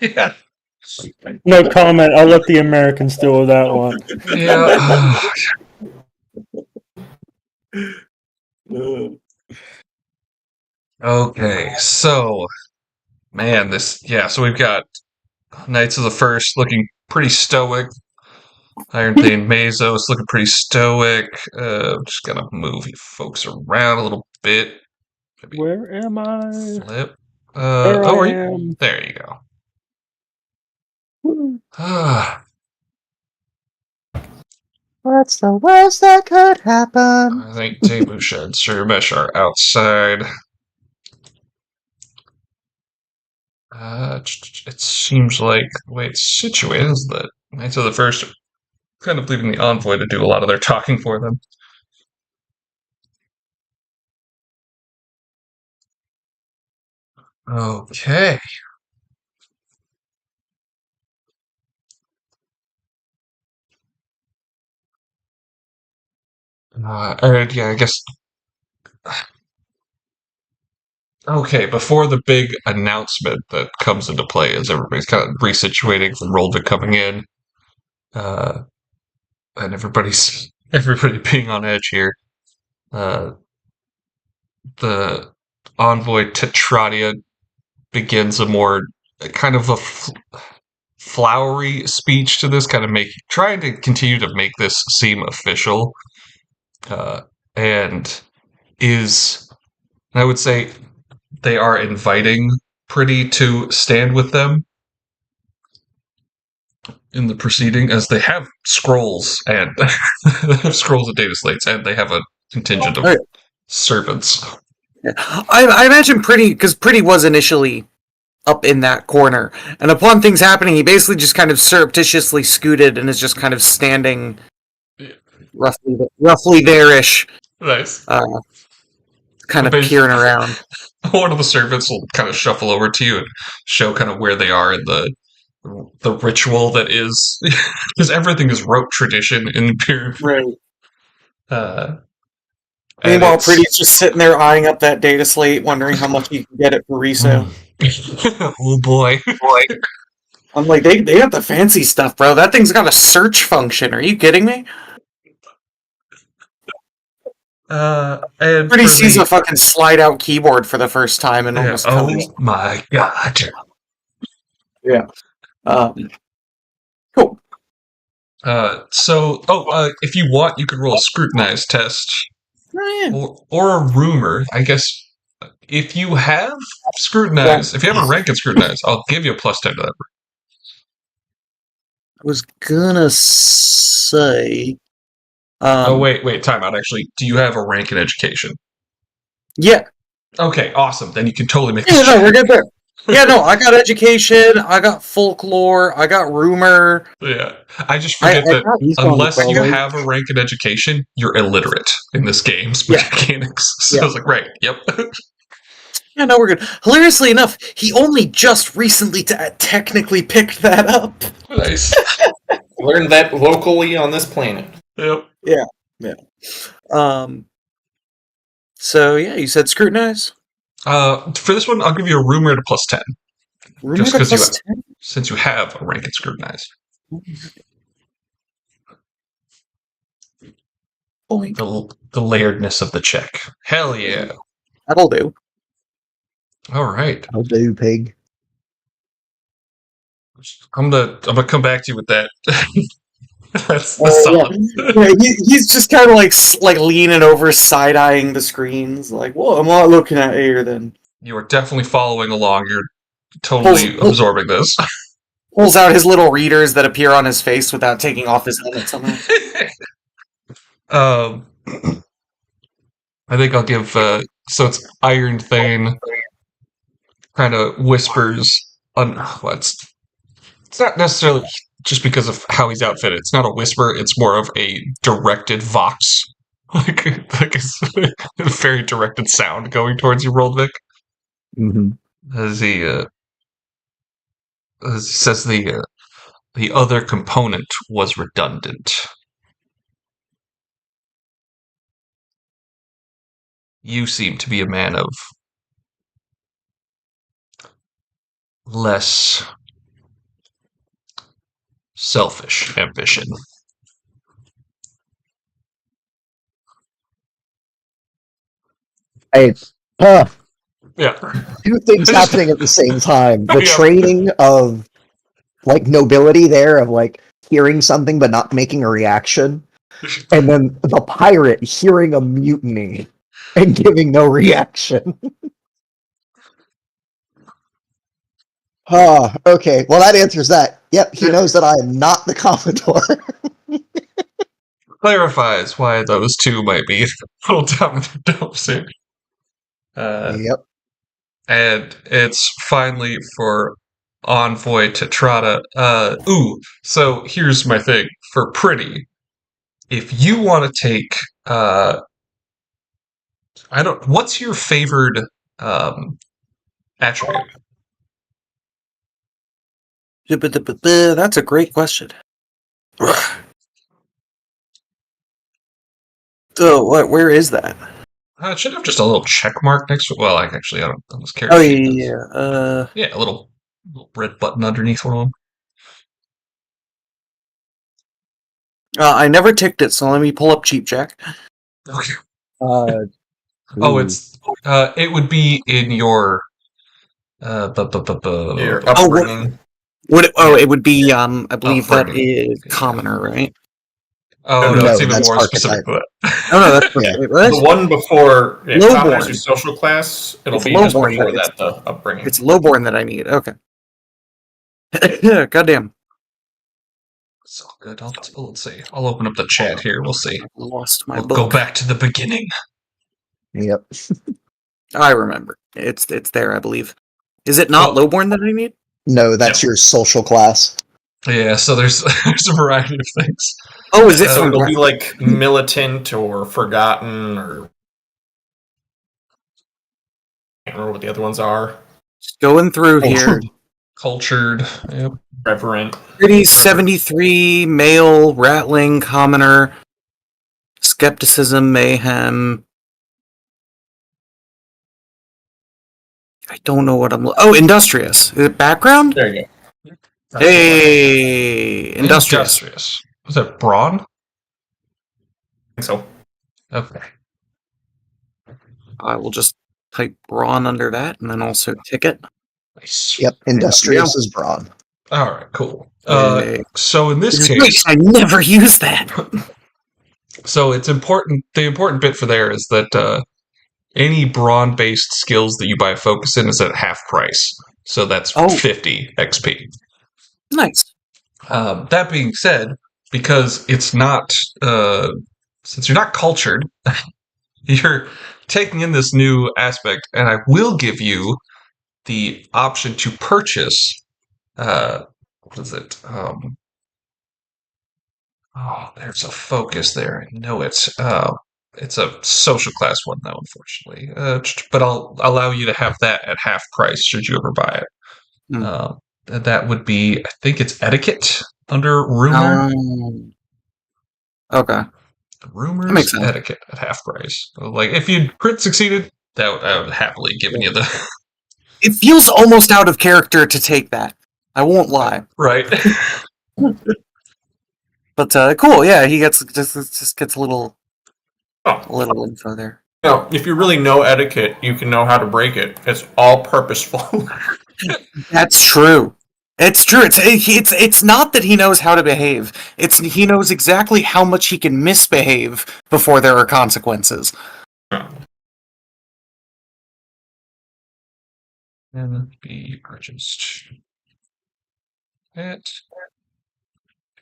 Yeah. No comment. I'll let the Americans deal with that one. Yeah. Okay, so man, so we've got Knights of the First looking pretty stoic. Iron Thane Mesos looking pretty stoic. Just gonna move you folks around a little bit. Maybe Where am I? flip. There I Are you? am. There you go. Hmm. I What's the worst that could happen? think Temusha and Surmesh are outside. It seems like the way it's situated is that Knights of the First are kind of leaving the envoy to do a lot of their talking for them. Okay. Yeah, I guess. Okay, before the big announcement that comes into play as everybody's kind of resituating from Rolvik coming in, uh, and everybody being on edge here, uh, the envoy Tetradia begins a more kind of flowery speech to this, kind of trying to continue to make this seem official, uh, and is I would say they are inviting Pretty to stand with them in the proceeding, as they have scrolls and they have scrolls and data slates, and they have a contingent of Okay. servants. I imagine Pretty, because Pretty was initially up in that corner, and upon things happening, he basically just kind of surreptitiously scooted and is just kind of standing roughly there-ish, Nice. kind of peering around. One of the servants will kind of shuffle over to you and show kind of where they are in the ritual that is, because everything is rote tradition in Pyramid. Right. Uh, Meanwhile, Pretty's just sitting there eyeing up that data slate, wondering how much he can get it for resale. Oh boy. I'm like, they got the fancy stuff, bro. That thing's got a search function. Are you kidding me? And Pretty sees a fucking slide-out keyboard for the first time and almost comes. Oh my god. Yeah. Cool. If you want, you could roll a scrutinize test. Oh, yeah. Or a rumor. I guess if you have scrutinize, if you have a rank in scrutinize, I'll give you a +10 to that. I was gonna say. Wait, time out. Actually, do you have a rank in education? Yeah. Okay, awesome. Then you can totally make Yeah, no, we're good there. Yeah, no, I got education, I got folklore, I got rumor. Yeah. I just forget that unless you have a rank in education, you're illiterate in this game's mechanics. So I was like, right, yep. Yeah, no, we're good. Hilariously enough, he only just recently technically picked that up. Nice. Learned that locally on this planet. Yep. Yeah. So yeah, you said scrutinize? For this one, I'll give you a rumor at a +10. Rumor just because since you have a rank in scrutinize. The layeredness of the check. Hell yeah. That'll do. All right. I'll do, pig. I'm gonna come back to you with that. That's solid. Yeah, he's just kind of like leaning over, side eyeing the screens. Like, well, I'm not looking at here. Then you are definitely following along. You're totally absorbing this. Pulls out his little readers that appear on his face without taking off his helmet somehow. I think I'll give. So it's Iron Thane. Kind of whispers on what's. It's not necessarily just because of how he's outfitted. It's not a whisper. It's more of a directed vox, like a very directed sound going towards you, Roldvik. Mm-hmm. As he says, the other component was redundant. You seem to be a man of less selfish ambition. Hey, Yeah. two things I just- happening at the same time. The Yeah. training of like nobility there of like hearing something but not making a reaction. And then the pirate hearing a mutiny and giving no reaction. Okay. Well, that answers that. Yep, he knows that I am not the Commodore. Clarifies why those two might be a little down with the dope soon. Yep. And it's finally for Envoy to Trotta. So here's my thing for Pretty. If you want to take, what's your favored attribute? That's a great question. So, where is that? It should have just a little check mark next to it. Well, actually, I don't on this character Oh, sheet. yeah. Yeah, a little red button underneath one of them. I never ticked it, so let me pull up Cheap Jack. Okay. Uh, Oh, ooh. it would be in your Your upbringing. It would be, I believe that Upbringing. is Yeah. Commoner, right? Oh no, No, it's even that's more specific archetype. than that. Oh, no, that's Yeah. wait, what? The one before Lowborn. Commoner's your social class, it'll It's be just Lowborn, before it's- that, the upbringing. It's Lowborn that I need. Okay. Goddamn. It's all good. Let's see. I'll open up the chat here. We'll see. I lost my We'll book. go back to the beginning. Yep. I remember. It's there, I believe. Is it not Well- Lowborn that I need? No, that's your social class. Yeah, so there's there's a variety of things. Oh, is it So from it'll be like militant or forgotten or I can't remember what the other ones are. going through here? Cultured. Yep. Reverent. Pretty 73, male, rattling, commoner, skepticism, mayhem. I don't know what I'm. Oh, industrious. Is it background? There you go. Hey, industrious. Was that brawn? I think so. Okay. I will just type brawn under that, and then also ticket. Nice. Yep. Industrious is broad. All right. Cool. Hey. So in this Wait, case, I never use that. so it's important. The important bit for there is that any brawn-based skills that you buy a focus in is at half price. So that's Oh. 50 XP. Nice. That being said, because it's not, since you're not cultured, you're taking in this new aspect, and I will give you the option to purchase. What is it? There's a focus there. I know it's. It's a social class one, though, unfortunately. But I'll allow you to have that at half price should you ever buy it. Hmm. That would be, I think it's etiquette under rumor. Okay. Rumors That makes sense. etiquette at half price. Like if you crit succeeded, I would happily given you the It feels almost out of character to take that. I won't lie. right. But cool, yeah, he just gets a little info there. No, if you really know etiquette, you can know how to break it. It's all purposeful. That's true. It's true. It's not that he knows how to behave. It's he knows exactly how much he can misbehave before there are consequences. And be purchased at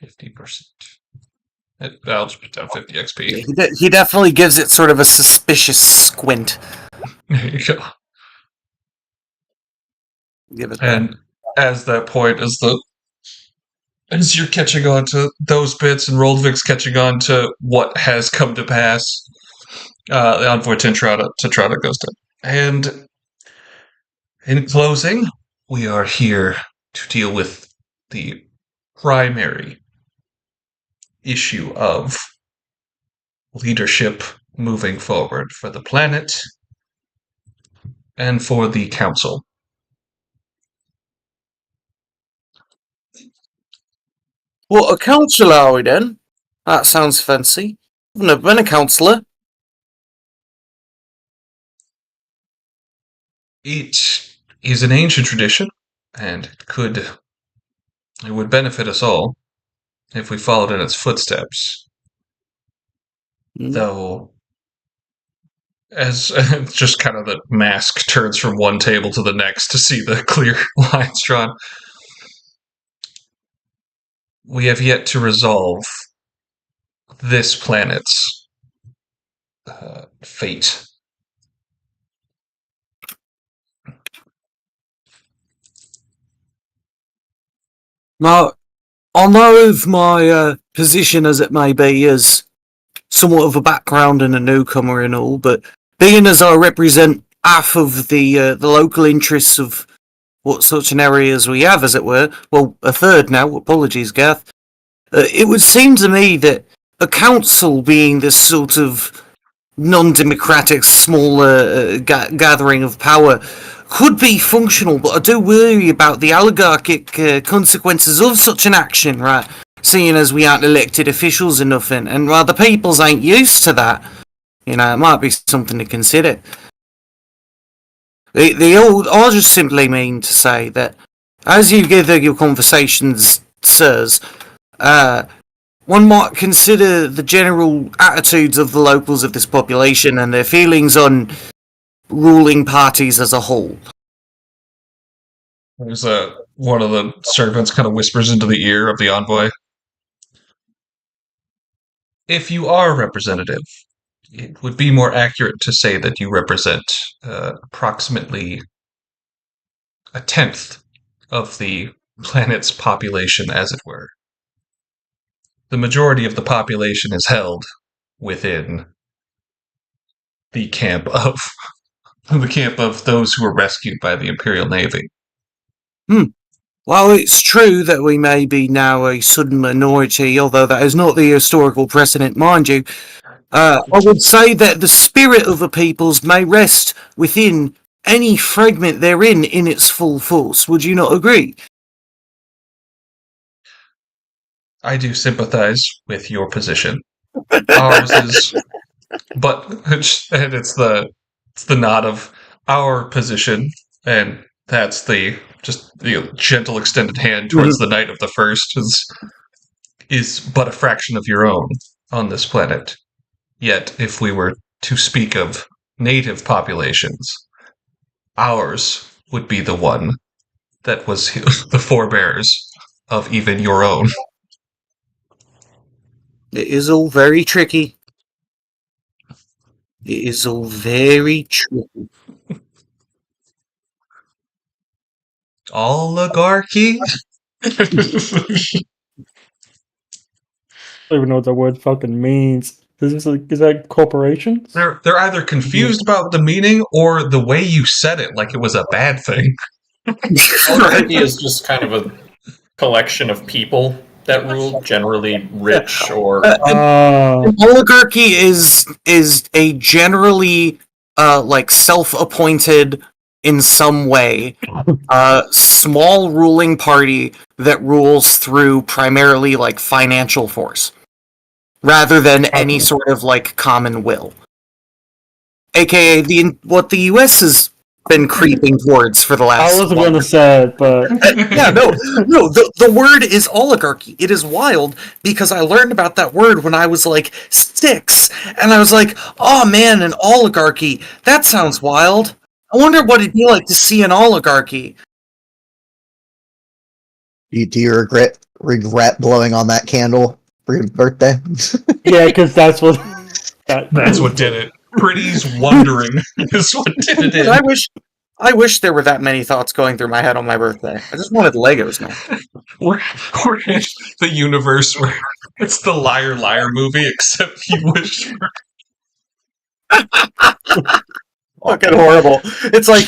50%. I'll just put down 50 XP. He definitely gives it sort of a suspicious squint. There you go. Give it that. And as that point, as you're catching on to those bits and Roldvik's catching on to what has come to pass, the envoy Tentrata goes down. And in closing, we are here to deal with the primary issue of leadership moving forward for the planet and for the council. What, a councillor are we then? That sounds fancy. I've never been a councillor. It is an ancient tradition, and it would benefit us all if we followed in its footsteps. Though, as just kind of the mask turns from one table to the next to see the clear lines drawn, we have yet to resolve this planet's fate. Now, I'll know of my position as it may be as somewhat of a background and a newcomer and all, but being as I represent half of the local interests of what such an area as we have, as it were, well, a third now, apologies, Gath, it would seem to me that a council being this sort of non-democratic, smaller gathering of power could be functional, but I do worry about the oligarchic consequences of such an action, right? Seeing as we aren't elected officials or nothing, and while the peoples ain't used to that, it might be something to consider. I just simply mean to say that as you gather your conversations, sirs, one might consider the general attitudes of the locals of this population and their feelings on ruling parties as a whole. There's one of the servants kind of whispers into the ear of the envoy. If you are a representative, it would be more accurate to say that you represent approximately a tenth of the planet's population, as it were. The majority of the population is held within the camp of those who were rescued by the Imperial Navy. While it's true that we may be now a sudden minority, although that is not the historical precedent, mind you, I would say that the spirit of the peoples may rest within any fragment therein in its full force. Would you not agree? I do sympathize with your position. Ours is, but and it's the nod of our position, and that's the gentle extended hand towards the Knight of the First is but a fraction of your own on this planet. Yet, if we were to speak of native populations, ours would be the one that was the forebears of even your own. It is all very tricky. It is all very tricky. Oligarchy? I don't even know what that word fucking means. Is that corporations? They're either confused about the meaning or the way you said it, like it was a bad thing. Oligarchy is just kind of a collection of people that rule, generally rich or. Oligarchy is a generally like self-appointed in some way small ruling party that rules through primarily like financial force rather than any sort of like common will, aka what the US has been creeping towards for the last. I wasn't going to say it, but yeah, no. The word is oligarchy. It is wild because I learned about that word when I was like 6, and I was like, "Oh man, an oligarchy. That sounds wild. I wonder what it'd be like to see an oligarchy." Do you regret blowing on that candle for your birthday? yeah, because that's what That's what did it. Pretty's wondering is what did it. I wish there were that many thoughts going through my head on my birthday. I just wanted Legos, man. We're in the universe where it's the Liar Liar movie, except you wish for. Fucking horrible. It's like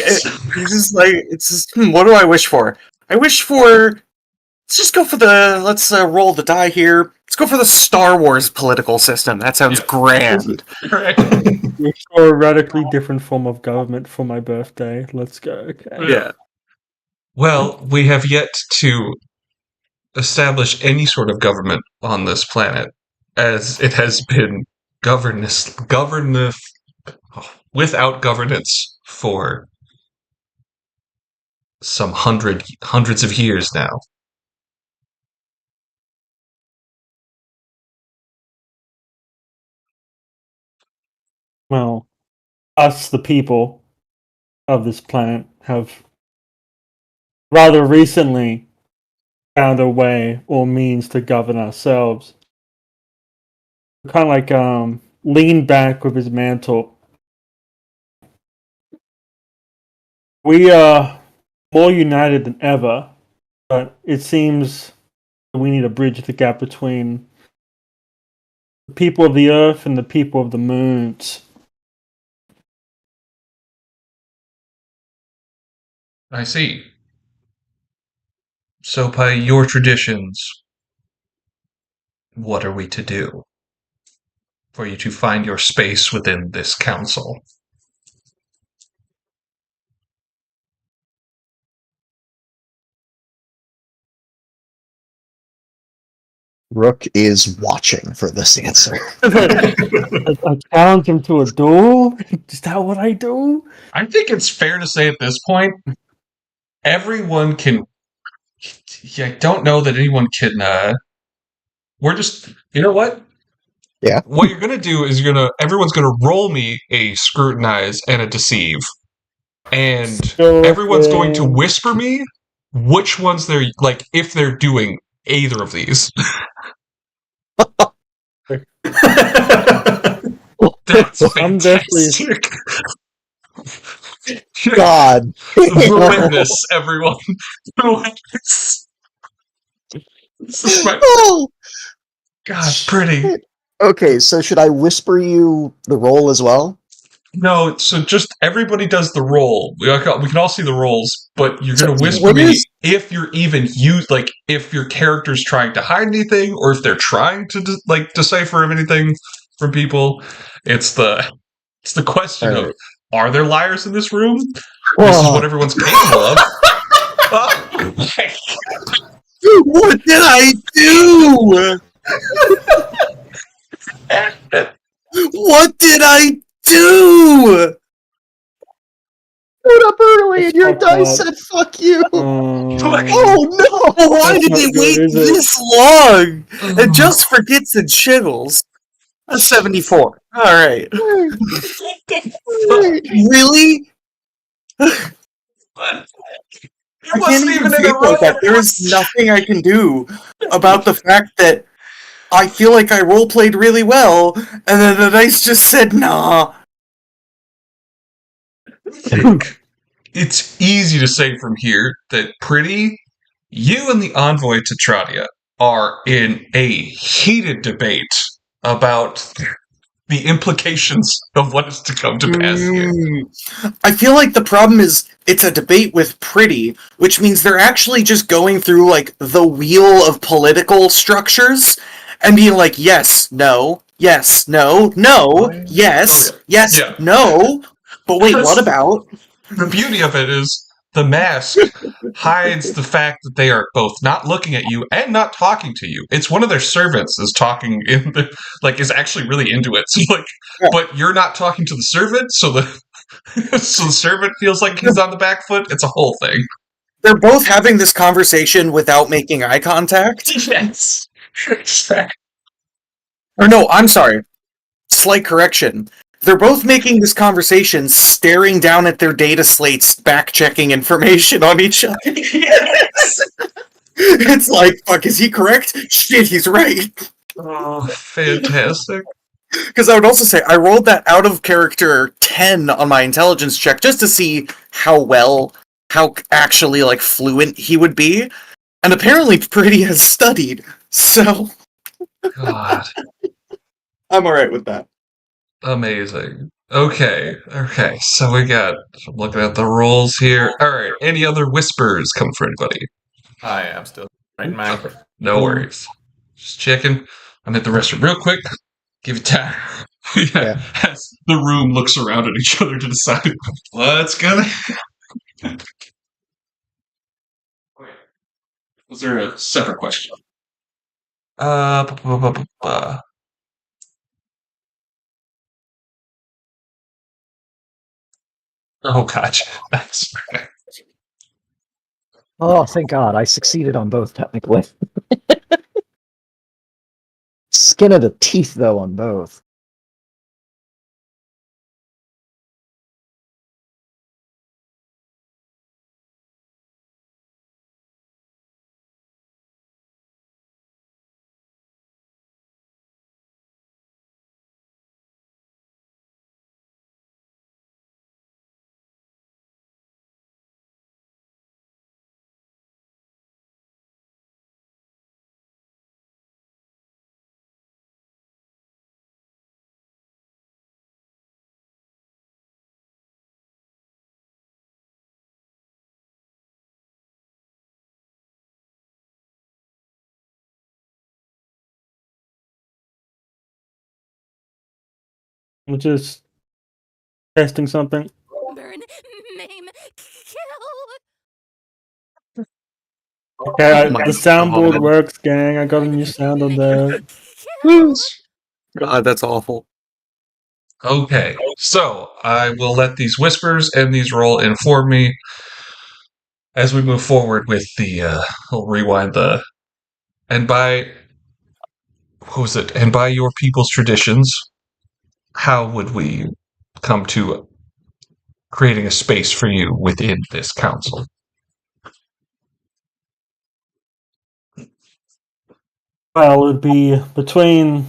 what do I wish for? I wish for. Let's just go for let's roll the die here. Let's go for the Star Wars political system. That sounds grand. Right. a radically different form of government for my birthday. Let's go. Okay. Yeah. Well, we have yet to establish any sort of government on this planet, as it has been without governance for some hundreds of years now. Well, us, the people of this planet, have rather recently found a way or means to govern ourselves. Kind of like lean back with his mantle. We are more united than ever, but it seems we need to bridge the gap between the people of the Earth and the people of the moons. I see. So, by your traditions, what are we to do for you to find your space within this council? Rook is watching for this answer. I challenge him to a duel? Is that what I do? I think it's fair to say at this point, everyone can. Yeah, I don't know that anyone can. We're just. You know what? Yeah. What you're gonna do is everyone's gonna roll me a scrutinize and a deceive, and everyone's going to whisper me which ones they're like if they're doing either of these. That's I'm definitely- fantastic. God. The witness, everyone. The witness. This is my Oh, God, pretty. okay, so should I whisper you the roll as well? No, so just everybody does the roll. We can all see the rolls, but you're going to So whisper what me is- if you're even like if your character's trying to hide anything, or if they're trying to decipher anything from people. It's the question of, are there liars in this room? This is what everyone's capable of. What did I do? What did I do? Showed up early and your Fuck dice that. said fuck you. Oh no! Why That's did not they good, wait is it? this long? And just for gets and shittles. A 74. Alright. Really? It I wasn't can't even even in a think roll. like that. There is nothing I can do about the fact that I feel like I roleplayed really well, and then the dice just said nah. It's easy to say from here that Pretty, you and the envoy to Tradia are in a heated debate about the implications of what is to come to pass here. I feel like the problem is it's a debate with Pretty, which means they're actually just going through like the wheel of political structures and being like, yes, no, yes, no, no, yes, yes, Yeah. no. But wait, what about? The beauty of it is the mask hides the fact that they are both not looking at you and not talking to you. It's one of their servants is talking is actually really into it. So but you're not talking to the servant, so the servant feels like he's on the back foot. It's a whole thing. They're both having this conversation without making eye contact. Yes. Or no, I'm sorry. Slight correction. They're both making this conversation staring down at their data slates, back-checking information on each other. Yes. It's like, fuck, is he correct? Shit, he's right. Oh, fantastic. Because I would also say, I rolled that out of character 10 on my intelligence check just to see how actually, like, fluent he would be. And apparently Pretty has studied, so God. I'm alright with that. Amazing. Okay. So I'm looking at the rolls here. All right. Any other whispers come for anybody? I am still right in mind. Okay. No worries. Just checking. I'm at the restroom real quick. Give it time. Yeah. As the room looks around at each other to decide what's gonna happen. Was there a separate question? Oh, gotcha. That's Oh, thank God, I succeeded on both technically. Skin of the teeth, though, on both. I'm just testing something. Burn, maim, kill. Okay, My the soundboard God. works, gang. I got a new sound on there. Kill. God, that's awful. okay. So I will let these whispers and these roll inform me as we move forward with the. I'll rewind the. And by what was it? And by your people's traditions, how would we come to creating a space for you within this council? Well, it would be between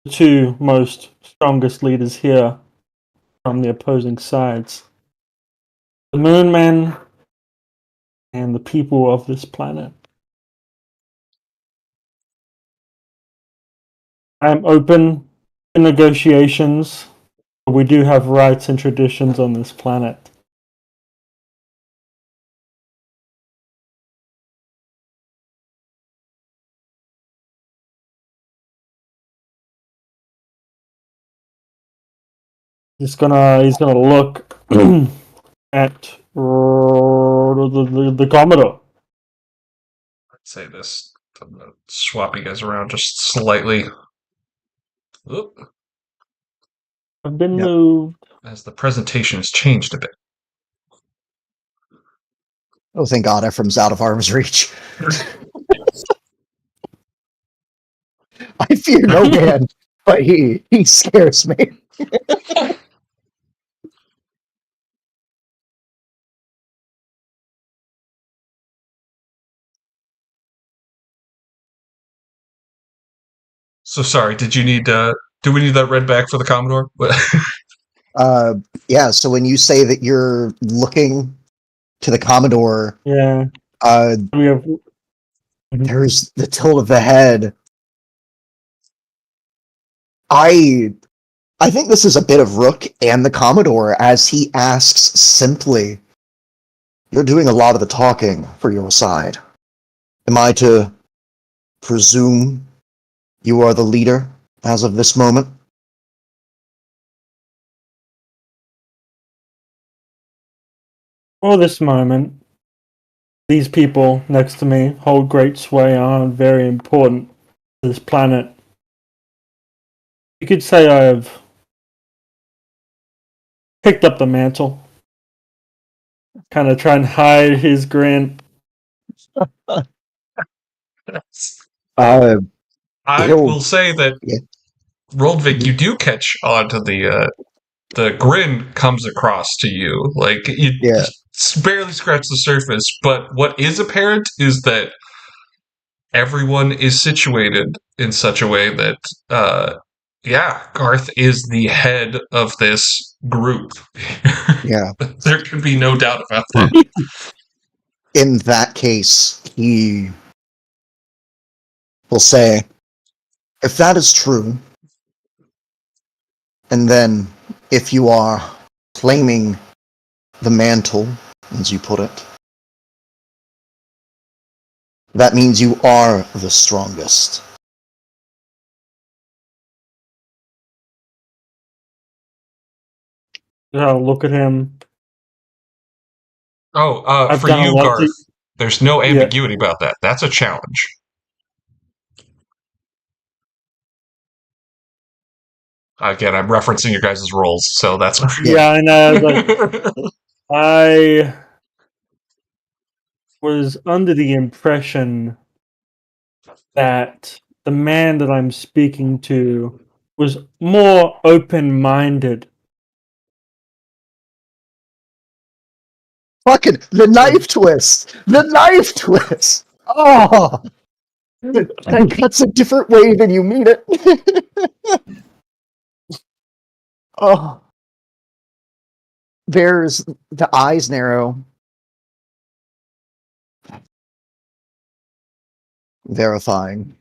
the two most strongest leaders here from the opposing sides. The Moon Men and the people of this planet. I am open to negotiations, but we do have rights and traditions on this planet. He's gonna look at the Commodore. I'd say this. I'm gonna swap you guys around just slightly. Oop, I've been Yep. moved. as the presentation has changed a bit. Oh, thank God, Ephraim's out of arm's reach. I fear no man, but he scares me. So sorry. Did you need? Do we need that read back for the Commodore? Yeah, so when you say that you're looking to the Commodore, Yeah, uh, we have. there's the tilt of the head. I think this is a bit of Rook and the Commodore as he asks simply, "You're doing a lot of the talking for your side. Am I to presume you are the leader as of this moment?" For this moment, these people next to me hold great sway and are very important to this planet. You could say I have picked up the mantle. Kind of try and hide his grin. Uh, I he'll will say that Yeah. Roldvik, you do catch on to the grin comes across to you. Like you Yeah. just barely scratch the surface, but what is apparent is that everyone is situated in such a way that yeah, Garth is the head of this group. Yeah. There can be no doubt about that. In that case, he will say, "If that is true, and then if you are claiming the mantle, as you put it, that means you are the strongest." I'll look at him. Oh, I've for done a you, lot to. Garth. There's no Yeah. ambiguity about that. That's a challenge. Again, I'm referencing your guys' roles, so that's Yeah, I know. Like, I was under the impression that the man that I'm speaking to was more open-minded. Fucking the knife twist! The knife twist! Oh! That's a different way than you mean it. Oh. There's the eyes narrow. Verifying.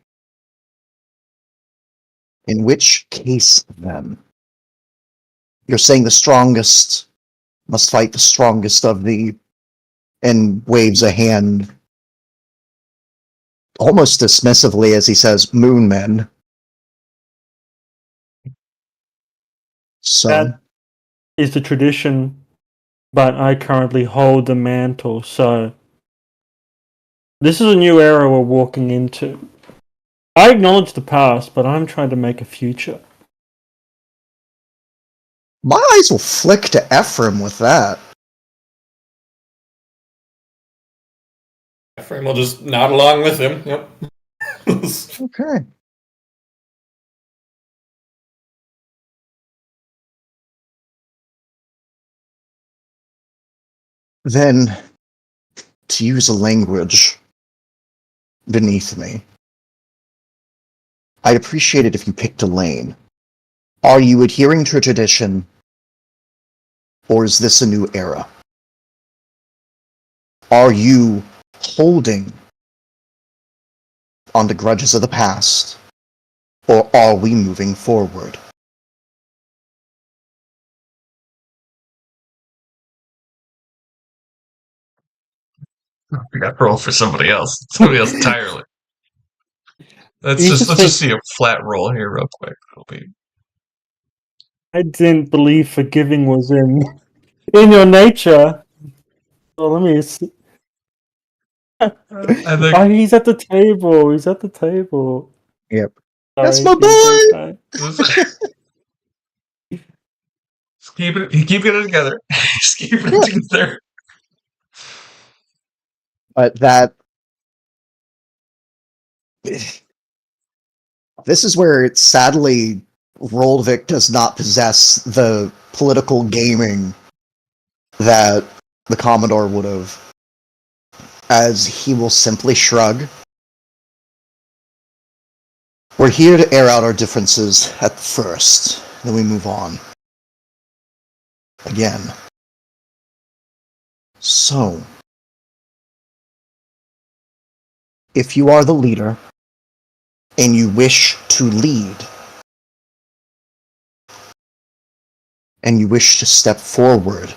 In which case, then? You're saying the strongest must fight the strongest of the... and waves a hand almost dismissively as he says, Moon Men. So, That is the tradition, but I currently hold the mantle, so this is a new era we're walking into. I acknowledge the past, but I'm trying to make a future. my eyes will flick to Ephraim with that. Ephraim will just nod along with him. Yep. Okay. Then, to use a language beneath me, I'd appreciate it if you picked a lane. Are you adhering to a tradition, or is this a new era? Are you holding on to grudges of the past, or are we moving forward? We got to roll for somebody else. Somebody else entirely. Let's You just just let's see think- a flat roll here real quick. It'll be I didn't believe forgiving was in your nature. Well, let me see. I think Oh, he's at the table. He's at the table. Yep. Sorry, That's my DJ boy! guy. Just keep it together. Just keep it together. But that... This is where, sadly, Rolvik does not possess the political gaming that the Commodore would have, as he will simply shrug. We're here to air out our differences at the first, then we move on. Again. So, if you are the leader, and you wish to lead, and you wish to step forward,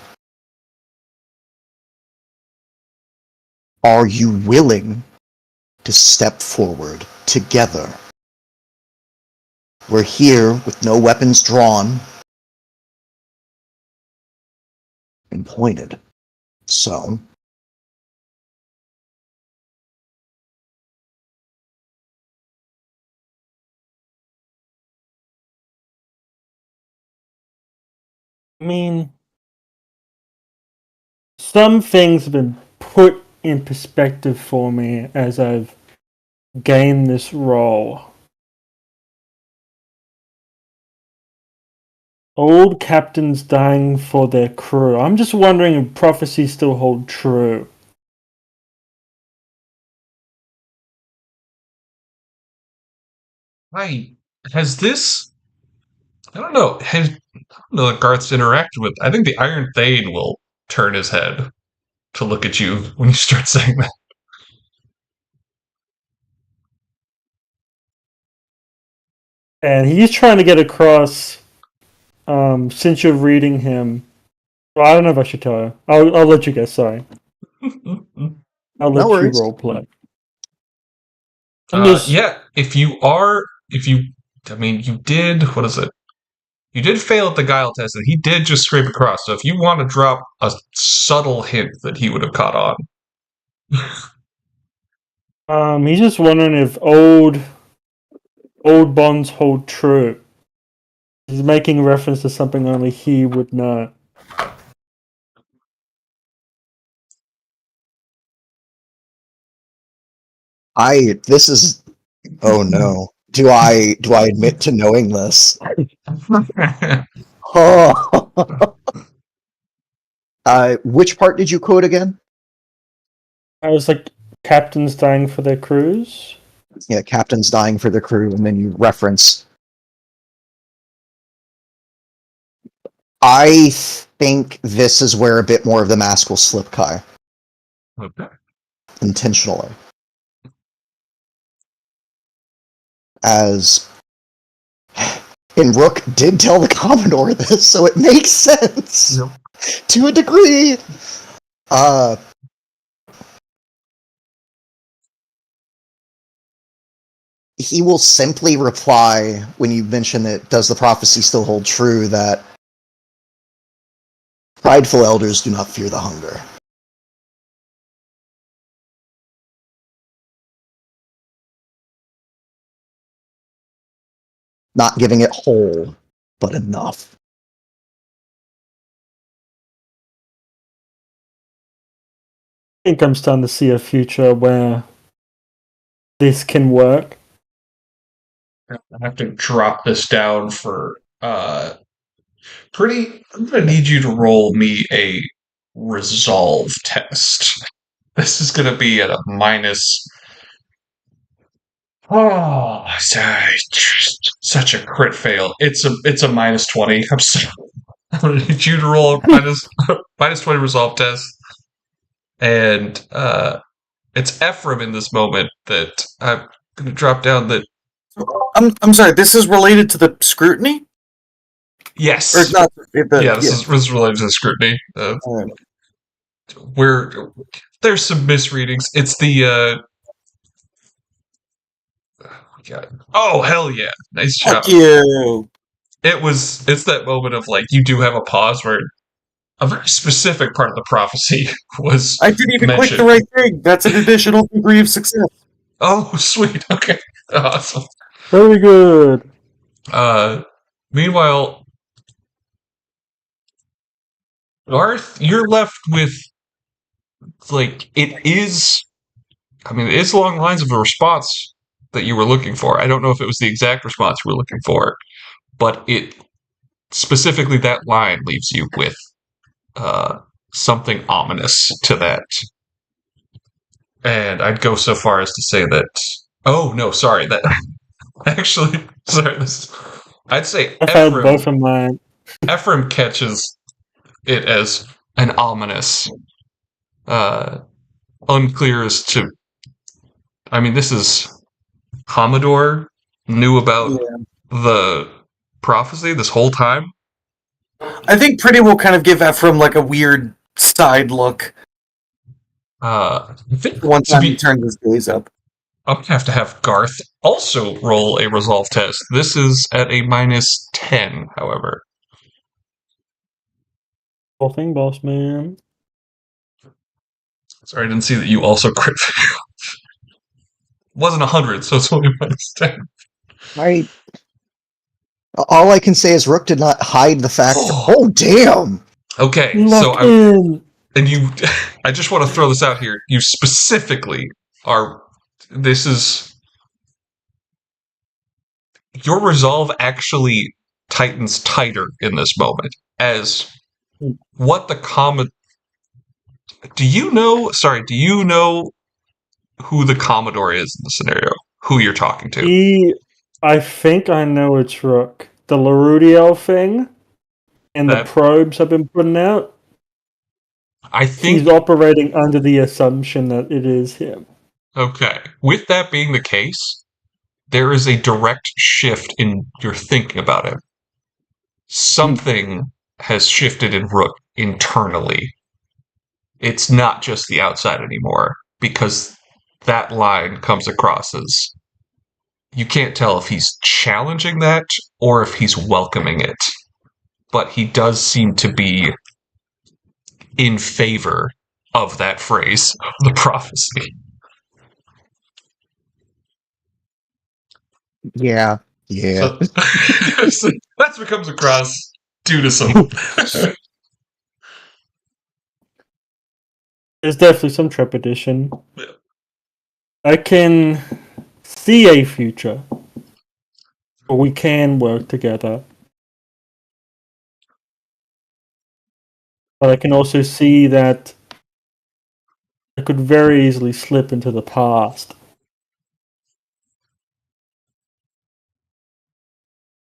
are you willing to step forward together? We're here with no weapons drawn and pointed. So, I mean, some things have been put in perspective for me as I've gained this role. Old captains dying for their crew. I'm just wondering if prophecies still hold true. Has this? I don't know. I don't know that Garth's interacted with. I think the Iron Thane will turn his head to look at you when you start saying that. And he's trying to get across, since you're reading him. Well, I don't know if I should tell you. I'll let you guess, sorry. I'll let you worries. role play. I'm just- Yeah, I mean, you did, what is it? You did fail at the guile test, and he did just scrape across. So if you want to drop a subtle hint that he would have caught on, He's just wondering if old bonds hold true. He's making reference to something only he would know. This is, oh no. Do I admit to knowing this? Oh. Which part did you quote again? I was like, captains dying for their crews. Yeah, captains dying for the crew, and then you reference. I think this is where a bit more of the mask will slip, Kai. Okay. Intentionally. As and Rook did tell the Commodore this, so it makes sense. Yep. To a degree. He will simply reply when you mention that does the prophecy still hold true that prideful elders do not fear the hunger. Not giving it whole, but enough. I think I'm starting to see a future where this can work. I have to drop this down for pretty. I'm gonna need you to roll me a resolve test. This is gonna be at a minus. Oh, sorry. Such a crit fail. It's a minus 20. I'm sorry. I'm gonna need you to roll a minus 20 resolve test, and it's Ephraim in this moment that I'm gonna drop down. That I'm sorry. This is related to the scrutiny, yes, or not? yeah, this is related to the scrutiny. Where there's some misreadings. It's the oh hell yeah, nice job. Fuck you. It's that moment of like you do have a pause where a very specific part of the prophecy was I didn't even mentioned. click the right thing. That's an additional degree of success. Oh sweet, okay, awesome. Very good. Meanwhile, Garth, you're left with like it is. I mean, it's along the lines of a response that you were looking for. I don't know if it was the exact response you were looking for, but it specifically that line leaves you with something ominous to that. And I'd go so far as to say that. Oh no, sorry. That actually, sorry. I'd say I found both of mine. Ephraim catches it as an ominous, unclear as to. I mean, this is Commodore knew about the prophecy this whole time. I think Pretty will kind of give Ephraim like a weird side look I think one time he turns his gaze up. I'm gonna have to have Garth also roll a resolve test. This is at a minus 10, however. Whole thing, boss man. Sorry, I didn't see that you also crit failed. Wasn't 100, so it's only minus 10. All I can say is Rook did not hide the fact. Oh damn! Okay, so I just want to throw this out here. You specifically are. This is your resolve actually tightens tighter in this moment. As what the do you know? Sorry, do you know who the Commodore is in the scenario? Who you're talking to? I think I know it's Rook. The Larudiel thing and the probes I've been putting out. I think he's operating under the assumption that it is him. Okay. With that being the case, there is a direct shift in your thinking about him. Something has shifted in Rook internally. It's not just the outside anymore, because that line comes across as you can't tell if he's challenging that or if he's welcoming it. But he does seem to be in favor of that phrase, of the prophecy. Yeah. Yeah. So that's what comes across due to some. There's definitely some trepidation. Yeah. I can see a future where we can work together. But I can also see that I could very easily slip into the past.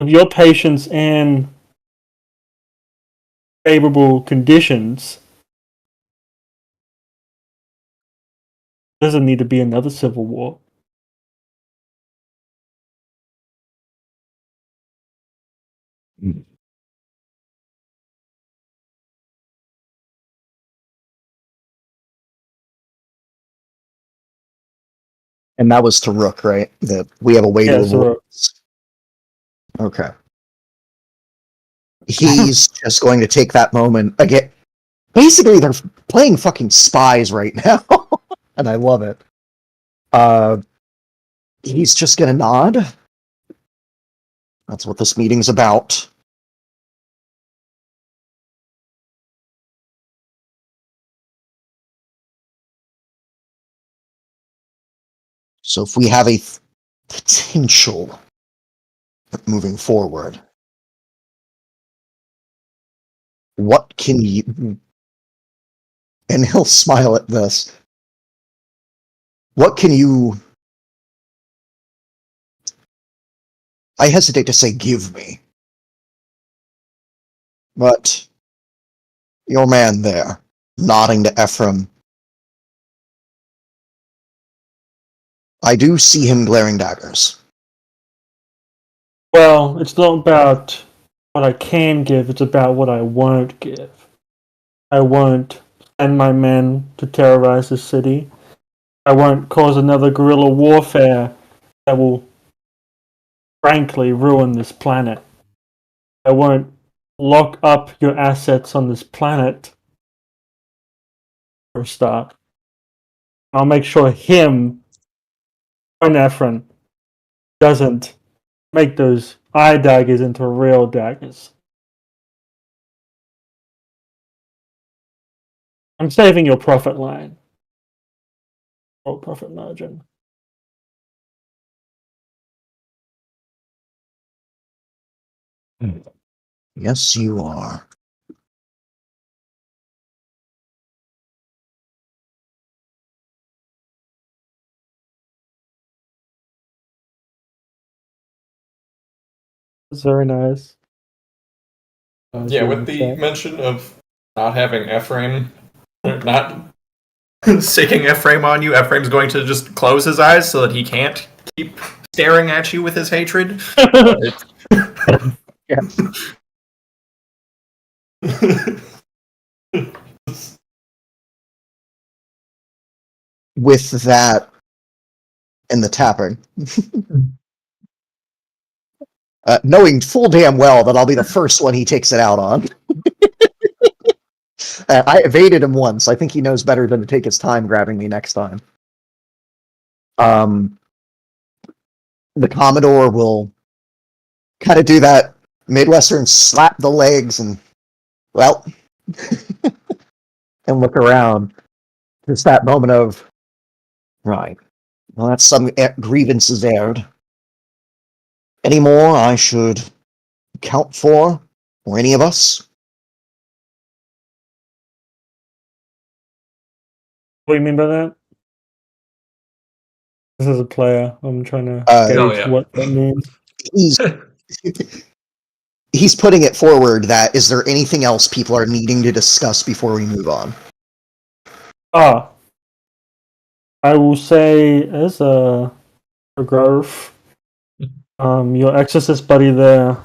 With your patience and favorable conditions, doesn't need to be another civil war. And that was to Rook, right? That we have a way to Yeah, so avoid this. Okay. He's just going to take that moment again. Basically, they're playing fucking spies right now, and I love it. He's just gonna nod. That's what this meeting's about. So if we have a potential moving forward, what can you... And he'll smile at this. What can you... I hesitate to say give me. But your man there, nodding to Ephraim, I do see him glaring daggers. Well, it's not about what I can give, it's about what I won't give. I won't send my men to terrorize the city. I won't cause another guerrilla warfare that will frankly ruin this planet. I won't lock up your assets on this planet for a start. I'll make sure him and Ephron doesn't make those eye daggers into real daggers. I'm saving your profit line. Or profit margin. Yes, you are. It's very nice. Yeah, with the mention of not having Ephraim, not sticking Ephraim on you, Ephraim's going to just close his eyes so that he can't keep staring at you with his hatred. Yes. With that and the tapping. Knowing full damn well that I'll be the first one he takes it out on. I evaded him once. I think he knows better than to take his time grabbing me next time. The Commodore will kind of do that Midwestern slap the legs and, well, and look around. Just that moment of, right, well, that's some grievances aired. Any more I should account for, or any of us? What do you mean by that? This is a player. I'm trying to gauge Oh, yeah. what that means. He's putting it forward that, is there anything else people are needing to discuss before we move on? I will say, as a growth, your exorcist buddy there,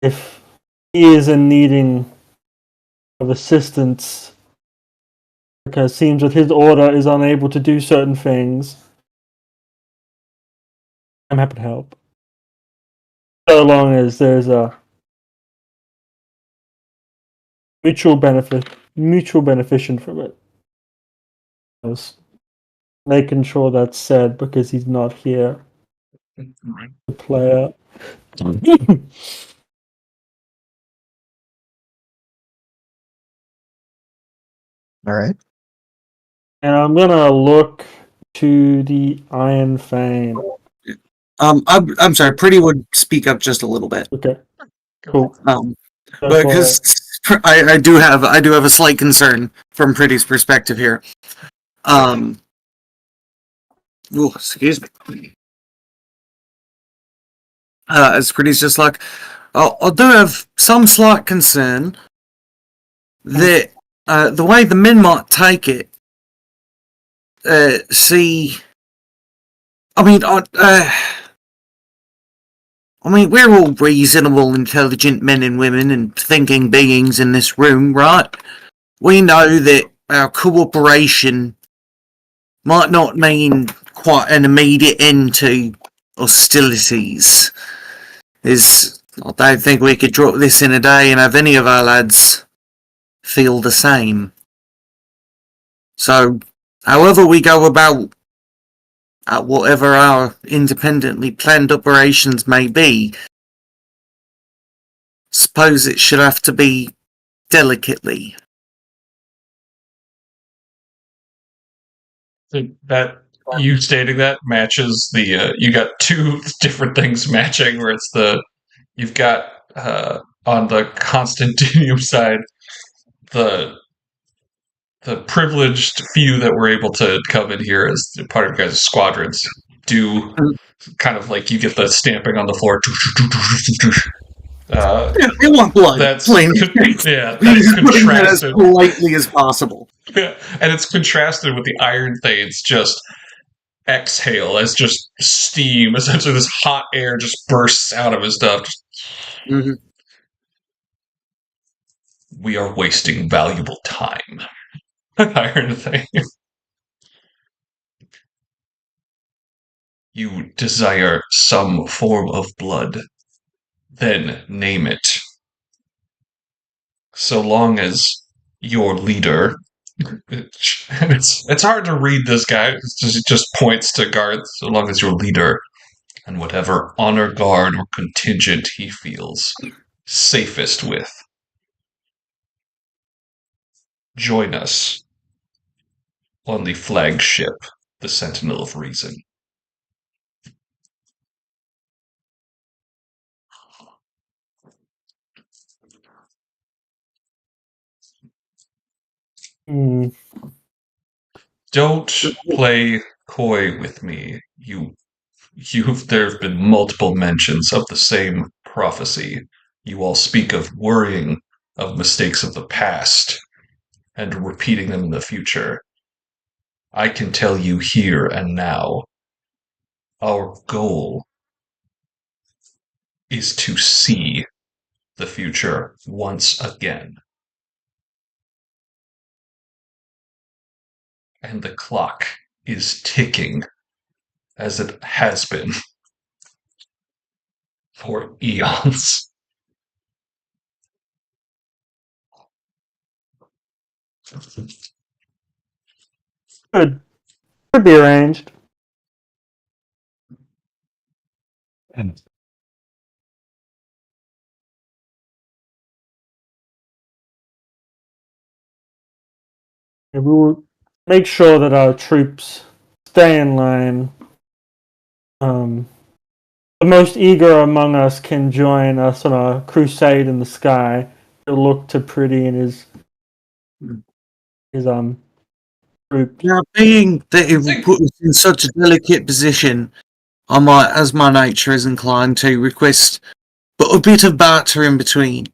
if he is in needing of assistance, because it seems that his order is unable to do certain things, I'm happy to help. So long as there's a mutual benefit mutual beneficent from it. I was making sure that's said because he's not here. The player. All right. And I'm gonna look to the Iron Fang. I'm sorry. Pretty would speak up just a little bit. Okay, cool. Because I do have a slight concern from Pretty's perspective here. Excuse me. As Pretty's just like, I do have some slight concern that the way the men might take it. I mean, we're all reasonable, intelligent men and women and thinking beings in this room, right? We know that our cooperation might not mean quite an immediate end to hostilities. I don't think we could drop this in a day and have any of our lads feel the same. So, however we go about whatever our independently planned operations may be, suppose it should have to be delicately. That you stating that matches the you got two different things matching where it's you've got on the Constantinium side the privileged few that were able to come in here as part of your guys' squadrons do kind of like you get the stamping on the floor. They want blood. That's that's contrasted as politely as possible. Yeah, and it's contrasted with the Iron Thanes just exhale as just steam. Essentially, this hot air just bursts out of his stuff. Mm-hmm. We are wasting valuable time. Iron Thane. You desire some form of blood, then name it. So long as your leader, it's hard to read this guy. It just points to Garth. So long as your leader and whatever honor guard or contingent he feels safest with, join us on the flagship, the Sentinel of Reason. Don't play coy with me. There have been multiple mentions of the same prophecy. You all speak of worrying of mistakes of the past and repeating them in the future. I can tell you here and now, our goal is to see the future once again. And the clock is ticking as it has been for eons. Could be arranged. And we will make sure that our troops stay in line. The most eager among us can join us on a crusade in the sky. To look to Pretty and his group. Now, being that it put us in such a delicate position, I might, as my nature is inclined to, request but a bit of barter in between.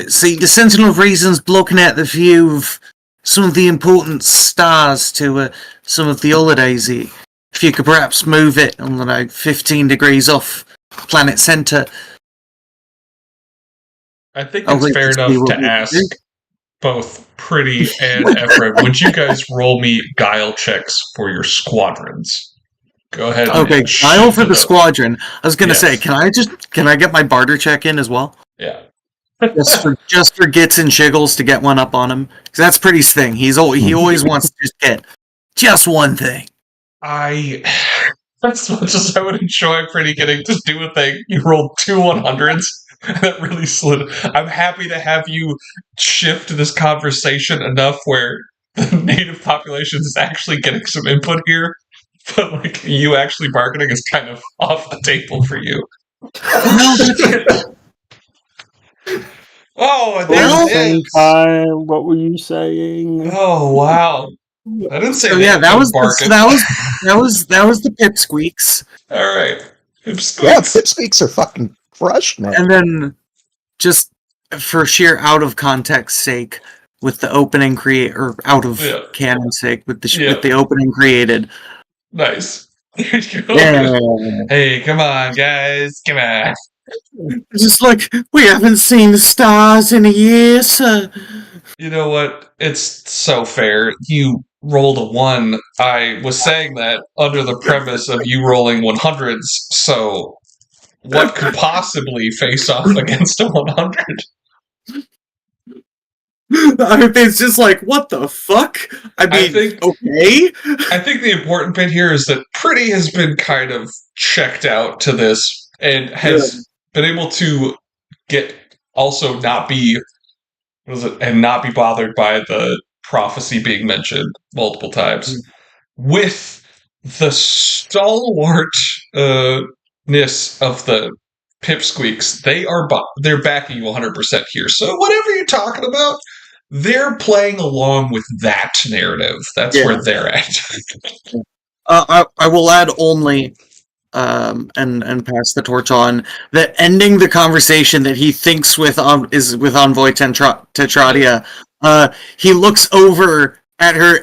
See, the Sentinel of Reason's blocking out the view of some of the important stars to some of the holidays here. If you could perhaps move it, I don't know, 15 degrees off planet center. I think it's fair enough to ask both Pretty and Ephraim, would you guys roll me guile checks for your squadrons? Go ahead. Okay, guile for the squadron. I was going to say, can I get my barter check in as well? Yeah. just for gits and shiggles to get one up on him, because that's Pretty's thing. He always wants to just get just one thing. As much as I would enjoy Pretty getting to do a thing, you rolled 2 100s. That really slid. I'm happy to have you shift this conversation enough where the native population is actually getting some input here, but like you actually bargaining is kind of off the table for you. Oh, At the same time, what were you saying? Oh wow! I didn't say. So yeah, that was the pipsqueaks. All right, pipsqueaks. Yeah, pipsqueaks are fucking crushed, man. And then, just for sheer out of context sake, with the opening out of canon sake, with the opening created. Nice. Yeah. Hey, come on, guys, come on. Just like, we haven't seen the stars in a year, sir. You know what? It's so fair. You rolled a 1. I was saying that under the premise of you rolling 100s, so what could possibly face off against a 100? It's just like, what the fuck? Okay? I think the important bit here is that Pretty has been kind of checked out to this and has been able to not be bothered by the prophecy being mentioned multiple times. With the stalwartness of the pipsqueaks, they're backing you 100% here. So whatever you're talking about, they're playing along with that narrative. That's where they're at. I will add only, and pass the torch on, that ending the conversation that he thinks is with Envoy Tetradia. He looks over at her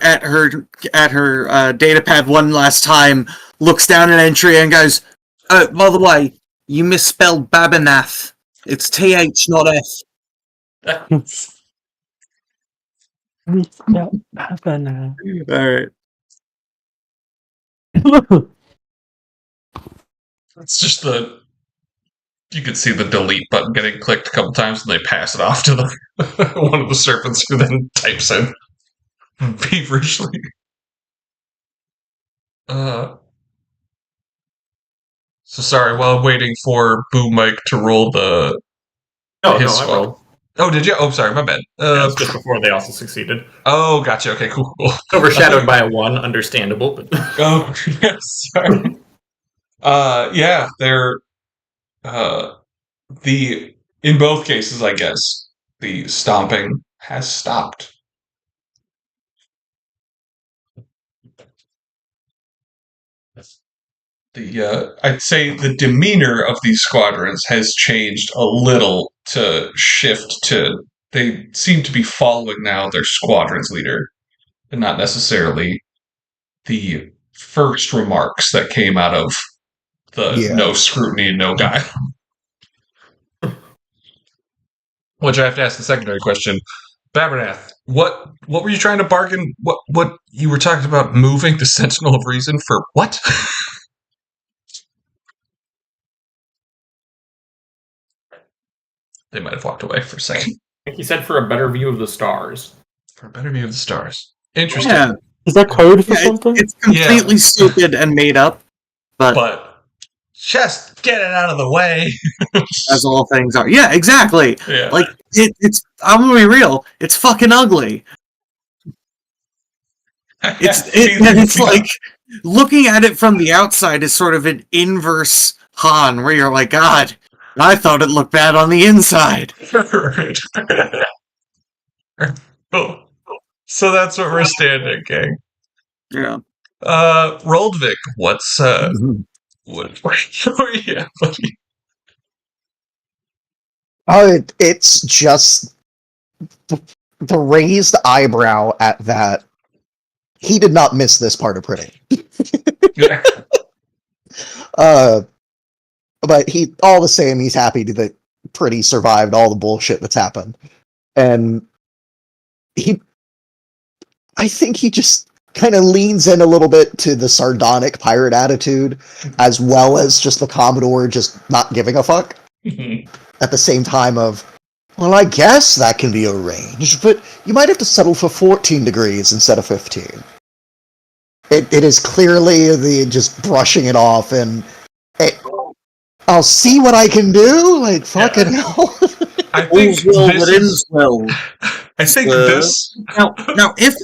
data pad one last time, looks down an entry and goes, by the way, you misspelled Babanath. It's TH, not F. Alright. It's just you could see the delete button getting clicked a couple times and they pass it off to one of the serpents who then types in feverishly. So sorry, while I'm waiting for Boom Mike to roll the... Oh, did you? Oh, sorry, my bad. That's just before they also succeeded. Oh, gotcha. Okay, cool. Overshadowed by a 1, understandable. But oh, yes, sorry. Yeah, they're... in both cases, I guess, the stomping has stopped. I'd say the demeanor of these squadrons has changed a little to shift to they seem to be following now their squadron's leader, and not necessarily the first remarks that came out of the no scrutiny, no guy. Which I have to ask the secondary question. Babernath, what were you trying to bargain? What you were talking about moving the Sentinel of Reason for what? They might have walked away for a second. I think he said for a better view of the stars. For a better view of the stars. Interesting. Yeah. Is that code for something? It's completely stupid and made up, but just get it out of the way. As all things are. Yeah, exactly. Yeah. Like it's. I'm gonna be real. It's fucking ugly. It's like looking at it from the outside is sort of an inverse Han, where you're like, God, I thought it looked bad on the inside. Cool. So that's what we're standing, gang. Yeah. Roldvik, what's where you at, buddy? Oh, it's just the raised eyebrow at that. He did not miss this part of Pretty. Yeah. But all the same, he's happy that Pretty survived all the bullshit that's happened. And I think he just kind of leans in a little bit to the sardonic pirate attitude, as well as just the Commodore just not giving a fuck. At the same time of, Well, I guess that can be arranged, but you might have to settle for 14 degrees instead of 15. It is clearly the just brushing it off and I'll see what I can do. Like fucking hell. I think All's well this that ends is. well. I think Uh, this. Now, if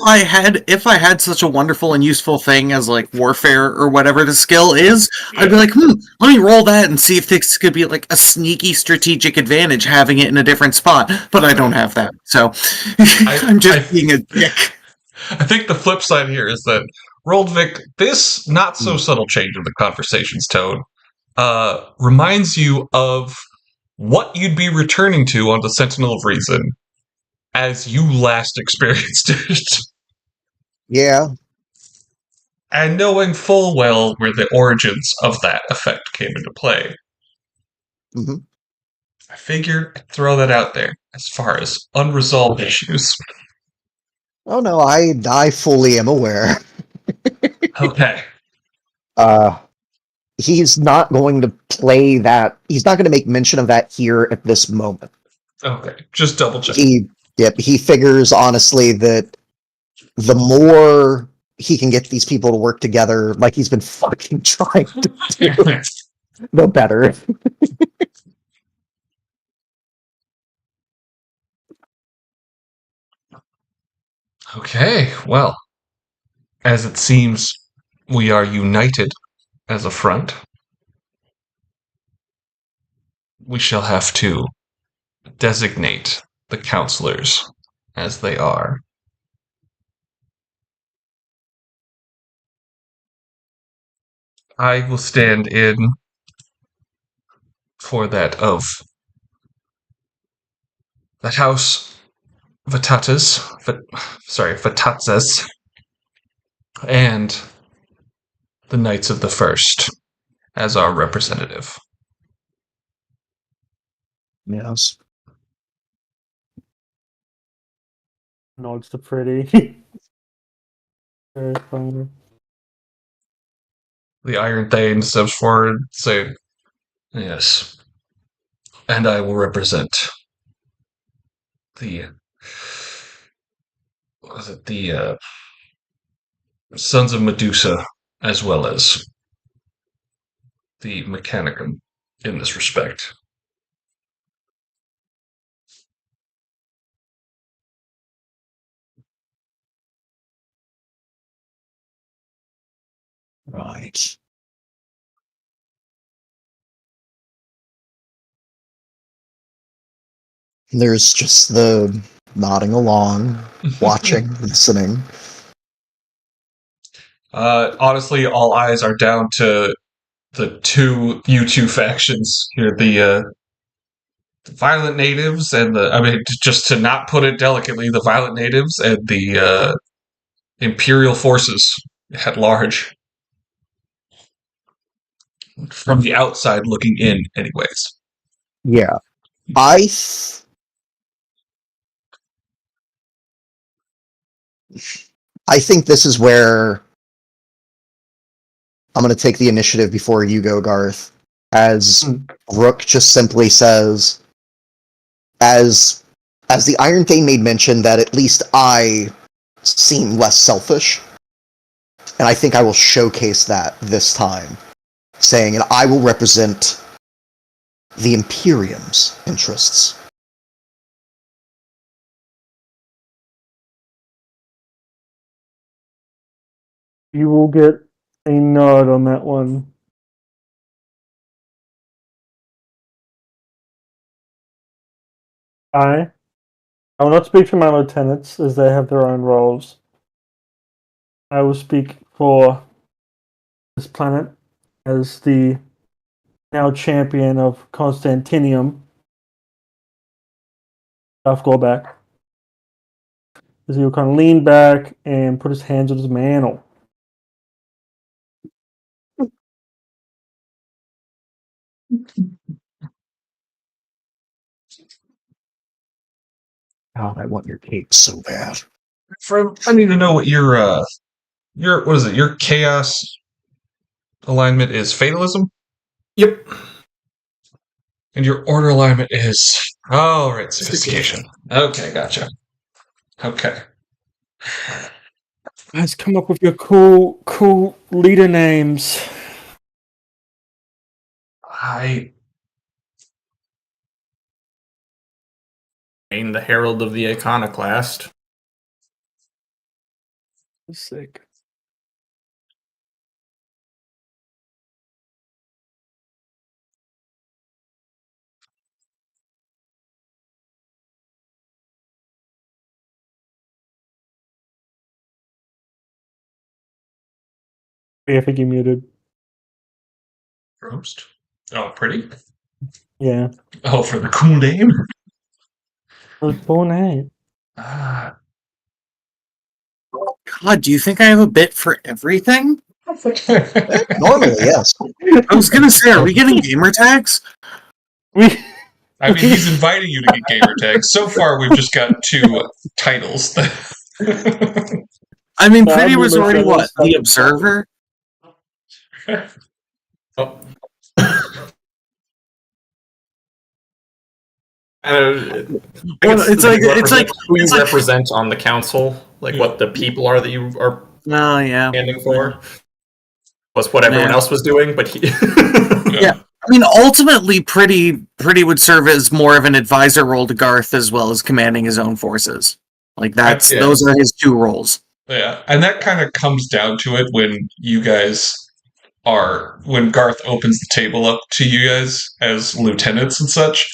I had such a wonderful and useful thing as like warfare or whatever the skill is, I'd be like, let me roll that and see if this could be like a sneaky strategic advantage having it in a different spot. But I don't have that, so I'm just being a dick. I think the flip side here is that Roldvik, this not so subtle change in the conversation's tone, reminds you of what you'd be returning to on the Sentinel of Reason as you last experienced it. Yeah. And knowing full well where the origins of that effect came into play. Mm-hmm. I figured I'd throw that out there as far as unresolved issues. Oh no, I fully am aware. Okay. He's not going to play that. He's not going to make mention of that here at this moment. Okay. Just double check. He figures honestly that the more he can get these people to work together, like he's been fucking trying to do, the better. Okay, well, as it seems we are united as a front, we shall have to designate the counselors as they are. I will stand in for that of that house Vatatzes, and the Knights of the First as our representative. Yes. Nods to Pretty. Very funny. The Iron Thane steps forward, saying, "Yes, and I will represent the Sons of Medusa as well as the Mechanicum in this respect." Right. There's just the nodding along, watching, listening. Honestly, all eyes are down to the two factions here, the violent natives and just to not put it delicately, the violent natives and the imperial forces at large. From the outside looking in, anyways. Yeah. I think this is where I'm going to take the initiative before you go, Garth. As Rook just simply says, as the Iron Thane made mention that at least I seem less selfish, and I think I will showcase that this time, saying, and I will represent the Imperium's interests. You will get a nod on that one. I will not speak for my lieutenants, as they have their own roles. I will speak for this planet as the now champion of Constantinium. Darth Gorback. As he will kind of lean back and put his hands on his mantle. God, I want your cape so bad. I need to know what your what is it? Your chaos alignment is fatalism? Yep. And your order alignment is... Oh, right, sophistication. Okay, gotcha. Okay. Guys, come up with your cool leader names. I... The Herald of the Iconoclast. Sick. Yeah, I think you muted. Roast? Oh, pretty? Yeah. Oh, for the cool name? Cool name. Ah. God, do you think I have a bit for everything? Normally, yes. I was gonna say, are we getting gamer tags? We. I mean, he's inviting you to get gamer tags. So far, we've just got 2 titles. I mean, I'll Pretty move was already myself what? up. The Observer? Oh. It's like who you represent on the council, like what the people are that you are Oh, yeah. standing for, was what everyone else was doing, but he. Yeah. I mean, ultimately, Pretty would serve as more of an advisor role to Garth as well as commanding his own forces. Like those are his 2 roles. Yeah, and that kind of comes down to it when you guys when Garth opens the table up to you guys as lieutenants and such.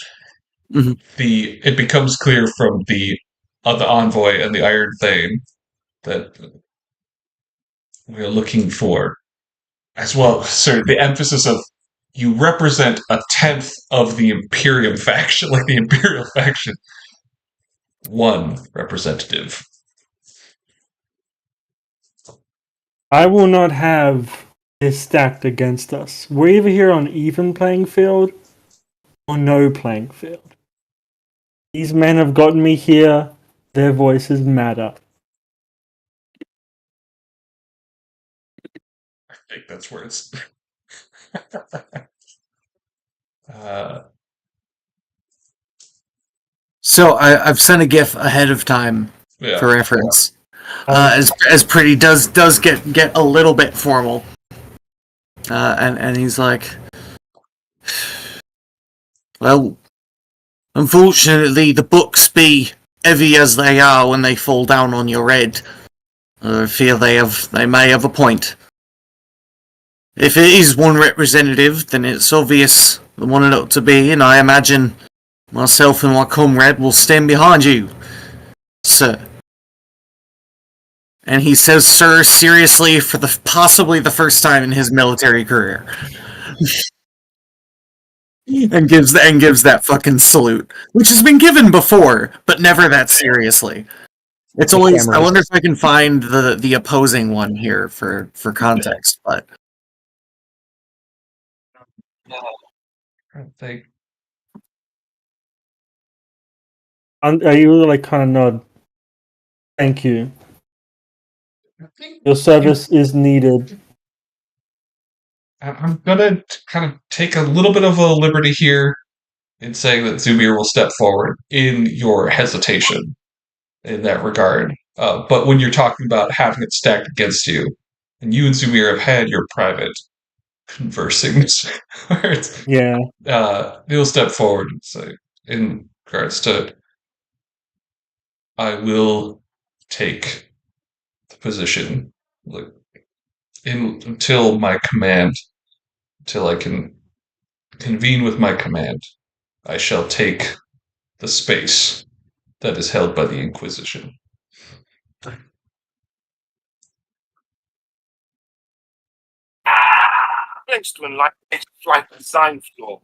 Mm-hmm. It becomes clear from the envoy and the Iron Thane that we're looking for as well. Sir, the emphasis of you represent 1/10 of the Imperium faction, like the Imperial faction. 1 representative. I will not have this stacked against us. We're either here on even playing field or no playing field. These men have gotten me here. Their voices matter. I think that's where it's. So I've sent a GIF ahead of time for reference. As Pretty does get a little bit formal, and he's like, well, unfortunately, the books be heavy as they are when they fall down on your head. I fear they may have a point. If it is 1 representative, then it's obvious the one it ought to be, and I imagine myself and my comrade will stand behind you, sir. And he says "sir" seriously for possibly the first time in his military career. and gives that fucking salute, which has been given before, but never that seriously. It's always. I wonder if I can find the opposing one here for context, but. I think. Are you like kind of nod? Thank you. Your service is needed. I'm gonna kind of take a little bit of a liberty here in saying that Zubir will step forward in your hesitation in that regard. But when you're talking about having it stacked against you, and you and Zubir have had your private conversing, Yeah. he'll step forward and say, in regards to, I will take the position until I can convene with my command. I shall take the space that is held by the Inquisition. Next one, like design floor.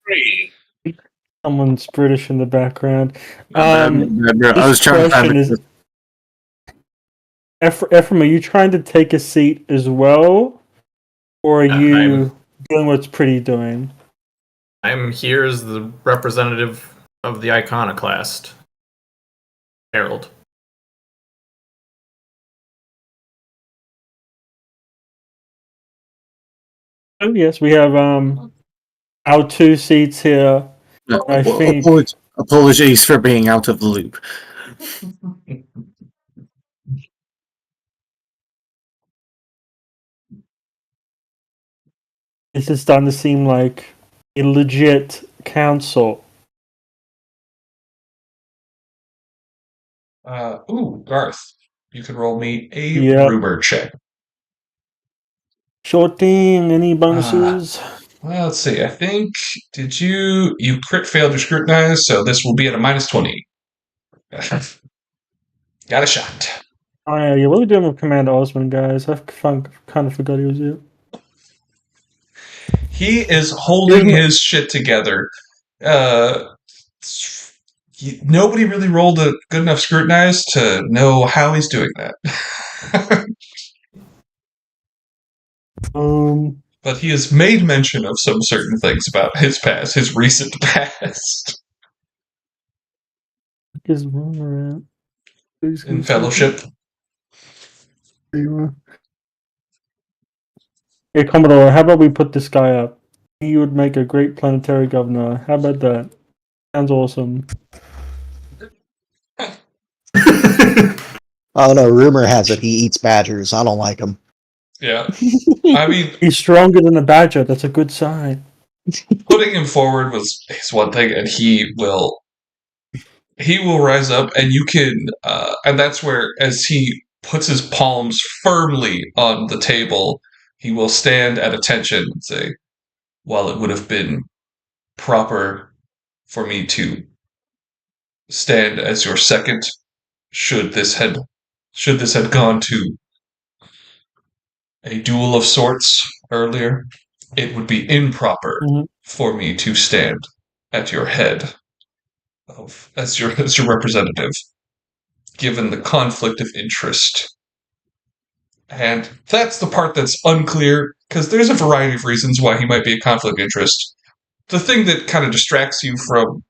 Three. Someone's British in the background. I was trying to find Ephraim, are you trying to take a seat as well? Or are you doing what's Pretty doing? I'm here as the representative of the Iconoclast. Herald. Oh yes, we have our 2 seats here. I think Apologies for being out of the loop. this is starting to seem like a legit council. Garth, you can roll me a Yeah. rumor check. Sure thing. Any bonuses? Well, let's see. I think you crit failed your scrutinize, so this will be at a -20. Got a shot. Oh yeah, what are we doing with Commander Osmond, guys? I kind of forgot he was here. He is holding his shit together. Nobody really rolled a good enough scrutinize to know how he's doing that. But he has made mention of some certain things about his past, his recent past. His rumor at? In Fellowship. There you are. Hey, Commodore, how about we put this guy up? He would make a great planetary governor. How about that? Sounds awesome. Oh no, rumor has it he eats badgers. I don't like him. Yeah. I mean, he's stronger than a badger. That's a good sign. Putting him forward is one thing, and he will rise up, and you can, and that's where, as he puts his palms firmly on the table, he will stand at attention and say, "While it would have been proper for me to stand as your second, should this had gone to a duel of sorts earlier, it would be improper for me to stand at your head as your representative, given the conflict of interest." And that's the part that's unclear, because there's a variety of reasons why he might be a conflict of interest. The thing that kind of distracts you from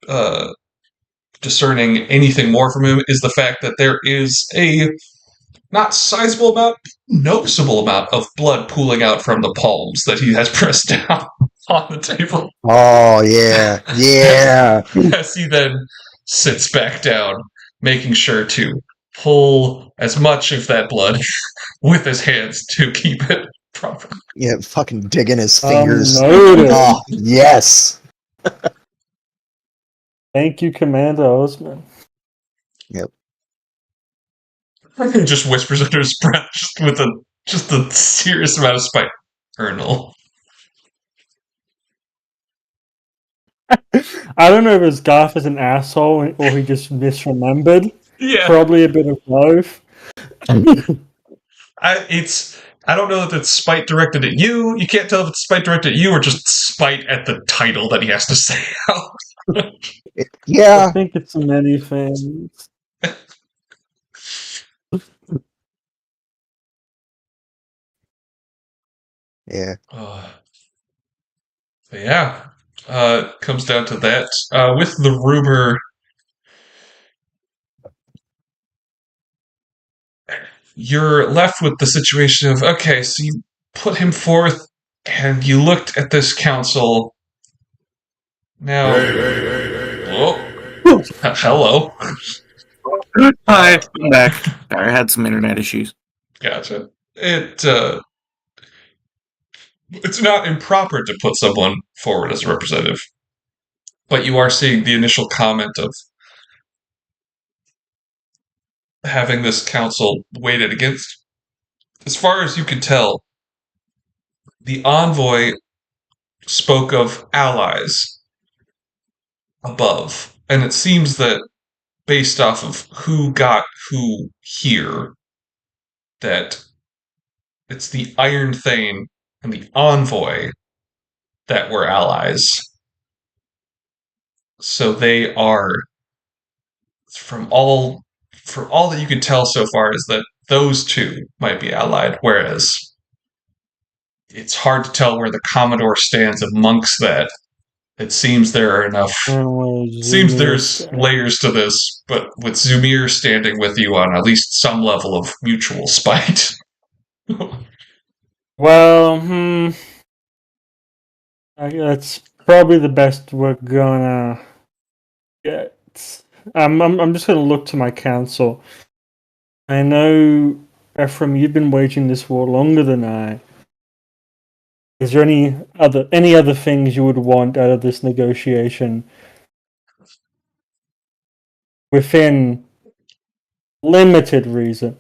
discerning anything more from him is the fact that there is a not sizable amount, noticeable amount of blood pooling out from the palms that he has pressed down on the table. Oh, yeah. Yeah. As he then sits back down, making sure to pull as much of that blood with his hands to keep it proper. Yeah, fucking digging his fingers. Noted. Oh, yes. Thank you, Commander Osman. Yep. He just whispers under his breath, with a serious amount of spite. Ernal. I don't know if his Garth is an asshole or he just misremembered. Yeah. Probably a bit of both. I don't know if it's spite directed at you. You can't tell if it's spite directed at you or just spite at the title that he has to say out. Yeah. I think it's many things. Yeah. Yeah. Comes down to that. With the rumor, you're left with the situation of, okay, so you put him forth and you looked at this council. Now, hello. Hi, I'm back. I had some internet issues. Gotcha. It's not improper to put someone forward as a representative, but you are seeing the initial comment of having this council weighted against. As far as you can tell, the envoy spoke of allies above, and it seems that based off of who got who here, that it's the Iron Thane and the envoy that were allies. So they are, from all that you can tell so far, is that those two might be allied, whereas it's hard to tell where the Commodore stands amongst that. It seems there are enough. Seems there's layers to this, but with Zumir standing with you on at least some level of mutual spite. Well, that's probably the best we're gonna get. I'm just gonna look to my council. I know, Ephraim, you've been waging this war longer than I. Is there any other things you would want out of this negotiation within limited reason?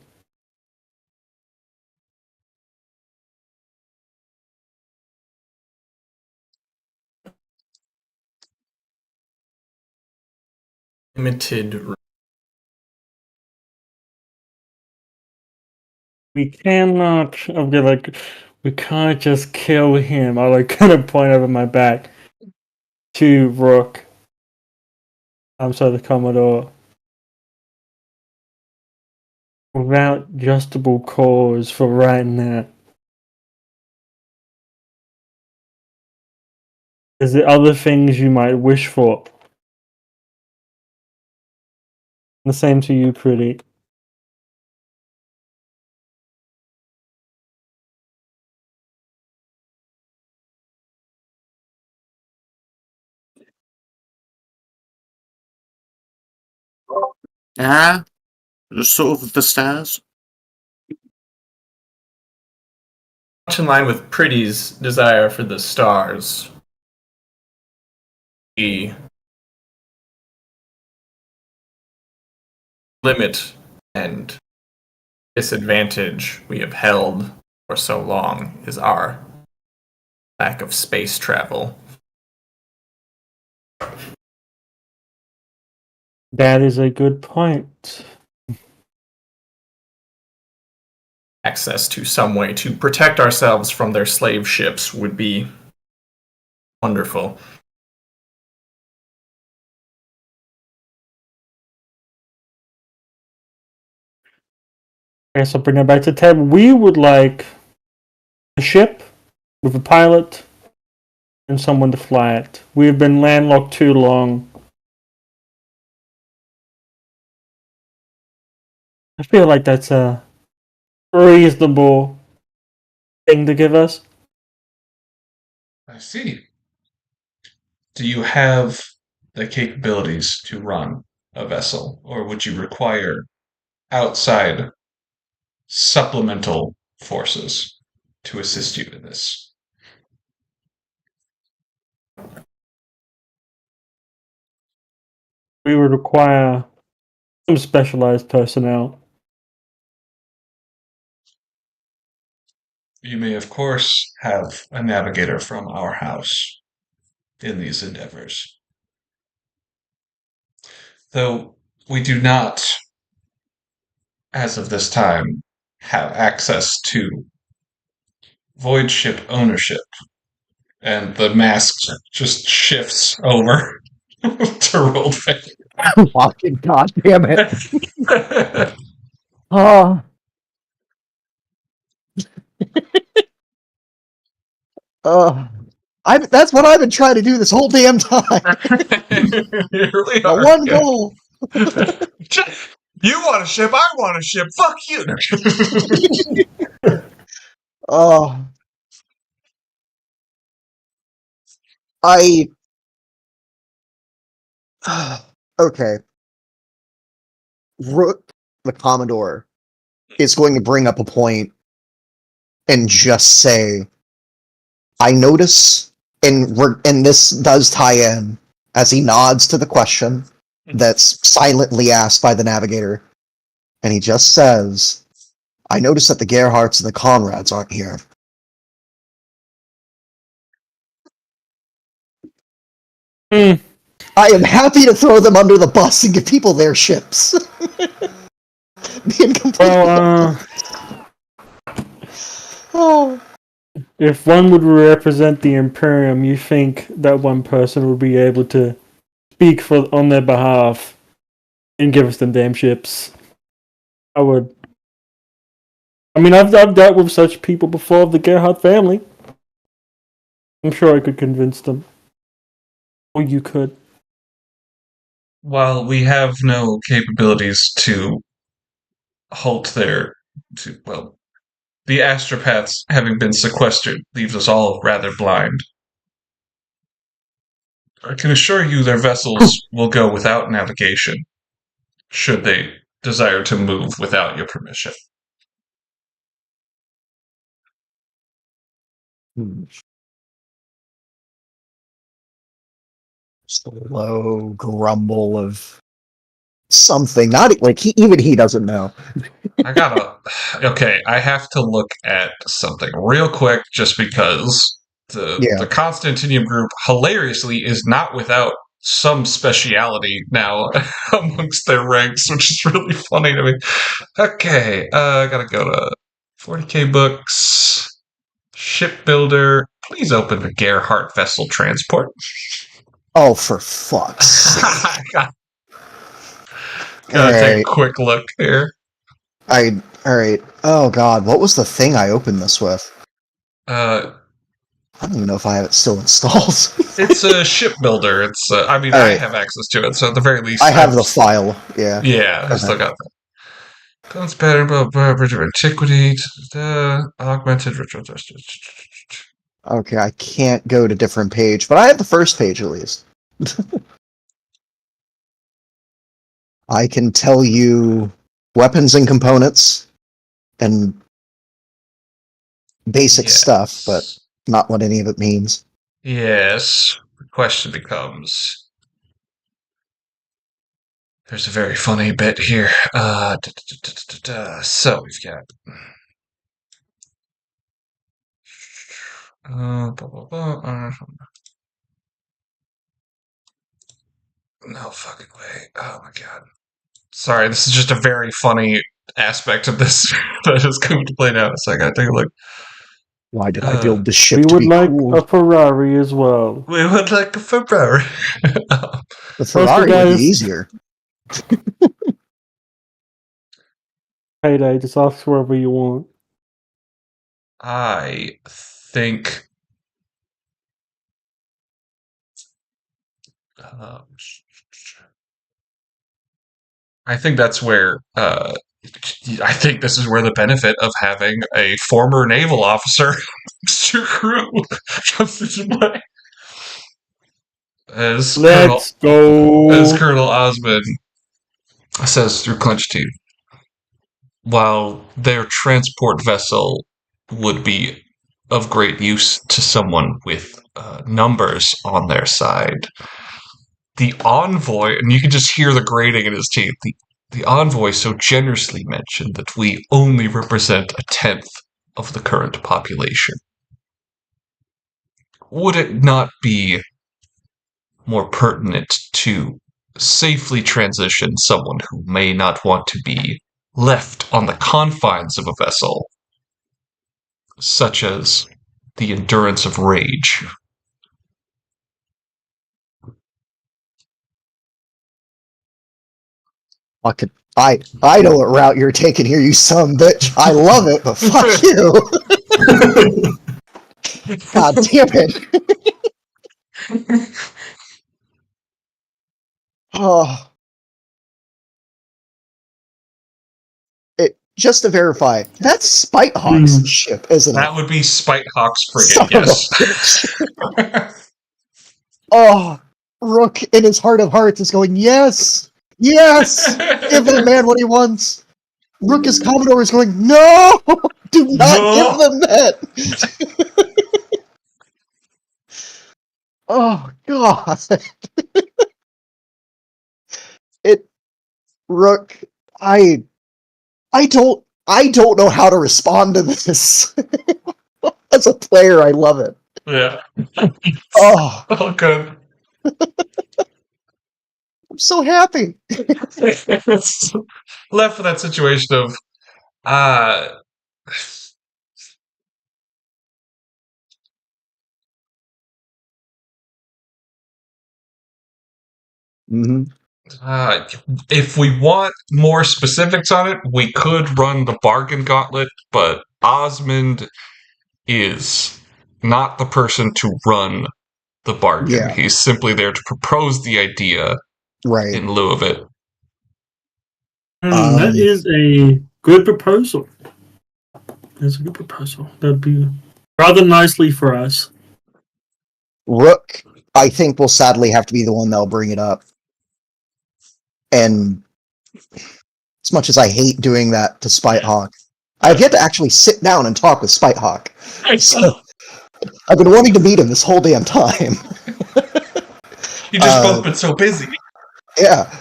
Limited. We cannot. Okay, like we can't just kill him. I like kind of point over my back to Rook. I'm sorry, the Commodore. Without justable cause for right now. Is there other things you might wish for? The same to you, Pretty. Yeah, just sort of the stairs. Much in line with Pretty's desire for the stars. The limit and disadvantage we have held for so long is our lack of space travel. That is a good point. Access to some way to protect ourselves from their slave ships would be wonderful. Okay, so bring it back to Ted. We would like a ship with a pilot and someone to fly it. We've been landlocked too long. I feel like that's a reasonable thing to give us. I see. Do you have the capabilities to run a vessel, or would you require outside supplemental forces to assist you in this? We would require some specialized personnel. You may, of course, have a navigator from our house in these endeavors. Though we do not, as of this time, have access to void ship ownership, and the mask just shifts over to Rollface. Fucking goddamn it. Oh. That's what I've been trying to do this whole damn time. You really The are. one goal. You want a ship, I want a ship. Fuck you. Oh. Okay. Rook, the Commodore, is going to bring up a point and just say, I notice, and this does tie in, as he nods to the question that's silently asked by the navigator, and he just says, I notice that the Gerhardts and the Conrads aren't here. Hmm. I am happy to throw them under the bus and give people their ships. Being completely oh. If one would represent the Imperium, you think that one person would be able to speak on their behalf and give us them damn ships? I would. I mean, I've dealt with such people before of the Gerhardt family. I'm sure I could convince them. Or you could. While we have no capabilities to halt the astropaths having been sequestered leaves us all rather blind. I can assure you their vessels will go without navigation, should they desire to move without your permission. Just a low grumble of something. Not like even he doesn't know. Okay, I have to look at something real quick just because the Constantinium group hilariously is not without some speciality now amongst their ranks, which is really funny to me. Okay, I gotta go to 40k books, shipbuilder. Please open the Gerhardt vessel transport. Oh, for fuck's sake! Gotta take a quick look here. Alright. Oh god, what was the thing I opened this with? I don't even know if I have it still installed. It's a shipbuilder. It's I mean, I have access to it, so at the very least, I have the file. Yeah. Yeah, I still got that. Guns pattern, bridge of antiquity, augmented ritual justice. Okay, I can't go to different page, but I have the first page at least. I can tell you weapons and components and basic stuff, but not what any of it means. Yes. The question becomes, there's a very funny bit here. So we've got no fucking way. Oh my god. Sorry, this is just a very funny aspect of this that is going to play now. So I gotta take a look. Why did I build this ship We to would be like cool? a Ferrari as well. We would like a Ferrari. The Ferrari would be easier. Payday, just ask wherever you want. I think I think that's where I think this is where the benefit of having a former naval officer to crew comes into play. As Colonel Osmond says through clenched teeth, while their transport vessel would be of great use to someone with numbers on their side, the envoy, and you can just hear the grating in his teeth, the envoy so generously mentioned that we only represent 1/10 of the current population. Would it not be more pertinent to safely transition someone who may not want to be left on the confines of a vessel, such as the Endurance of Rage? I know what route you're taking here, you son of a bitch. I love it, but fuck you. God damn it. Oh. Just to verify, that's Spite Hawk's ship, isn't it? That would be Spite Hawk's frigate, yes. Oh, Rook in his heart of hearts is going, yes! Yes! Give the man what he wants! Rook as Commodore is going, no! Do not give them that! Oh, God. Rook, I don't know how to respond to this. As a player, I love it. Yeah. Oh, good. I'm so happy. Left for that situation of if we want more specifics on it, we could run the bargain gauntlet, but Osmond is not the person to run the bargain. Yeah. He's simply there to propose the idea in lieu of it. That is a good proposal. That's a good proposal. That'd be rather nicely for us. Rook I think will sadly have to be the one that'll bring it up. And as much as I hate doing that to Spite Hawk, I've yet to actually sit down and talk with Spite Hawk. So, I've been wanting to meet him this whole damn time. You just both been so busy. Yeah.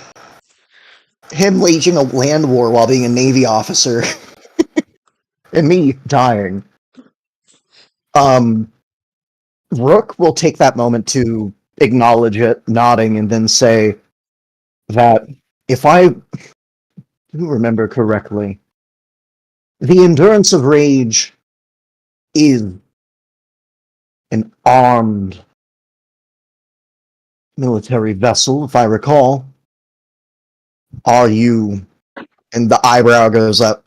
Him waging a land war while being a Navy officer. And me dying. Rook will take that moment to acknowledge it, nodding, and then say that if I do remember correctly, the Endurance of Rage is an armed military vessel, if I recall. Are you... And the eyebrow goes up.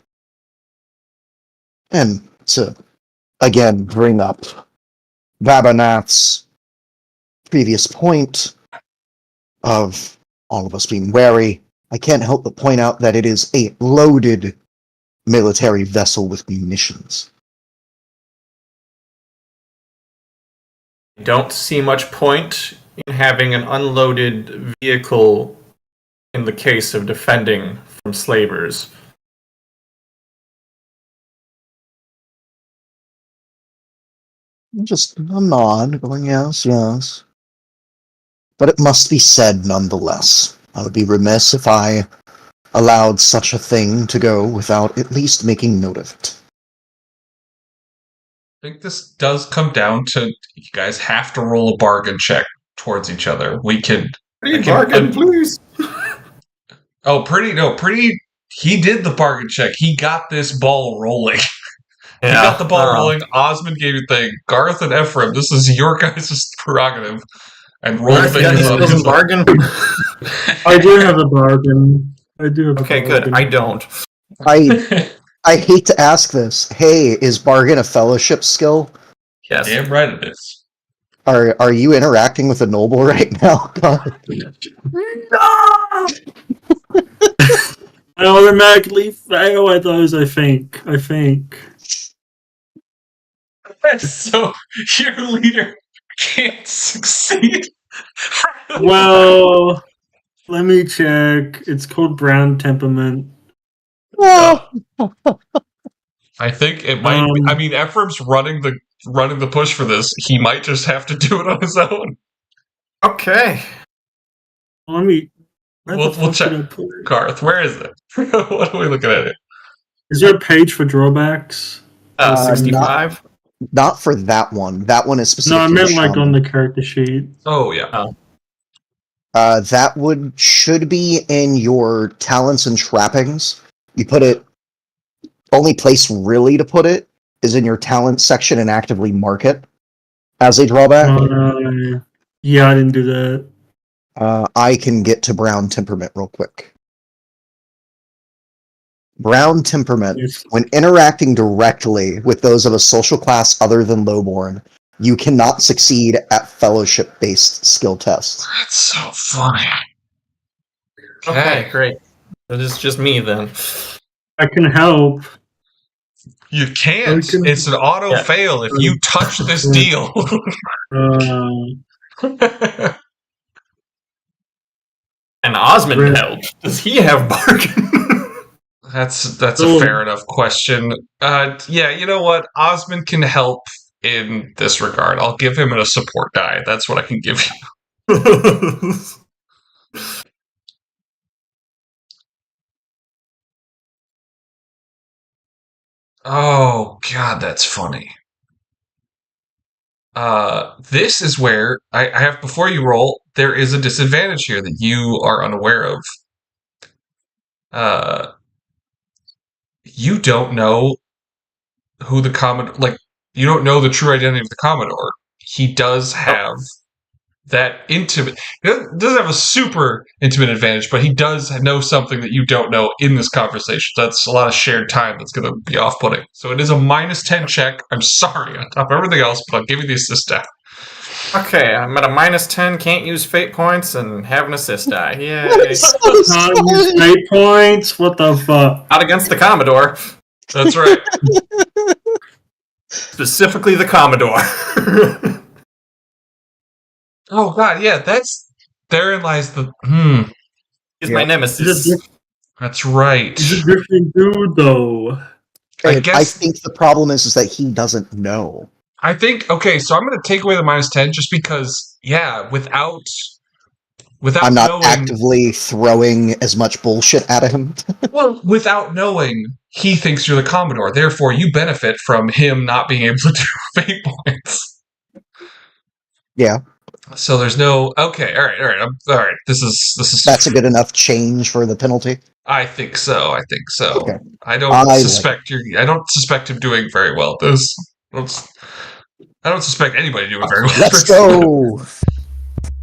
And to, again, bring up Babernath's previous point of all of us being wary, I can't help but point out that it is a loaded military vessel with munitions. Don't see much point in having an unloaded vehicle in the case of defending from slavers. Just a nod, going, yes, yes. But it must be said nonetheless. I would be remiss if I allowed such a thing to go without at least making note of it. I think this does come down to you guys have to roll a bargain check towards each other. We could... Bargain, please! Pretty... He did the bargain check. He got this ball rolling. Yeah. He got the ball rolling. Osmond gave you the thing. Garth and Ephraim, this is your guys' prerogative. And roll Garth, things yeah, on he doesn't bargain? I do have a bargain. Okay, good. I don't. I hate to ask this. Hey, is bargain a fellowship skill? Yes. Damn right it is. Are you interacting with a noble right now? God. No! I automatically fail at those, I think. So, your leader can't succeed. Well, let me check. It's called brown temperament. Oh. I think it might be, I mean, Ephraim's running the push for this. He might just have to do it on his own. Okay. Let me... We'll check. Garth, where is it? What are we looking at it? Is there a page for drawbacks? 65? Not for that one. That one is specific. No, I to meant the like on shaman. the character sheet. Oh, yeah. That should be in your talents and trappings. You put it... Only place really to put it is in your talent section and actively mark it as a drawback. Yeah, I didn't do that. I can get to brown temperament real quick. Brown temperament, Yes. when interacting directly with those of a social class other than lowborn, you cannot succeed at fellowship-based skill tests. That's so funny. Okay, great. It is just me then. I can help. You can't. It's an auto fail if you touch this deal. And Osmond helped. Does he have bargain? That's a fair enough question. Yeah, you know what? Osmond can help in this regard. I'll give him a support die. That's what I can give you. Oh, God, that's funny. This is where I have, before you roll, there is a disadvantage here that you are unaware of. You don't know who the Commodore, like, you don't know the true identity of the Commodore. He does have that intimate, he doesn't have a super intimate advantage, but he does know something that you don't know in this conversation. That's a lot of shared time that's going to be off-putting. So it is a -10 check. I'm sorry, on top of everything else, but I'll give you the assist die. Okay, I'm at a -10, can't use fate points, and have an assist die. Yay. Not use 8 points? What the fuck? Not against the Commodore. That's right. Specifically the Commodore. Oh god, yeah, therein lies the He's my nemesis. That's right. He's a different dude, though. I And I guess think the problem is that he doesn't know. I think okay, so I'm gonna take away the -10 just because without I'm not knowing actively throwing as much bullshit at him. well, without knowing he thinks you're the Commodore, therefore you benefit from him not being able to do fate points. Yeah, So there's no okay, all right, all right. This is that's a good enough change for the penalty. I think so. Okay. I don't I suspect I don't suspect him doing very well. I don't suspect anybody doing very well. Let's go.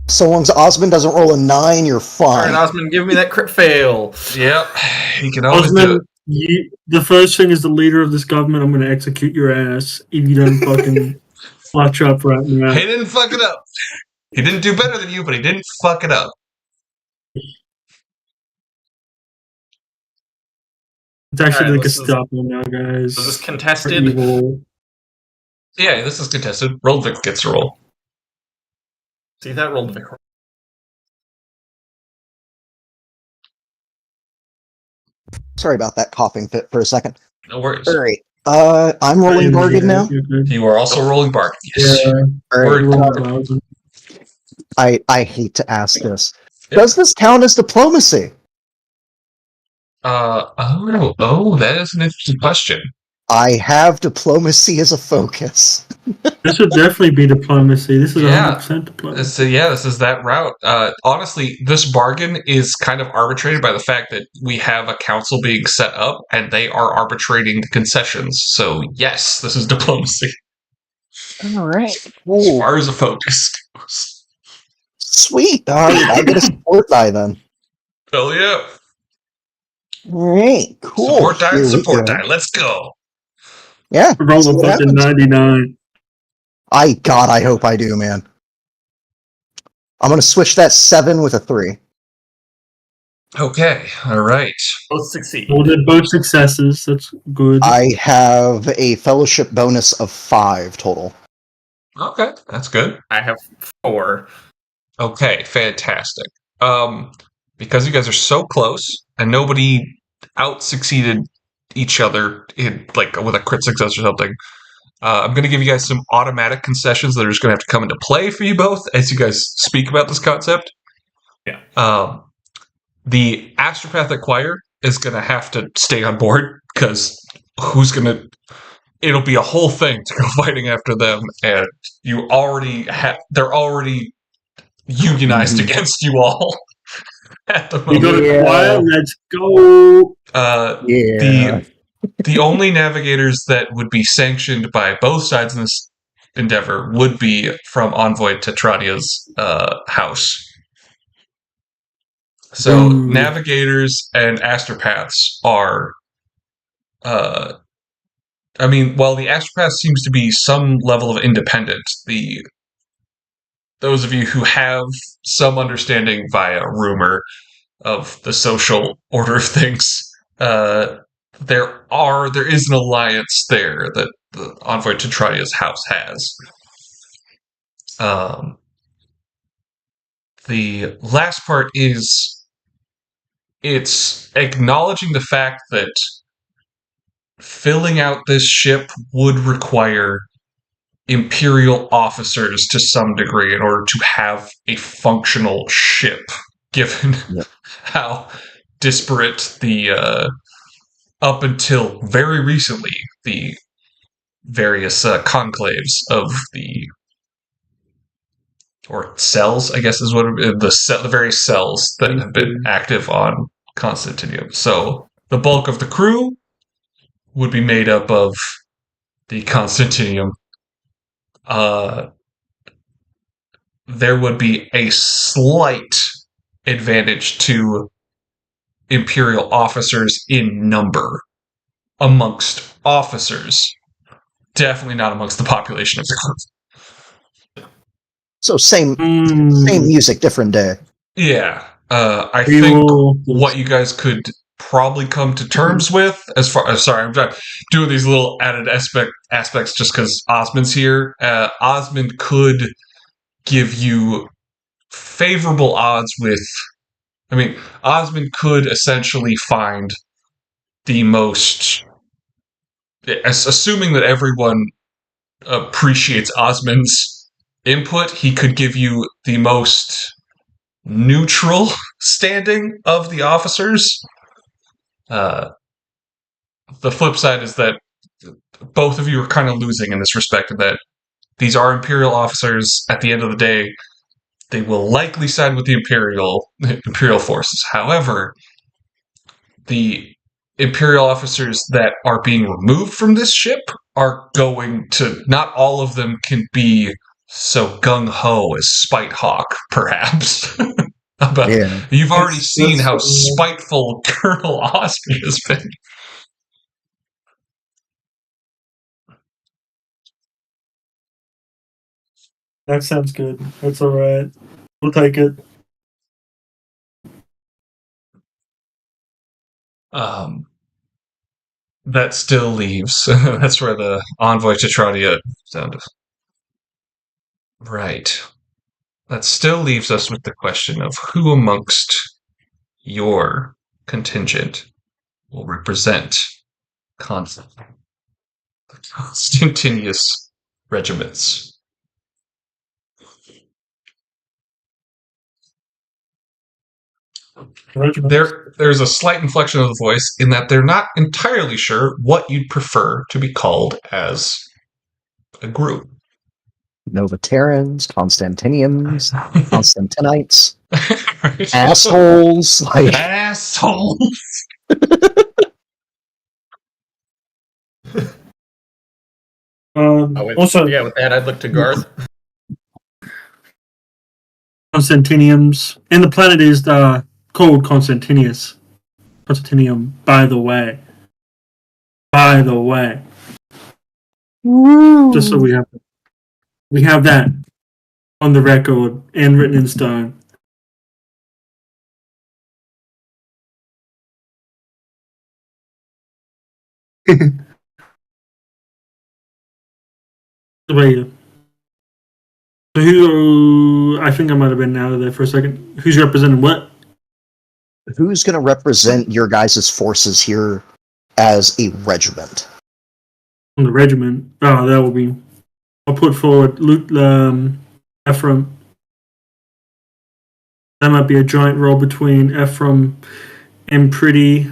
So long as Osmond doesn't roll a 9, you're All fine. right, Osmond, give me that crit fail. Yep, he can always do Osmond, it. the first thing is the leader of this government. I'm going to execute your ass if you don't fucking watch up right now. He didn't fuck it up. He didn't do better than you, but he didn't fuck it up. It's actually Alright, like a this is- stop now, guys. Is this For contested? evil. Yeah, this is contested. Roldvik gets a roll. See, that rolled Vic. Sorry about that coughing fit for a second. No worries. All right. I'm rolling bargain now. You are also rolling bargain. Yeah. All right. Word. I hate to ask this. Yep. Does this count as diplomacy? That is an interesting question. I have diplomacy as a focus. This would definitely be diplomacy. This is Yeah. 100% diplomacy. So this is that route. Honestly, this bargain is kind of arbitrated by the fact that we have a council being set up and they are arbitrating the concessions. So yes, this is diplomacy. All right. As Cool. far as a focus goes. Sweet. All right. I get a support die then. Hell yeah. All right. Cool. Support die, Here we support go. die. Let's go. Yeah. Roll see a what fucking happens. 99. I hope I do, man. I'm gonna switch that 7 with a 3. Okay. All right. Both succeed. Well, did both successes. That's good. I have a fellowship bonus of 5 total. Okay, that's good. I have 4. Okay, fantastic. Because you guys are so close and nobody out succeeded each other in like with a crit success or something, I'm going to give you guys some automatic concessions that are just going to have to come into play for you both as you guys speak about this concept. Yeah. The astropathic choir is going to have to stay on board because who's going to? It'll be a whole thing to go fighting after them, and you already they're already unionized against you all at the We moment. got a Yeah. choir. Let's go. Yeah. The only navigators that would be sanctioned by both sides in this endeavor would be from Envoy Tetradia's house. So Ooh. navigators and astropaths are while the astropath seems to be some level of independent, those of you who have some understanding via rumor of the social order of things, there is an alliance there that the Envoy Tetradia's house has. The last part is it's acknowledging the fact that filling out this ship would require Imperial officers to some degree in order to have a functional ship, given how disparate the up until very recently the various conclaves of or cells, I guess is what the various cells that have been active on Constantinium. So the bulk of the crew would be made up of the Constantinium. There would be a slight advantage to Imperial officers in number amongst officers. Definitely not amongst the population of the group. So same music, different day. Yeah. I think what you guys could probably come to terms with, as far as I'm doing these little added aspects just because Osmond's here. Osmond could give you favorable odds with. I mean, Osmond could essentially find the most. Assuming that everyone appreciates Osmond's input, he could give you the most neutral standing of the officers. The flip side is that both of you are kind of losing in this respect, in that these are Imperial officers. At the end of the day, they will likely side with the Imperial forces. However, the Imperial officers that are being removed from this ship are going to. Not all of them can be so gung ho as Spite Hawk, perhaps. But Yeah. you've already seen That's how fair. spiteful Colonel Osby has been. That sounds good. That's alright. We'll take it. That still leaves. That's where the envoy to Tradia sounded. Right. That still leaves us with the question of who amongst your contingent will represent the Constantius regiments. There's a slight inflection of the voice in that they're not entirely sure what you'd prefer to be called as a group. Novaterans, Constantinians, Constantinites, Right? assholes. Like, Assholes. Also, with that, I'd look to Garth. Constantiniums. And the planet is called Constantinius. Constantinium, by the way. By the way. Just so we have that on the record and written in stone. Wait. So who? I think I might have been out of there for a second. Who's representing what? who's going to represent your guys' forces here as a regiment? On the regiment. Oh, that will be. I'll put forward Ephraim. That might be a joint role between Ephraim and Pretty.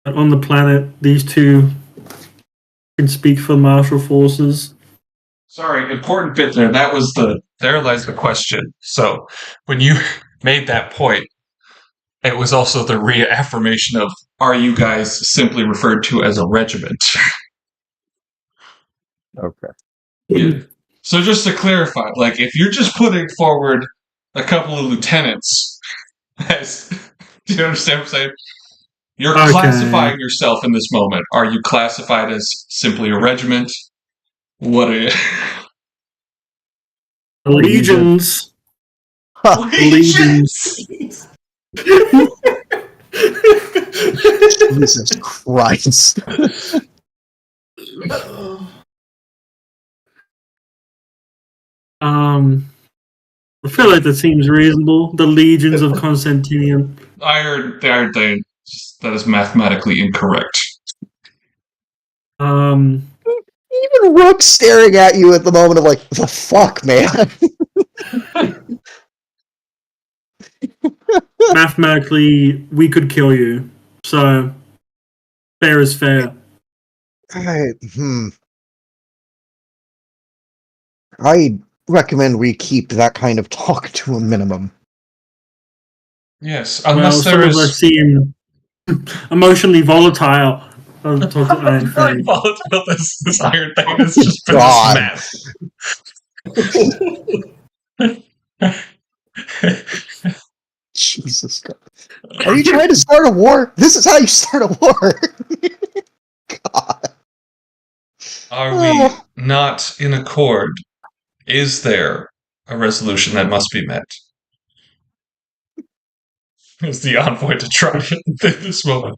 But on the planet, these two can speak for martial forces. Sorry, important bit there. There lies the question. So, when you made that point, it was also the reaffirmation of, are you guys simply referred to as a regiment? Okay. Yeah. So just to clarify, like, if you're just putting forward a couple of lieutenants as, do you understand what I'm saying? You're Okay. classifying yourself in this moment. Are you classified as simply a regiment? What are you? Legions. Legions! Jesus Christ. I feel like that seems reasonable. The legions of Constantinian. Iron Thane. That is mathematically incorrect. Even Rook's staring at you at the moment of like, the fuck, man? Mathematically, we could kill you. So, fair is fair. I recommend we keep that kind of talk to a minimum. Yes, unless some there of us is seem emotionally volatile. I'll talk to Iron very Fang. volatile. This Iron Thane has just been God. this mess. Jesus God. Are you trying to start a war? This is how you start a war. God. Are we not in accord? Is there a resolution that must be met? Is the envoy to try at this moment?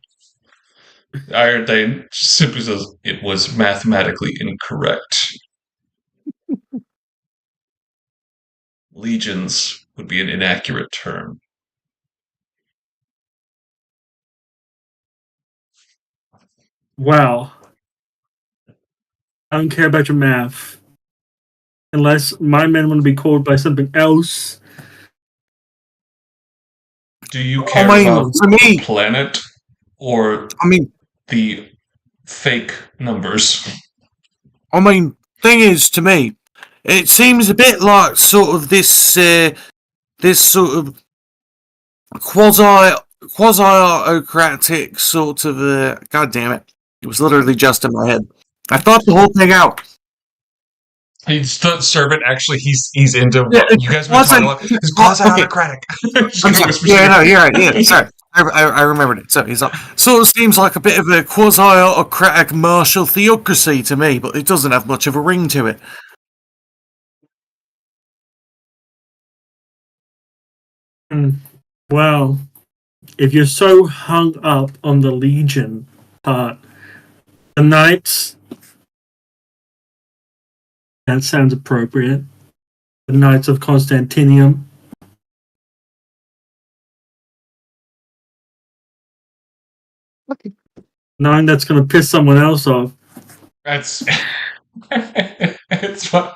Iron Thane simply says it was mathematically incorrect. Legions would be an inaccurate term. Wow. I don't care about your math. Unless my men want to be called by something else. Do you care I mean, about for me, the planet or I mean, the fake numbers? I mean, thing is, to me, it seems a bit like sort of this sort of quasi autocratic sort of God damn it! It was literally just in my head. I thought the whole thing out. He's the servant. Actually, he's into Yeah, what you guys have been talking about. He's quasi-autocratic. I'm sorry. Yeah, no, you're right. Yeah, sorry. I remembered it. So he's like, sort of seems like a bit of a quasi-autocratic martial theocracy to me, but it doesn't have much of a ring to it. Well, if you're so hung up on the Legion part, the Knights. That sounds appropriate. The Knights of Constantinium. Okay. Knowing that's going to piss someone else off. That's it's fun.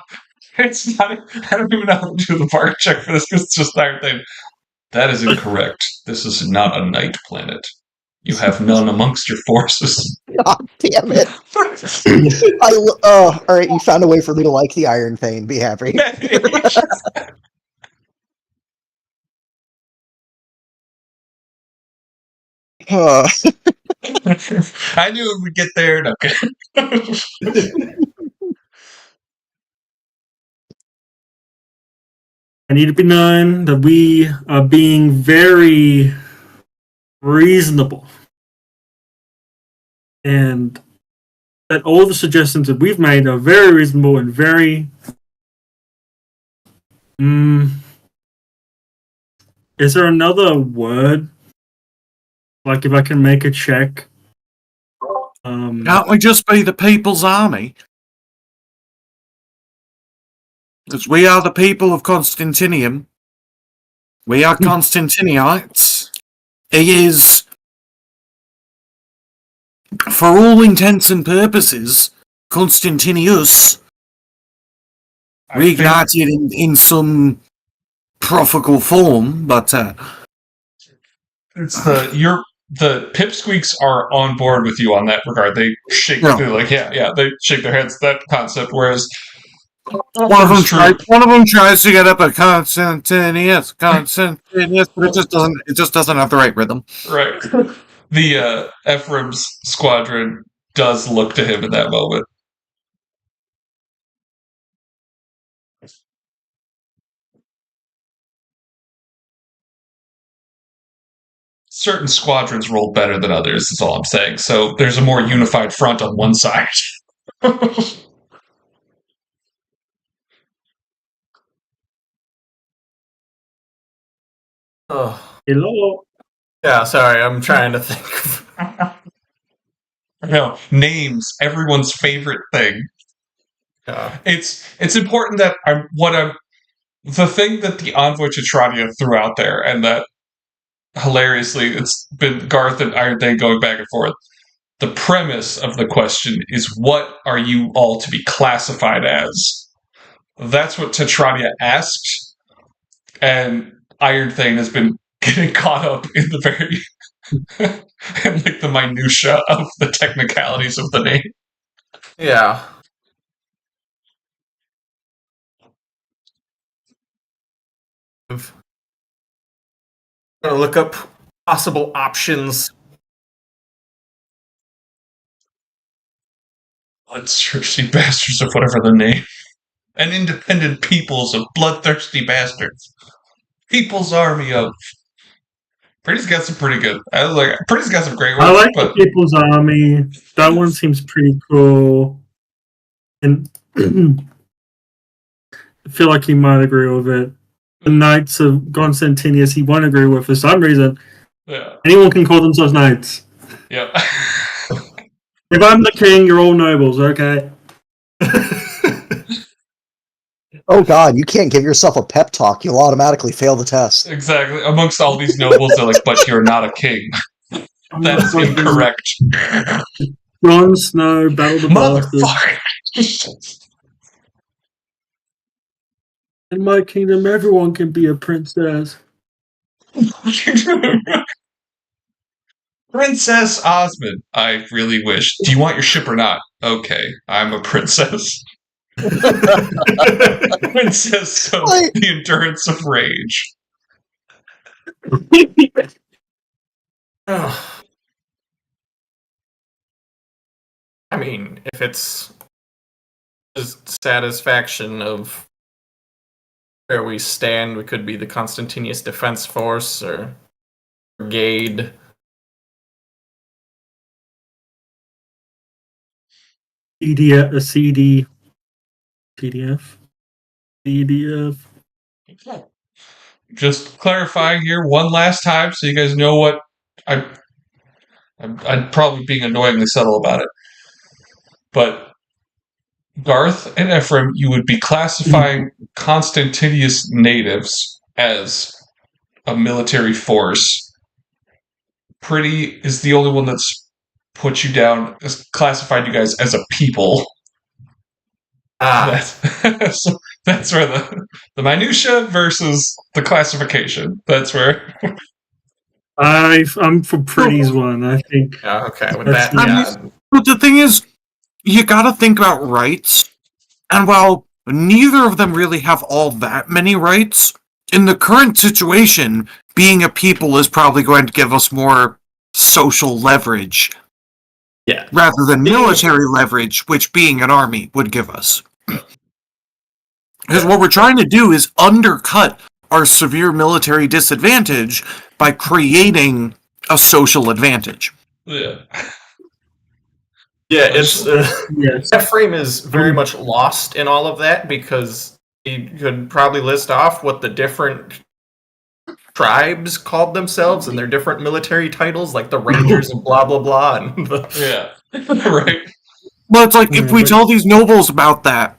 It's not. I don't even know how to do the park check for this because it's just our thing. That is incorrect. This is not a night planet. You have none amongst your forces. God damn it. Alright, you found a way for me to like the Iron Thane. Be happy. I knew it would get there. Okay. I need to be known that we are being very reasonable. And that all the suggestions that we've made are very reasonable and very... Is there another word? Like if I can make a check? Can't we just be the People's Army? Because we are the people of Constantinium. We are Constantinites. He is, for all intents and purposes, Constantinius reignited in some prophical form, but it's the pipsqueaks are on board with you on that regard. They shake they're like they shake their heads at that concept, whereas one of them tries to get up a Constantinius, but it just doesn't have the right rhythm. Right. The Ephraim's squadron does look to him in that moment. Certain squadrons roll better than others, is all I'm saying. So there's a more unified front on one side. Oh. Hello? Yeah, sorry, I'm trying to think. No, names, everyone's favorite thing. It's important that the thing that the envoy Chitradia threw out there, and that hilariously it's been Garth and Iron Thane going back and forth. The premise of the question is, what are you all to be classified as? That's what Tetradia asked, and Iron Thane has been getting caught up in the very and like the minutia of the technicalities of the name. Yeah. I'm gonna look up possible options. Bloodthirsty bastards, or whatever the name. An independent peoples of bloodthirsty bastards. People's army of. Pretty's got some pretty good. Pretty's got some great work. I like the People's Army. That one seems pretty cool. And I feel like he might agree with it. The Knights of Constantinius, he won't agree with for some reason. Yeah. Anyone can call themselves knights. Yeah. If I'm the king, you're all nobles, okay? Oh god, you can't give yourself a pep talk. You'll automatically fail the test. Exactly. Amongst all these nobles, they're like, but you're not a king. That is incorrect. Jon Snow, Battle the Bastards. Motherfucker! In my kingdom, everyone can be a princess. Princess Osmond. I really wish. Do you want your ship or not? Okay, I'm a princess. Princess of the endurance of rage. I mean, if it's satisfaction of where we stand, we could be the Constantius Defense Force or Brigade. CDF. Just clarifying here one last time so you guys know what I'm probably being annoyingly subtle about it. But Garth and Ephraim, you would be classifying Constantinius natives as a military force. Pretty is the only one that's put you down, has classified you guys as a people. So that's where the minutia versus the classification. That's where. I'm for Pretty's one. I think. Okay, with That's that, nice. But the thing is, you gotta think about rights. And while neither of them really have all that many rights, in the current situation, being a people is probably going to give us more social leverage. Yeah. Rather than military leverage, which being an army would give us. Because what we're trying to do is undercut our severe military disadvantage by creating a social advantage. Yeah. Yeah, it's Yes. Ephraim is very much lost in all of that because he could probably list off what the different tribes called themselves and their different military titles, like the Rangers and blah blah blah. And Yeah. Right. Well, it's like if we tell these nobles about that,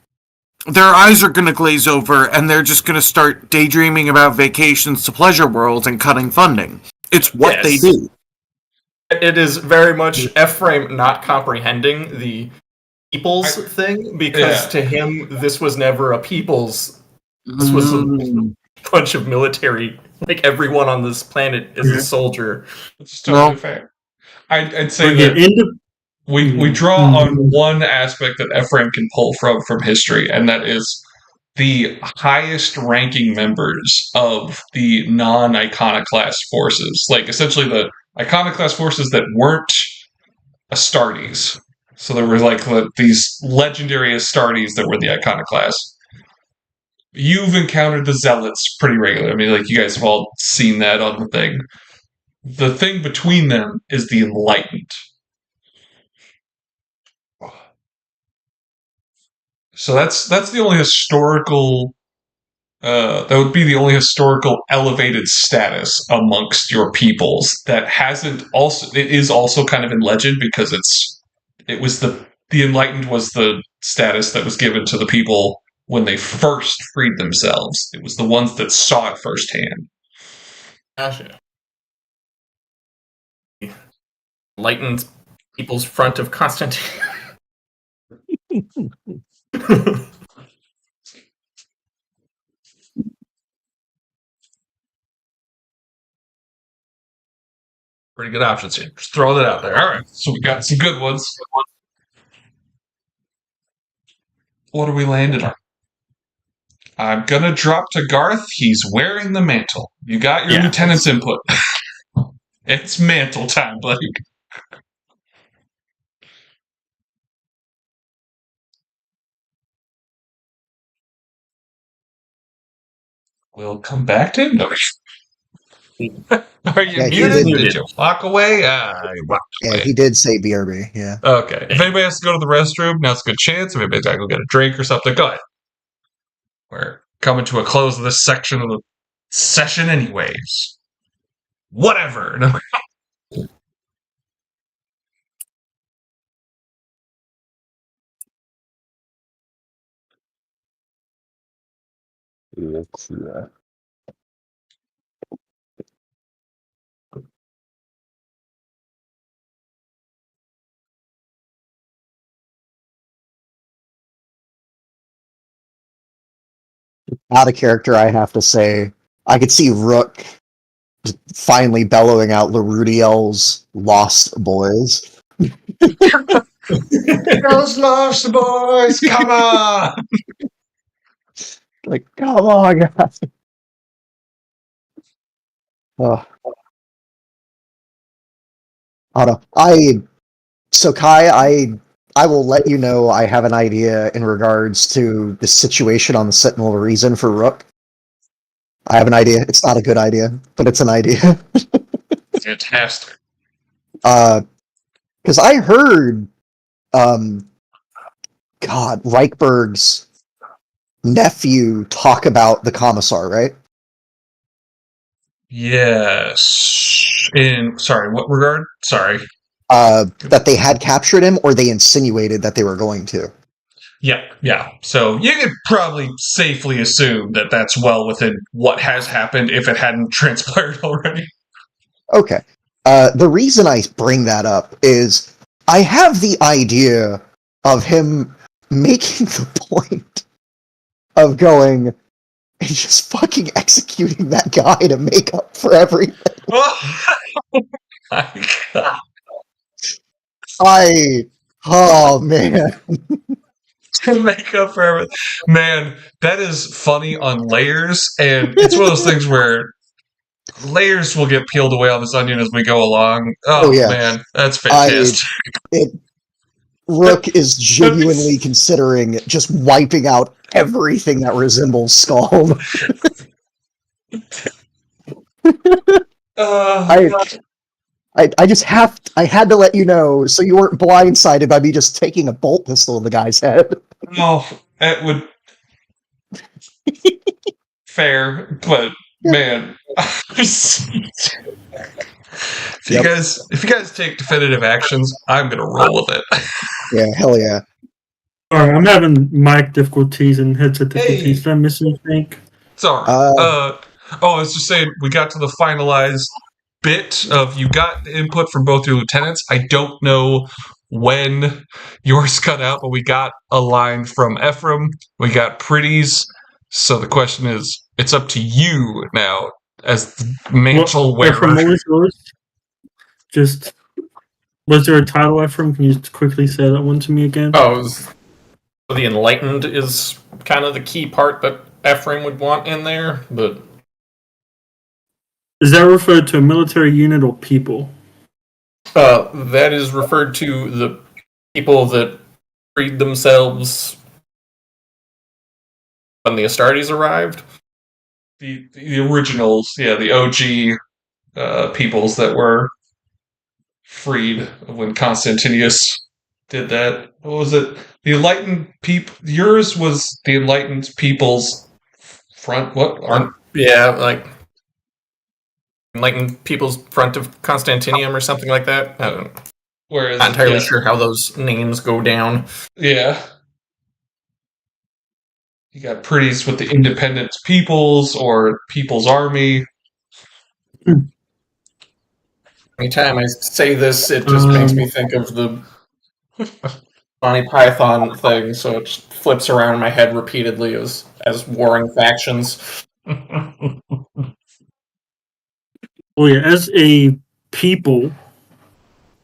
their eyes are going to glaze over and they're just going to start daydreaming about vacations to pleasure worlds and cutting funding. It's what they do. It is very much Ephraim not comprehending the people's thing because to him this was never a people's. This was a bunch of military. Like everyone on this planet is a soldier. It's totally fair. I'd say that we draw on one aspect that Ephraim can pull from history, and that is the highest ranking members of the non-iconoclast forces. Like essentially the iconoclast forces that weren't Astartes. So there were like these legendary Astartes that were the iconoclasts. You've encountered the zealots pretty regularly. I mean, like you guys have all seen that on the thing. The thing between them is the enlightened. So that's the only historical. That would be the only historical elevated status amongst your peoples that hasn't also. It is also kind of in legend because it was the enlightened was the status that was given to the people when they first freed themselves. It was the ones that saw it firsthand. Gotcha. Enlightened People's Front of Constantine. Pretty good options here. Just throwing it out there. All right, so we got some good ones. What are we landing on? I'm gonna drop to Garth. He's wearing the mantle. You got your lieutenant's input. It's mantle time, buddy. We'll come back to him. No. Are you muted? Did you walk away? Walked away. He did say BRB, yeah. Okay. If anybody has to go to the restroom, now's a good chance. If anybody's got to go get a drink or something, go ahead. We're coming to a close of this section of the session anyways. Whatever. No. Out of character, I have to say, I could see Rook finally bellowing out Larudiel's Lost Boys. Those Lost Boys, come on! Like, come on, guys. Oh. I don't know. So Kai, I will let you know I have an idea in regards to the situation on the Sentinel reason for Rook. I have an idea. It's not a good idea, but it's an idea. Fantastic. Because I heard, God, Reichberg's nephew talk about the Commissar, right? Yes. Sorry, what regard? Sorry. That they had captured him, or they insinuated that they were going to. Yeah. So you could probably safely assume that that's well within what has happened if it hadn't transpired already. Okay. The reason I bring that up is I have the idea of him making the point of going and just fucking executing that guy to make up for everything. Oh my God. Oh man. To make up for everything. Man, that is funny on layers, and it's one of those things where layers will get peeled away on this onion as we go along. Oh yeah. man, that's fantastic. Rook is genuinely considering just wiping out everything that resembles Skull. I had to let you know so you weren't blindsided by me just taking a bolt pistol in the guy's head. No, it would. Fair, but man, if you guys take definitive actions, I'm gonna roll with it. Yeah, hell yeah. Alright, I'm having mic difficulties and headset difficulties. Hey. Did I miss anything? Sorry. I was just saying we got to the finalized bit of you got input from both your lieutenants. I don't know when yours cut out, but we got a line from Ephraim. We got Pretty's. So the question is, it's up to you now as the mantle wearer. Ephraim, what was yours? Just, was there a title, Ephraim? Can you just quickly say that one to me again? The Enlightened is kind of the key part that Ephraim would want in there, but... Is that referred to a military unit or people? That is referred to the people that freed themselves when the Astartes arrived. The originals, yeah, the OG peoples that were freed when Constantinius did that. What was it? The Enlightened people. Yours was the Enlightened People's Front. What? Yeah, like Enlightened People's Front of Constantinium or something like that. Whereas, not entirely sure how those names go down. Yeah. You got Pretties with the Independent Peoples or People's Army. Anytime I say this, it just makes me think of the Monty Python thing, so it just flips around in my head repeatedly as warring factions. Well, yeah, as a people,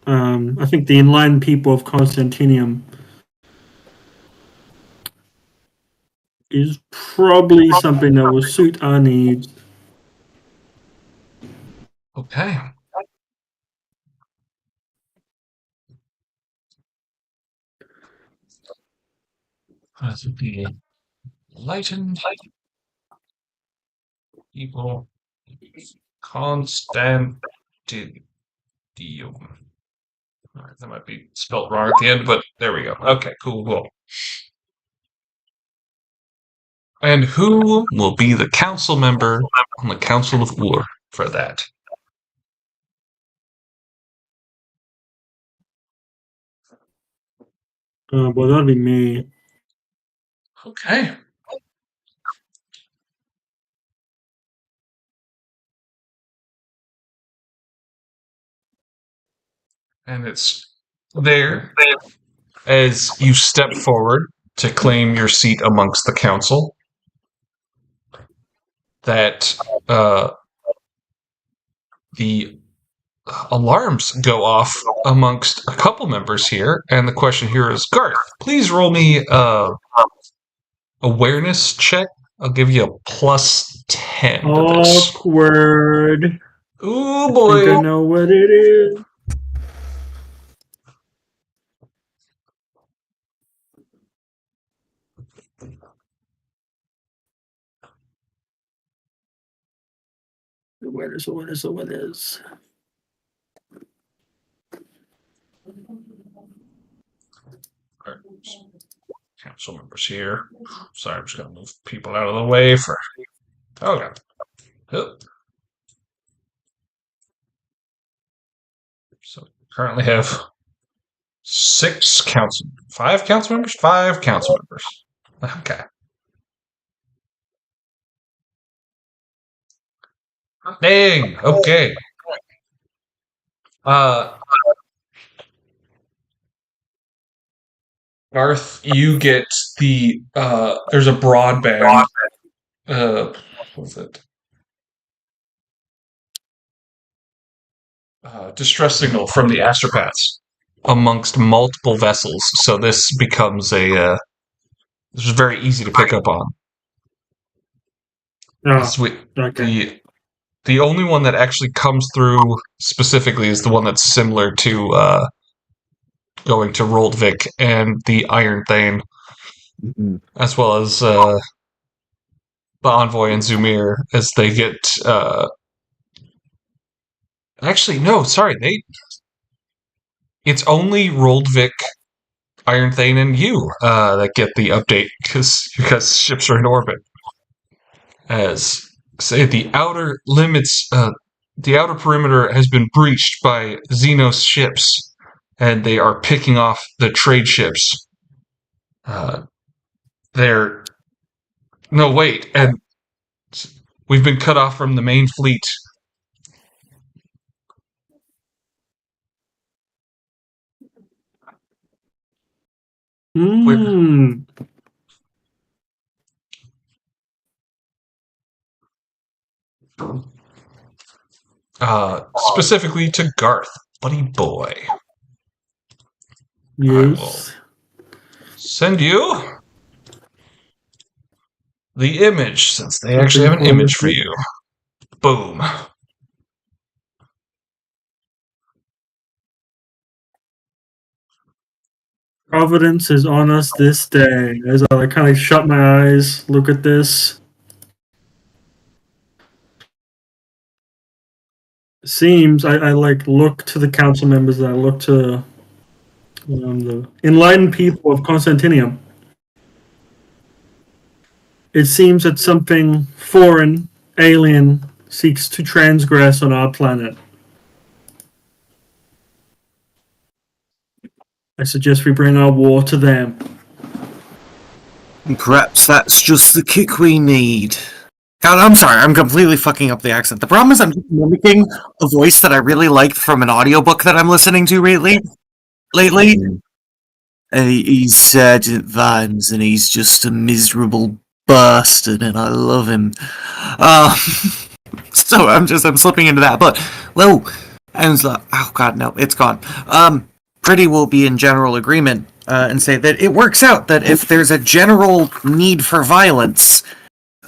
I think the enlightened people of Constantinium is probably something that will suit our needs. Okay. That would be enlightened people. Constantinium. Alright, that might be spelled wrong at the end, but there we go. Okay, cool. And who will be the council member on the Council of War for that? Well, that'd be me. Okay. And it's there as you step forward to claim your seat amongst the council that the alarms go off amongst a couple members here, and the question here is, Garth, please roll me awareness check. I'll give you a +10 to this. Awkward. Ooh I think boy. I know what it is. Awareness. Alright, council members here. Sorry, I'm just gonna move people out of the way for. Okay. Yep. So currently have 5 council members. Okay. Dang. Okay. Garth, you get the there's a broadband. What was it? Distress signal from the astropaths amongst multiple vessels. So this becomes this is very easy to pick up on. Okay. The only one that actually comes through specifically is the one that's similar to going to Roldvik and the Iron Thane, as well as the Envoy and Zumir, as they get. Actually, no, sorry, It's only Roldvik, Iron Thane, and you that get the update because ships are in orbit. As say the outer limits, the outer perimeter has been breached by Xenos ships, and they are picking off the trade ships. And we've been cut off from the main fleet. Specifically to Garth, buddy boy. Yes. I will send you the image, since they actually have an image for you. Boom. Providence is on us this day. As I kind of shut my eyes, look at this. It seems I look to the council members, and I look to the enlightened people of Constantinium. It seems that something foreign, alien, seeks to transgress on our planet. I suggest we bring our war to them. Perhaps that's just the kick we need. God, I'm sorry, I'm completely fucking up the accent. The problem is I'm just mimicking a voice that I really liked from an audiobook that I'm listening to lately. And he's Sergeant Vines, and he's just a miserable bastard, and I love him. So I'm slipping into that, but, and like, oh god, no, it's gone. Pretty will be in general agreement and say that it works out that if there's a general need for violence,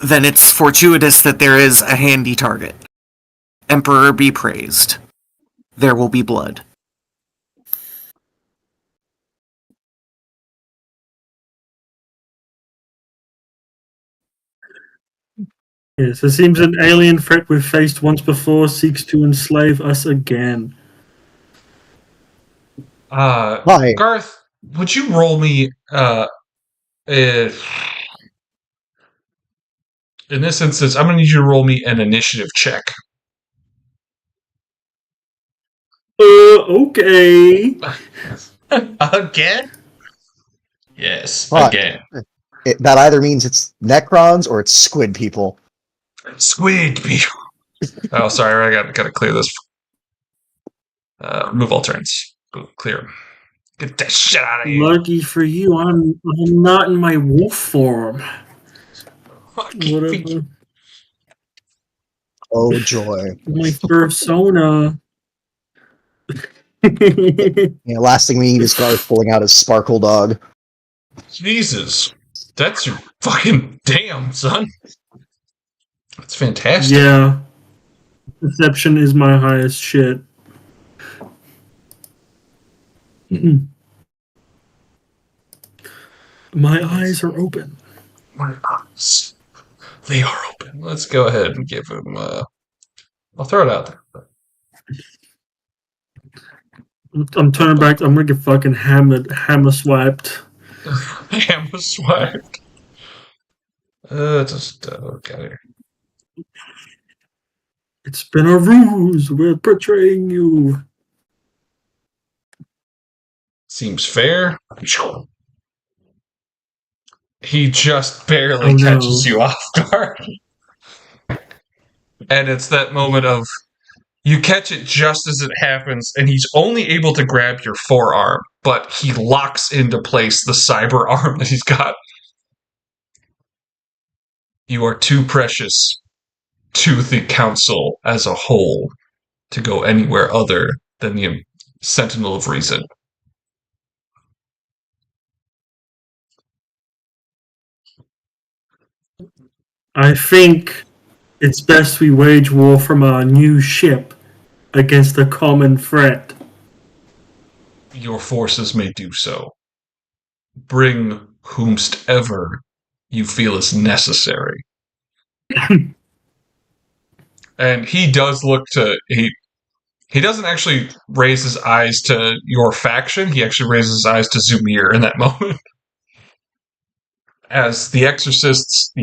then it's fortuitous that there is a handy target. Emperor be praised. There will be blood. Yes, it seems an alien threat we've faced once before seeks to enslave us again. Hi. Garth, would you roll me in this instance, I'm gonna need you to roll me an initiative check. Okay. Again? Yes, What? again. That either means it's Necrons or it's squid people. Squid people. Oh, sorry, I gotta clear this. Remove all turns. Clear. Get that shit out of here. Lucky for you, I'm not in my wolf form. Whatever. Oh joy! My persona. Yeah, last thing we need is Garth pulling out his sparkle dog. Jesus. That's your fucking damn, son. That's fantastic. Yeah. Perception is my highest shit. My eyes are open. My eyes. They are open. Let's go ahead and give him, I'll throw it out there. I'm turning back. I'm gonna get fucking hammer swiped. Hammer swiped. Okay. It's been a ruse. We're betraying you. Seems fair. He just barely Oh, no. catches you off guard. And it's that moment of you catch it just as it happens, and he's only able to grab your forearm, but he locks into place the cyber arm that he's got. You are too precious to the council as a whole to go anywhere other than the Sentinel of Reason. I think it's best we wage war from our new ship against a common threat. Your forces may do so. Bring whomstever you feel is necessary. And he does look to he doesn't actually raise his eyes to your faction. He actually raises his eyes to Zumir in that moment. As the exorcists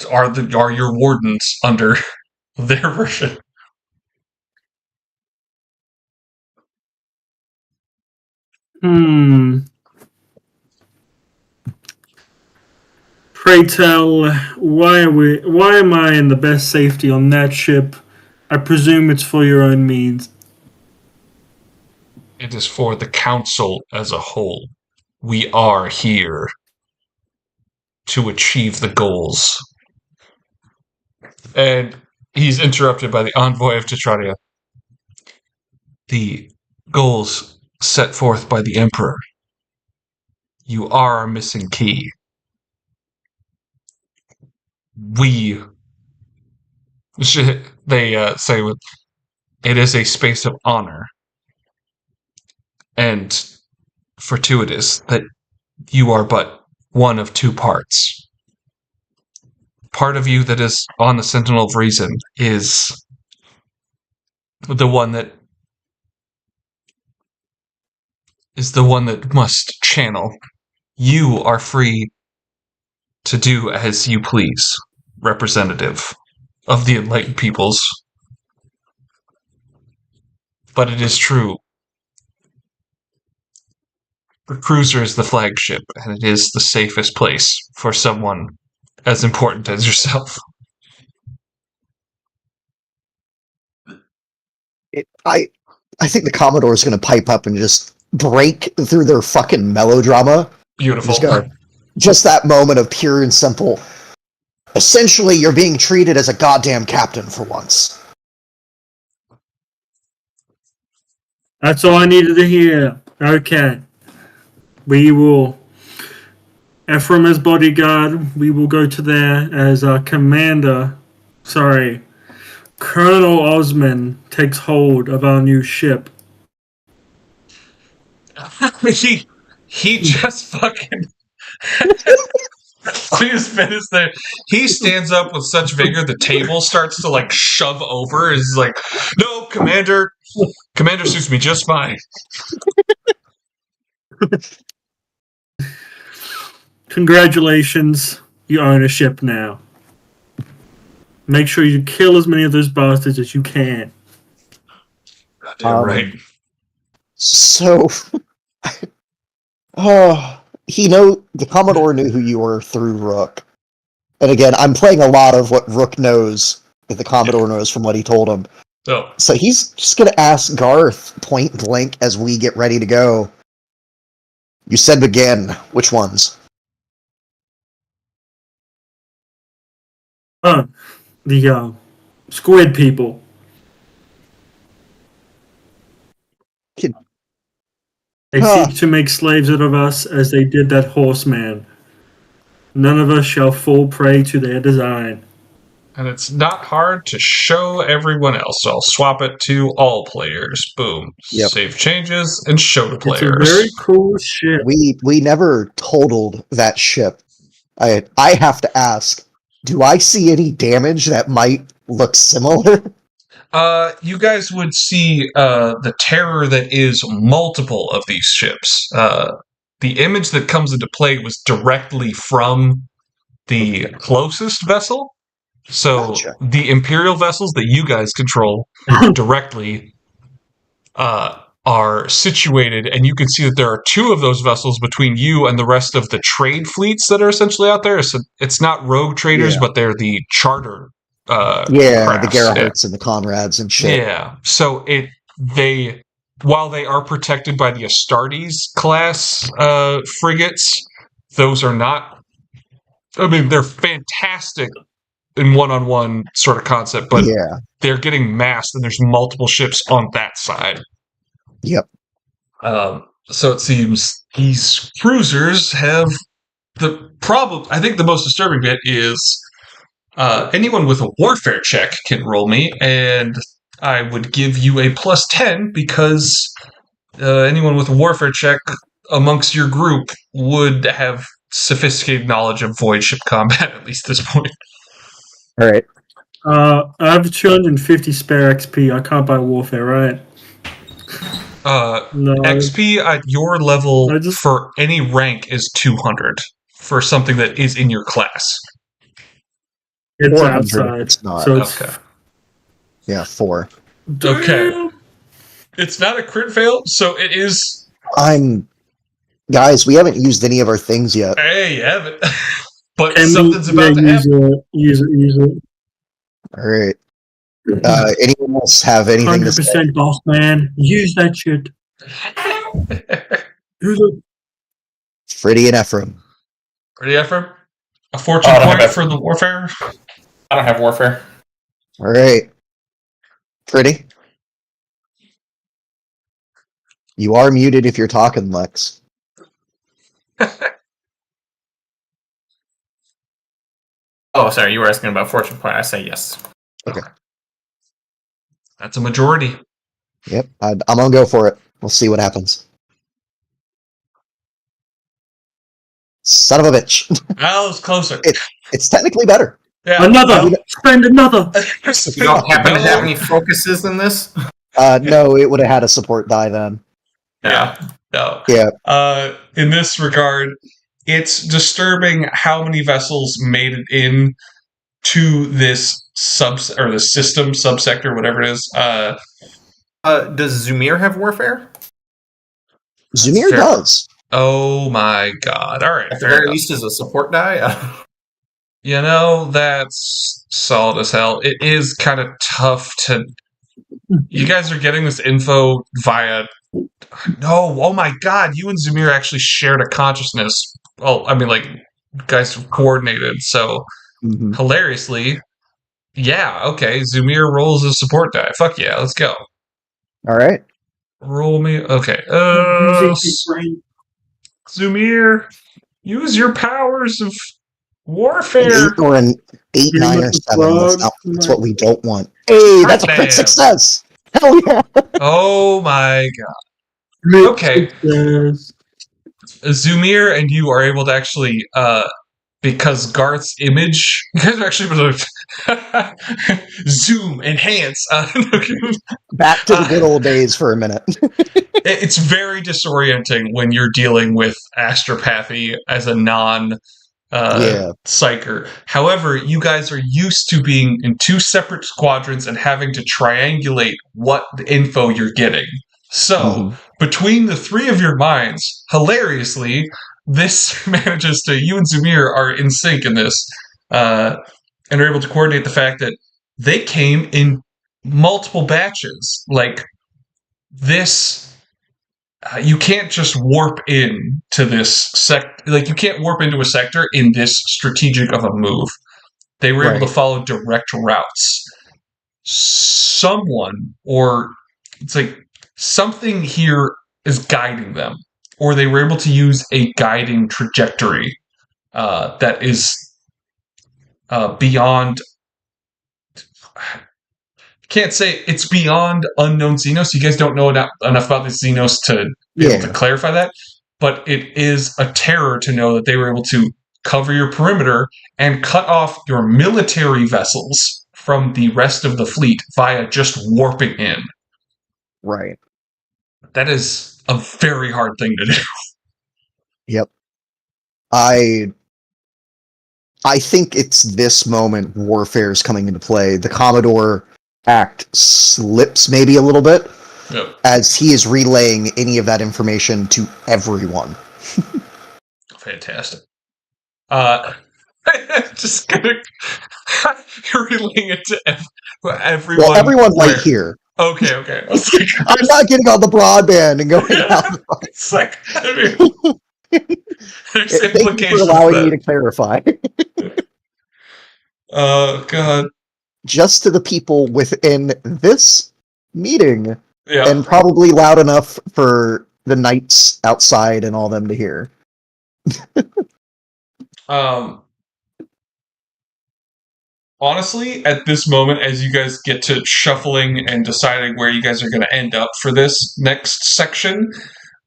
are your wardens under their version. Pray tell, why am I in the best safety on that ship? I presume it's for your own means. It is for the council as a whole. We are here to achieve the goals. And he's interrupted by the envoy of Tetradia. The goals set forth by the Emperor. You are our missing key. They say it is a space of honor and fortuitous that you are but one of two parts. Part of you that is on the Sentinel of Reason is the one that must channel. You are free to do as you please, representative of the enlightened peoples. But it is true. The cruiser is the flagship, and it is the safest place for someone as important as yourself. I think the Commodore is going to pipe up and just break through their fucking melodrama. Beautiful. Just that moment of pure and simple. Essentially, you're being treated as a goddamn captain for once. That's all I needed to hear. Okay. We will... Ephraim as bodyguard, we will go to there as our commander... Sorry. Colonel Osman takes hold of our new ship. he just fucking... He stands up with such vigor, the table starts to, like, shove over. He's like, no, Commander suits me just fine. Congratulations, you own a ship now. Make sure you kill as many of those bastards as you can. Goddamn right. So, the Commodore knew who you were through Rook. And again, I'm playing a lot of what Rook knows, that the Commodore knows from what he told him. Oh, So he's just gonna ask Garth point blank as we get ready to go. You said begin. Which ones? The squid people. Kid- They Huh. seek to make slaves out of us as they did that horseman. None of us shall fall prey to their design. and it's not hard to show everyone else. So I'll swap it to all players. Boom. Yep. Save changes and show to It's players. a very cool ship. We never totaled that ship. I have to ask, do I see any damage that might look similar? You guys would see the terror that is multiple of these ships. The image that comes into play was directly from the closest vessel. So Gotcha. the Imperial vessels that you guys control directly are situated, and you can see that there are two of those vessels between you and the rest of the trade fleets that are essentially out there. So it's not rogue traders, Yeah. but they're the charter Yeah, the crafts. Gerhardts and the Conrads and shit. Yeah. So while they are protected by the Astartes class frigates, those are not. I mean, they're fantastic in one-on-one sort of concept, but Yeah. they're getting massed, and there's multiple ships on that side. Yep. So it seems these cruisers have the problem. I think the most disturbing bit is anyone with a warfare check can roll me, and I would give you a +10 because anyone with a warfare check amongst your group would have sophisticated knowledge of void ship combat, at least at this point. All right. I have 250 spare XP. I can't buy warfare, right? No. XP at your level I just- for any rank is 200 for something that is in your class. It's 400 outside. it's not. So it's Okay. Yeah, 4. Okay. It's not a crit fail, so it is. Guys, we haven't used any of our things yet. Hey, you haven't. But Can something's we, about to happen. use it. All right. Anyone else have anything to say? 100% boss man. Use that shit. Use it. Freddie and Ephraim. Ready, Ephraim? A fortune I don't point have for the warfare? I don't have warfare. All right. Freddie? You are muted if you're talking, Lex. Oh, sorry, you were asking about fortune point. I say yes. That's a majority. Yep, I'm gonna go for it. We'll see what happens. Son of a bitch. Well, it's closer. It's technically better. Yeah. Another. Spend another. You don't happen to have any focuses in this? No, it would have had a support die then. Yeah. No. Yeah. In this regard, it's disturbing how many vessels made it in to this the system subsector, whatever it is. Does Zumir have warfare? Zumir fair. does. Oh my god! All right, At the fair very enough. least, as a support die. You know, that's solid as hell. It is kind of tough to. You guys are getting this info via. No, oh my god! You and Zumir actually shared a consciousness. Well, I mean, like, you guys coordinated. So Mhm. hilariously, yeah, okay. Zumir rolls a support die. Fuck yeah, let's go. All right. Roll me. Okay. Zumir, use your powers of An warfare. 8 or an 8, Pretty 9, or much 7. That's, frog. that's what we don't want. Hey, that's a Damn. crit success. Hell yeah. Oh my god. Okay. Yes. Zumir and you are able to actually, because Garth's image, you guys are actually able to zoom, enhance. Back to the good old days for a minute. It's very disorienting when you're dealing with astropathy as a non Yeah. psyker. However, you guys are used to being in two separate squadrons and having to triangulate what info you're getting. So, between the three of your minds, hilariously, this manages to, you and Zumir are in sync in this, and are able to coordinate the fact that they came in multiple batches. Like this, you can't just warp in to this like you can't warp into a sector in this strategic of a move. They were able to follow direct routes. Someone, or it's like something here is guiding them, or they were able to use a guiding trajectory that is beyond. Can't say it's beyond unknown Xenos. You guys don't know enough about the Xenos to be able to clarify that, but it is a terror to know that they were able to cover your perimeter and cut off your military vessels from the rest of the fleet via just warping in. Right. That is a very hard thing to do. Yep. I think it's this moment warfare is coming into play. The Commodore act slips maybe a little bit as he is relaying any of that information to everyone. Fantastic. Just gonna you're relaying it to everyone. Well, everyone right here. Okay. I was like, I'm not getting on the broadband and going out. It's like, I mean, there's thank you for allowing me to clarify. Oh, God. Just to the people within this meeting, Yeah. and probably loud enough for the knights outside and all them to hear. Honestly, at this moment, as you guys get to shuffling and deciding where you guys are going to end up for this next section,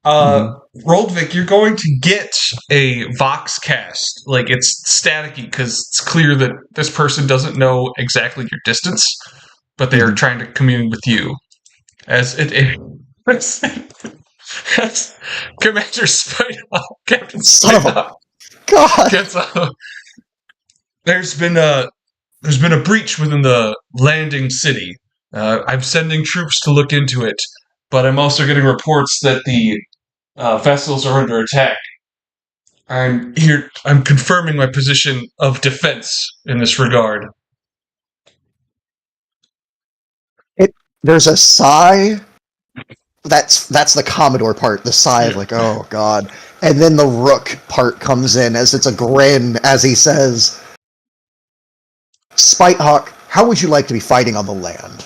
Roldvik, you're going to get a Vox cast. Like, it's staticky because it's clear that this person doesn't know exactly your distance, but they are trying to commune with you. As Commander Spider, Captain Spider, God, there's been a breach within the landing city. I'm sending troops to look into it, but I'm also getting reports that the vessels are under attack. I'm confirming my position of defense in this regard. There's a sigh. That's the Commodore part. The sigh of like, oh God. And then the Rook part comes in as it's a grin as he says, Spitehawk, how would you like to be fighting on the land?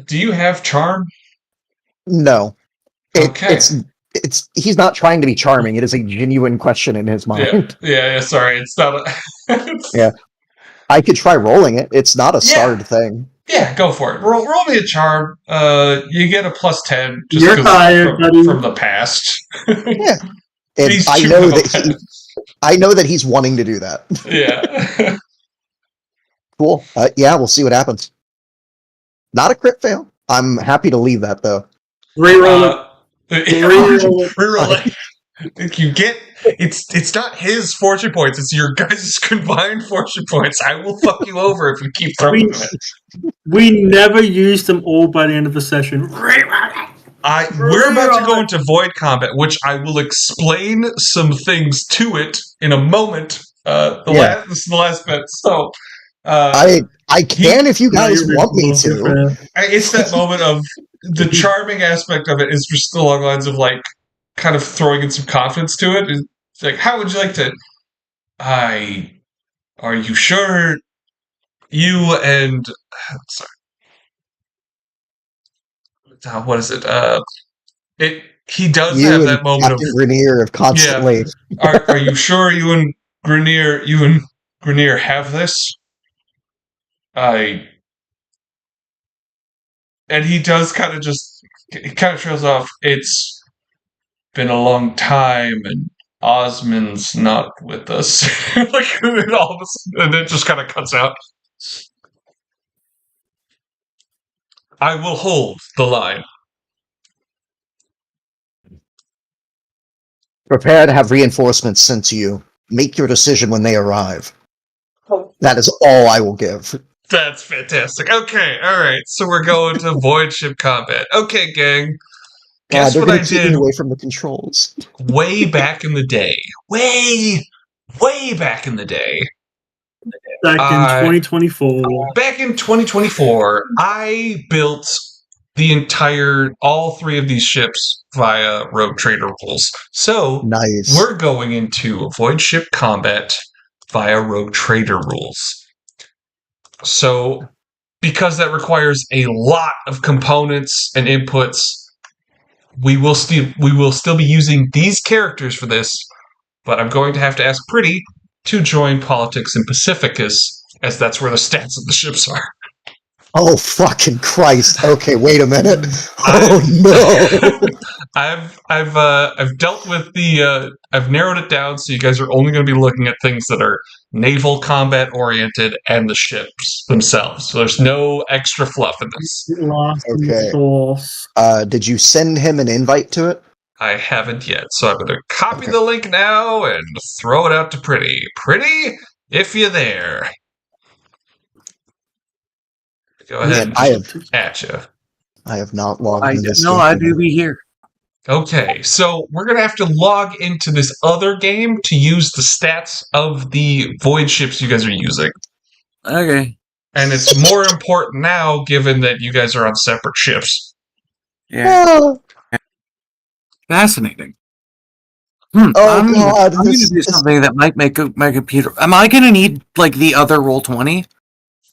Do you have charm? No. Okay. It's he's not trying to be charming. It is a genuine question in his mind. Yeah, sorry. It's not a... Yeah. I could try rolling it. It's not a starred thing. Yeah, go for it. Roll me a charm. You get a +10 just You're tired, from the past. Yeah. And I know that he's wanting to do that. Yeah. Cool. Yeah, we'll see what happens. Not a crit fail. I'm happy to leave that though. Reroll it. Reroll it. You get it's not his fortune points, it's your guys' combined fortune points. I will fuck you over if you keep throwing them. We never used them all by the end of the session. We're about to go into void combat, which I will explain some things to it in a moment. This is the last bit. So I can if you guys want me to. It's that moment of the charming aspect of it is just along the lines of like kind of throwing in some confidence to it. It's like, how would you like to? Are you sure? You and sorry, what is it? He does have that moment Captain Grenier of constantly. Yeah. Are you sure you and Grenier have this? And he does kind of trails off. It's been a long time, and Osmond's not with us. Like, and all of a sudden, and it just kind of cuts out. I will hold the line. Prepare to have reinforcements sent to you. Make your decision when they arrive. That is all I will give. That's fantastic. Okay, all right. So we're going to void ship combat. Okay, gang. God, Guess they're what gonna I keep me did away from the controls. way back in the day. Way back in the day. Back in 2024. Back in 2024, I built all three of these ships via Rogue Trader rules. So Nice. we're going into void ship combat via Rogue Trader rules. So because that requires a lot of components and inputs, we will still be using these characters for this, but I'm going to have to ask Pretty to join Politics and Pacificus, as that's where the stats of the ships are. Oh fucking Christ! Okay, wait a minute. Oh no! I've dealt with I've narrowed it down, so you guys are only going to be looking at things that are naval combat oriented and the ships themselves. So there's no extra fluff in this. Lost in the Okay. sauce. Did you send him an invite to it? I haven't yet, so I'm going to copy Okay. the link now and throw it out to Pretty. Pretty, if you're there, go ahead I and have at you. I have not logged into this. I do be here. Okay, so we're going to have to log into this other game to use the stats of the void ships you guys are using. Okay. And it's more important now, given that you guys are on separate ships. Yeah. Oh, Fascinating. Oh, I'm God, going to do something that might make my computer. Am I going to need like the other Roll20,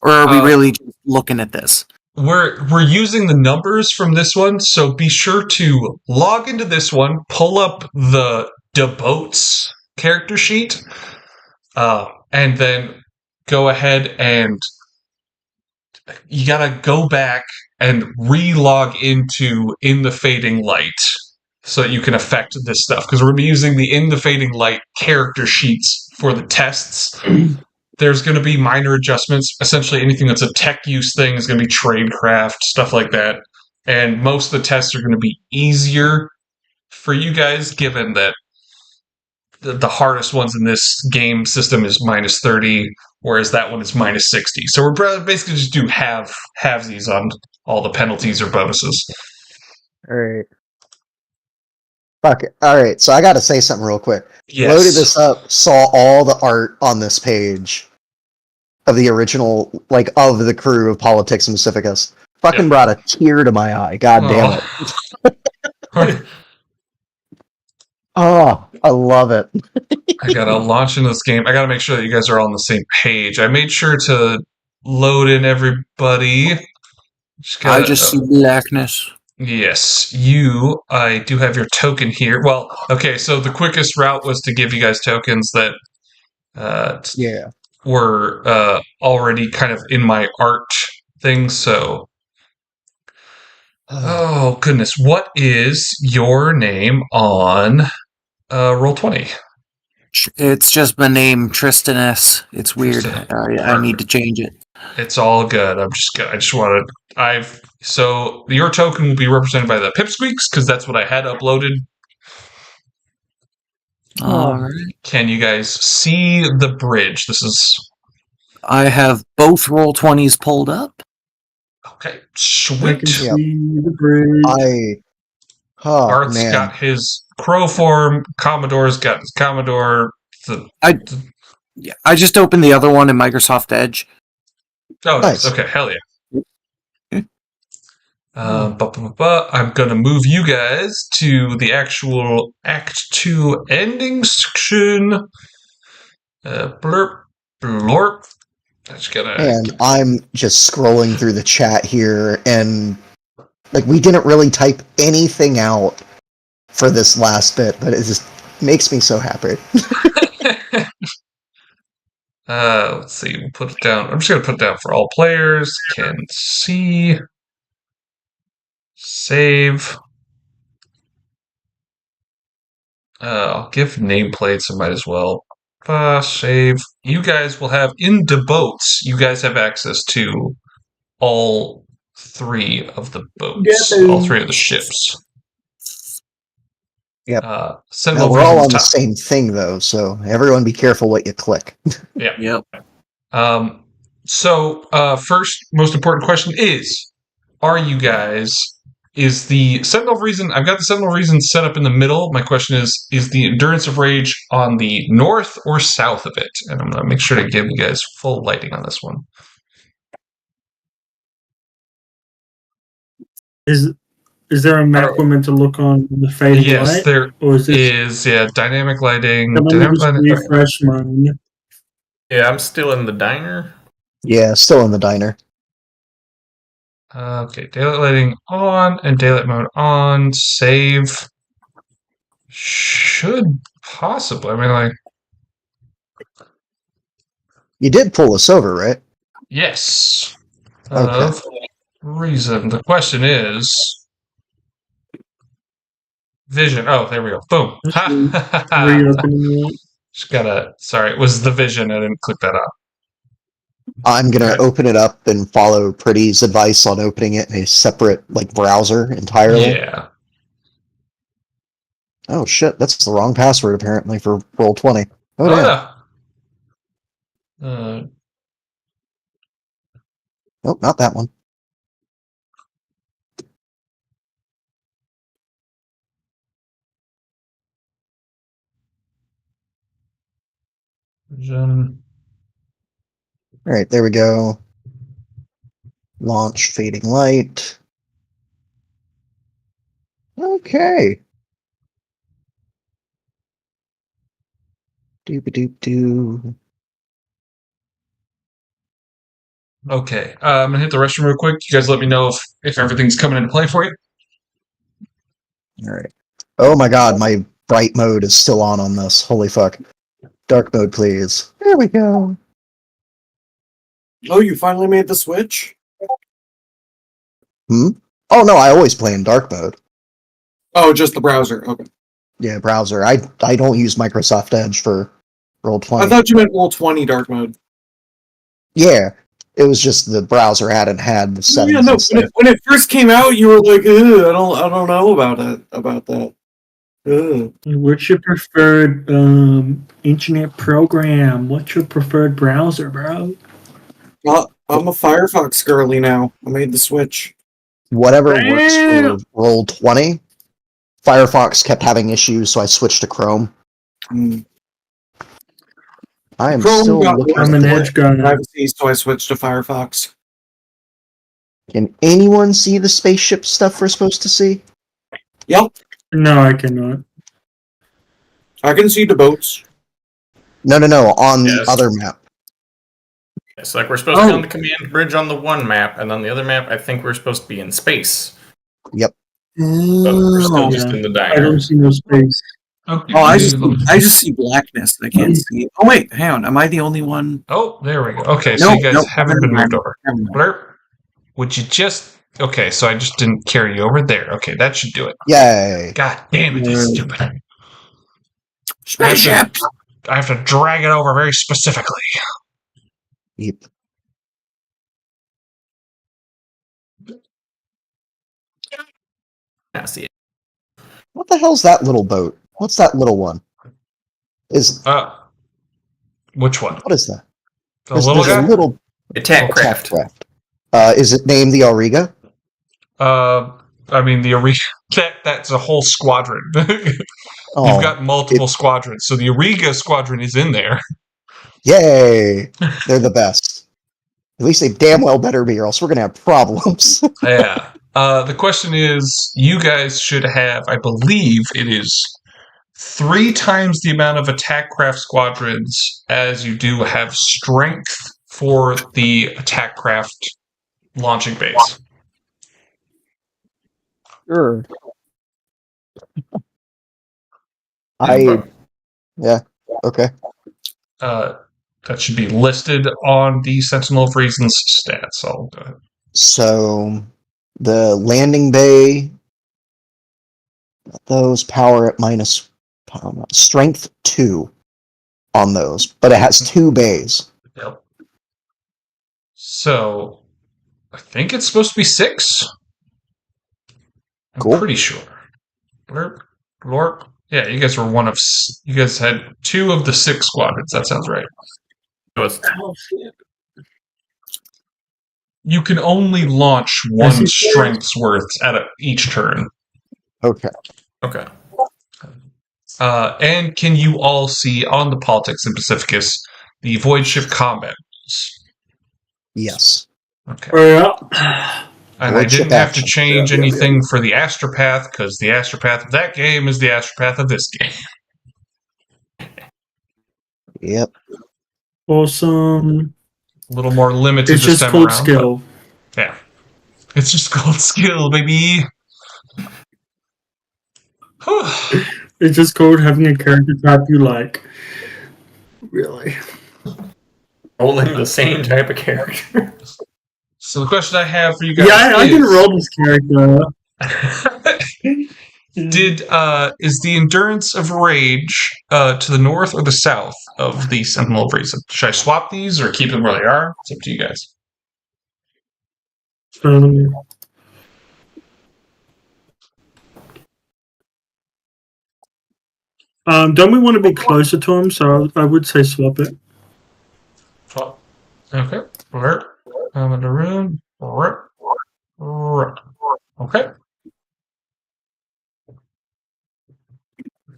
or are we really just looking at this? We're using the numbers from this one, so be sure to log into this one, pull up the Boats character sheet, and then go ahead and you gotta go back and re-log into In the Fading Light so that you can affect this stuff. Because we're going to be using the In the Fading Light character sheets for the tests. There's going to be minor adjustments. Essentially, anything that's a tech use thing is going to be tradecraft, stuff like that. And most of the tests are going to be easier for you guys, given that the hardest ones in this game system is minus 30, whereas that one is minus 60. So we're basically just do halvesies on all the penalties or bonuses. alright. Fuck it. Alright, so I gotta say something real quick. Yes. Loaded this up, saw all the art on this page of the original, like, of the crew of Politics and Pacificus. Fucking brought a tear to my eye. God damn it. Oh, I love it. I gotta launch into this game. I gotta make sure that you guys are all on the same page. I made sure to load in everybody. I just see blackness. Yes, I do have your token here. Well, okay, so the quickest route was to give you guys tokens that Yeah. were already kind of in my art thing, so... Oh, goodness. What is your name on Roll20? It's just my name, Tristan S. It's weird. I need to change it. It's all good. So your token will be represented by the pipsqueaks, because that's what I had uploaded. Alright. Can you guys see the bridge? I have both Roll20s pulled up. Okay, I sweet. can see the bridge. Art's man. got his crow form. Commodore's got his Commodore. I just opened the other one in Microsoft Edge. Oh, Nice. okay, hell yeah. Okay. I'm going to move you guys to the actual Act 2 ending section. Blurp, blorp. And I'm just scrolling through the chat here, and like we didn't really type anything out for this last bit, but it just makes me so happy. Let's see. We'll put it down. I'm just going to put it down for all players. Can see. Save. I'll give nameplates. I might as well. Save. You guys will have in the boats. You guys have access to all three of the boats, all three of the ships. Yep. Send Now, over we're all on top. the same thing though, so everyone be careful what you click. Yeah. Yep. So, first, most important question is: are you guys? Is the Sentinel of Reason? I've got the Sentinel of Reason set up in the middle. My question is the Endurance of Rage on the north or south of it? And I'm gonna make sure to give you guys full lighting on this one. Is there a map we're meant to look on the fading Yes, light? there Or is this? is. Yeah, dynamic lighting. Let me Dynamic just lighting. refresh mine. Yeah, I'm still in the diner. Yeah, still in the diner. Okay, daylight lighting on and daylight mode on. Save. Should possibly. I mean, like, You did pull us over, right? yes. Okay. Of reason. The question is vision. Oh, there we go. Boom. Just Ha. reopening it. Just gotta. Sorry, it was the vision. I didn't click that up. I'm gonna Okay. open it up and follow Pretty's advice on opening it in a separate browser entirely. Yeah. Oh shit, that's the wrong password apparently for Roll20. Oh damn. No. Nope, not that one. Vision. Alright, there we go. Launch fading light. Okay. Doop-a-doop-doo. Okay. I'm gonna hit the restroom real quick. You guys let me know if everything's coming into play for you. Alright. Oh my god, my bright mode is still on this. Holy fuck. Dark mode, please. There we go. Oh, you finally made the switch? Oh no, I always play in dark mode. Oh, just the browser. Okay. Yeah, browser. I don't use Microsoft Edge for Roll20. I thought you meant Roll20 dark mode. Yeah, it was just the browser hadn't had the settings. Yeah, no. and stuff. When it first came out, you were like, I don't know about that. Ugh. What's your preferred internet program? What's your preferred browser, bro? Well, I'm a Firefox girly now. I made the switch. Whatever works for Roll20. Firefox kept having issues, so I switched to Chrome. Mm. I am Chrome still got looking worse I'm at an the- Edge guy. privacy, so I switched to Firefox. Can anyone see the spaceship stuff we're supposed to see? Yep, No, I cannot. I can see the boats. No, on the Yes. other map. It's like we're supposed to be on the command bridge on the one map, and on the other map, I think we're supposed to be in space. Yep. But we're still Oh, just in the I diner. don't see no space. Okay. I just see blackness. I can't see. Oh wait, hang on. Am I the only one? Oh, there we go. Okay, so No, you guys no, haven't been moved over. Never mind. Blurp. Would you just? Okay, so I just didn't carry you over there. Okay, that should do it. Yay. God damn it, that's stupid. Spaceship. I have to drag it over very specifically. Yep. I see it. What the hell's that little boat? What's that little one? Which one? What is that? The little there's guy? a little Attack craft. craft. Is it named the Auriga? I mean the Ariga. That's a whole squadron. Oh, You've got multiple squadrons, so the Ariga squadron is in there. Yay! They're the best. At least they damn well better be, or else we're gonna have problems. Yeah. The question is, you guys should have, I believe it is 3 times the amount of attack craft squadrons as you do have strength for the attack craft launching base. Sure. Yeah. Okay. That should be listed on the Sentinel of Reasons stats. I'll go ahead. So the landing bay, those power at minus strength 2 on those, but it has 2 bays. Yep. So I think it's supposed to be 6. I'm Cool. pretty sure. Lorp. Yeah, you guys were you guys had 2 of the 6 squadrons. That sounds right. It was You can only launch one strength's worth at each turn. Okay. Okay. And can you all see on the Politics and Pacificus the Void Ship combat rules? Yes. Okay. Yeah. And Void I ship didn't have to action. change anything for the Astropath, because the Astropath of that game is the Astropath of this game. Yep. Awesome. A little more limited It's this just time called around. skill. Yeah. It's just called skill, baby. It's just called having a character type you like. Really? Rolling the same type of character. So the question I have for you guys Yeah, I can roll this character. Is the Endurance of Rage to the north or the south of the Sentinel of Reason? Should I swap these or keep them where they are? It's up to you guys. Don't we want to be closer to him? So I would say swap it. Swap. Okay. I'm in the room. Okay.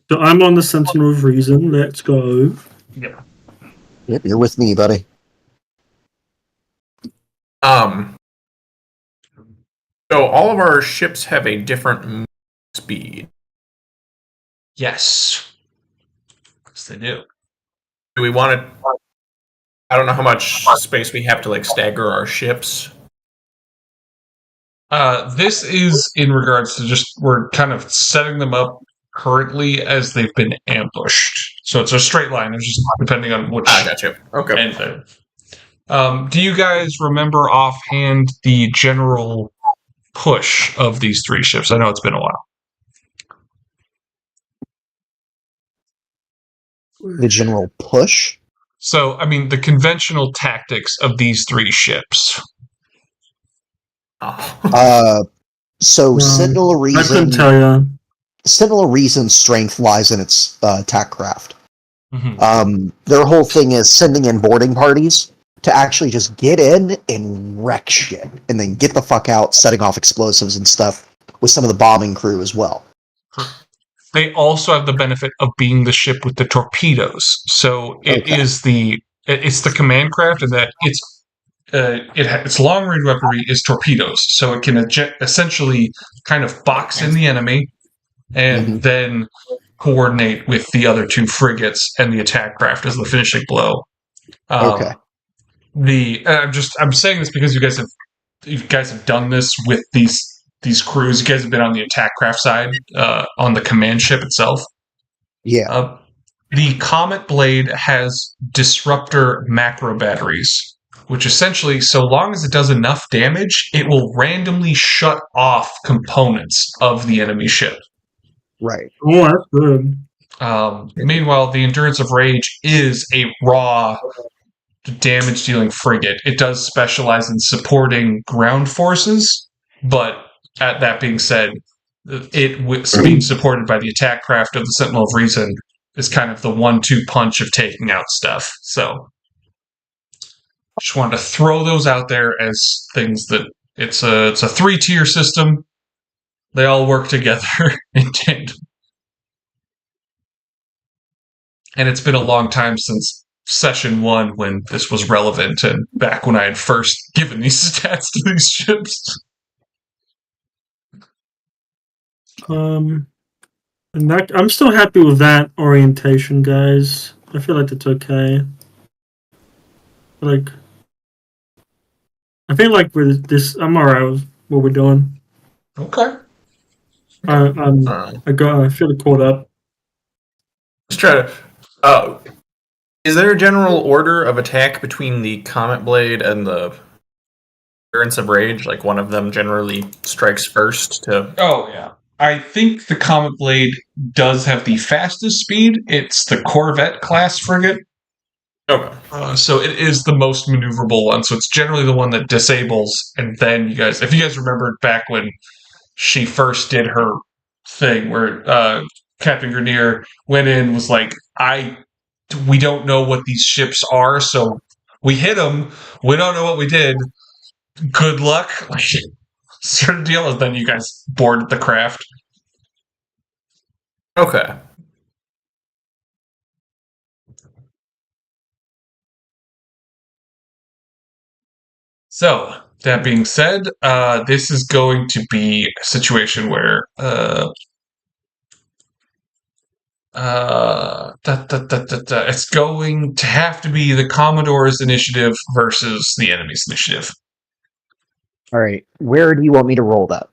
So I'm on the Sentinel of Reason. Let's go. Yeah. Yep, you're with me, buddy. So all of our ships have a different speed. Yes. Yes, they do. Do we want to? I don't know how much space we have to like stagger our ships. This is in regards to just we're kind of setting them up currently as they've been ambushed. So it's a straight line. It's just depending on which. I got you. Okay. And do you guys remember offhand the general push of these three ships? I know it's been a while. The general push? So, I mean, the conventional tactics of these three ships. So Sentinel of Reason. I couldn't tell you. Sentinel of Reason's strength lies in its attack craft. Mm-hmm. Their whole thing is sending in boarding parties to actually just get in and wreck shit, and then get the fuck out, setting off explosives and stuff with some of the bombing crew as well. They also have the benefit of being the ship with the torpedoes. So it's the command craft, and that its long range weaponry is torpedoes, so it can essentially kind of box in the enemy and then coordinate with the other two frigates and the attack craft as the finishing blow. Okay. I'm saying this because you guys have done this with these crews. You guys have been on the attack craft side, on the command ship itself. Yeah. The Comet Blade has disruptor macro batteries, which essentially, so long as it does enough damage, it will randomly shut off components of the enemy ship. Right. Oh, that's good. Meanwhile, the Endurance of Rage is a raw damage-dealing frigate. It does specialize in supporting ground forces, but that being said, it being supported by the attack craft of the Sentinel of Reason is kind of the 1-2 punch of taking out stuff. So, just wanted to throw those out there as things that it's a 3-tier system. They all work together in tandem. And it's been a long time since Session 1 when this was relevant, and back when I had first given these stats to these ships. And I'm still happy with that orientation, guys. I feel like it's okay. I feel like with this, I'm alright with what we're doing. Okay. I feel caught up. Let's try to. Is there a general order of attack between the Comet Blade and the Endurance of Rage? Like one of them generally strikes first to. Oh, yeah. I think the Comet Blade does have the fastest speed. It's the Corvette class frigate. Okay. So it is the most maneuverable one. So it's generally the one that disables, and then if you guys remember back when she first did her thing, where Captain Grenier went in, was like, we don't know what these ships are, so we hit them. We don't know what we did. good luck, sort of deal. And then you guys board the craft. Okay. So, that being said, this is going to be a situation where it's going to have to be the Commodore's initiative versus the enemy's initiative. All right. Where do you want me to roll that?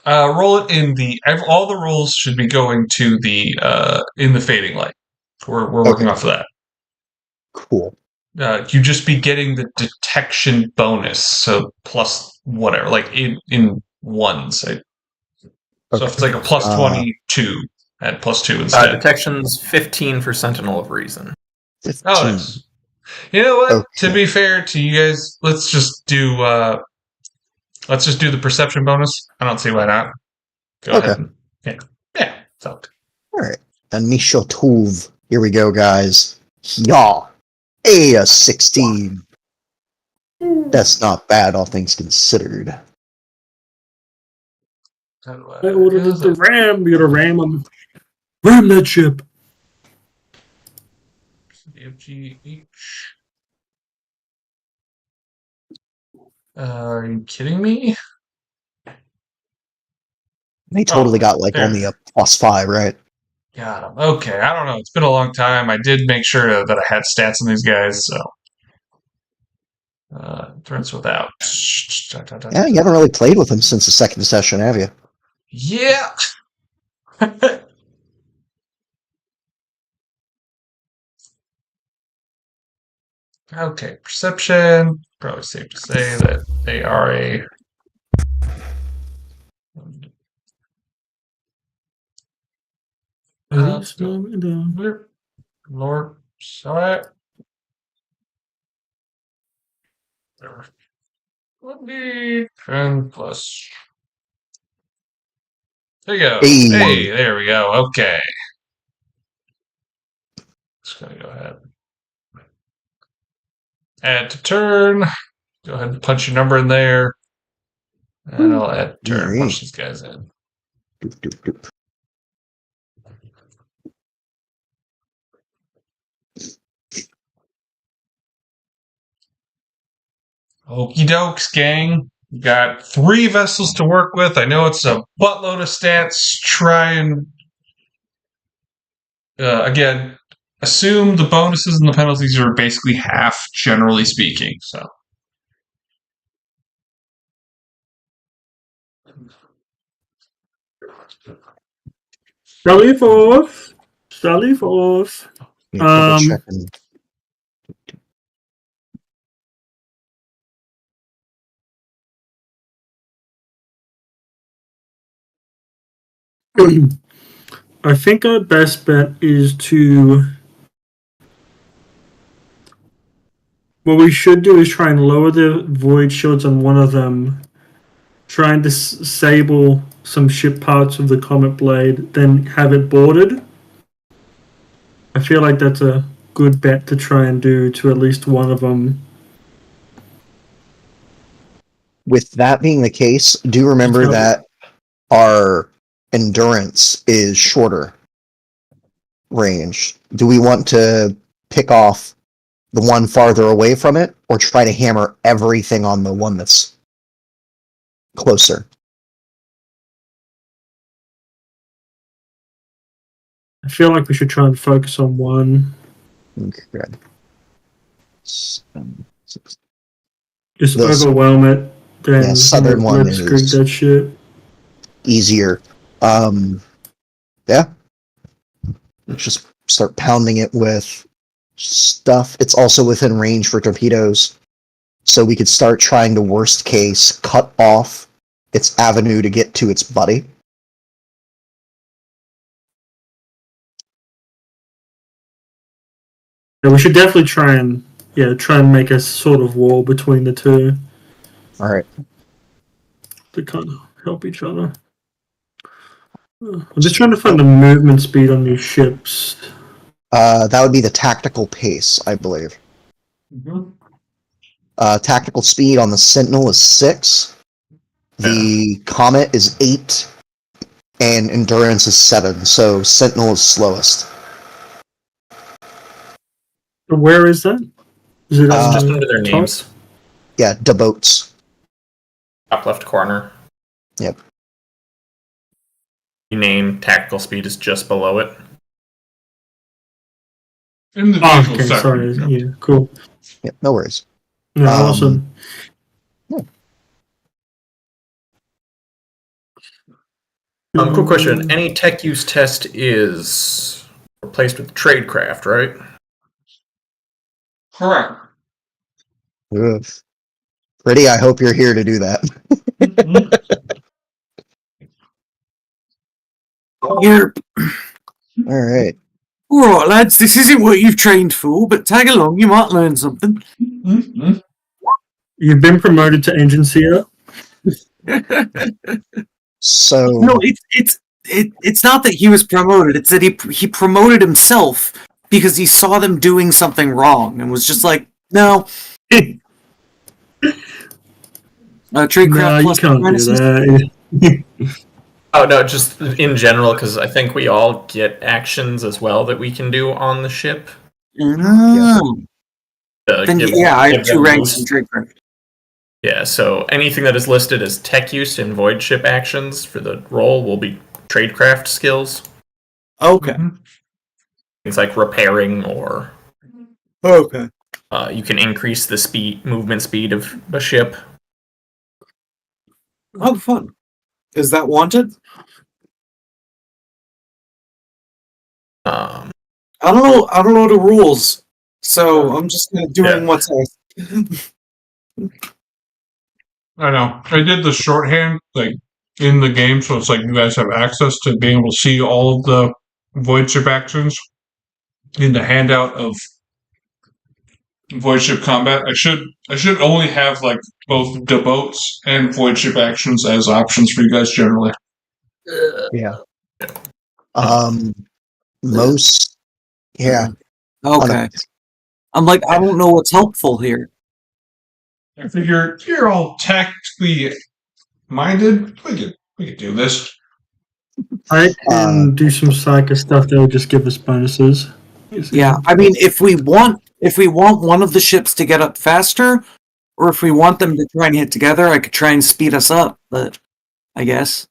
Roll it in the. All the rolls should be going to the in the fading light. We're working off of that. Cool. You just be getting the detection bonus, so plus whatever, like in ones. So if it's like a plus 22, add plus 2 instead. Detection's 15 for Sentinel of Reason. 15. Oh, nice. You know what? Okay. To be fair to you guys, let's just do the perception bonus. I don't see why not. Go ahead. Yeah. So. All right. And Misha Tuv. Here we go, guys. Yeah. A 16. That's not bad, all things considered. I ordered the ram. You gotta ram them. Ram that ship. FGH. Are you kidding me? They totally got like there. only a +5, right? Got him. Okay, I don't know. It's been a long time. I did make sure that I had stats on these guys, so. Threats without. Yeah, you haven't really played with him since the second session, have you? Yeah! Okay, perception. Probably safe to say that they are a. Lord, sorry. 10 plus. There you go. Hey, there we go. Okay. Just gonna go ahead. Add to turn. Go ahead and punch your number in there. And I'll add turn. Punch these guys in. Doop, doop, doop. Okie dokes, gang. We got 3 vessels to work with. I know it's a buttload of stats. Try and again, assume the bonuses and the penalties are basically half, generally speaking. So. Sally forth. Sally forth. Double checking. I think our best bet is to. What we should do is try and lower the void shields on one of them, try and disable some ship parts of the Comet Blade, then have it boarded. I feel like that's a good bet to try and do to at least one of them. With that being the case, do remember that our endurance is shorter range. Do we want to pick off the one farther away from it, or try to hammer everything on the one that's closer? I feel like we should try and focus on one. Okay, good. 7, 6. Just overwhelm it. Then southern one is that shit. Easier. Yeah. Let's just start pounding it with stuff. It's also within range for torpedoes. So we could start trying to, worst case, cut off its avenue to get to its buddy. Yeah, we should definitely try and make a sort of wall between the two. All right. To kind of help each other. I'm just trying to find the movement speed on these ships. That would be the tactical pace, I believe. Mm-hmm. Tactical speed on the Sentinel is 6. The Comet is 8. And endurance is 7. So Sentinel is slowest. Where is that? Is it It's on just the under their top? names. Yeah, the boats. Top left corner. Yep. You name tactical speed is just below it. In the Oh, diesel okay, section. sorry. Yeah, cool. Yep, no worries. No, awesome. Quick question. Any tech use test is replaced with tradecraft, right? Correct. Ugh. Pretty, I hope you're here to do that. You're Alright. alright, lads. This isn't what you've trained for, but tag along. You might learn something. You've been promoted to engine seer. So No, it's not that he was promoted. It's that he promoted himself because he saw them doing something wrong and was just like, no. Tradecraft No, you plus can't do apprentices? that. Oh no, just in general, because I think we all get actions as well that we can do on the ship. Oh. Then I have give 2 them ranks in boost. tradecraft. Yeah, so anything that is listed as tech use and void ship actions for the role will be tradecraft skills. Okay. Things like repairing, or Okay. you can increase the movement speed of a ship. Oh, fun. Is that wanted? Um, I don't know the rules, so I'm just doing what's asked. I know. I did the shorthand, like, in the game, so it's like you guys have access to being able to see all of the void ship actions in the handout of void ship combat. I should only have, like, both the boats and void ship actions as options for you guys generally. yeah. Most yeah. Okay. I'm like, I don't know what's helpful here. I figure you're all tactically minded. We could do this. I can do some psycho stuff that will just give us bonuses. Yeah, I mean, if we want one of the ships to get up faster, or if we want them to try and hit together, I could try and speed us up. But I guess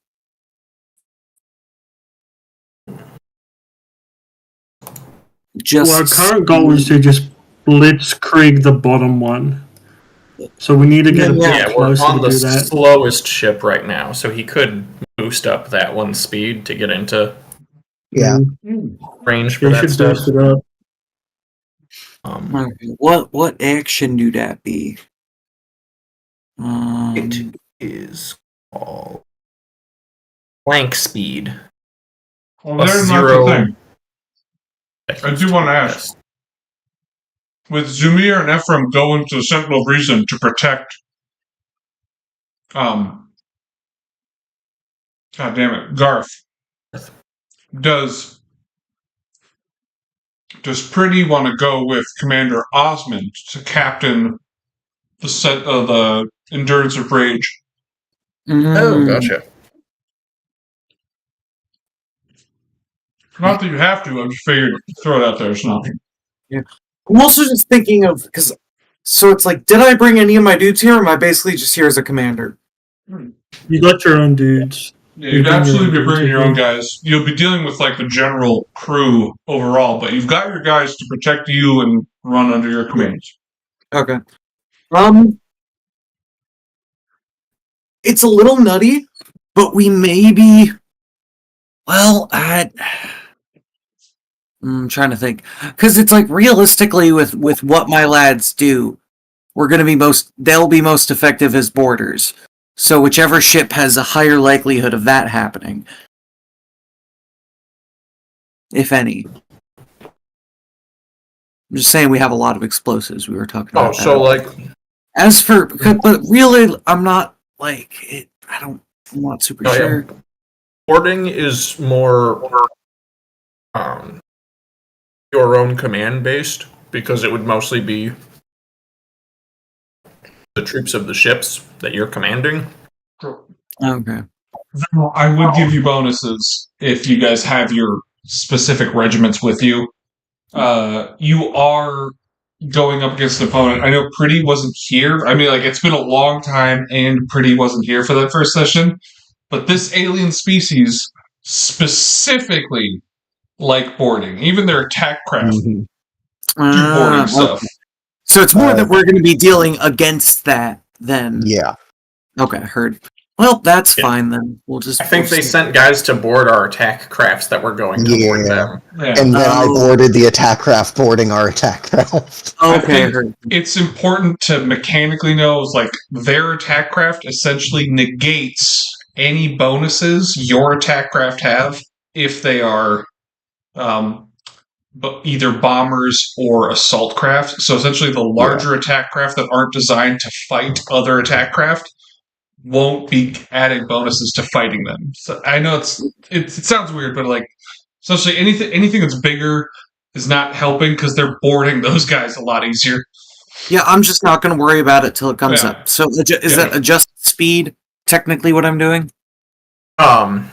just Well, our current goal is to just blitzkrieg the bottom one. So we need to get a bit we're closer on to the do that. slowest ship right now, so he could boost up that one speed to get into range for They that should stuff. boost it up. What action do that be? It is called flank speed. Well, Plus there's not 0. the thing. I do want to ask. With Zumir and Ephraim going to the Sentinel Reason to protect, God damn it, Garth, does Pretty want to go with Commander Osmond to captain the Endurance of Rage? Oh, gotcha. Not that you have to. I just figured throw it out there. It's nothing. Yeah. I'm also just thinking of so it's like, did I bring any of my dudes here, or am I basically just here as a commander? You got your own dudes. Yeah, you'd absolutely be bringing your own guys. You'll be dealing with like the general crew overall, but you've got your guys to protect you and run under your commands. Okay. It's a little nutty, but we may be. Well, I'm trying to think, because it's like realistically with what my lads do, we're going to be they'll be most effective as boarders. So whichever ship has a higher likelihood of that happening, if any. I'm just saying we have a lot of explosives. We were talking about. Oh, so like, as for, but really, I'm not like it. I'm not super sure. Yeah. Boarding is more your own command based, because it would mostly be the troops of the ships that you're commanding. Okay. I would give you bonuses if you guys have your specific regiments with you. You are going up against an opponent. I know Pretty wasn't here. I mean, like, it's been a long time, and Pretty wasn't here for that first session. But this alien species specifically like boarding. Even their attack craft do boarding stuff. Okay. So it's more that we're going to be dealing against that than... Yeah. Okay, heard. Well, that's fine then. We'll just... I think they sent guys to board our attack crafts that were going to board them. Yeah. And then I boarded the attack craft boarding our attack craft. Okay, heard. It's important to mechanically know is like their attack craft essentially negates any bonuses your attack craft have if they are either bombers or assault craft. So essentially the larger attack craft that aren't designed to fight other attack craft won't be adding bonuses to fighting them. So I know it sounds weird, but like essentially anything that's bigger is not helping because they're boarding those guys a lot easier. Yeah, I'm just not going to worry about it till it comes up. So is that adjust speed technically what I'm doing? I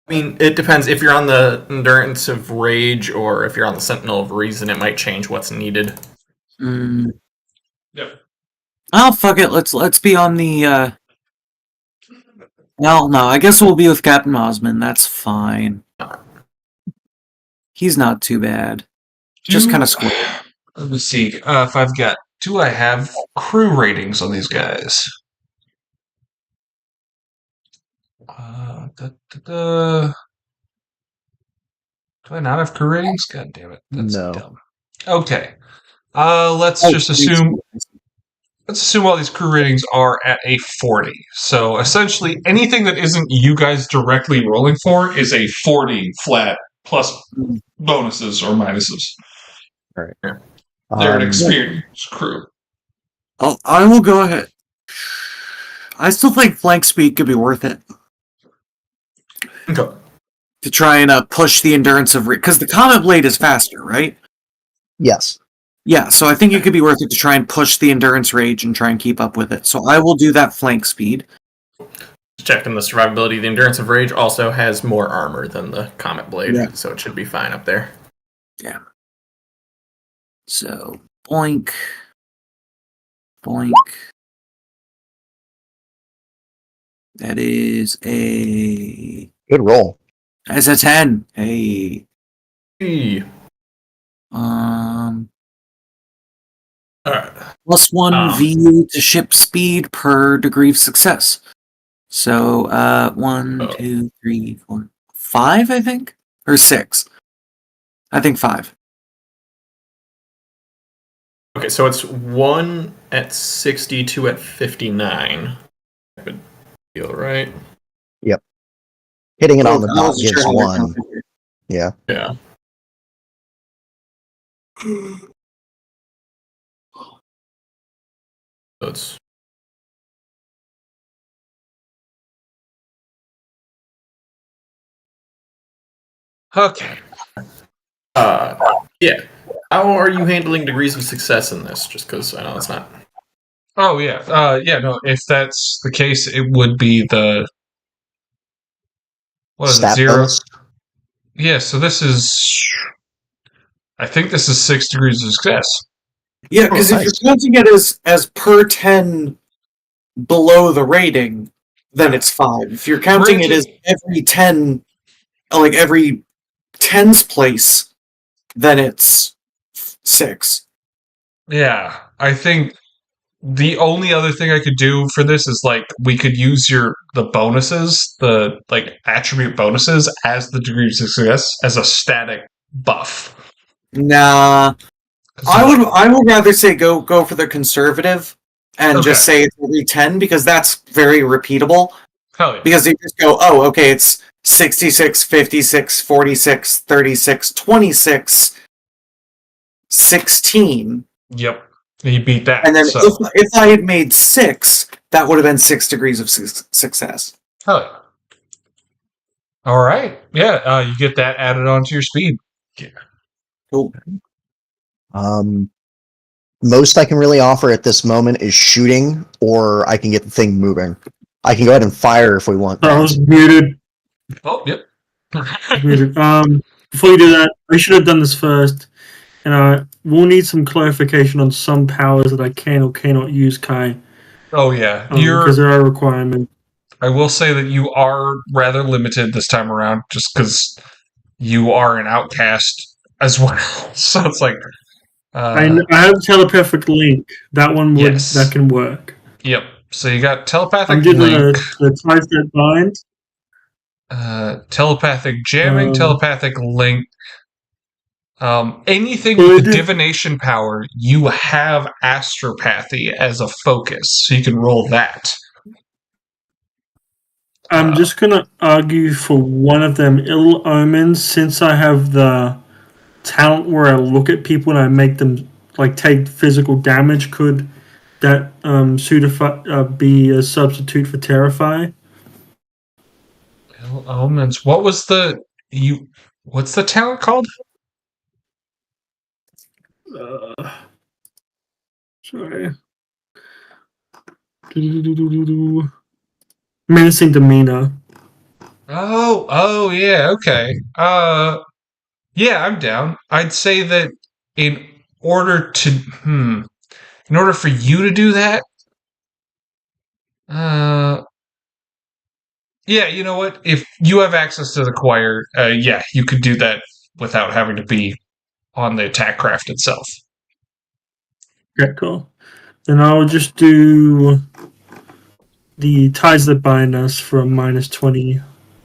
mean, it depends. If you're on the Endurance of Rage or if you're on the Sentinel of Reason, it might change what's needed. Yep. Oh, fuck it. Let's be on the... Well, no, I guess we'll be with Captain Osmond. That's fine. He's not too bad. Just kind of square. Let me see if I've got... Do I have crew ratings on these guys? Do I not have crew ratings? God damn it. That's dumb. Okay. Let's just assume... Let's assume all these crew ratings are at a 40. So essentially, anything that isn't you guys directly rolling for is a 40 flat plus bonuses or minuses. All right. They're an experienced crew. I will go ahead. I still think flank speed could be worth it. Okay. To try and push the endurance of... Because the Comet Blade is faster, right? Yes. Yeah, so I think it could be worth it to try and push the Endurance Rage and try and keep up with it. So I will do that flank speed. Checking the survivability. The Endurance of Rage also has more armor than the Comet Blade, so it should be fine up there. Yeah. So, boink. Boink. That is a... Good roll. That's a 10. Hey. Alright. +1 VU to ship speed per degree of success. So, 1, 2, 3, 4, 5, I think? Or 6. I think 5. Okay, so it's 1 at 60, 2 at 59. That would feel right. Yep. Hitting it on the dot gives 1. Yeah. Yeah. So it's... Okay. Yeah. How are you handling degrees of success in this? Just because I know it's not... Oh, yeah. No, if that's the case, it would be the... What is it, 0? Bonus. Yeah, so this is... I think this is 6 degrees of success. Yeah, because if you're counting it as per 10 below the rating, then it's 5. If you're counting it as every 10, like every 10's place, then it's 6. Yeah, I think the only other thing I could do for this is like we could use the bonuses, the like attribute bonuses as the degree of success as a static buff. Nah. I would rather say go for the conservative and just say it's every 10 because that's very repeatable. Hell yeah. Because you just go, oh, okay, it's 66, 56, 46, 36, 26, 16. Yep. And you beat that. And then so. if I had made 6, that would have been 6 degrees of success. Hell yeah. All right. Yeah, you get that added onto your speed. Yeah. Cool. most I can really offer at this moment is shooting, or I can get the thing moving. I can go ahead and fire if we want. I was muted. Oh, yep. Muted. Before you do that, I should have done this first. And we'll need some clarification on some powers that I can or cannot use, Kai. Oh yeah, because there are requirements. I will say that you are rather limited this time around, just because you are an outcast as well. So it's like I have telepathic link. That one would that can work. Yep. So you got telepathic I'm doing link, the ties that bind. telepathic jamming, telepathic link. Anything with the divination power, you have astropathy as a focus, so you can roll that. I'm just gonna argue for one of them, Ill Omens, since I have the talent where I look at people and I make them like take physical damage. Could that be a substitute for Terrify? Ill Omens. What was what's the talent called? Sorry. Menacing demeanor. Oh yeah, okay. Yeah, I'm down. I'd say that in order for you to do that, yeah, you know what? If you have access to the choir, yeah, you could do that without having to be on the attack craft itself. Okay, cool. Then I'll just do the ties that bind us for a -20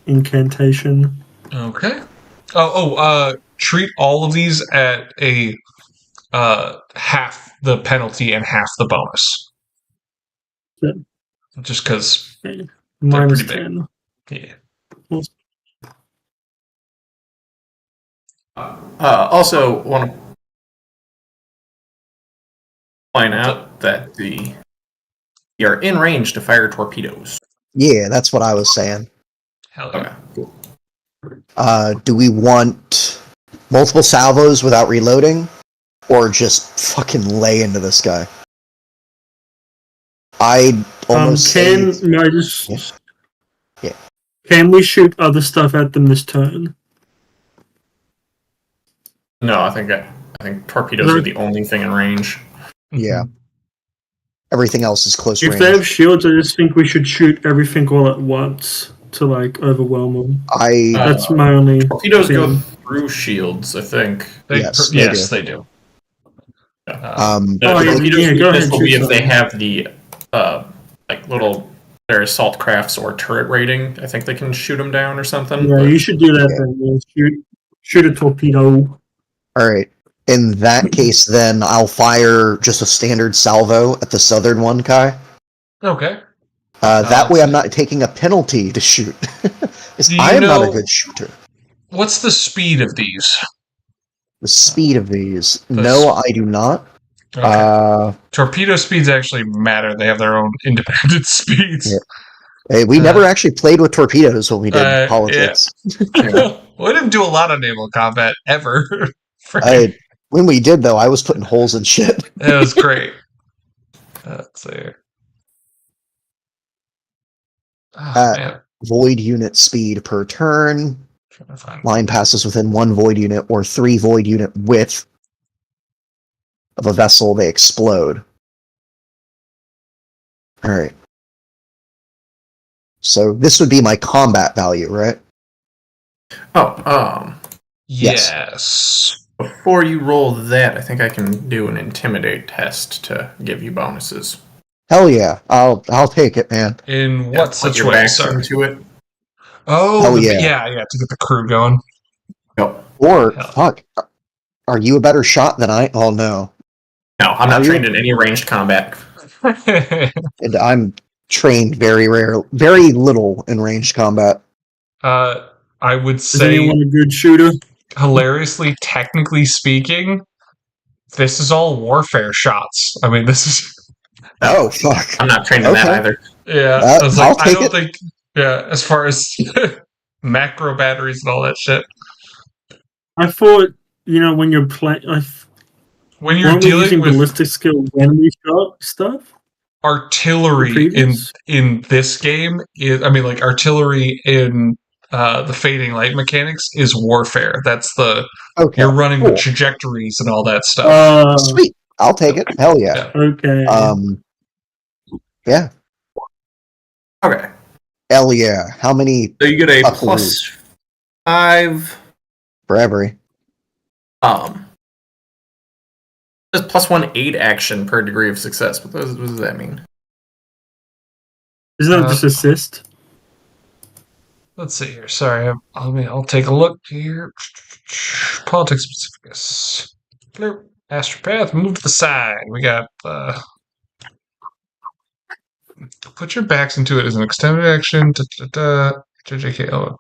incantation. Okay. Treat all of these at a half the penalty and half the bonus. Yeah. Just because okay. -10. Yeah. Also, want to point out that you're in range to fire torpedoes. Yeah, that's what I was saying. Hell yeah. Okay, cool. Do we want multiple salvos without reloading, or just fucking lay into this guy? I'd almost can we shoot other stuff at them this turn? No, I think torpedoes are the only thing in range. Yeah. Everything else is close range. If they have shields, I just think we should shoot everything all at once to like overwhelm them. That's my only. Torpedoes go through shields, I think. Yes, they do. Torpedoes will be if they have the their assault crafts or turret rating. I think they can shoot them down or something. Yeah, you should do that then. Shoot a torpedo. All right. In that case, then I'll fire just a standard salvo at the southern one, Kai. Okay. That way I'm not taking a penalty to shoot. I am not a good shooter. What's the speed of these? The speed of these? No, I do not. Okay. Torpedo speeds actually matter. They have their own independent speeds. Yeah. Hey, we never actually played with torpedoes when we did politics. Yeah. We didn't do a lot of naval combat, ever. When we did, though, I was putting holes in shit. It was great. Let's see. Void unit speed per turn. Line passes within 1 void unit or 3 void unit width of a vessel, they explode. Alright. So this would be my combat value, right? Yes. Before you roll that, I think I can do an intimidate test to give you bonuses. Hell yeah, I'll take it, man. In what situation? Into it. Oh, yeah, to get the crew going. Yep. Or fuck, are you a better shot than I? Oh no. No, I'm not trained in any ranged combat. And I'm trained very little in ranged combat. I would say. Is anyone a good shooter? Hilariously, technically speaking, this is all warfare shots. I mean, this is. Oh fuck! I'm not trained in that either. Yeah, I was like, I don't think. Yeah, as far as macro batteries and all that shit. I thought, when you're playing, when you're Weren't we dealing using with ballistic skill when we shot stuff? artillery in this game is, I mean, like artillery in the fading light mechanics is warfare. That's you're running with trajectories and all that stuff. Sweet, I'll take it. Hell yeah. Okay. Yeah. Okay. Hell yeah. How many? So you get a Buckaroos. +5. For every. Just +1 aid action per degree of success. What does that mean? Isn't that just assist? Let's see here. Sorry, I'll take a look here. Politics specificus. Clear. Astropath, move to the side. We got put your backs into it as an extended action. JJK.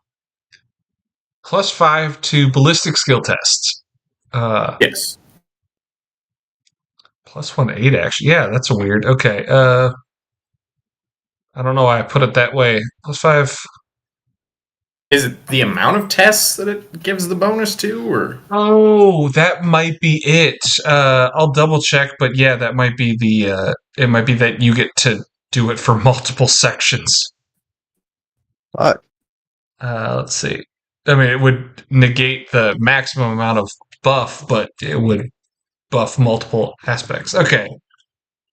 +5 to ballistic skill tests. Yes. +1 aid action. Yeah, that's weird. Okay. I don't know why I put it that way. +5. Is it the amount of tests that it gives the bonus to, or? Oh, that might be it. I'll double check, but yeah, that might be it might be that you get to do it for multiple sections. What? Let's see. I mean, it would negate the maximum amount of buff, but it would buff multiple aspects. Okay.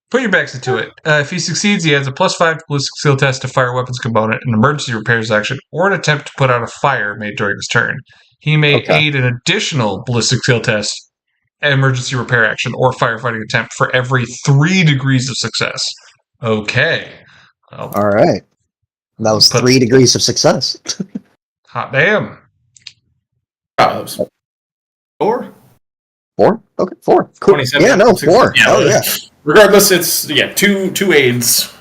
Put your backs into it. If he succeeds, he adds a +5 to ballistic skill test to fire weapons component, an emergency repairs action, or an attempt to put out a fire made during his turn. He may aid an additional ballistic skill test, emergency repair action, or firefighting attempt for every 3 degrees of success. Okay. All right. That was 3 degrees of success. Hot damn. That was 4? 4? Okay, 4. Cool. Yeah, no, 4. Yeah, oh, yeah. Regardless, it's, two aids.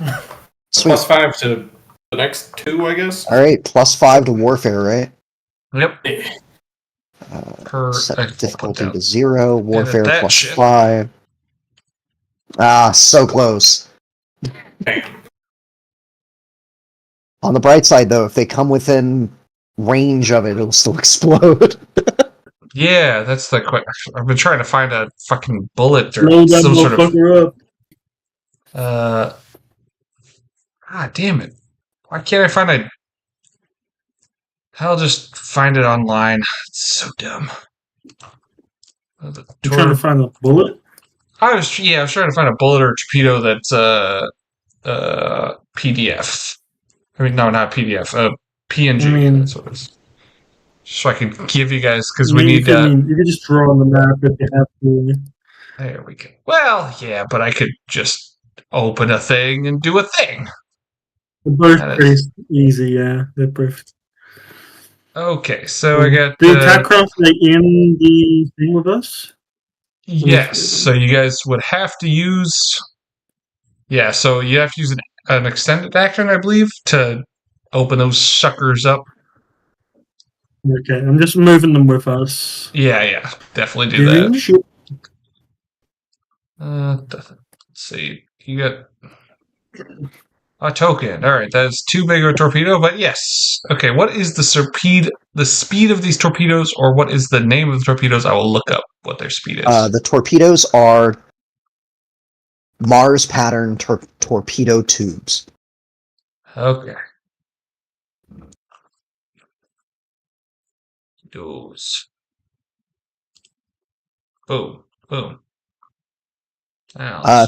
Sweet. +5 to the next 2, I guess. All right, +5 to warfare, right? Yep. Set difficulty to 0. Warfare +5. So close. Damn. On the bright side, though, if they come within range of it, it'll still explode. Yeah, that's the question. I've been trying to find a fucking bullet or Blow that some sort of. up. Damn it! Why can't I find a? I'll just find it online. It's so dumb. You're trying to find a bullet? I was trying to find a bullet or a torpedo that's PDF. I mean, no, not PDF. PNG. I mean, that's what it is. So I can give you guys because we need. You can just draw on the map if you have to. There we go. Well, yeah, but I could just open a thing and do a thing. They're both pretty easy, yeah. They're both. Okay, so I got the attack craft in the thing with us. Yes, so you guys would have to use. Yeah, so you have to use an extended action, I believe, to open those suckers up. Okay, I'm just moving them with us. Yeah, definitely do that. Let's see. You got a token. All right, that's too big of a torpedo, but yes. Okay, what is the speed of these torpedoes, or what is the name of the torpedoes? I will look up what their speed is. The torpedoes are Mars pattern torpedo tubes. Okay. Those. Boom.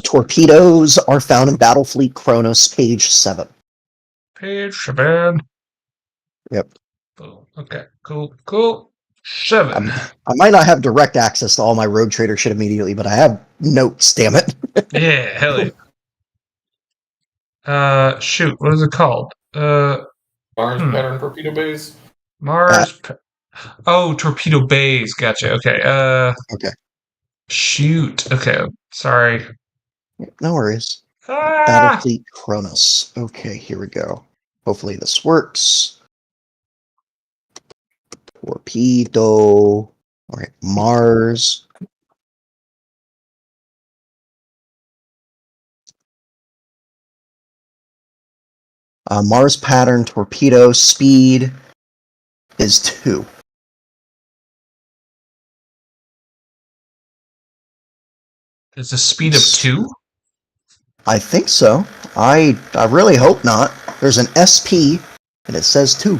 Torpedoes are found in Battlefleet Kronos, page 7. Page 7. Yep. Boom. Okay. Cool. 7. I might not have direct access to all my Rogue Trader shit immediately, but I have notes, damn it. Yeah, hell yeah. Shoot, what is it called? Mars pattern torpedo bays? Torpedo bays. Gotcha. Okay. Okay. Shoot. Okay. Sorry. No worries. Battlefleet Kronos. Okay, here we go. Hopefully this works. Torpedo. All right, Mars. Mars pattern torpedo speed is 2. Is the speed of 2? I think so. I really hope not. There's an SP, and it says 2.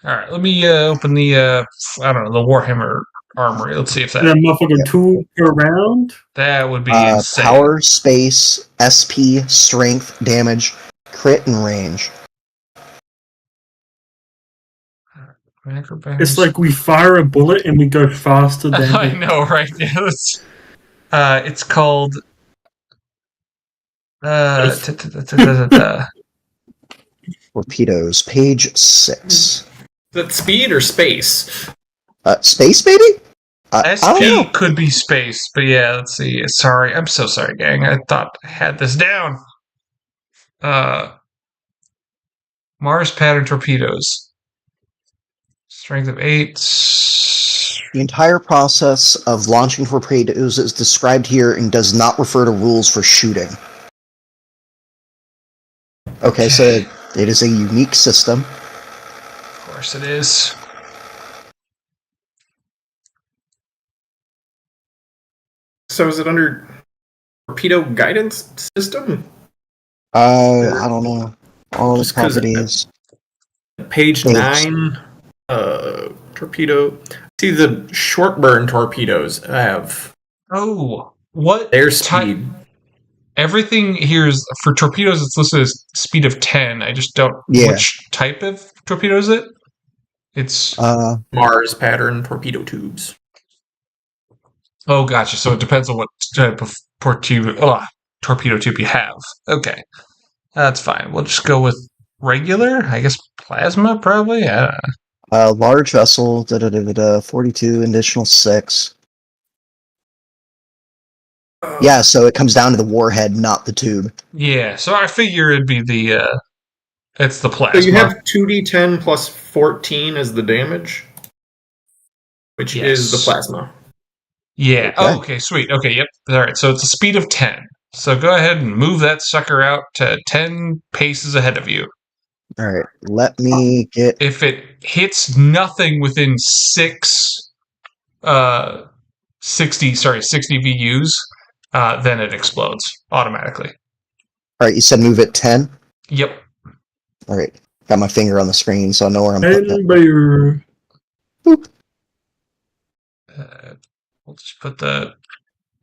Alright, let me open the, I don't know, the Warhammer Armory. Let's see if And that motherfucking 2 per round? that would be insane. Power, space, SP, strength, damage, crit, and range. It's like we fire a bullet and we go faster than I know, right? Yeah, it's called Torpedoes, page 6. Is that speed or space? Space, maybe? I don't know. SP could be space, but yeah, let's see. Sorry, I'm so sorry, gang. I thought I had this down. Mars pattern torpedoes. Strength of 8. The entire process of launching torpedoes is described here and does not refer to rules for shooting. Okay, so it is a unique system. Of course it is. So is it under torpedo guidance system? I don't know. All the Just 'cause properties. Page 9, torpedo. See, the short burn torpedoes have Oh, what their type? speed. Everything here is for torpedoes. It's listed as speed of 10. I just don't. Yeah. Which type of torpedo is it? It's Mars pattern torpedo tubes. oh, gotcha. So it depends on what type of torpedo tube you have. Okay, that's fine. We'll just go with regular. I guess plasma, probably. I don't know. large vessel, 42, additional 6. Yeah, so it comes down to the warhead, not the tube. Yeah, so I figure it'd be it's the plasma. So you have 2d10 plus 14 as the damage, which is the plasma. Yeah. Okay. Oh, okay, sweet. Okay, yep. All right, so it's a speed of 10. So go ahead and move that sucker out to 10 paces ahead of you. All right, let me get... If it hits nothing within 60 VUs, then it explodes automatically. All right, you said move it 10? Yep. All right, got my finger on the screen, so I know where I'm putting it. Boop. We'll just put the...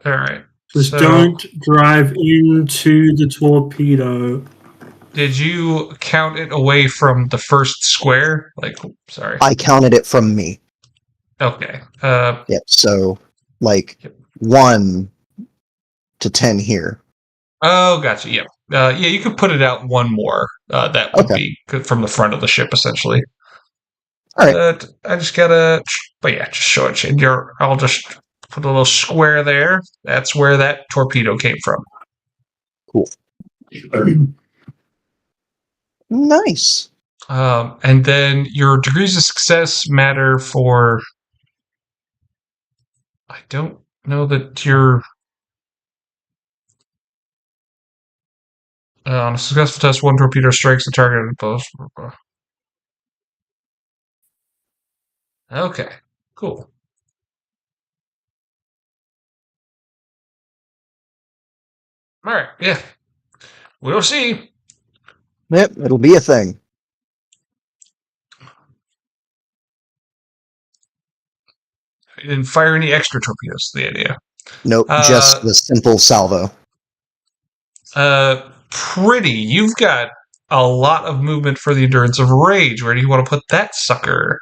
All right. Just don't drive into the torpedo. Did you count it away from the first square? Like, sorry. I counted it from me. Okay. Yep, so, like, 1 to 10 here. Oh, gotcha. Yep. Yeah, you could put it out one more. That would be good from the front of the ship, essentially. All right. I just gotta... But yeah, just show it. I'll just put a little square there. That's where that torpedo came from. Cool. Nice. And then your degrees of success matter for... I don't know that you're... on a successful test, one torpedo strikes the target and both. Okay, cool. All right, yeah. We'll see. Yep, it'll be a thing. You didn't fire any extra torpedoes, the idea. Nope, just the simple salvo. Pretty. You've got a lot of movement for the Endurance of Rage. Where do you want to put that sucker?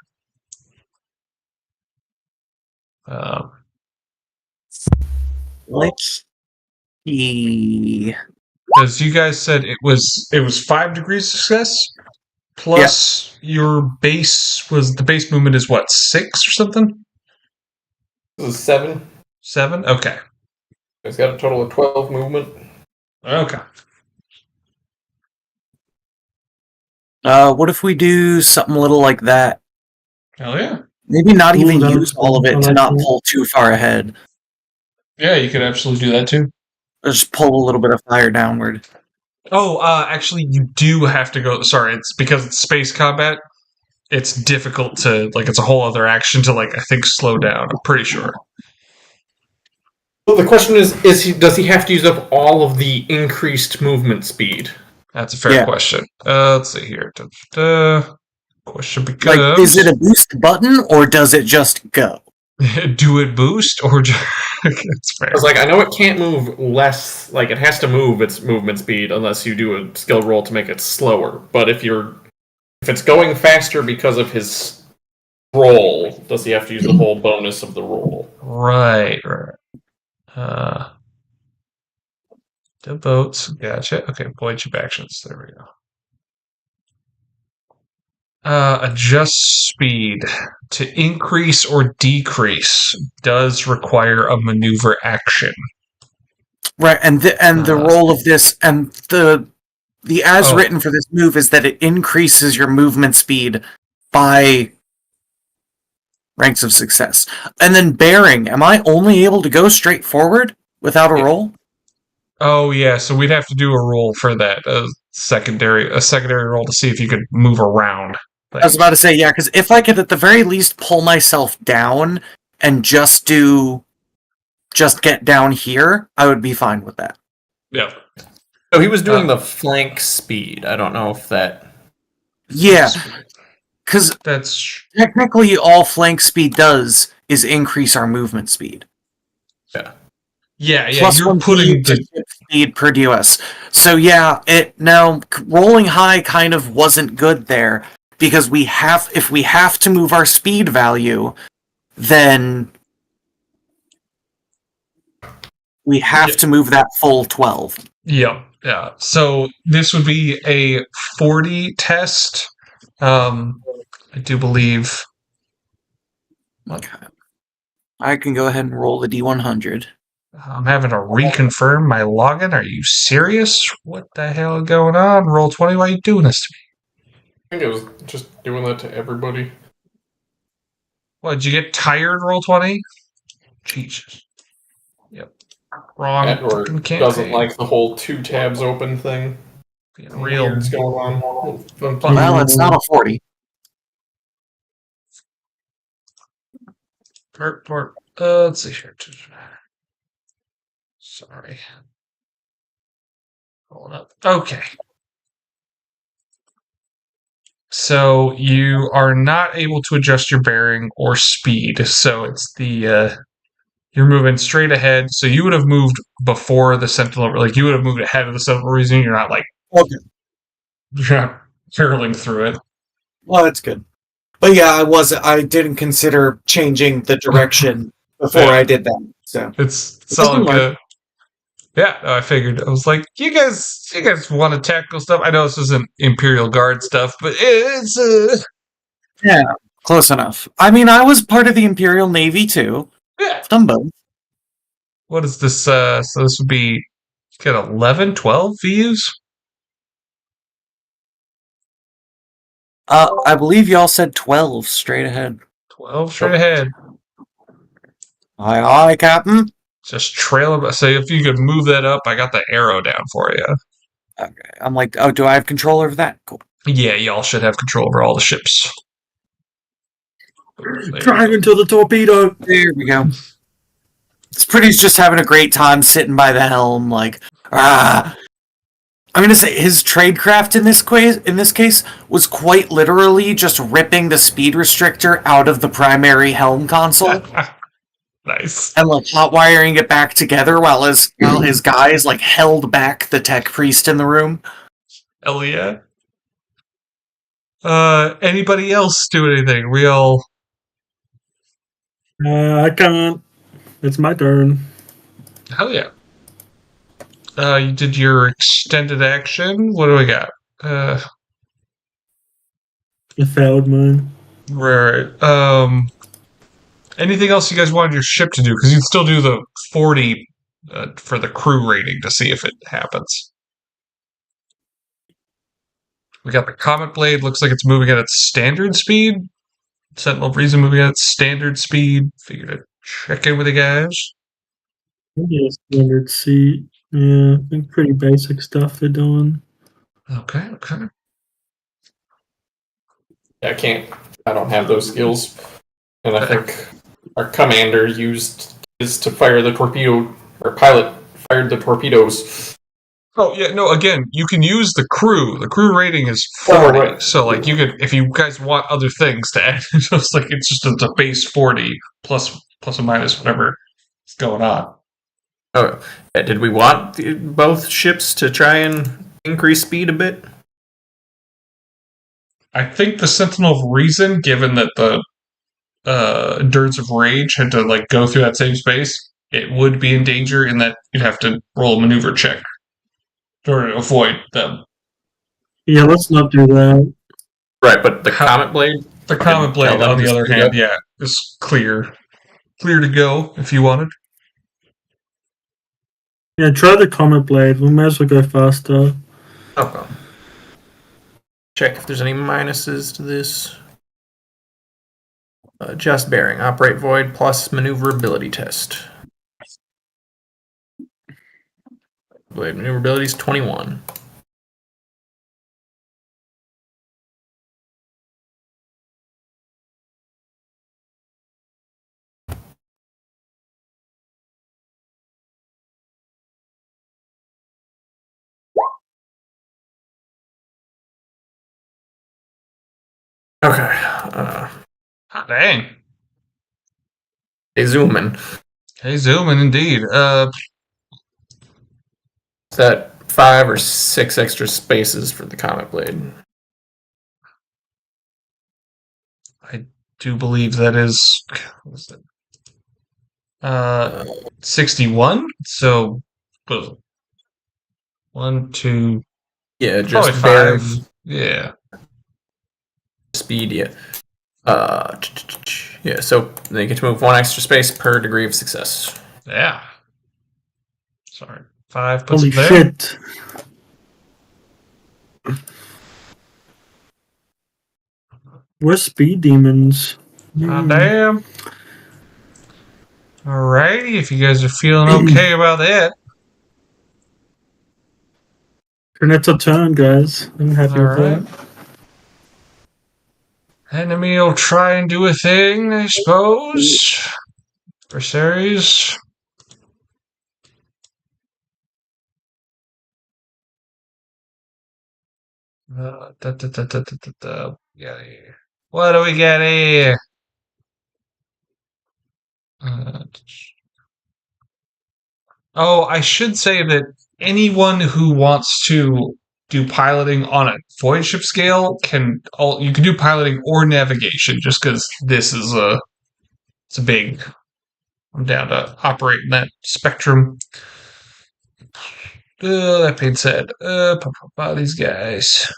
Let's see. Because you guys said it was 5 degrees of success plus your base the base movement is what, 6 or something? It was 7. 7? Okay. It's got a total of 12 movement. Okay. What if we do something a little like that? Hell yeah. Maybe not Ooh, even that use was all of cool. it I to like not that. pull too far ahead. Yeah, you could absolutely do that too. Just pull a little bit of fire downward. Oh, actually, you do have to go. Sorry, it's because it's space combat. It's difficult to, like, it's a whole other action to, like, I think slow down. I'm pretty sure. Well, the question is does he have to use up all of the increased movement speed? That's a fair question. Let's see here. Question becomes: Like, is it a boost button or does it just go? do it boost or just? That's fair. Because, like, I know it can't move less. Like, it has to move its movement speed unless you do a skill roll to make it slower. But if it's going faster because of his roll, does he have to use the whole bonus of the roll? Right. The votes. Gotcha. Okay, void chip actions. There we go. Adjust speed to increase or decrease does require a maneuver action. Right, and the role of this and the as written for this move is that it increases your movement speed by ranks of success. And then bearing, am I only able to go straight forward without a roll? Oh yeah, so we'd have to do a roll for that. A secondary roll to see if you could move around. I was about to say, yeah, because if I could at the very least pull myself down and just get down here, I would be fine with that. Yeah. So he was doing the flank speed. I don't know if that... Yeah, because that's technically all flank speed does is increase our movement speed. Yeah. Yeah, Plus you're one putting the speed per DOS. So yeah, now rolling high kind of wasn't good there because if we have to move our speed value, then we have to move that full 12. Yeah. So this would be a 40 test. I do believe. Okay. I can go ahead and roll the D100. I'm having to reconfirm my login. Are you serious? What the hell is going on? Roll 20, why are you doing this to me? I think it was just doing that to everybody. What, did you get tired, Roll 20? Jesus. Yep. Wrong. Or doesn't like the whole 2 tabs open thing. Real. What's going on? Well, it's not a 40. Let's see here. Sorry. Hold up. Okay. So you are not able to adjust your bearing or speed. So it's you're moving straight ahead. So you would have moved before the Sentinel, like you would have moved ahead of the Sentinel reason. You're not you're not hurling through it. Well, that's good. But yeah, I didn't consider changing the direction before I did that. So it's all good. Yeah, I figured. I was like, you guys want to tackle stuff? I know this isn't Imperial Guard stuff, but it's yeah, close enough. I mean, I was part of the Imperial Navy too. Yeah. I've done both. What is this? So this would be 11, 12 VUs? I believe y'all said 12 straight ahead. 12 straight ahead. Aye, aye, Captain. Just trail them. So if you could move that up, I got the arrow down for you. Okay. I'm like, oh, do I have control over that? Cool. Yeah, y'all should have control over all the ships. Driving into the torpedo. There we go. Pretty's just having a great time sitting by the helm, like, I'm gonna say his tradecraft in this case was quite literally just ripping the speed restrictor out of the primary helm console. Nice. And like hot wiring it back together while his guys like held back the tech priest in the room. Hell yeah. Anybody else do anything? We all I can't. It's my turn. hell yeah. You did your extended action. What do we got? It failed mine. Right. Anything else you guys wanted your ship to do? Because you'd still do the 40 for the crew rating to see if it happens. We got the Comet Blade. Looks like it's moving at its standard speed. Sentinel Breeze moving at its standard speed. Figured to check in with the guys. Maybe a standard seat. Yeah, I think pretty basic stuff they're doing. Okay. I don't have those skills. And I think our commander used is to fire the torpedo, or pilot fired the torpedoes. Oh yeah, no. Again, you can use the crew. The crew rating is 40. Oh, right. So like, you could, if you guys want other things to add, just like it's just a base 40 plus or minus whatever is going on. Oh, did we want both ships to try and increase speed a bit? I think the Sentinel of Reason, given that the Endurance of Rage had to like go through that same space, it would be in danger in that you'd have to roll a maneuver check to avoid them. Yeah, let's not do that. Right, but the Comet Blade? The Comet Blade, tell them on the to other speed hand, up? yeah, is clear to go if you wanted. Yeah, try the Comet Blade. We might as well go faster. Okay. Check if there's any minuses to this. Just bearing. Operate void plus maneuverability test. Blade maneuverability is 21. Okay. Dang. Hey, zoom in. Hey, zooming indeed. Is that 5 or 6 extra spaces for the Comet Blade? I do believe that is. What is that? 61. So, 1, 2, Yeah, probably just 5. bearing Yeah. speed, yeah. Yeah, so they get to move 1 extra space per degree of success. Yeah. Sorry. 5 puts Holy it there. shit. We're speed demons. Ah, damn. Alrighty, if you guys are feeling okay about that. And it's a turn, guys. I'm happy with Alright. that. Enemy will try and do a thing, I suppose. Adversaries. Yeah. What do we get here? Oh, I should say that anyone who wants to do piloting on a void ship scale you can do piloting or navigation, just because this is it's a big. I'm down to operate in that spectrum. That being said, these guys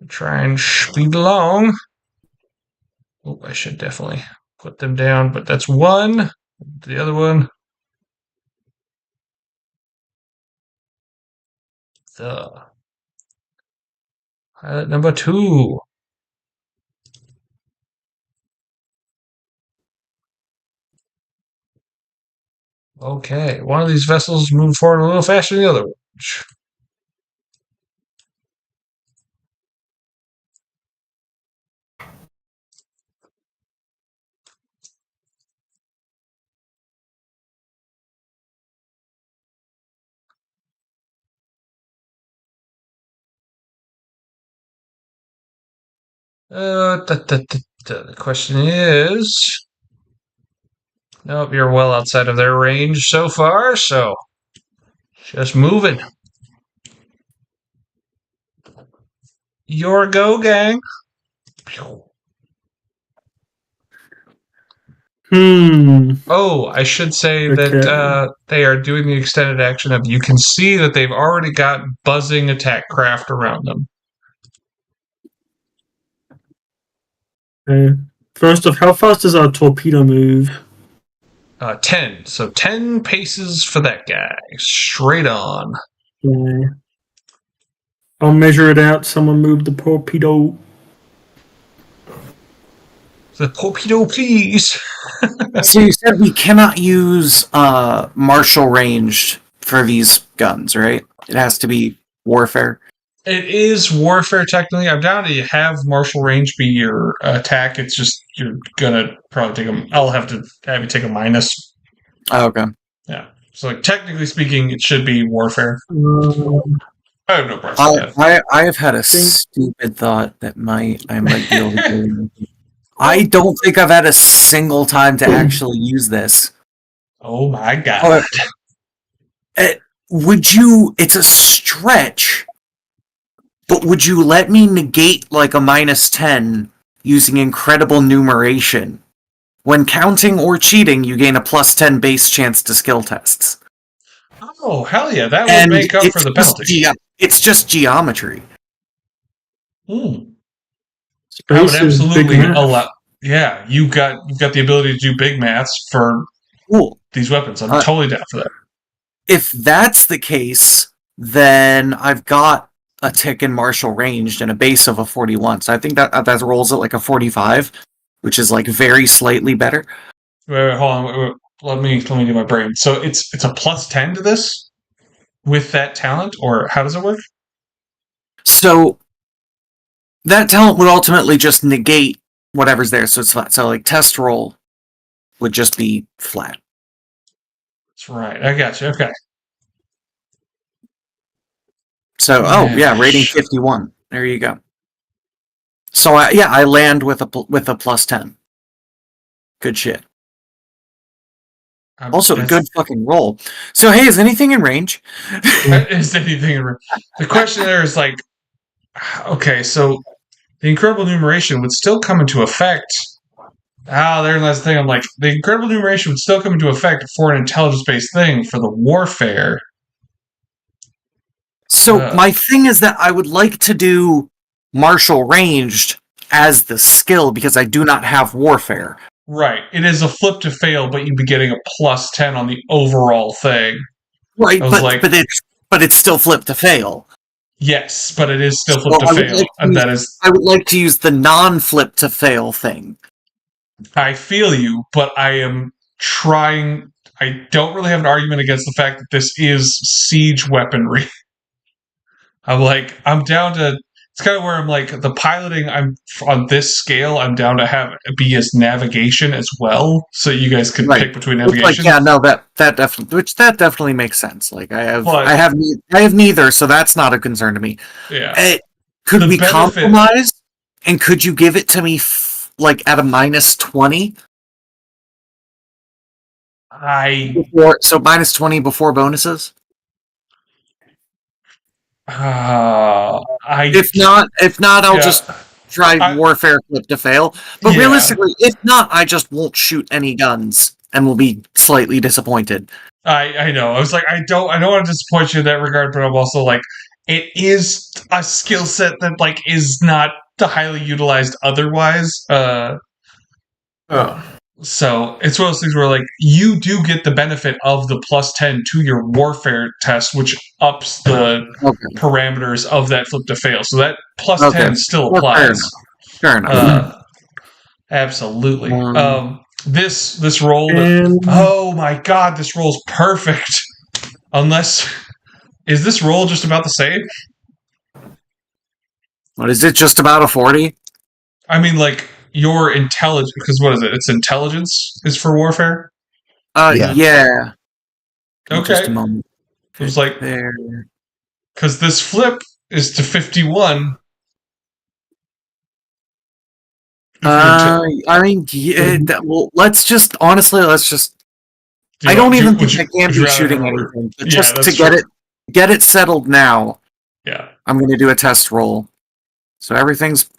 try and speed along. Oh, I should definitely put them down, but that's one. The other one. The pilot number 2. Okay, one of these vessels moving forward a little faster than the other one. The question is, nope, you're well outside of their range so far, so just moving. Your go, gang. Oh, I should say that they are doing the extended action of, you can see that they've already got buzzing attack craft around them. Okay. First off, how fast does our torpedo move? 10. So 10 paces for that guy. Straight on. Okay. I'll measure it out. Someone move the torpedo. The torpedo, please. So you said we cannot use martial ranged for these guns, right? It has to be warfare. It is warfare technically. I'm down to have martial range be your attack. It's just you're gonna probably take I'll have to have you take a minus Oh, okay. Yeah. So, like, technically speaking, it should be warfare. I have no problem with that. I have had a stupid thought that I might be able to do. I don't think I've had a single time to actually use this. Oh my god. It's a stretch, but would you let me negate like a -10 using incredible numeration? When counting or cheating, you gain a +10 base chance to skill tests. Oh, hell yeah. That would make up for the penalty. It's just geometry. I would absolutely allow. Yeah, you got the ability to do big maths for these weapons. I'm totally down for that. If that's the case, then I've got a tick in martial ranged and a base of a 41. So I think that rolls at like a 45, which is like very slightly better. Wait, hold on. Wait. Let me do my brain. So it's a +10 to this with that talent, or how does it work? So that talent would ultimately just negate whatever's there, so it's flat. So like test roll would just be flat. That's right. I got you. Okay. So rating 51. There you go. So I land with a +10. Good shit. Also, a good fucking roll. So hey, is anything in range? Is anything in range? The question there is like, okay, so the incredible numeration would still come into effect. There's the thing. I'm like, the incredible numeration would still come into effect for an intelligence-based thing for the warfare. So my thing is that I would like to do martial ranged as the skill because I do not have warfare. Right. It is a flip to fail, but you'd be getting a +10 on the overall thing. Right, but it's still flip to fail. Yes, but it is still flip to fail. I would like to use the non-flip to fail thing. I feel you, but I am trying. I don't really have an argument against the fact that this is siege weaponry. I'm down to. It's kind of where I'm like, the piloting, I'm on this scale, I'm down to be as navigation as well, so you guys can pick between navigation. That definitely makes sense. Like I have neither, so that's not a concern to me. Yeah. Could we compromise? And could you give it to me like at a -20? So -20 before bonuses? If not, I'll just try warfare flip to fail. But realistically, if not, I just won't shoot any guns and will be slightly disappointed. I know. I was like, I don't want to disappoint you in that regard, but I'm also like, it is a skill set that like is not highly utilized otherwise. So it's one of those things where like you do get the benefit of the +10 to your warfare test, which ups the parameters of that flip to fail. So that +10 still applies. Fair enough. Absolutely. This roll. Oh my god, this roll's perfect. Is this roll just about the same? What is it? Just about a 40? I mean, like. Your intelligence, because what is it? It's intelligence is for warfare? Yeah. Okay. Just a moment. It was like, because this flip is to 51. Let's just I don't even think I can be shooting anything. But just to get it settled now. Yeah. I'm going to do a test roll. So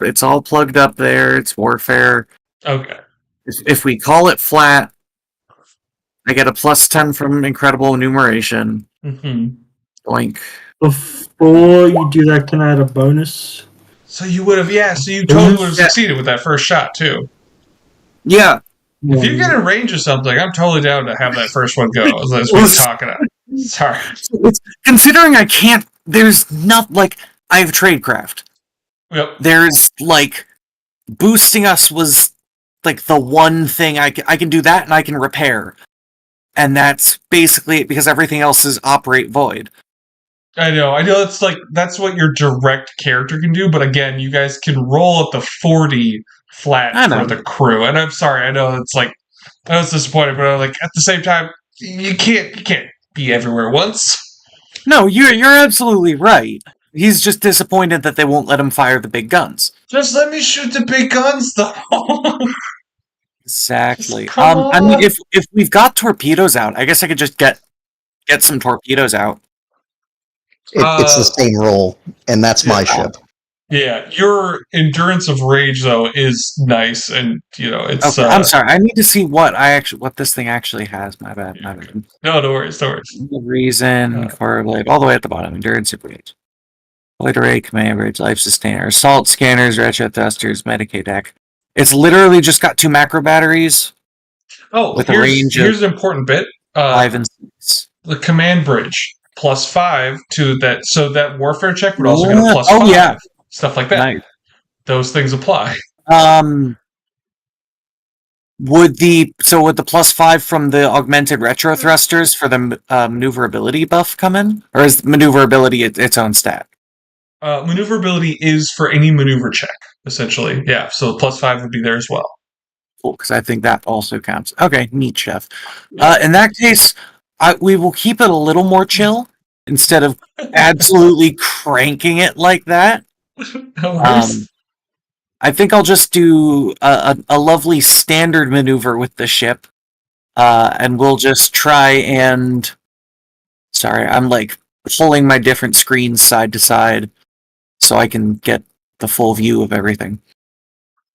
it's all plugged up there. It's warfare. Okay. If we call it flat, I get a +10 from incredible enumeration. Mm-hmm. Boink. Before you do that, can I add a bonus? So you would have, so you totally would have succeeded with that first shot, too. Yeah. If you get in range of something, I'm totally down to have that first one go, as we're talking about. Sorry. Considering I can't, there's not, like, I have tradecraft. Yep. There's, like, boosting us was, like, the one thing I can do that and I can repair. And that's basically it because everything else is operate void. I know. That's what your direct character can do, but again, you guys can roll at the 40 flat for the crew. And I'm sorry, I know it's disappointing, but like at the same time, you can't be everywhere once. No, you're absolutely right. He's just disappointed that they won't let him fire the big guns. Just let me shoot the big guns, though. Exactly. Just come I mean, on. if we've got torpedoes out, I guess I could just get some torpedoes out. It's the same roll, and that's my ship. Yeah, your endurance of rage though is nice, and it's. Okay, I'm sorry. I need to see what this thing actually has. My bad. No worries. The reason for all the way at the bottom. Endurance of rage. Light array, command bridge, life sustainer, assault scanners, retro thrusters, Medicaid deck. It's literally just got 2 macro batteries. Oh, with a range here's an important bit. 5 and 6. The command bridge +5 to that, so that warfare check would also get a +5. Yeah. Stuff like that. Nice. Those things apply. Would the +5 from the augmented retro thrusters for the maneuverability buff come in, or is maneuverability its own stat? Maneuverability is for any maneuver check, essentially. Yeah, so +5 would be there as well. Cool, because I think that also counts. Okay, neat, Chef. In that case, we will keep it a little more chill instead of absolutely cranking it like that. I think I'll just do a lovely standard maneuver with the ship, and we'll just try and... Sorry, I'm pulling my different screens side to side so I can get the full view of everything.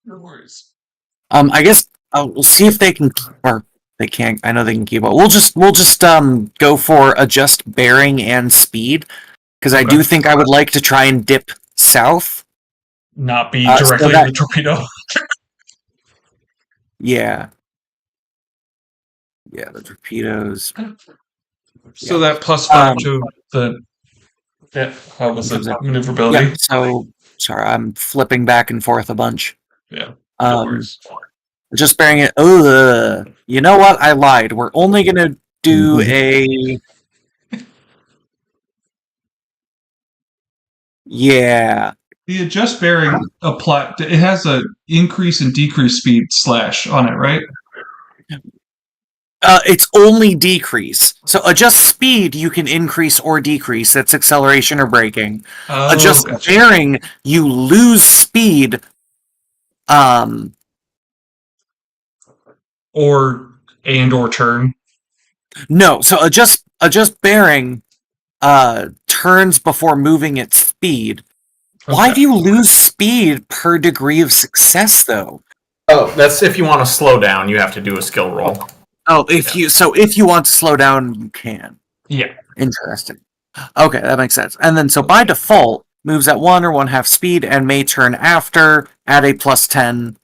No worries. I guess we'll see if they can, or they can't. I know they can keep up. We'll just go for adjust bearing and speed, because I do think I would like to try and dip south. Not be directly in the torpedo. Yeah, the torpedoes. So that +5 to the how was it maneuverability? Yeah, so sorry, I'm flipping back and forth a bunch. Yeah. No worries. Just bearing it. Oh, you know what? I lied. We're only gonna do a. Yeah. The adjust bearing apply. It has a increase and decrease speed / on it, right? It's only decrease. So adjust speed, you can increase or decrease. That's acceleration or braking. Adjust bearing, you lose speed. Or turn. No, so adjust bearing turns before moving at speed. Okay. Why do you lose speed per degree of success, though? Oh, that's if you want to slow down, you have to do a skill roll. Oh, if you want to slow down, you can. Yeah. Interesting. Okay, that makes sense. And then, so by default, moves at 1 or 1/2 speed and may turn after, add a +10,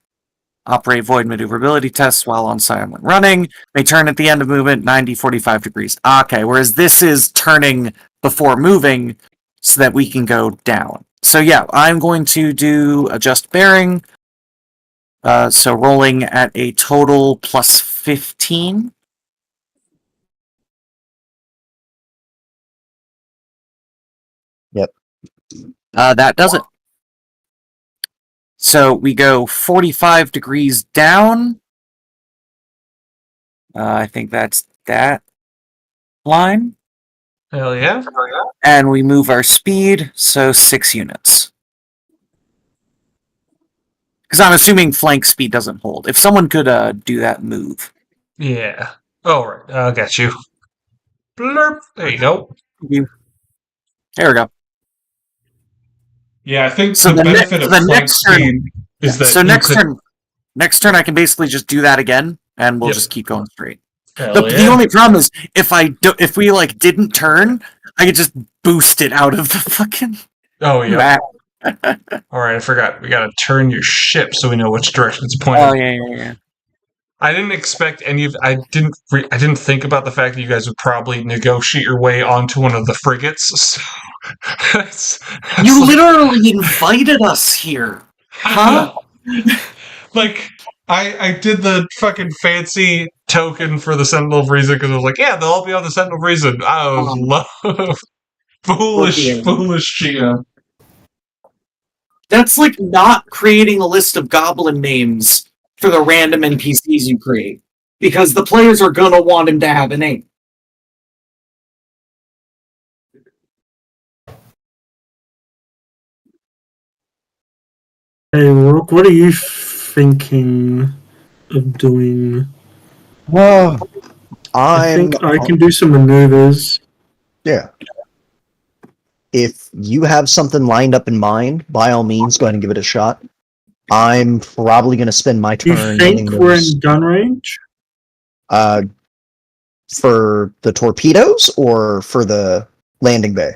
operate void maneuverability tests while on silent running, may turn at the end of movement 90, 45 degrees. Okay, whereas this is turning before moving so that we can go down. So yeah, I'm going to do adjust bearing. So rolling at a total +15. Yep. That does it. So we go 45 degrees down. I think that's that line. Hell yeah. And we move our speed, so 6 units. Because I'm assuming flank speed doesn't hold. If someone could do that move. Yeah. Oh, right. I got you. Blurp. There you go. There we go. Yeah, I think so the benefit of flank speed is that. So next turn, I can basically just do that again, and we'll just keep going straight. The only problem is if we didn't turn, I could just boost it out of the fucking. Oh yeah. All right, I forgot. We gotta turn your ship so we know which direction it's pointing. Oh yeah. I didn't expect any of. I didn't think about the fact that you guys would probably negotiate your way onto one of the frigates. So you literally invited us here, huh? I did the fucking fancy token for the Sentinel of Reason because I was like, yeah, they'll all be on the Sentinel of Reason. I was foolish GM. That's like not creating a list of goblin names for the random NPCs you create, because the players are gonna want him to have a name. Rook, what are you thinking of doing? Well, I I'm think I can do some maneuvers. yeah. If you have something lined up in mind, by all means, go ahead and give it a shot. I'm probably going to spend my Do you turn getting think we're those in gun range? for the torpedoes or for the landing bay.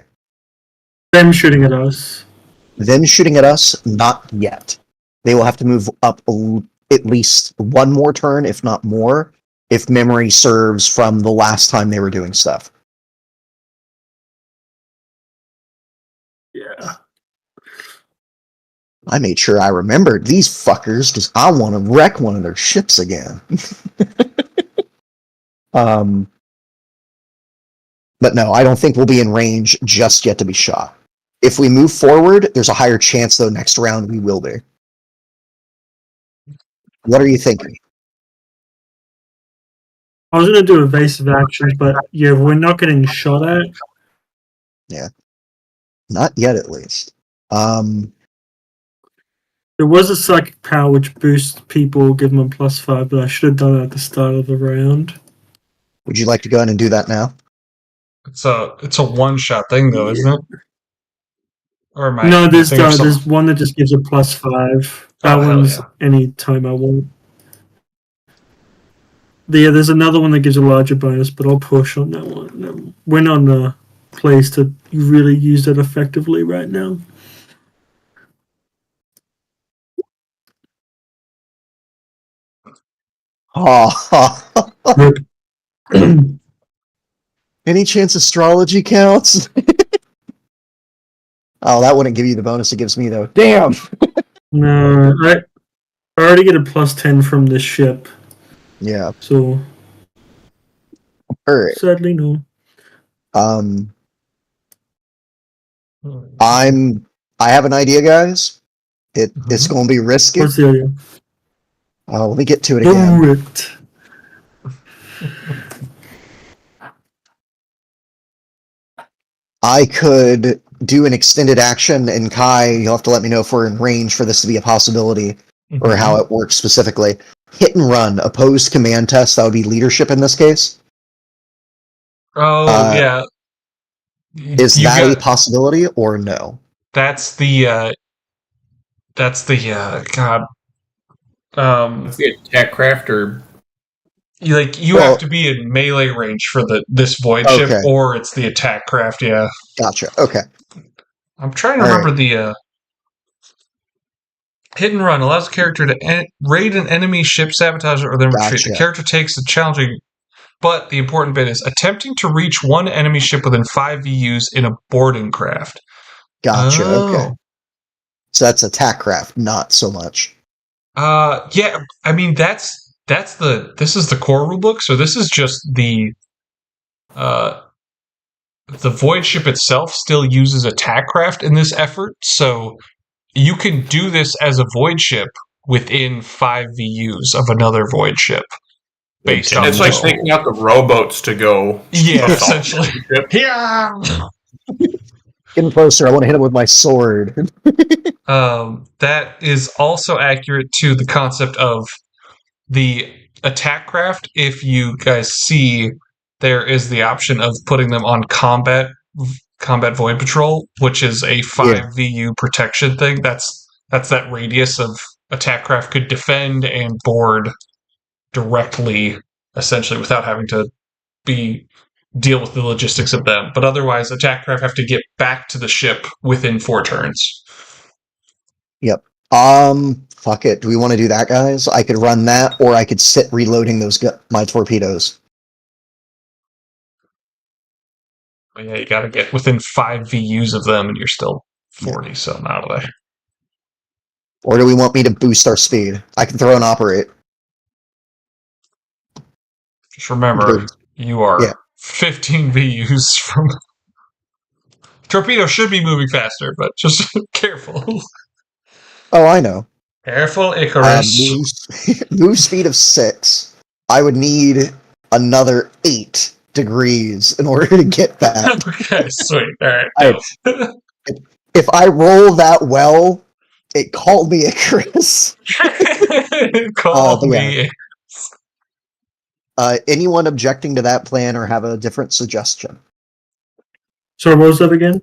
Them shooting at us. Them shooting at us, not yet. They will have to move up at least one more turn, if not more, if memory serves from the last time they were doing stuff. Yeah. I made sure I remembered these fuckers because I want to wreck one of their ships again. But no, I don't think we'll be in range just yet to be shot. If we move forward, there's a higher chance, though, next round we will be. What are you thinking? I was going to do evasive actions, but yeah, we're not getting shot at. Yeah. Not yet, at least. There was a psychic power which boosts people, give them a +5, but I should have done it at the start of the round. Would you like to go ahead and do that now? It's a one-shot thing, though, isn't it? Or am I No, there's thinking of something? there's one that just gives a +5. That Oh, hell one's yeah. any time I want. Yeah, there's another one that gives a larger bonus, but I'll push on that one. No, we're not in a place to really use that effectively right now. Any chance astrology counts? Oh, that wouldn't give you the bonus it gives me, though. Damn! No, I already get a +10 from this ship, Yeah. so Alright. sadly no. I have an idea, guys. It's going to be risky. What's the idea? Let me get to it again. Do it. I could do an extended action, and Kai, you'll have to let me know if we're in range for this to be a possibility, or how it works specifically. Hit and run, opposed command test, that would be leadership in this case. Oh, yeah. Is that a possibility, or no? That's the God. It's the attack craft, or You have to be in melee range for this void ship, or it's the attack craft. Yeah, gotcha. Okay, I'm trying to remember the hit and run allows the character to raid an enemy ship, sabotage it, or then retreat. The character takes the challenging, but the important bit is attempting to reach one enemy ship within 5 VUs in a boarding craft. Gotcha. Okay, so that's attack craft, not so much. Yeah. I mean, this is the core rulebook, so this is just the void ship itself still uses attack craft in this effort, so you can do this as a void ship within 5 VUs of another void ship. Based on it's like taking out the rowboats to go. Yeah, essentially. Yeah. Getting closer. I want to hit him with my sword. That is also accurate to the concept of the attack craft. If you guys see, there is the option of putting them on combat void patrol, which is a 5 VU protection thing. That's that radius of attack craft could defend and board directly, essentially, without having to deal with the logistics of them. But otherwise, attack craft have to get back to the ship within 4 turns. Yep. Fuck it. Do we want to do that, guys? I could run that, or I could sit reloading my torpedoes. But yeah, you got to get within 5 VUs of them, and you're still 40 something out of there. Or do we want me to boost our speed? I can throw an operate. Just remember, you are 15 VUs from... Torpedo should be moving faster, but just careful. Oh, I know. Careful, Icarus. Move speed of 6. I would need another 8 degrees in order to get that. Okay, sweet. All right. If I roll that well, Call me Icarus. Call but yeah. me. Anyone objecting to that plan or have a different suggestion? Sorry, what was that again?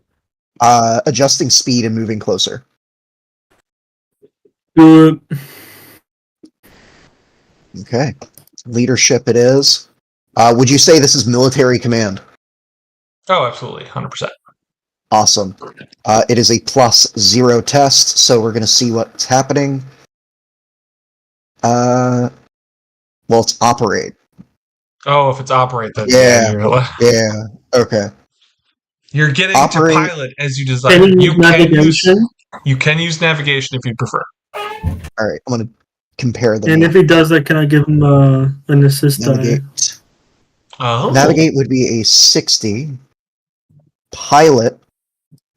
Adjusting speed and moving closer. Do it. Okay. Leadership it is. Would you say this is military command? Oh, absolutely, 100%. Awesome. It is a +0 test, so we're going to see what's happening. Well, it's operate. Oh, if it's operate, then Yeah. Yeah. Okay. You're getting Operate. to pilot as you desire. Can you use navigation? You can use navigation if you prefer. All right. I'm going to compare them. And if he does that, can I give him an assist die? Navigate. Oh. Navigate would be a 60. Pilot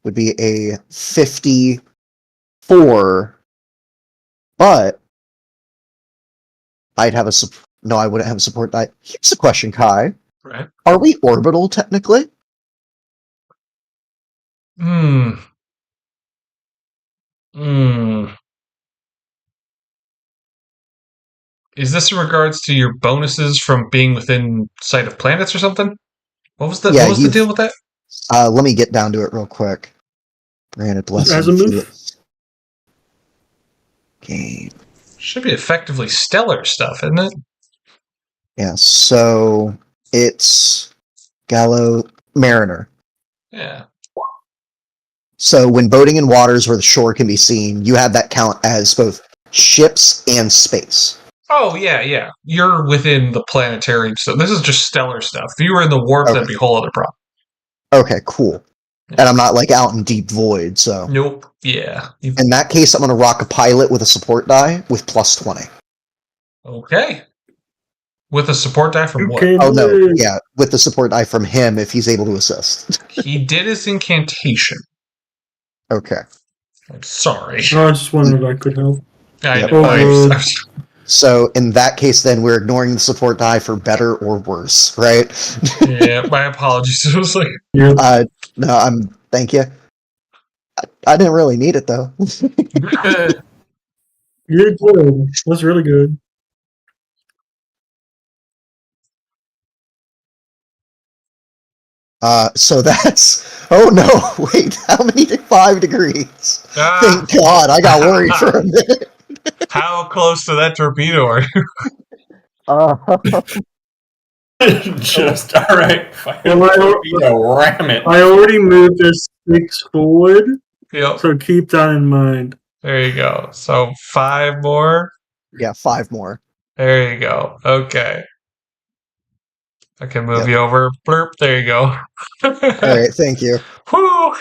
would be a 54. But I'd have no, I wouldn't have a support die. Here's the question, Kai. Right. Are we orbital technically? Is this in regards to your bonuses from being within sight of planets or something? What was the deal with that? Let me get down to it real quick. Granted blessing. As a move? Game. Should be effectively stellar stuff, isn't it? Yeah, so it's Gallo Mariner. Yeah. So when boating in waters where the shore can be seen, you have that count as both ships and space. Oh, yeah. You're within the planetary, so this is just stellar stuff. If you were in the warp, that'd be a whole other problem. Okay, cool. And I'm not like out in deep void, so. Nope. Yeah. In that case, I'm going to rock a pilot with a support die with +20. Okay. With a support die from what? Oh, no. Yeah, with the support die from him if he's able to assist. He did his incantation. Okay. I'm sorry. I was just wondering if I could help. I know. So in that case, then we're ignoring the support die for better or worse, right? Yeah, my apologies. It was like, no, thank you. I didn't really need it though. You're good. That's really good. So that's. Oh no! Wait, how many 5 degrees? Thank God, I got worried for a minute. How close to that torpedo are you? Just all right. Ram it. I already moved this 6 forward. Yep. So keep that in mind. There you go. So 5 more. Yeah, 5 more. There you go. Okay. I can move you over. Blurp. There you go. All right. Thank you. Whew.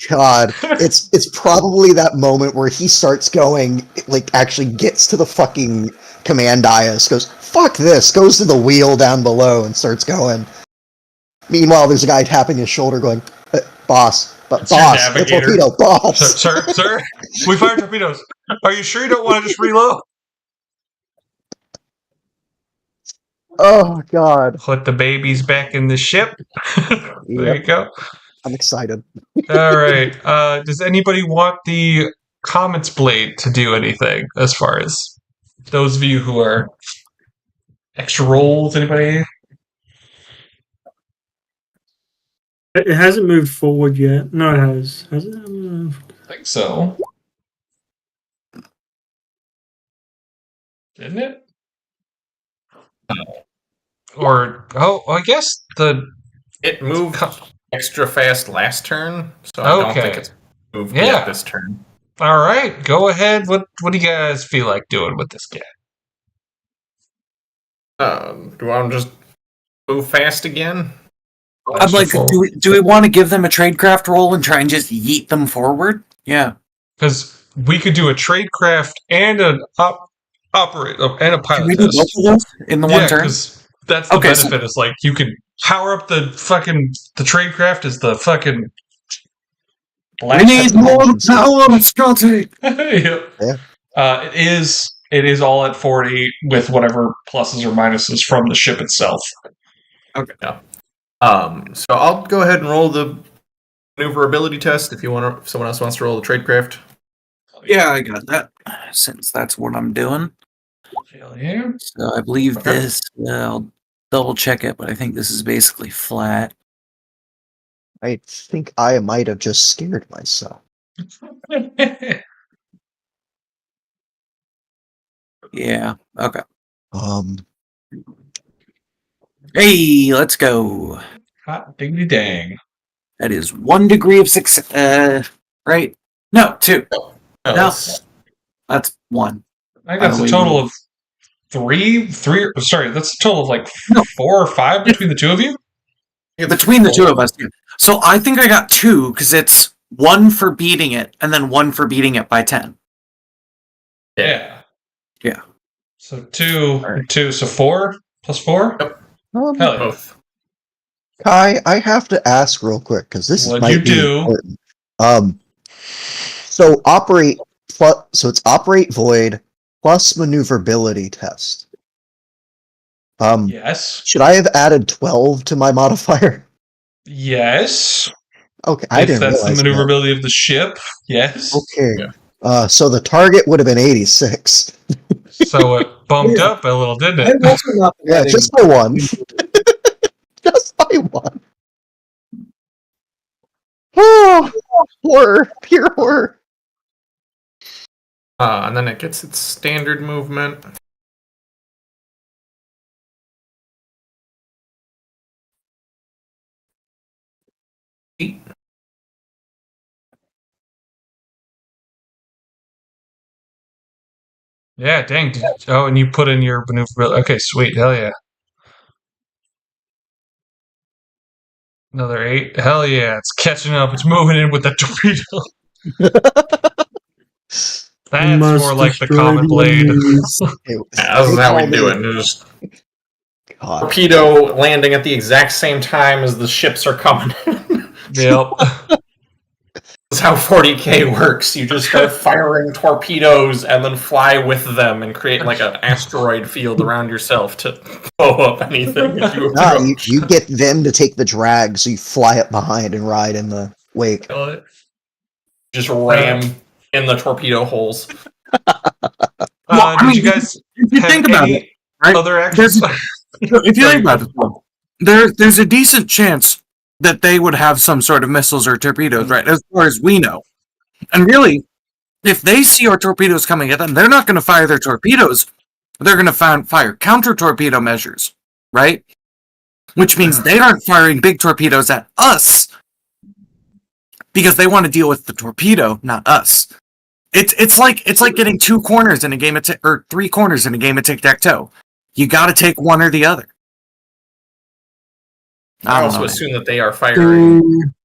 God, it's probably that moment where he starts going, like actually gets to the fucking command dais, goes, fuck this, goes to the wheel down below and starts going. Meanwhile, there's a guy tapping his shoulder going, boss, the torpedo, boss. Sir, we fired torpedoes. Are you sure you don't want to just reload? Oh, God. Put the babies back in the ship. There you go. I'm excited. All right. Does anybody want the Comets Blade to do anything as far as those of you who are extra rolls? Anybody? It hasn't moved forward yet. No, it has. Has it moved? I think so. Didn't it? Or, I guess it moved extra fast last turn, so I don't think it's moved yet this turn. All right, go ahead. What do you guys feel like doing with this guy? Do I just move fast again? I'd like. Do we want to give them a tradecraft roll and try and just yeet them forward? Yeah, because we could do a tradecraft and an operate and a pilot. Can we do both of those in the one turn? Because that's the benefit. Is like you can power up the tradecraft as the fucking. We need more power, Scotty. Yeah. It is all at 40 with whatever pluses or minuses from the ship itself. Okay. Yeah. So I'll go ahead and roll the maneuverability test if someone else wants to roll the tradecraft. Yeah, I got that. Since that's what I'm doing. Hell yeah. So I believe Okay. this, I'll double check it, but I think this is basically flat. I think I might have just scared myself. Yeah, okay. Hey, let's go. Hot diggity dang. That is 1 degree of success. Right? No, 2. No, No. that's- That's 1. I think that's a total of three. Sorry, that's a total of like No. 4 or 5 between the two of you. Between the two of us. Yeah. So I think I got 2 because it's 1 for beating it and then 1 for beating it by 10. Yeah. Yeah. So 2, Alright. 2, so 4 plus 4. Yep. Hell yeah. Both. Kai, I have to ask real quick because this What'd might you be do? important. So it's operate void plus maneuverability test. Yes. Should I have added 12 to my modifier? Yes. Okay, I If didn't that's the realize that. maneuverability of the ship, yes. Okay. Yeah. So the target would have been 86. So it bumped up a little, didn't it? I'm also not Yeah, adding- just by 1. Just by 1. Oh, horror. Pure horror. And then it gets its standard movement. Yeah, dang. Oh, and you put in your maneuverability. Okay, sweet. Hell yeah. Another 8. Hell yeah. It's catching up. It's moving in with the torpedo. That's Must more like the destroy Comet Blade. enemies. Yeah, this is how we do it. Just God. torpedo landing at the exact same time as the ships are coming. Yep. This is how 40k works. You just start firing torpedoes and then fly with them and create like an asteroid field around yourself to blow up anything as you Nah, approach. you get them to take the drag, so you fly up behind and ride in the wake. Just ram in the torpedo holes. Did you guys if you have think about any it, right? other actions? If you think about it, there's a decent chance that they would have some sort of missiles or torpedoes, right? As far as we know. And really, if they see our torpedoes coming at them, they're not going to fire their torpedoes. They're going to fire counter-torpedo measures, right? Which means they aren't firing big torpedoes at us because they want to deal with the torpedo, not us. It's like getting 2 corners in a game of or 3 corners in a game of tic-tac-toe. You got to take one or the other. I don't also know. assume that they are firing,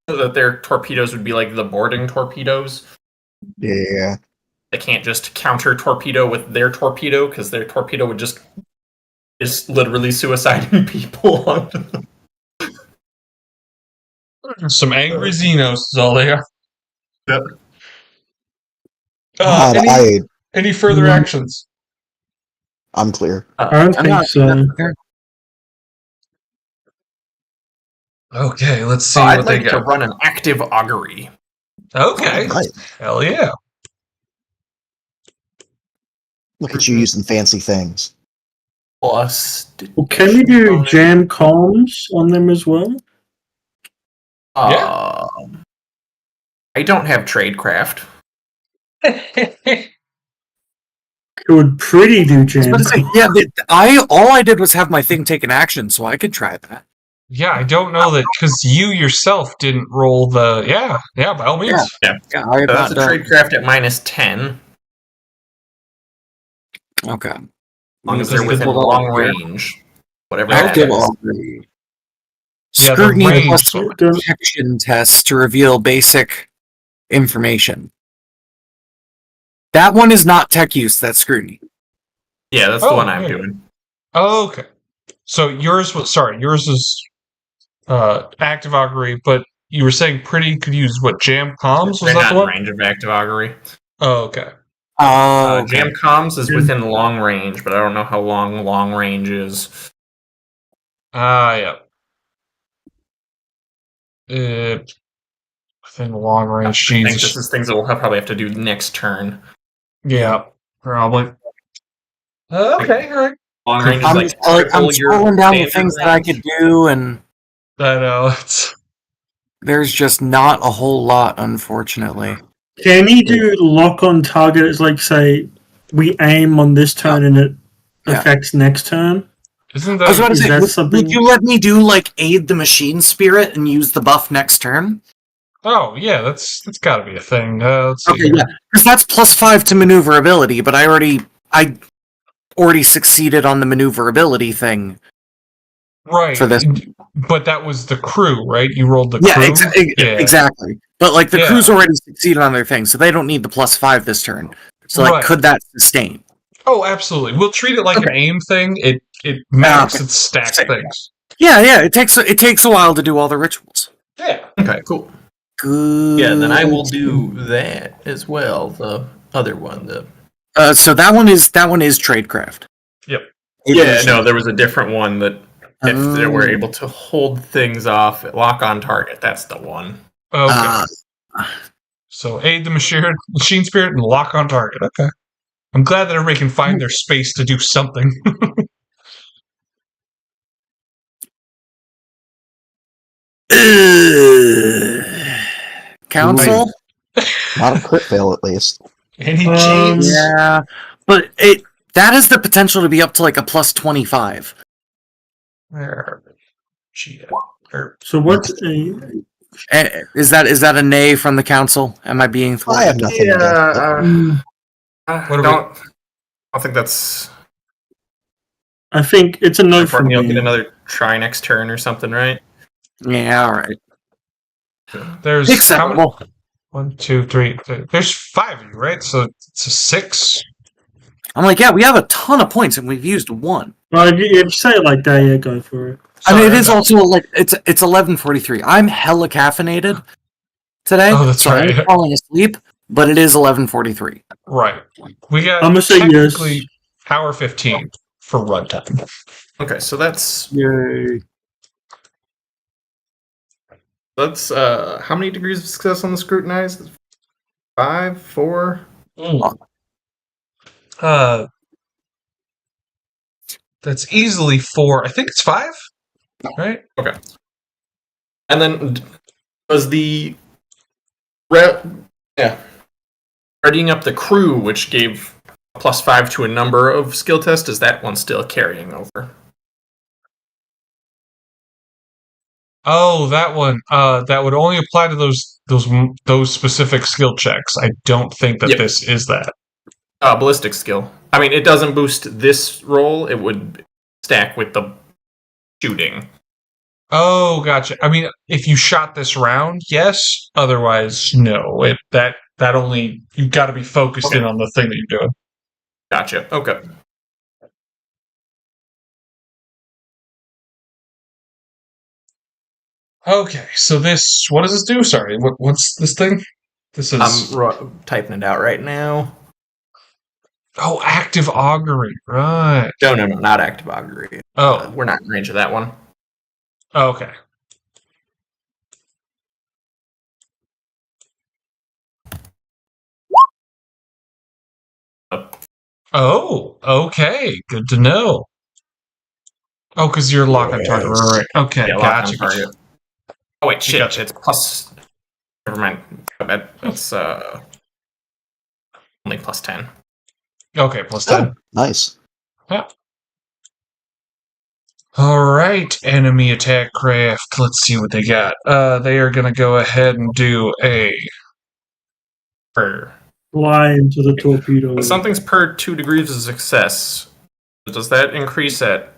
that their torpedoes would be like the boarding torpedoes. Yeah. They can't just counter torpedo with their torpedo because their torpedo would just is literally suiciding people onto them. Some angry Xenos is all they are. Yep. God, Any further actions? I'm clear. I don't think so. Okay, let's see I'd what they like to got. run an active augury. Okay. Nice. Hell yeah. Look at you using fancy things. Plus, Well, can we do jam comms on them as well? Yeah. I don't have tradecraft. Could pretty do jam. Yeah, all I did was have my thing take an action, so I could try that. Yeah, I don't know that because you yourself didn't roll the. Yeah, by all means. Yeah, I have That's not a done. tradecraft at -10. Okay. As long as Because they're within the- long range. Whatever that Active is. augury. Yeah, the Scrutiny range plus one. protection tests to reveal basic information. That one is not tech use, that's scrutiny. Yeah, that's the one I'm doing. Oh, okay. So yours is active augury, but you were saying pretty could use what, jam comms? Was They're that not the in one? range of active augury. Oh, okay. Jam comms is within long range, but I don't know how long range is. Yeah. Within long range, I think Jesus. this is things that we'll probably have to do next turn. Yeah, probably. Okay, all right. Long range is I'm, like I'm triple your scrolling down the standard things that I range. could do, and I know. It's there's just not a whole lot, unfortunately. Can he do lock on target? It's like, say, we aim on this turn and it Yeah. affects next turn. isn't I was that about to Is say, that would something- you let me do like aid the machine spirit and use the buff next turn? Oh yeah, that's got to be a thing. Let's see. Okay, here. yeah, because that's +5 to maneuverability, but I already succeeded on the maneuverability thing. Right. For this. But that was the crew, right? You rolled the Yeah, crew. exactly. But like the Yeah. crew's already succeeded on their thing, so they don't need the +5 this turn. So like, Right. could that sustain? Oh, absolutely. We'll treat it like an aim thing. It maps and stacks Same. things. Yeah. It takes a while to do all the rituals. Yeah. Okay, cool. Good. Yeah, then I will do that as well. The other one, So that one is tradecraft. Yep. yeah, no, there was a different one that if they were Oh. able to hold things off, lock on target. That's the one. Okay. So aid the machine spirit and lock on target. Okay. I'm glad that everybody can find their space to do something. Council. Not a crit fail, at least. Any cheats? Yeah, but that has the potential to be up to like a +25. Where? Cheat. So what's a... Is that a nay from the council? Am I being thwarted? I have nothing against it. I What are don't think that's. I think it's a no from You'll get me. another try next turn or something, right? Yeah, all right. There's how Acceptable. many? 1, 2, 3. There's 5 of you, right? So it's a 6. I'm like, yeah, we have a ton of points and we've used one. Well, if you say it like that, yeah, go for it. I mean, it Sorry, is also like it's 11:43. I'm hella caffeinated today, Oh, that's so right. I'm falling asleep. But it is 11:43. Right. We got I'm gonna say yes. technically hour 15 for runtime. Okay, so that's Yay! how many degrees of success on the scrutinized? 5, 4. That's easily 4. I think it's 5. Right? Okay. And then does the readying up the crew, which gave a +5 to a number of skill tests, is that one still carrying over? Oh, that one. That would only apply to those specific skill checks. I don't think that Yep. this is that. Ballistic skill. I mean, it doesn't boost this roll. It would stack with the shooting. Oh, gotcha. I mean, if you shot this round, yes. Otherwise, no. That only you've got to be focused in on the thing that you're doing. Gotcha. Okay. Okay, so this. What does this do? Sorry, what's this thing? This is. I'm typing it out right now. Oh, active augury. Right. No, not active augury. Oh. We're not in range of that one. Okay. Oh, okay. Good to know. Oh, because you're lock on target. Right. Okay, Yeah, lock gotcha. on target. Oh wait, shit! Gotcha. It's plus. Never mind. That's only +10. Okay, +10. Oh, nice. Yeah. All right, enemy attack craft. Let's see what they got. They are going to go ahead and do a. Fly into the torpedo. When something's per 2 degrees of success, does that increase at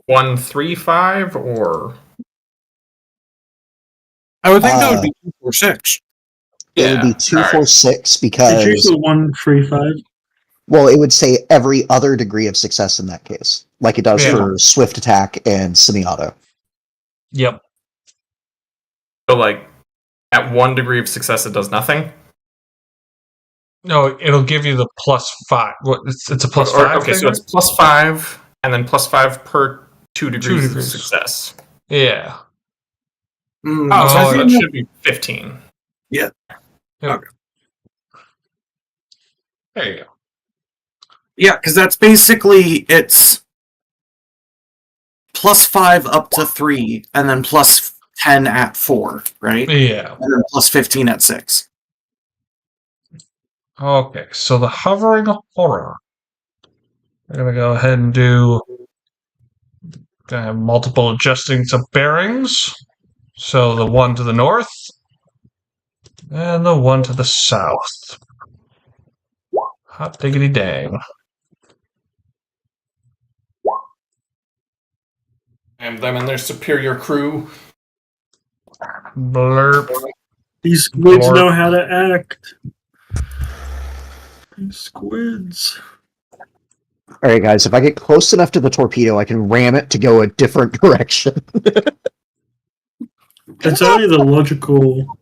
135 or? I would think that would be 2, 4, 6. It would be 2, 4, 6 because Did you say 135? well, it would say every other degree of success in that case, like it does Yeah. for swift attack and semi-auto. Yep. So like at 1 degree of success, it does nothing. No, it'll give you the +5. What? It's a +5. Okay, thing, so right? it's +5 and then +5 per 2 degrees of degrees. success. Yeah. Oh, so Oh, it should be 15. Yep. Okay. There you go. Yeah, because that's basically it's +5 up to 3, and then +10 at 4, right? Yeah. And then +15 at 6. Okay, so the hovering horror. We're gonna go ahead and do multiple adjusting to bearings. So the one to the north and the one to the south. Hot diggity dang. And them and their superior crew. Blurp. These squids Blorp. know how to act. These squids. All right, guys. If I get close enough to the torpedo, I can ram it to go a different direction. That's only the logical.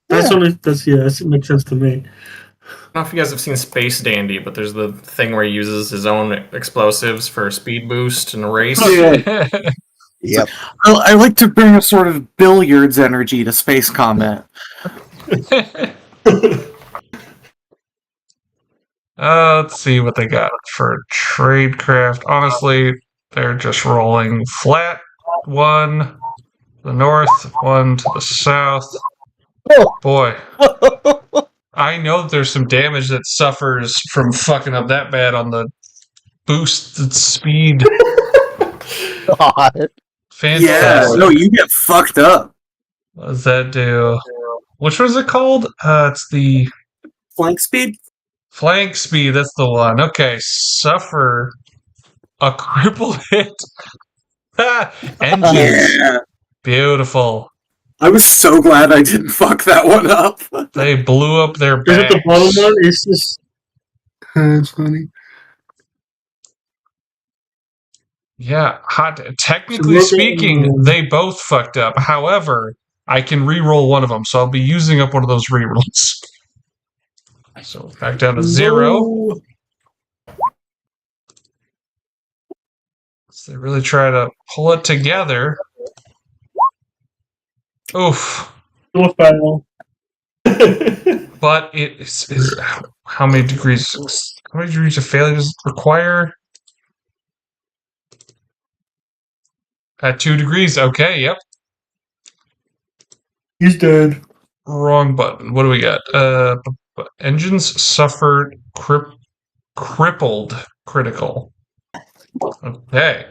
That's it makes sense to me. I don't know if you guys have seen Space Dandy, but there's the thing where he uses his own explosives for speed boost in a race. Yep. I like to bring a sort of billiards energy to space combat. Let's see what they got for tradecraft. Honestly, they're just rolling flat. One to the north, one to the south. Boy, I know that there's some damage that suffers from fucking up that bad on the boosted speed. God. Fantastic. Yeah, no, you get fucked up. What does that do? Which one is it called? It's the Flank speed? flank speed. That's the one. Okay, suffer a cripple hit. Engines. Yeah. Beautiful. I was so glad I didn't fuck that one up. They blew up their Is it the bags. bottom one? It's just. It's funny. Yeah, technically speaking, they both fucked up. However, I can re-roll one of them, so I'll be using up one of those re-rolls. So back down to 0. No. So they really try to pull it together. Oof. No fail. But it is how many degrees? How many degrees of failure does it require? At 2 degrees. Okay, yep. He's dead. Wrong button. What do we got? Engines suffered crippled critical. Okay.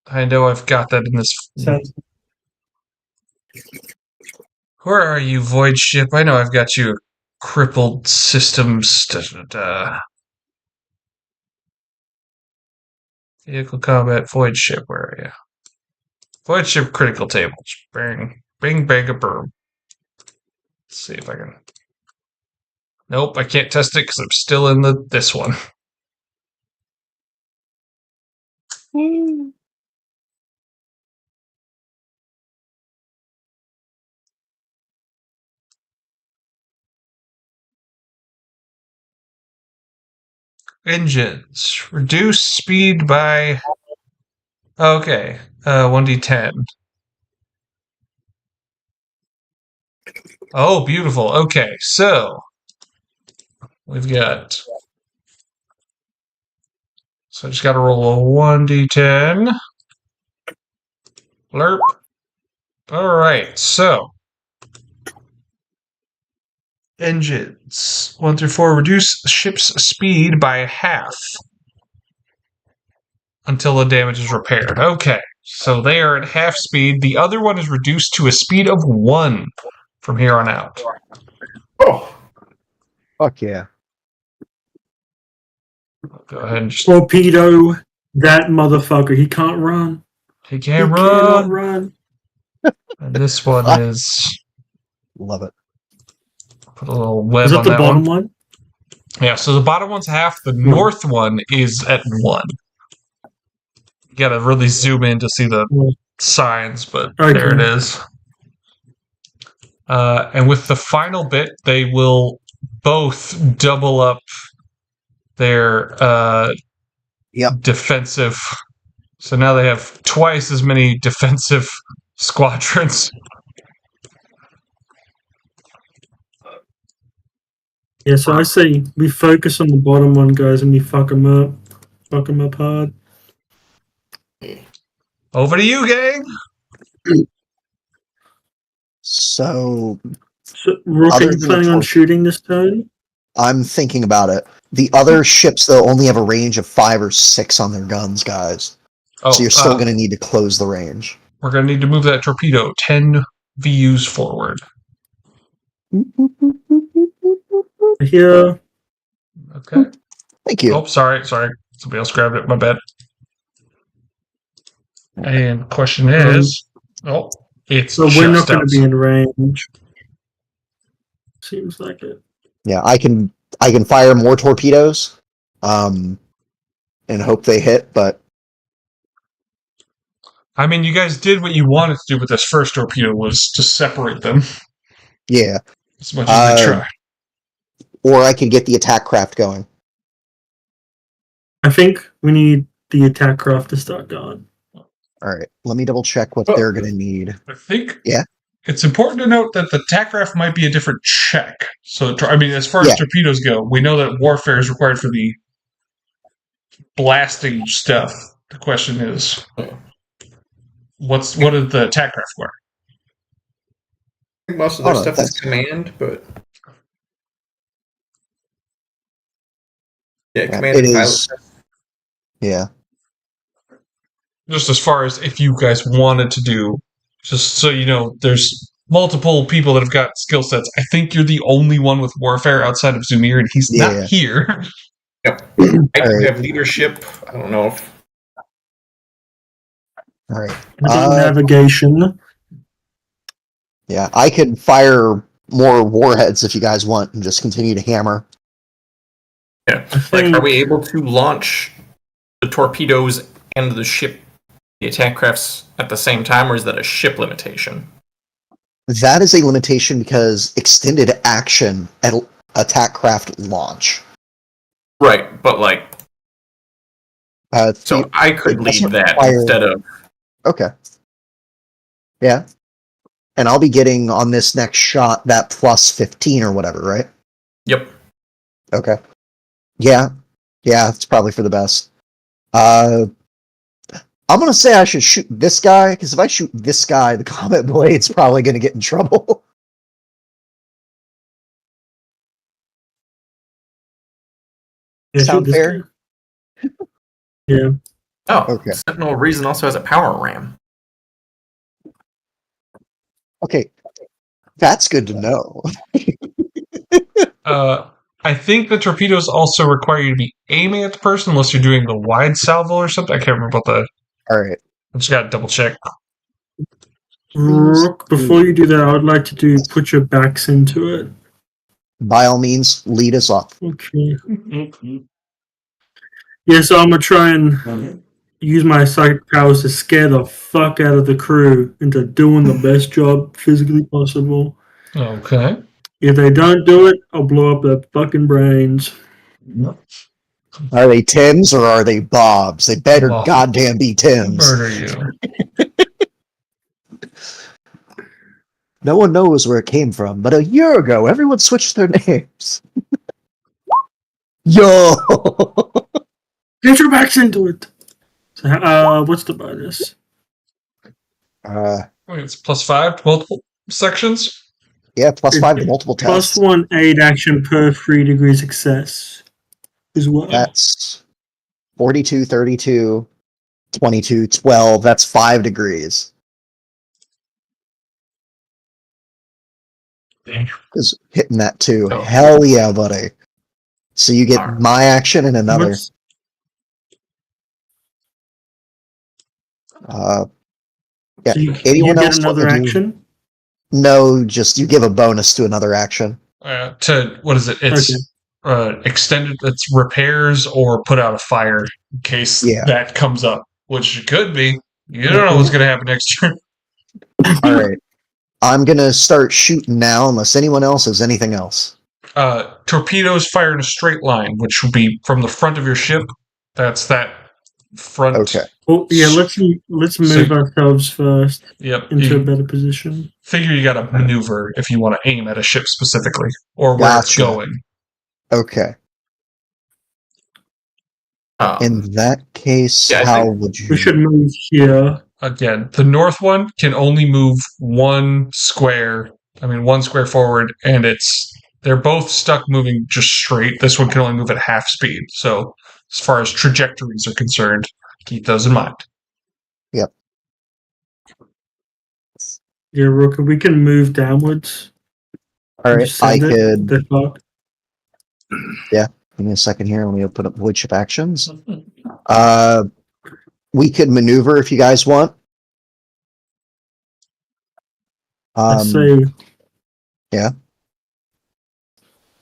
I know I've got that in this. Sounds. Where are you, Void Ship? I know I've got you crippled systems. Vehicle combat, Void Ship, where are you? Void Ship critical tables. Bang, bing, bang, a boom. Let's see if I can. Nope, I can't test it because I'm still in this one. Engines. Reduce speed by. Okay, 1d10. Oh, beautiful. Okay, so we've got. So I just got to roll a 1d10. Blurp. All right, so engines 1 through 4 reduce ship's speed by half until the damage is repaired. Okay, so they are at half speed. The other one is reduced to a speed of 1 from here on out. Oh, Fuck yeah. Go ahead and just. Torpedo that motherfucker. He can't run. He can't cannot run. run. And this one is. Love it. Put a little web Is that on the that bottom one. one? Yeah, so the bottom one's half. The north one is at 1. You gotta really zoom in to see the signs, but there it is. And with the final bit, they will both double up their defensive. So now they have twice as many defensive squadrons. Yeah, so I say we focus on the bottom one, guys, and we fuck them up. Fuck them up hard. Over to you, gang. So, So, Rook, are Other you than the planning on torch- shooting this turn? I'm thinking about it. The other ships, though, only have a range of 5 or 6 on their guns, guys. Oh, So you're still going to need to close the range. We're going to need to move that torpedo 10 VUs forward. Here. Okay. Thank you. Oh, sorry. Somebody else grabbed it. My bad. And the question is, it's So we're not going to be in range. Seems like it. Yeah, I can fire more torpedoes, and hope they hit. But I mean, you guys did what you wanted to do with this first torpedo, was to separate them yeah, as much as they try. or I can get the attack craft going. I think we need the attack craft to start going. All right, let me double check what they're going to need. I think Yeah. It's important to note that the attack craft might be a different check. So, I mean, as far as torpedoes go, we know that warfare is required for the blasting stuff. The question is, what is the attack craft for? I think most of their stuff is command, but yeah, command it and is. pilot. Yeah. Just as far as if you guys wanted to do, just so you know, there's multiple people that have got skill sets. I think you're the only one with warfare outside of Zumir, and he's not here. Yep. I have leadership. I don't know if. All right. Navigation. Yeah, I could fire more warheads if you guys want, and just continue to hammer. Yeah. Like, are we able to launch the torpedoes and the ship, the attack crafts at the same time, or is that a ship limitation? That is a limitation because extended action at attack craft launch. Right, but like, so I could lead that instead of. Okay. Yeah. And I'll be getting on this next shot that plus 15 or whatever, right? Yep. Okay. Yeah. Yeah, it's probably for the best. I'm going to say I should shoot this guy, because if I shoot this guy, the Comet Blade's probably going to get in trouble. Sound fair? Yeah. Oh, okay. Sentinel Reason also has a power ram. Okay. That's good to know. I think the torpedoes also require you to be aiming at the person unless you're doing the wide salvo or something. I can't remember about that. All right. I just got to double check. Rook, before you do that, I would like to put your backs into it. By all means, lead us off. Okay. Yeah, so I'm going to try and use my psychic powers to scare the fuck out of the crew into doing the best job physically possible. Okay. If they don't do it, I'll blow up their fucking brains. Are they Tims or are they Bobs? They better goddamn be Tims. Murder you. No one knows where it came from, but a year ago, everyone switched their names. Yo! Get your backs into it! So, what's the bonus? It's +5 to multiple sections? Yeah, +5 to multiple tests. +1 aid action per 3 degree success as well. That's 42, 32, 22, 12. That's 5 degrees. Is hitting that too. Oh. Hell yeah, buddy. So you get my action and another. Yeah. So anyone you else get another action? No, just you give a bonus to another action. To what is it? It's extended. It's repairs or put out a fire in case that comes up, which it could be. You don't know what's going to happen next turn. All right, I'm gonna start shooting now, unless anyone else has anything else. Torpedoes fire in a straight line, which would be from the front of your ship. That's that front. Okay. Oh yeah, let's move ourselves first Yep. into a better position. Figure you got to maneuver if you want to aim at a ship specifically or where it's Gotcha. going. Okay. In that case, yeah, I how think would you? We should move here. Again, the north one can only move one square forward, and they're both stuck moving just straight. This one can only move at half speed. So, as far as trajectories are concerned, keep those in mind. Yep. Yeah, Rooker, we can move downwards. All right, I could. The fuck? Yeah, give me a second here. Let me open up void ship actions. We could maneuver if you guys want. Let's say. Yeah.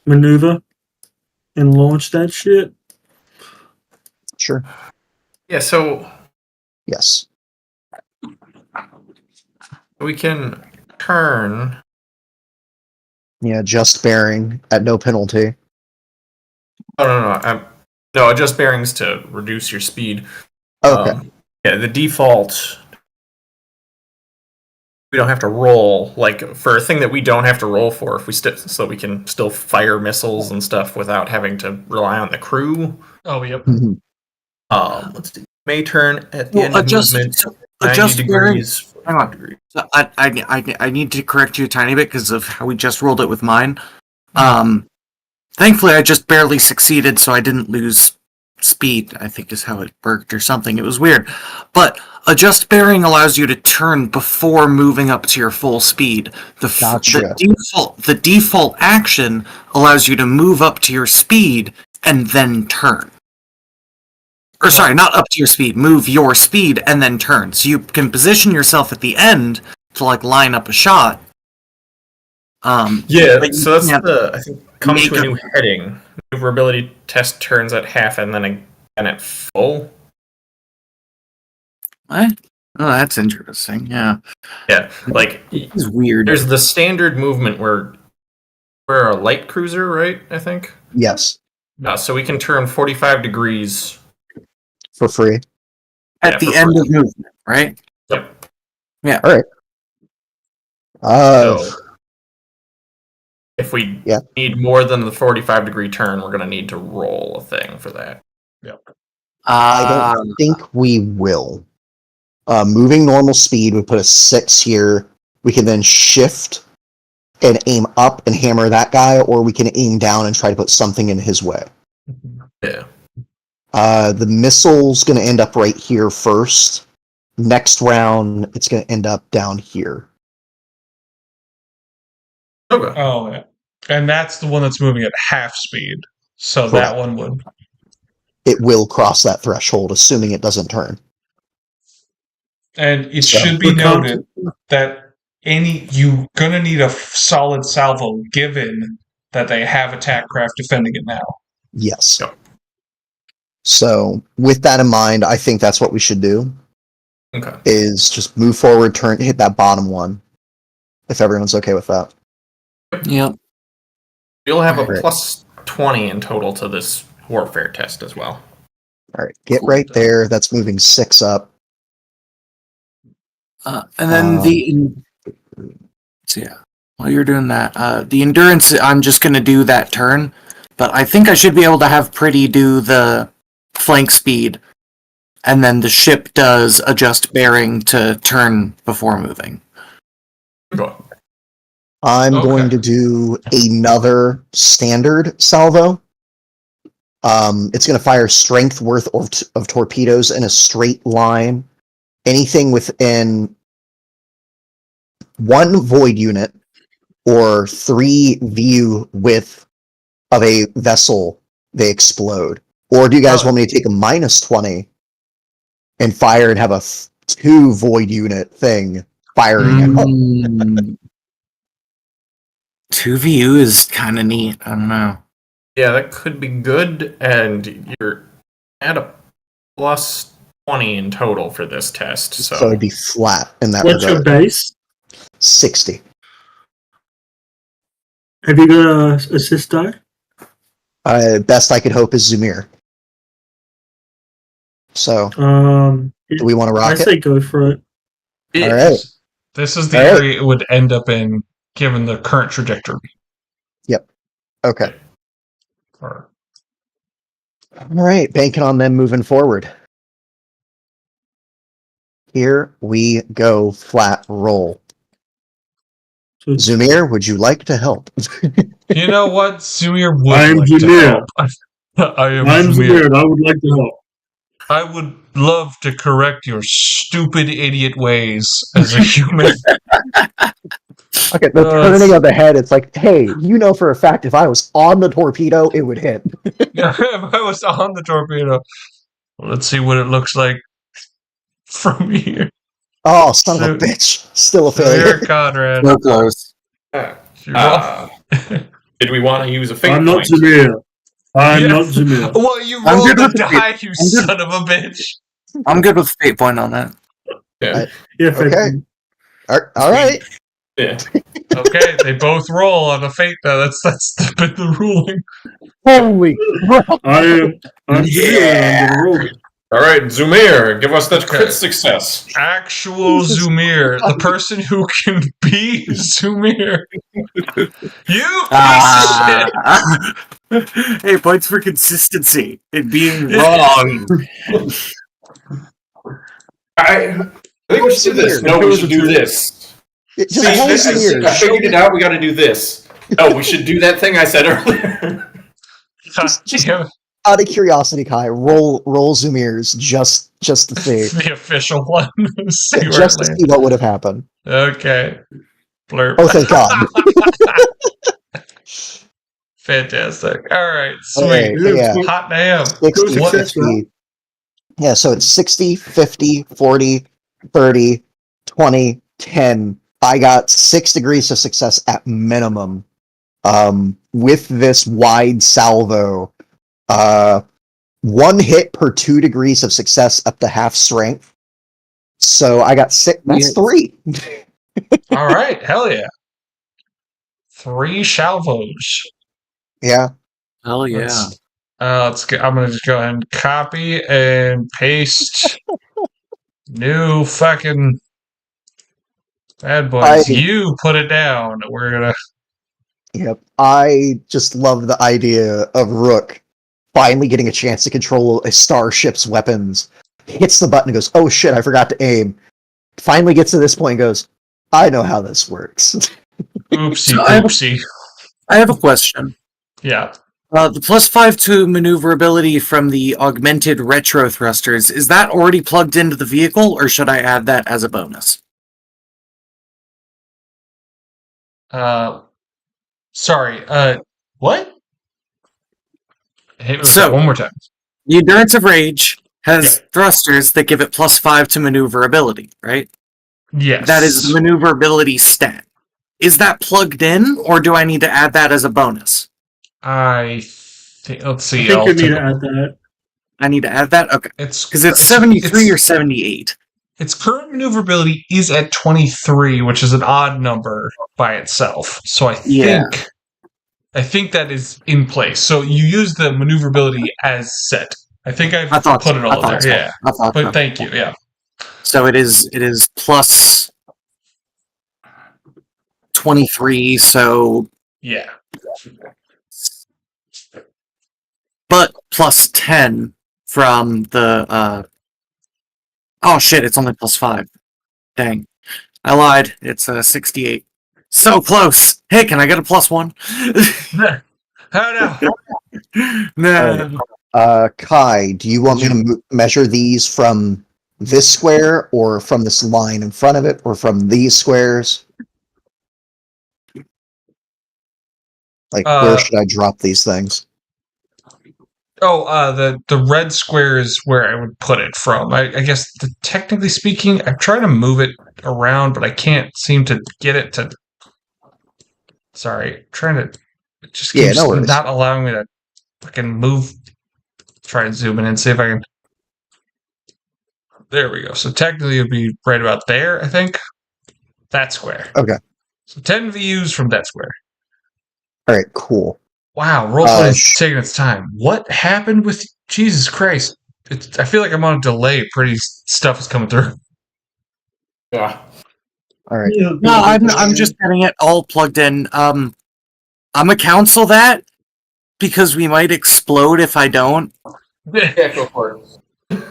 Maneuver and launch that shit. Sure. Yeah, so Yes. we can turn. Yeah, just bearing at no penalty. Oh, no, adjust bearings to reduce your speed. Okay. Yeah, the default. We don't have to roll, like, for a thing that we don't have to roll for, if we so we can still fire missiles and stuff without having to rely on the crew. Oh, yep. Mhm. Let's see. May turn at the end of movement. Adjust 90 bearing. degrees. Hang on. So I need to correct you a tiny bit because of how we just rolled it with mine. Thankfully, I just barely succeeded, so I didn't lose speed, I think is how it worked or something. It was weird. But adjust bearing allows you to turn before moving up to your full speed. Gotcha. The default action allows you to move up to your speed and then turn. Or sorry, not up to your speed. Move your speed and then turn. So you can position yourself at the end to like line up a shot. Yeah, so that's I think come to a new heading. Maneuverability test turns at half and then again at full. What? Oh, that's interesting. Yeah. Yeah, like it's weird. There's the standard movement where we're a light cruiser, right? I think. Yes. So we can turn 45 degrees For free. At the end of movement, right? Yep. Yeah. All right. So if we need more than the 45 degree turn, we're going to need to roll a thing for that. Yep. I don't think we will. Moving normal speed would put a 6 here. We can then shift and aim up and hammer that guy, or we can aim down and try to put something in his way. Yeah. The missile's going to end up right here first. Next round, it's going to end up down here. Okay. Oh, yeah. And that's the one that's moving at half speed. So Correct. That one would. It will cross that threshold, assuming it doesn't turn. And it should be noted that you're going to need a solid salvo given that they have attack craft defending it now. Yes. Yep. So, with that in mind, I think that's what we should do. Okay. Is just move forward, turn, hit that bottom one. If everyone's okay with that. Yep. You'll have a plus 20 in total to this warfare test as well. All right, get right there. That's moving 6 up. And then so yeah, while you're doing that, the endurance, I'm just going to do that turn, but I think I should be able to have Pretty do the flank speed, and then the ship does adjust bearing to turn before moving. I'm going to do another standard salvo. It's going to fire strength worth of torpedoes in a straight line. Anything within 1 void unit or 3 view width of a vessel, they explode. Or do you guys want me to take a minus 20 and fire and have a 2 void unit thing firing out? 2 VU is kind of neat. I don't know. Yeah, that could be good, and you're at a plus 20 in total for this test. So it'd be flat in that regard. What's your base? 60. Have you got a assist die? Best I could hope is Zumir. So, do we want to rock I it? say go for it. All right. This is the All right. area it would end up in, given the current trajectory. Okay. Or, All right. Banking on them moving forward. Here we go. Flat roll. So Zumir, would you like to help? you know what? Zumir would I am like to Zumir. help. I am I'm Zumir. Zamir, and I would like to help. I would love to correct your stupid idiot ways as a human. Okay, the Oh, turning of the head, it's like, hey, you know for a fact if I was on the torpedo, it would hit. if I was on the torpedo, let's see what it looks like from here. Oh, son of a So- bitch. Still a So failure. here, Conrad. So close. You're wrong. Did we want to use a fate I'm not point? Zamir. I'm Yeah. not Zamir. Well, you I'm rolled good the with the die, you I'm good. son of a bitch. I'm good with fate point on that. Yeah. Yeah, Okay. All right. Yeah. Okay, they both roll on a fate though. That's been the ruling. Holy crap. I'm Zamir, and I'm gonna roll it. All right, Zumir, give us that Okay. crit success. Actual Jesus Zumir, the person who can be Zumir. You piece Ah. Hey, points for consistency and being wrong. I think we should do this. No, we should do this. Just See, roll this is- Zumir. I figured it out. We got to do this. Oh, we should do that thing I said earlier. Just- Yeah, Out of curiosity, Kai, roll Zumir's just to see. the official one. See where Just it to lands. see what would have happened. Okay. Blurb. Oh, thank God. Fantastic. All right, sweet. Okay, yeah. Hot damn. 60, What- 50. Yeah, so it's 60, 50, 40, 30, 20, 10. I got 6 degrees of success at minimum. With this wide salvo, 1 hit per 2 degrees of success up to half strength. So I got 6. That's Yes. 3. All right, hell yeah. 3 salvos. Yeah. Hell yeah. Let's go. I'm gonna just go ahead and copy and paste. New fucking bad boys. You put it down. We're gonna. Yep. I just love the idea of Rook finally getting a chance to control a starship's weapons. Hits the button and goes, oh shit, I forgot to aim. Finally gets to this point and goes, I know how this works. Oopsie So I have a- poopsie. I have a question. Yeah. The +5 to maneuverability from the augmented retro thrusters, is that already plugged into the vehicle, or should I add that as a bonus? Sorry. What? Hit me with So- that one more time. The Endurance of Rage has Yeah. thrusters that give it +5 to maneuverability, right? Yes. That is the maneuverability stat. Is that plugged in, or do I need to add that as a bonus? I think. Let's I see. think I'll you need take to a- add that. I need to add that? Okay. It's Because it's 73 or 78. Its current maneuverability is at 23, which is an odd number by itself. So I Yeah. think that is in place. So you use the maneuverability as set. I think I've I thought put so. it I all in thought there. so. Yeah. I thought But so. thank you. Yeah. So it is plus 23, so Yeah. but plus 10 from the oh shit, it's only plus 5. Dang. I lied. It's 68. So close. Hey, can I get a +1? Oh no. No. Kai, do you want me to measure these from this square or from this line in front of it or from these squares? Like, where should I drop these things? Oh, the red square is where I would put it from. I guess technically speaking, I'm trying to move it around, but I can't seem to get it to. Sorry, trying to. It just Yeah, keeps no worries. not allowing me to fucking move. Try and zoom in and see if I can. There we go. So technically, it'd be right about there. I think that square. Okay. So 10 VUs from that square. All right, cool. Wow, roleplay's taking its time. What happened with Jesus Christ? I feel like I'm on a delay. Pretty stuff is coming through. Yeah. All right. No, I'm just getting it all plugged in. I'm gonna counsel that because we might explode if I don't. Yeah, go for it.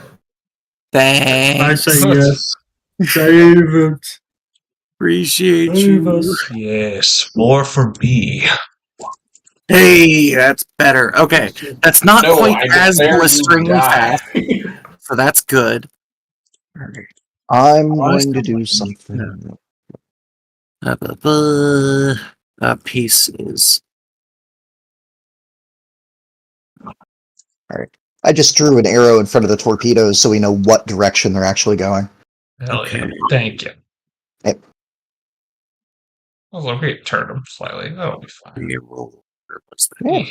Thanks. I say yes. Save it. Appreciate Save you. us. Yes, more for me. Hey, that's better. Okay, that's not No, quite I as declare you blisteringly die. fast, so that's good. I'm Oh, I going to still do like- something. That piece is I just drew an arrow in front of the torpedoes so we know what direction they're actually going. Hell Okay. yeah. Thank you. Yep. Although we could turn them slightly. That'll be fine. reroll. Where was that?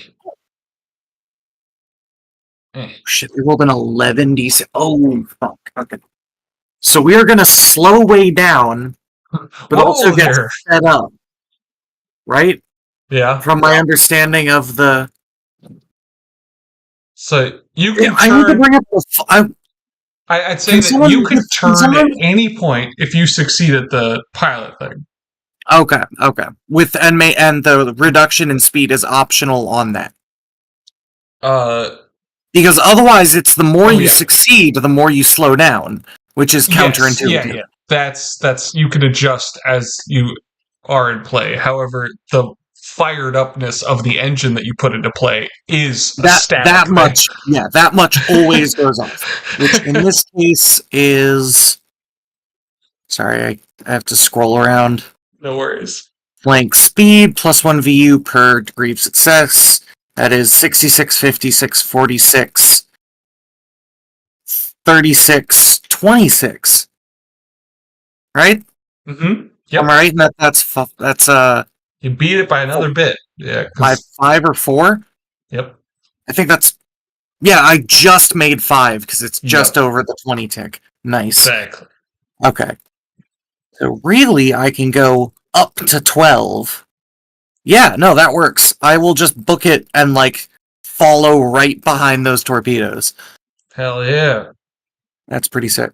Yeah. Shit, we rolled an 11 DC. Oh, fuck. Okay. So we are going to slow way down, but Whoa also get there. set up. Right? Yeah. From my understanding of the. So you can I need to turn. bring up the. I'd say Can that someone- you can can turn someone- at any point if you succeed at the pilot thing. Okay. With and the reduction in speed is optional on that. Because otherwise, it's the more you yeah. succeed, the more you slow down, which is counterintuitive. Yeah. That's you can adjust as you are in play. However, the fired upness of the engine that you put into play is a static That thing. much, yeah, that much always goes off. Which in this case is. Sorry, I have to scroll around. No worries. Flank speed plus 1 VU per degree of success. That is 66, 56, 46, 36, 26. Right? Mm-hmm. Yep. Am I right? That's You beat it by another bit. Yeah. 5 or 4. Yep. I think that's. Yeah, I just made 5 because it's just Yep. over the 20 tick. Nice. Exactly. Okay. So really, I can go up to 12. Yeah, no, that works. I will just book it and, follow right behind those torpedoes. Hell yeah. That's pretty sick.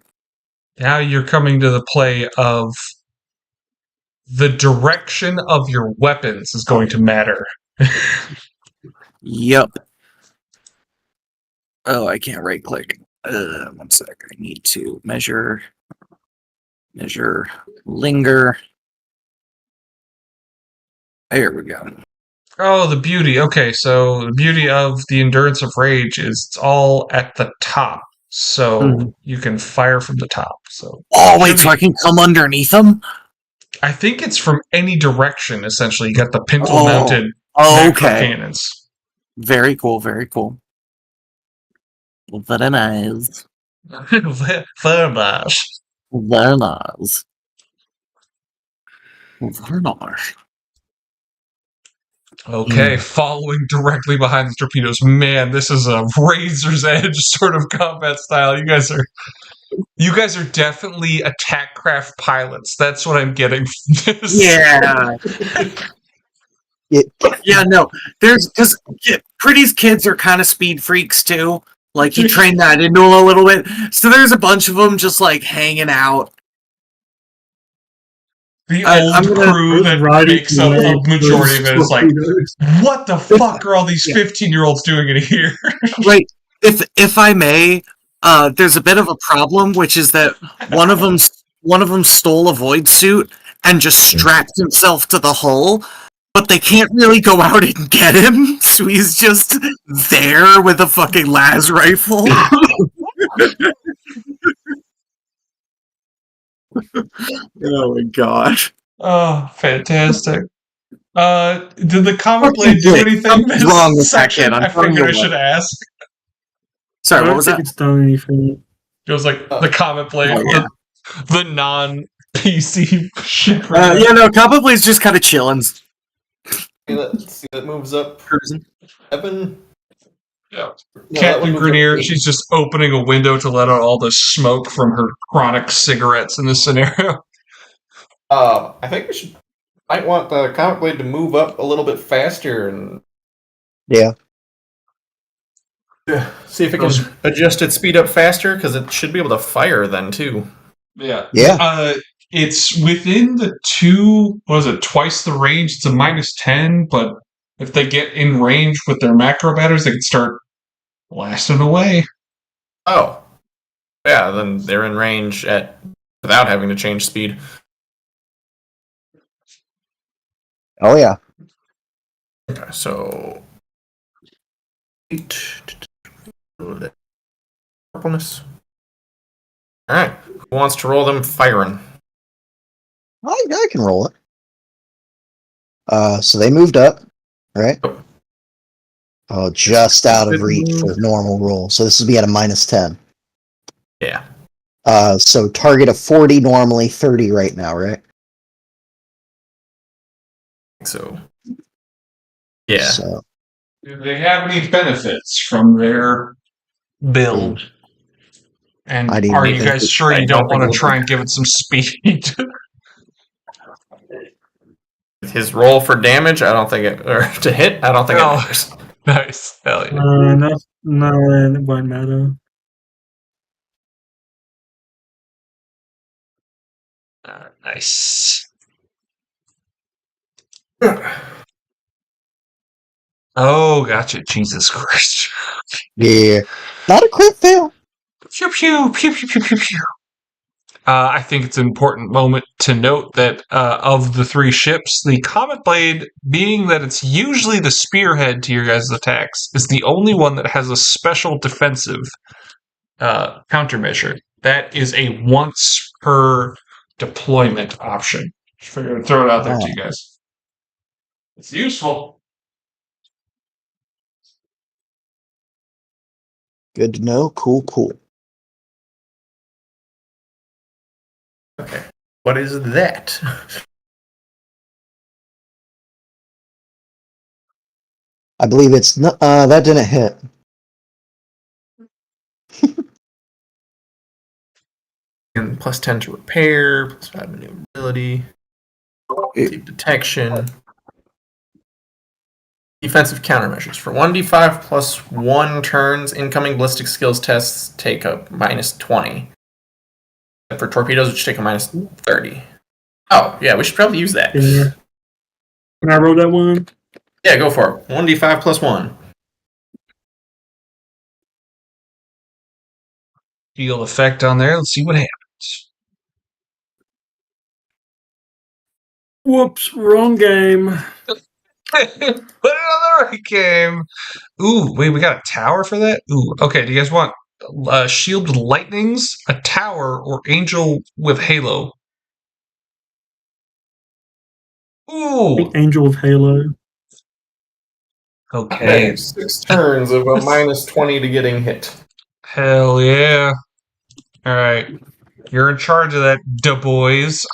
Now you're coming to the play of the direction of your weapons is going to matter. Yep. Oh, I can't right click. 1 sec. I need to measure, linger. There we go. Oh, the beauty. Okay, so the beauty of the Endurance of Rage is it's all at the top. So you can fire from the top. So Oh, wait, so I can come underneath them? I think it's from any direction, essentially. You got the pintle-mounted Oh, macro okay. cannons. Very cool, very cool. Very nice. Very nice. Very nice. Very nice. Okay, following directly behind the torpedoes. Man, this is a razor's edge sort of combat style. You guys are definitely attack craft pilots. That's what I'm getting from this. Yeah. It, Yeah, no. Because Pretty's kids are kind of speed freaks too. Like, he trained that into them a little bit. So there's a bunch of them just, hanging out. The I'm old gonna- crew that makes up the majority of it is like, what the fuck are all these 15-year-olds doing in here? Right. If I may, there's a bit of a problem, which is that one of them stole a void suit and just strapped himself to the hull, but they can't really go out and get him, so he's just there with a fucking las rifle. Oh my gosh. Oh, fantastic. Did the comic blade do anything Something's this wrong with that section? kid, I'm I telling figured I you should what. ask. Sorry, I what don't was think that? it's done anything. It was like the comet blade, Oh, yeah. the non-PC ship. Yeah, no, Copperplay's just kind of chilling. See that moves up Cruising. 7. Yeah. No, that one Captain moves up Grenier, 8. she's just opening a window to let out all the smoke from her chronic cigarettes in this scenario. I think we might want the comic blade to move up a little bit faster and yeah. See if it can adjust its speed up faster, because it should be able to fire then, too. Yeah. Yeah. It's within the twice the range. It's a -10, but if they get in range with their macro batters, they can start blasting away. Oh. Yeah, then they're in range without having to change speed. Oh yeah. Okay, so 8 purpleness. Alright. Who wants to roll them firing? I can roll it. So they moved up, right? Oh. Oh, just out of reach for normal roll. So this would be at a -10. Yeah. So target of 40 normally, 30 right now, right? So. Yeah. So Do they have any benefits from their build? And I didn't are you even guys think- sure I you don't don't want to think try and give it some speed? His roll for damage, I don't think or to hit, I don't think it Oh. matters. Nice. Hell yeah. No, it won't matter. Nice. Oh, gotcha. Jesus Christ. yeah, not a crit fail. Pew pew pew pew pew pew pew. I think it's an important moment to note that of the three ships, the Comet Blade, being that it's usually the spearhead to your guys' attacks, is the only one that has a special defensive countermeasure. That is a once per deployment option. Just figured I'd throw it out there to you guys. It's useful. Good to know. Cool. Okay. What is that? I believe it's that didn't hit. And +10 to repair, +5 maneuverability, deep detection. Defensive countermeasures. For 1d5 +1 turns, incoming ballistic skills tests take a -20. Except for torpedoes, which take a -30. Oh, yeah, we should probably use that. Yeah. Can I roll that one? Yeah, go for it. 1d5 +1. Field effect on there. Let's see what happens. Whoops, wrong game. Put it on the right game. Ooh, wait, we got a tower for that? Ooh, okay. Do you guys want shield with lightnings, a tower, or angel with halo? Ooh, Angel of Halo. okay. 6 turns of a -20 to getting hit. Hell yeah. All right. You're in charge of that, da boys.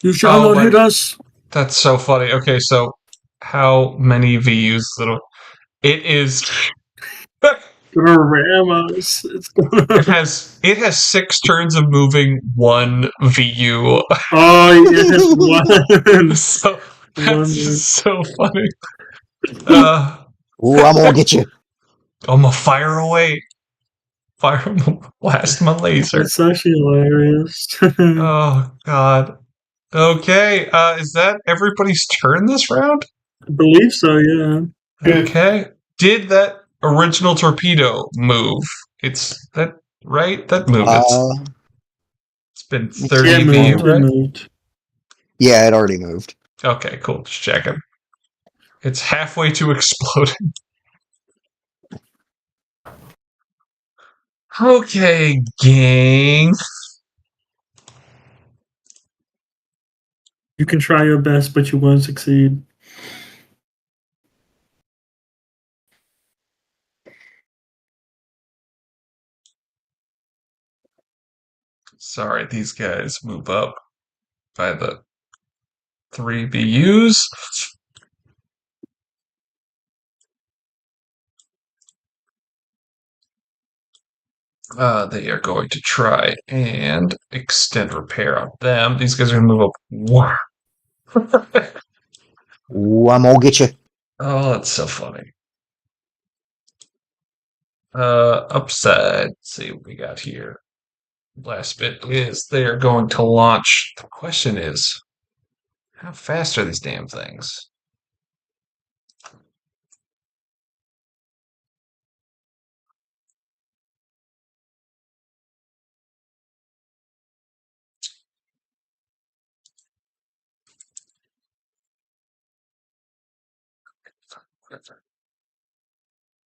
You shall Oh, not hit us. That's so funny. Okay, so how many VUs little it is Gonna ram us. It's gonna. it has 6 turns of moving 1 VU. Oh, it has one. So that's One. just so funny. Ooh, I'm gonna get you. I'm gonna fire away. Blast my laser. It's actually hilarious. Oh god. Okay, is that everybody's turn this round? I believe so, yeah. Okay. Did that original torpedo move? It's that right? That moved. It's been 30 Yeah, VU, moved, right? moved. Yeah, it already moved. Okay, cool. Just checking. It's halfway to exploding. Okay, gang. You can try your best, but you won't succeed. Sorry, these guys move up by the 3 BUs. They are going to try and extend repair on them. These guys are going to move up. Ooh, I'm gonna get you. Oh, that's so funny. Upside. Let's see what we got here. Last bit is they're going to launch. The question is, how fast are these damn things?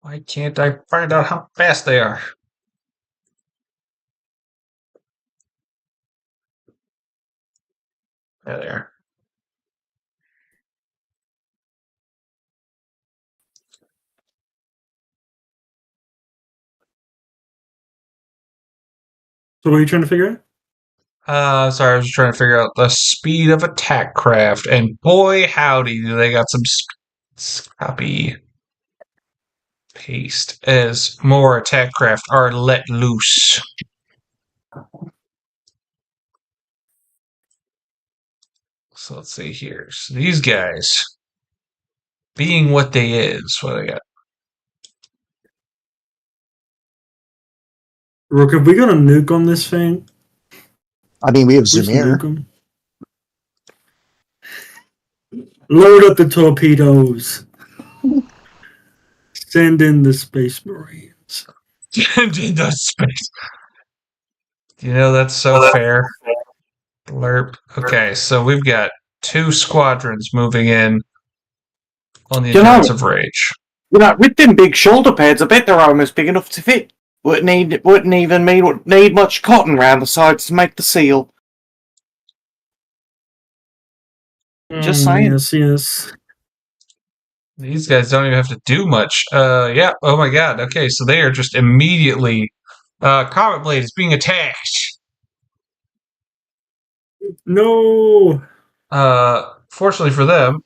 Why can't I find out how fast they are? There they are. So what are you trying to figure out? Sorry, I was trying to figure out the speed of attack craft, and boy, howdy, do they got some copy paste as more attack craft are let loose. So let's see here. So these guys, being what they is, what they got? Rook, have we got a nuke on this thing? I mean, we have We just nuke Zumir. 'em? Load up the torpedoes. Send in the Space Marines. In the space. You know, that's so fair. Blurp. Okay, so we've got 2 squadrons moving in on the You know- Endurance of Rage. With them big shoulder pads, I bet they're almost big enough to fit. Wouldn't even need much cotton round the sides to make the seal. Just saying. Yes. These guys don't even have to do much. Yeah. Oh my god. Okay, so they are just immediately. Comet Blade is being attacked. No. Fortunately for them,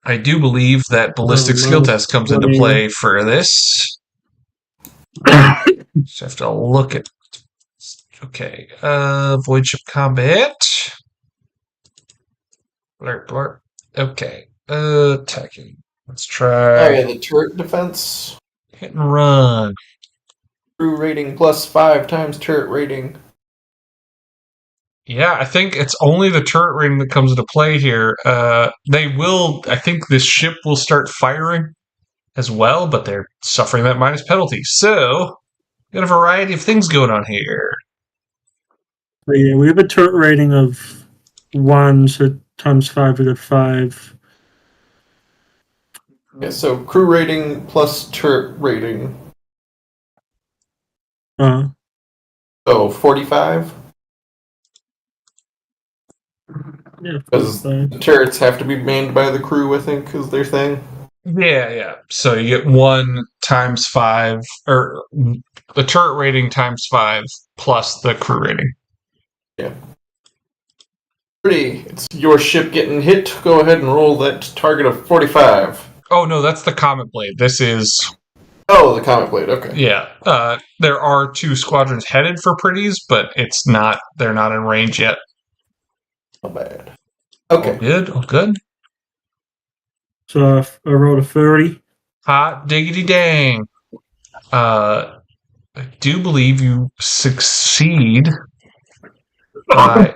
I do believe that ballistic skill test comes into play for this. Just have to look at. Okay. Void ship combat. Blurp, blurp. Okay. Attacking. Let's try. Oh yeah, the turret defense. Hit and run. Crew rating plus 5 times turret rating. Yeah, I think it's only the turret rating that comes into play here. They will. I think this ship will start firing as well, but they're suffering that minus penalty. So, got a variety of things going on here. But yeah, we have a turret rating of 1, so times 5 we got 5. Yeah, so crew rating plus turret rating. Oh, 45? Yeah, Because 45. the turrets have to be manned by the crew, I think, is their thing. Yeah. So you get 1 times 5, or the turret rating times 5 plus the crew rating. Yeah. Pretty. It's your ship getting hit. Go ahead and roll that target of 45. Oh no, that's the Comet Blade. This is. Oh, the comet blade. Okay. Yeah. There are 2 squadrons headed for Pretties, but it's not. They're not in range yet. Not bad. Okay. All good. All good. So I rolled a 30. Hot diggity dang. I do believe you succeed by,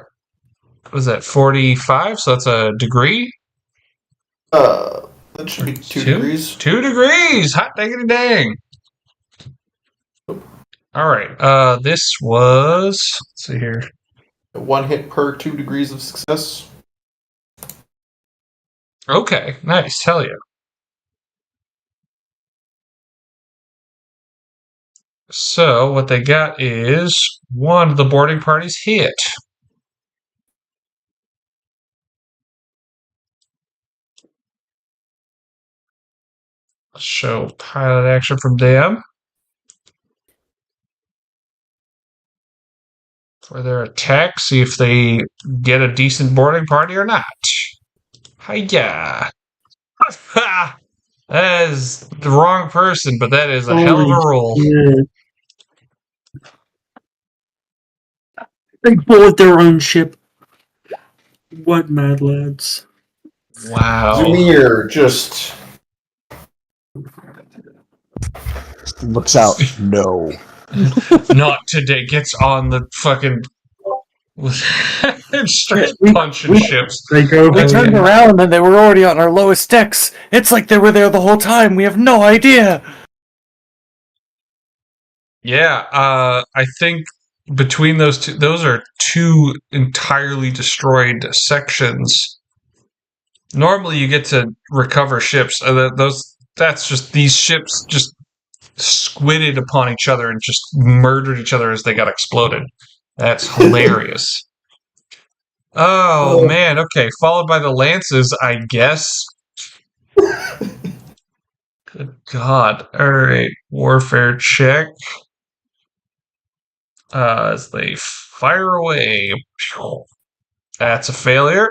was that 45? So that's a degree? That should be 2 degrees. 2 degrees! Hot diggity dang! Alright, this was, let's see here. 1 hit per 2 degrees of success. Okay, nice. Hell yeah. So, what they got is 1 of the boarding parties hit. Let's show pilot action from them for their attack. See if they get a decent boarding party or not. Hiya! That is the wrong person, but that is a hell of a roll. Yeah. They board their own ship. What mad lads. Wow. Zumir just Looks out. No. Not today. Gets on the fucking and starts We- punching we- ships. They go. We Okay. turned around and they were already on our lowest decks. It's like they were there the whole time. We have no idea. Yeah, I think between those two, those are two entirely destroyed sections. Normally, you get to recover ships. That's just these ships just squidded upon each other and just murdered each other as they got exploded. That's hilarious. Oh man, okay. Followed by the lances, I guess. Good God. Alright, warfare check. As they fire away. That's a failure.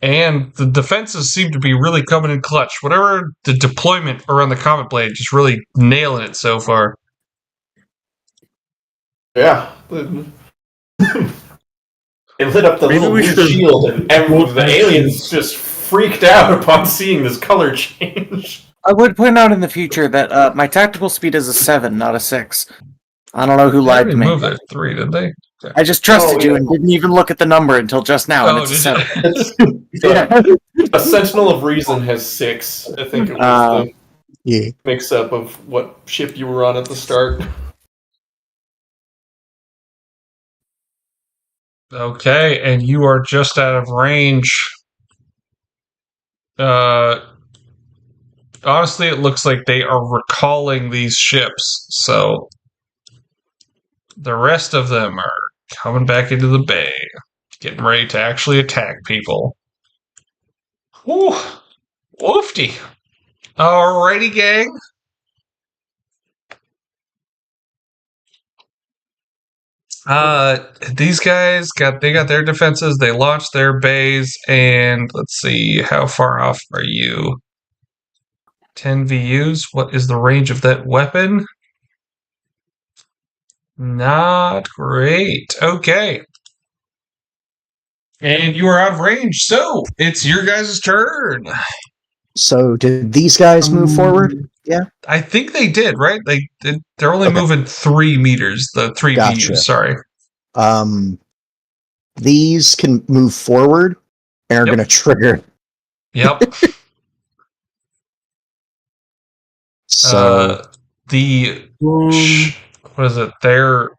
And the defenses seem to be really coming in clutch. Whatever the deployment around the Comet Blade, just really nailing it so far. yeah. It lit up the Maybe little we blue should- shield, and the aliens just freaked out upon seeing this color change. I would point out in the future that my tactical speed is a 7, not a 6. I don't know who They lied already to me. moved their 3, did they? I just trusted Oh, you yeah. and didn't even look at the number until just now, and Oh, it's a did 7. you? It's a Sentinel of Reason has 6. I think it was the Yeah. mix-up of what ship you were on at the start. Okay, and you are just out of range. Honestly, it looks like they are recalling these ships, so the rest of them are coming back into the bay, getting ready to actually attack people. Whew. Woofty. Alrighty, gang. These guys got their defenses. They launched their bays, and let's see, how far off are you? 10 VUs. What is the range of that weapon? Not great. Okay. And you are out of range, so it's your guys' turn. So did these guys move forward? Yeah. I think they did, right? They're only Okay. moving 3 meters. The 3 Gotcha. VUs. Sorry. These can move forward and are Yep. going to trigger. Yep. So What is it? They're.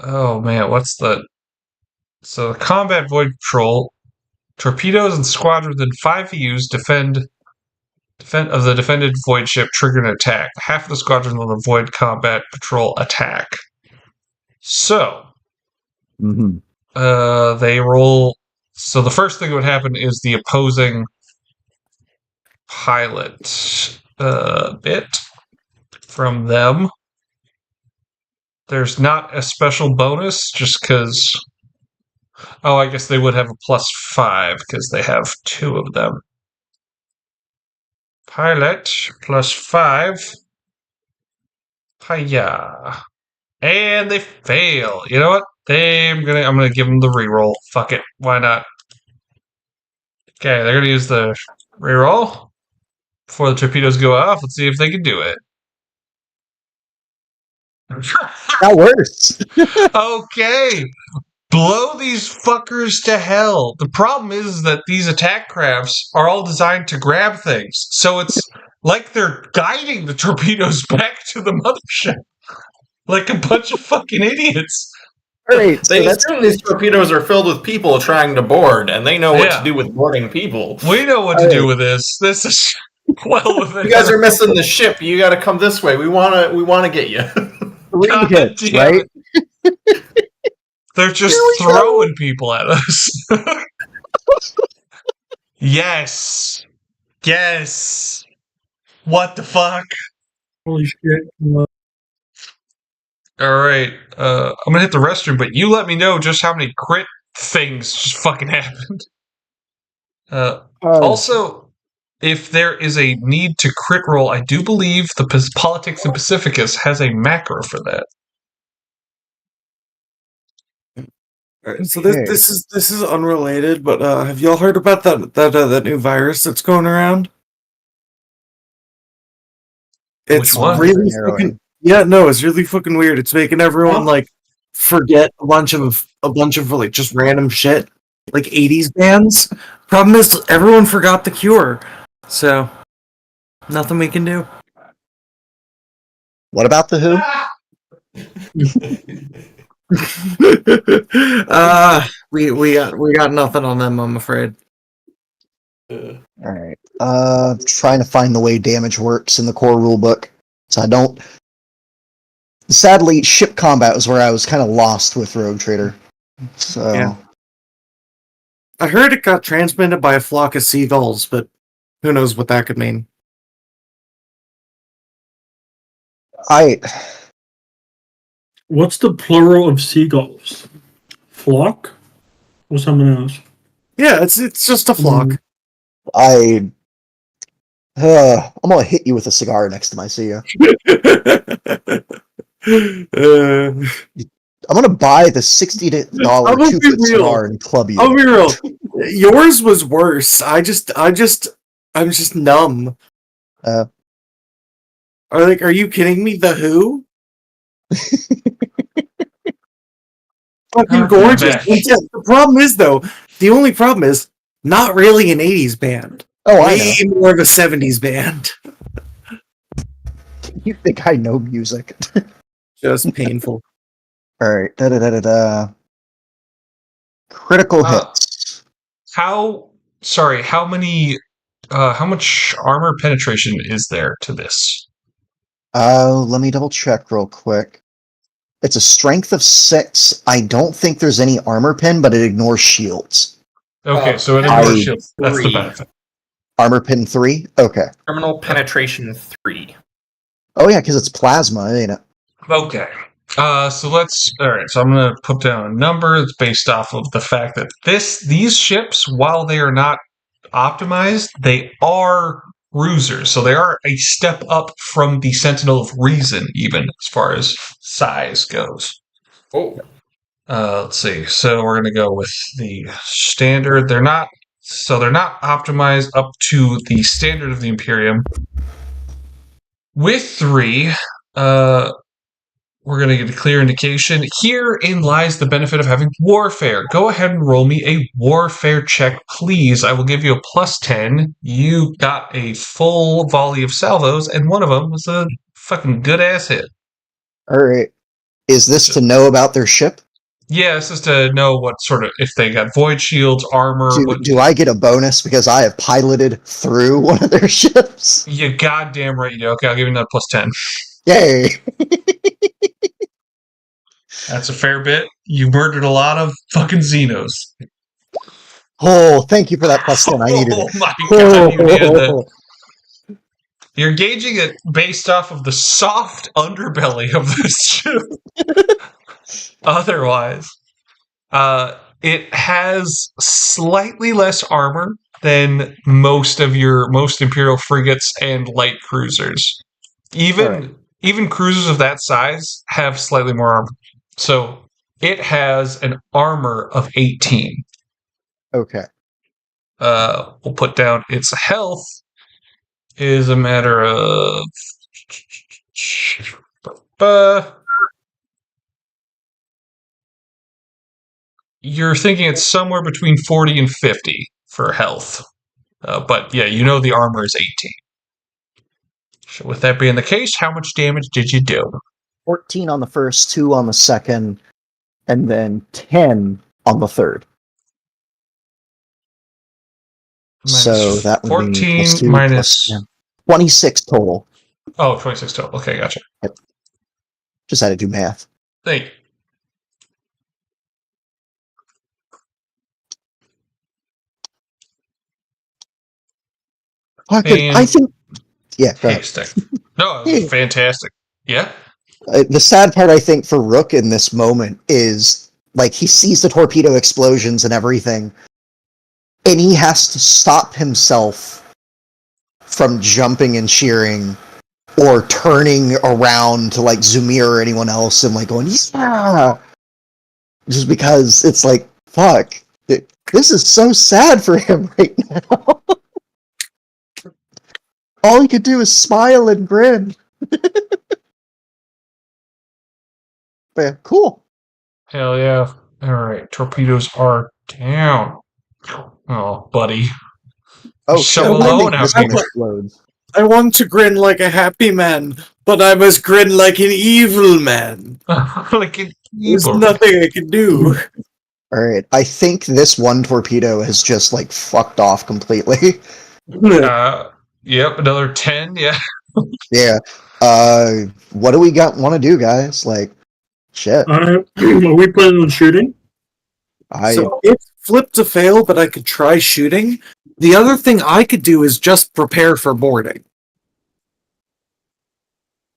Oh man, what's the? So the combat void patrol, torpedoes and squadrons within 5 VUs defend of the defended void ship trigger an attack. Half of the squadron will avoid combat patrol attack. So mhm. they roll. So the first thing that would happen is the opposing pilot bit from them. There's not a special bonus just because. Oh, I guess they would have a +5 because they have 2 of them. Pilot +5. Hiya. And they fail. You know what? I'm gonna give them the reroll. Fuck it. Why not? Okay, they're gonna use the reroll before the torpedoes go off. Let's see if they can do it. That works. Okay. Blow these fuckers to hell. The problem is that these attack crafts are all designed to grab things. So it's like they're guiding the torpedoes back to the mothership. Like a bunch of fucking idiots. All right. So They that's assume these torpedoes are filled with people trying to board, and they know what Yeah. to do with boarding people. We know what to do with this. This is well within. You guys are missing the ship. You got to come this way. We wanna get you. 3 God hits, damn right? They're just Here we go. throwing people at us. Yes. Yes. What the fuck? Holy shit! All right. I'm gonna hit the restroom, but you let me know just how many crit things just fucking happened. Also, if there is a need to crit roll, I do believe the Politics and Pacificus has a macro for that. Alright, so Okay. this is unrelated, but have y'all heard about that new virus that's going around? It's Which one? really Narrowing. fucking it's really fucking weird. It's making everyone like forget a bunch of like just random shit, like 80s bands. Problem is, everyone forgot The Cure, so nothing we can do. What about the Who? We got nothing on them, I'm afraid. All right. Trying to find the way damage works in the core rulebook. So I don't. Sadly, ship combat was where I was kind of lost with Rogue Trader. So Yeah. I heard it got transmitted by a flock of seagulls, but who knows what that could mean. What's the plural of seagulls? Flock? Or something else? Yeah, it's just a flock. I'm gonna hit you with a cigar next time I see you. I'm gonna buy the $60 I'm gonna be 2-foot real. cigar and club you. I'll be real. Yours was worse. I'm just numb. Uh. Are you kidding me? The Who? Fucking gorgeous. Yeah, the problem is though, the only problem is not really an 80s band. Oh, I Way know. more of a 70s band. You think I know music? Just painful. All right. Critical hits. How much armor penetration is there to this? Let me double check real quick. It's a strength of 6. I don't think there's any armor pen, but it ignores shields. Okay, so it ignores shields. That's the 3. benefit. Armor pen 3? Okay. Terminal penetration 3. Oh yeah, because it's plasma, ain't it? Okay. Alright, so I'm gonna put down a number that's based off of the fact that these ships, while they are not optimized, they are cruisers. So they are a step up from the Sentinel of Reason, even as far as size goes. Oh. Let's see. So we're gonna go with the standard. They're not optimized up to the standard of the Imperium. With 3, we're going to get a clear indication. Herein lies the benefit of having warfare. Go ahead and roll me a warfare check, please. I will give you a +10. You got a full volley of salvos, and one of them was a fucking good-ass hit. Alright. Is this to know about their ship? Yeah, this is to know what sort of, if they got void shields, armor. Do I get a bonus because I have piloted through one of their ships? You goddamn right you do. Okay, I'll give you another +10. Yay! That's a fair bit. You murdered a lot of fucking Xenos. Oh, thank you for that +10. I needed it. Oh my god, you needed that. You're gauging it based off of the soft underbelly of this ship. Otherwise, it has slightly less armor than most Imperial frigates and light cruisers. Even cruisers of that size have slightly more armor. So it has an armor of 18. Okay. We'll put down its health is a matter of you're thinking it's somewhere between 40 and 50 for health. But yeah, you know the armor is 18. So with that being the case, how much damage did you do? 14 on the first, 2 on the second, and then 10 on the third. So that would 14 be +2, minus... 26 total. Oh, 26 total. Okay, gotcha. Yep. Just had to do math. Thank you. I think... Yeah, go ahead. Fantastic. No, it was fantastic. Yeah? The sad part, I think, for Rook in this moment is, like, he sees the torpedo explosions and everything, and he has to stop himself from jumping and cheering or turning around to, like, Zumir or anyone else and, like, going, yeah! just because it's like, fuck, this is so sad for him right now. All he could do is smile and grin. But yeah, cool. Hell yeah. Alright, torpedoes are down. Oh, buddy. Oh, So no alone wonder out this here. thing explodes. I want to grin like a happy man, but I must grin like an evil man. Like an There's evil. nothing I can do. Alright, I think this one torpedo has just, like, fucked off completely. Yep, another 10, yeah. Yeah. What do we want to do, guys? Like, shit. Are we planning on shooting? So it's flip to fail, but I could try shooting. The other thing I could do is just prepare for boarding.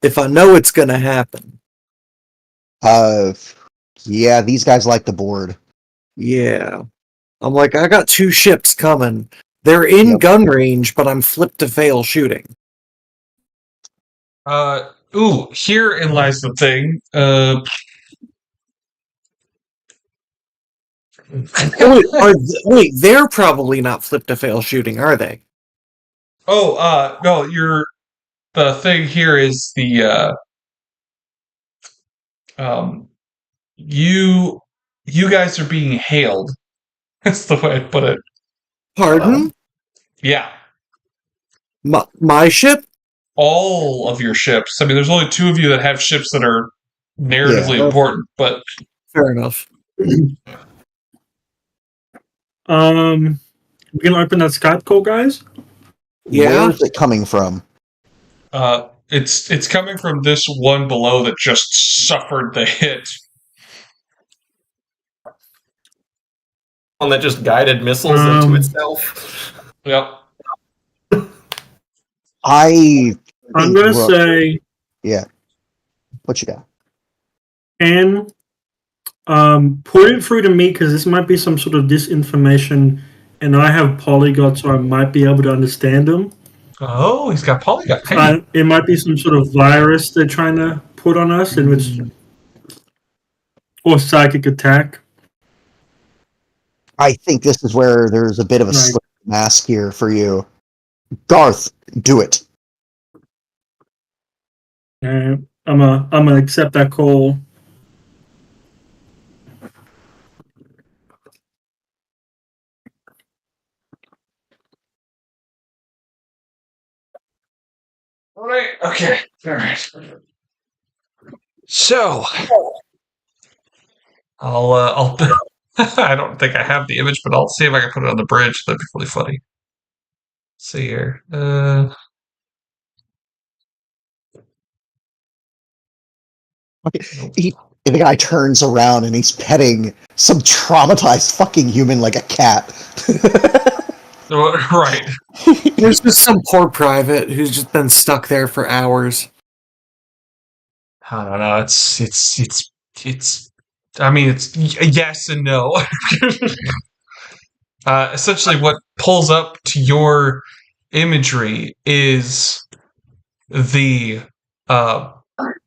If I know it's gonna happen. Yeah, these guys like the board. Yeah. I'm like, I got 2 ships coming. They're in Yep. gun range, but I'm flip to fail shooting. Herein lies the thing. Wait, they're probably not flip to fail shooting, are they? No, the thing here is you guys are being hailed. That's the way I put it. Pardon? Yeah. My ship? All of your ships. I mean, there's only 2 of you that have ships that are narratively Yeah. important, but Fair enough. We can open that Skype call, guys. Yeah. Where's it coming from? it's coming from this one below that just suffered the hit. One that just guided missiles into itself. Yep. I'm gonna say, yeah. What you got? and put it through to me because this might be some sort of disinformation, and I have polyglot, so I might be able to understand them. Oh, he's got polygon. Hey. It might be some sort of virus they're trying to put on us, and or psychic attack. I think this is where there's a bit of a slip mask here for you. Garth, do it. I'm gonna accept that call. All right. Okay. All right. So, I'll. I don't think I have the image, but I'll see if I can put it on the bridge. That'd be really funny. Let's see here. The guy turns around and he's petting some traumatized fucking human like a cat. Right. There's just some poor private who's just been stuck there for hours. I don't know. It's. I mean, it's yes and no. Essentially, what pulls up to your imagery is the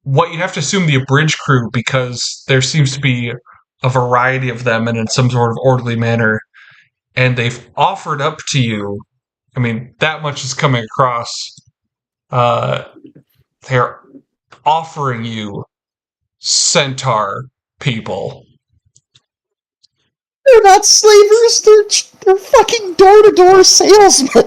what you have to assume the bridge crew, because there seems to be a variety of them and in some sort of orderly manner, and they've offered up to you. I mean, that much is coming across. They're offering you centaur people. They're not slavers, they're fucking door-to-door salesmen.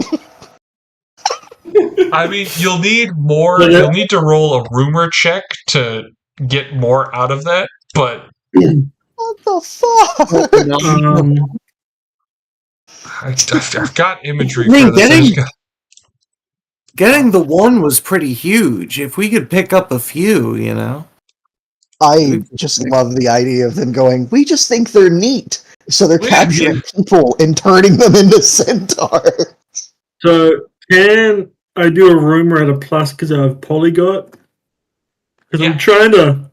I mean, you'll need more. You'll need to roll a rumor check to get more out of that. But what the fuck? I've got imagery I mean, for this. Getting the one was pretty huge. If we could pick up a few, you know. I just love the idea of them going, we just think they're neat. So they're capturing people and turning them into centaurs. So can I do a rumor at a plus because I have polyglot? Because I'm trying to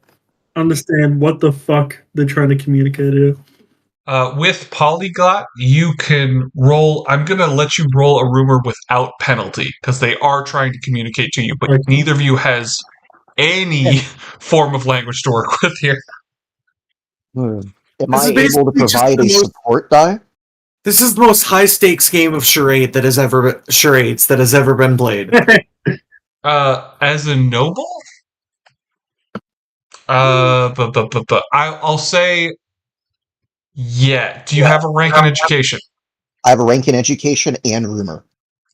understand what the fuck they're trying to communicate here. With polyglot, you can roll. I'm going to let you roll a rumor without penalty because they are trying to communicate to you, but neither of you has any form of language to work with here. Am This I is able to basically just provide the a most- support die? This is the most high stakes game of charades that has ever been played. As a noble, I'll say, yeah. Do you have a rank in education? I have a rank in education and rumor.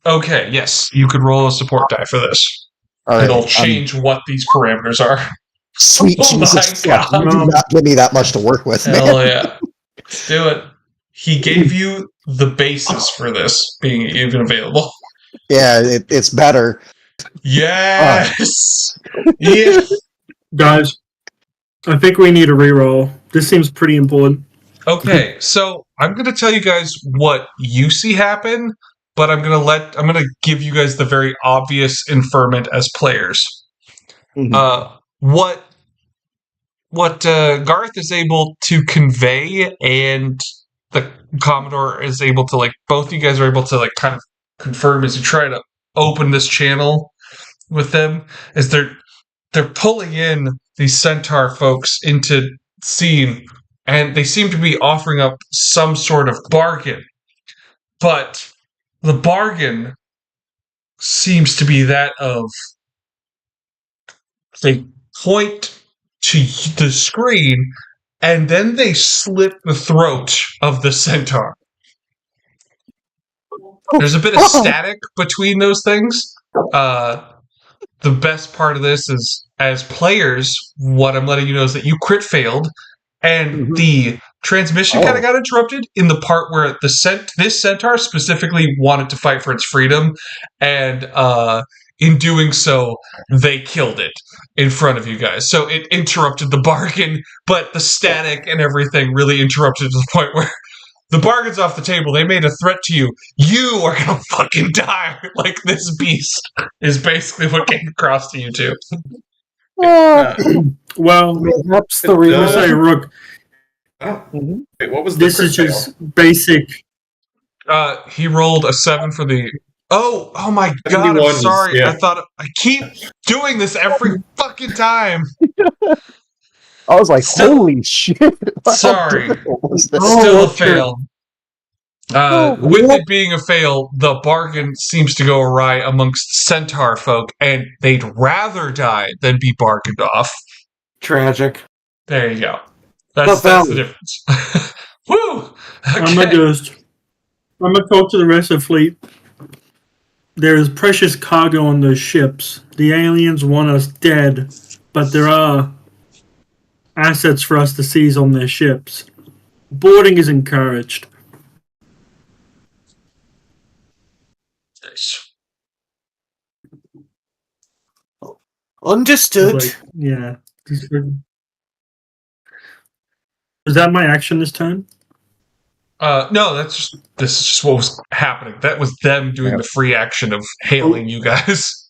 Okay, yes. You could roll a support die for this. All right, It'll change what these parameters are. Sweet Oh Jesus my fuck! You God. do not give me that much to work with, man. Hell yeah. Let's do it. He gave you the basis for this being even available. Yeah, it's better. Yes! Yeah. Guys, I think we need a reroll. This seems pretty important. Okay, so I'm going to tell you guys what you see happen, but I'm going to give you guys the very obvious inferment as players. Mhm. What Garth is able to convey, and the Commodore is able to, like, both you guys are able to, like, kind of confirm as you try to open this channel with them, is they're pulling in these Centaur folks into scene, and they seem to be offering up some sort of bargain, but the bargain seems to be that of they point to the screen, and then they slit the throat of the Centaur. There's a bit of static between those things. The best part of this is, as players, what I'm letting you know is that you crit failed, and the transmission kind of got interrupted in the part where this Centaur specifically wanted to fight for its freedom, and in doing so, they killed it in front of you guys. So it interrupted the bargain, but the static and everything really interrupted to the point where the bargain's off the table. They made a threat to you. You are gonna fucking die like this beast is basically what came across to you two. Well, Perhaps the I'll real say, Rook, Wait, what was the this is crit just fail? basic. He rolled a 7 for the. Oh my god! I'm 71 sorry. yeah. I thought I keep doing this every fucking time. I was like, Still- holy shit! How Sorry. difficult was this? Still a that's true. fail. With it being a fail, the bargain seems to go awry amongst Centaur folk, and they'd rather die than be bargained off. tragic. There you go. That's the difference. Woo! I'm gonna talk to the rest of the fleet. There's precious cargo on those ships. The aliens want us dead, but there are assets for us to seize on their ships. Boarding is encouraged. Understood. Like, yeah. Is that my action this turn? No, this is just what was happening. That was them doing the free action of hailing you guys.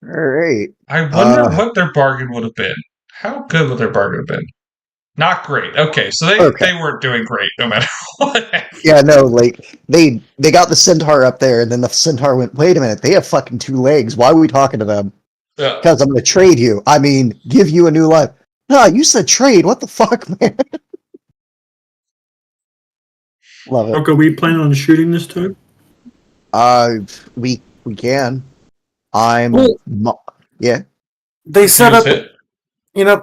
All right. I wonder what their bargain would have been. How good would their bargain have been? Not great. Okay, so they weren't doing great no matter what. Yeah, no, like they got the Centaur up there, and then the Centaur went, wait a minute, they have fucking 2 legs. Why are we talking to them? Yeah. Because I'm going to trade you. I mean, give you a new life. No, you said trade. What the fuck, man? Love it. Okay, are we planning on shooting this turn? We can. I'm. Yeah. They set Use up, it.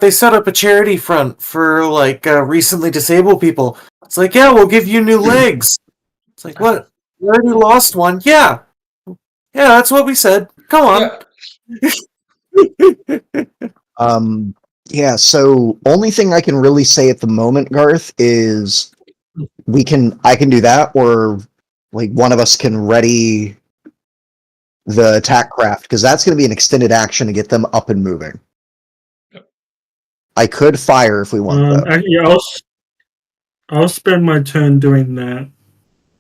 they set up a charity front for like recently disabled people. It's like, yeah, we'll give you new legs. It's like, what? You already lost one. Yeah, that's what we said. Come on. Yeah. Yeah, so only thing I can really say at the moment, Garth, is I can do that, or like one of us can ready the attack craft, because that's going to be an extended action to get them up and moving. Yep. I could fire if we want, though. Yeah, I'll spend my turn doing that.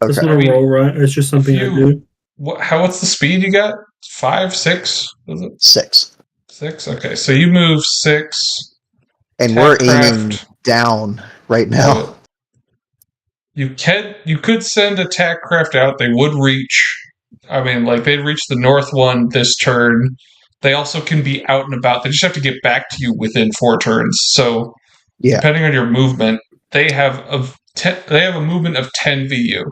It's Okay. not a roll, right? It's just something I do. What's the speed you got? 5, 6? Was it 6. 6? Okay, so you move 6. And Attack we're aiming craft. down right now. You could send attack craft out. They would reach. I mean, like, they'd reach the north one this turn. They also can be out and about. They just have to get back to you within 4 turns. So Yeah. depending on your movement, they have a movement of 10 VU.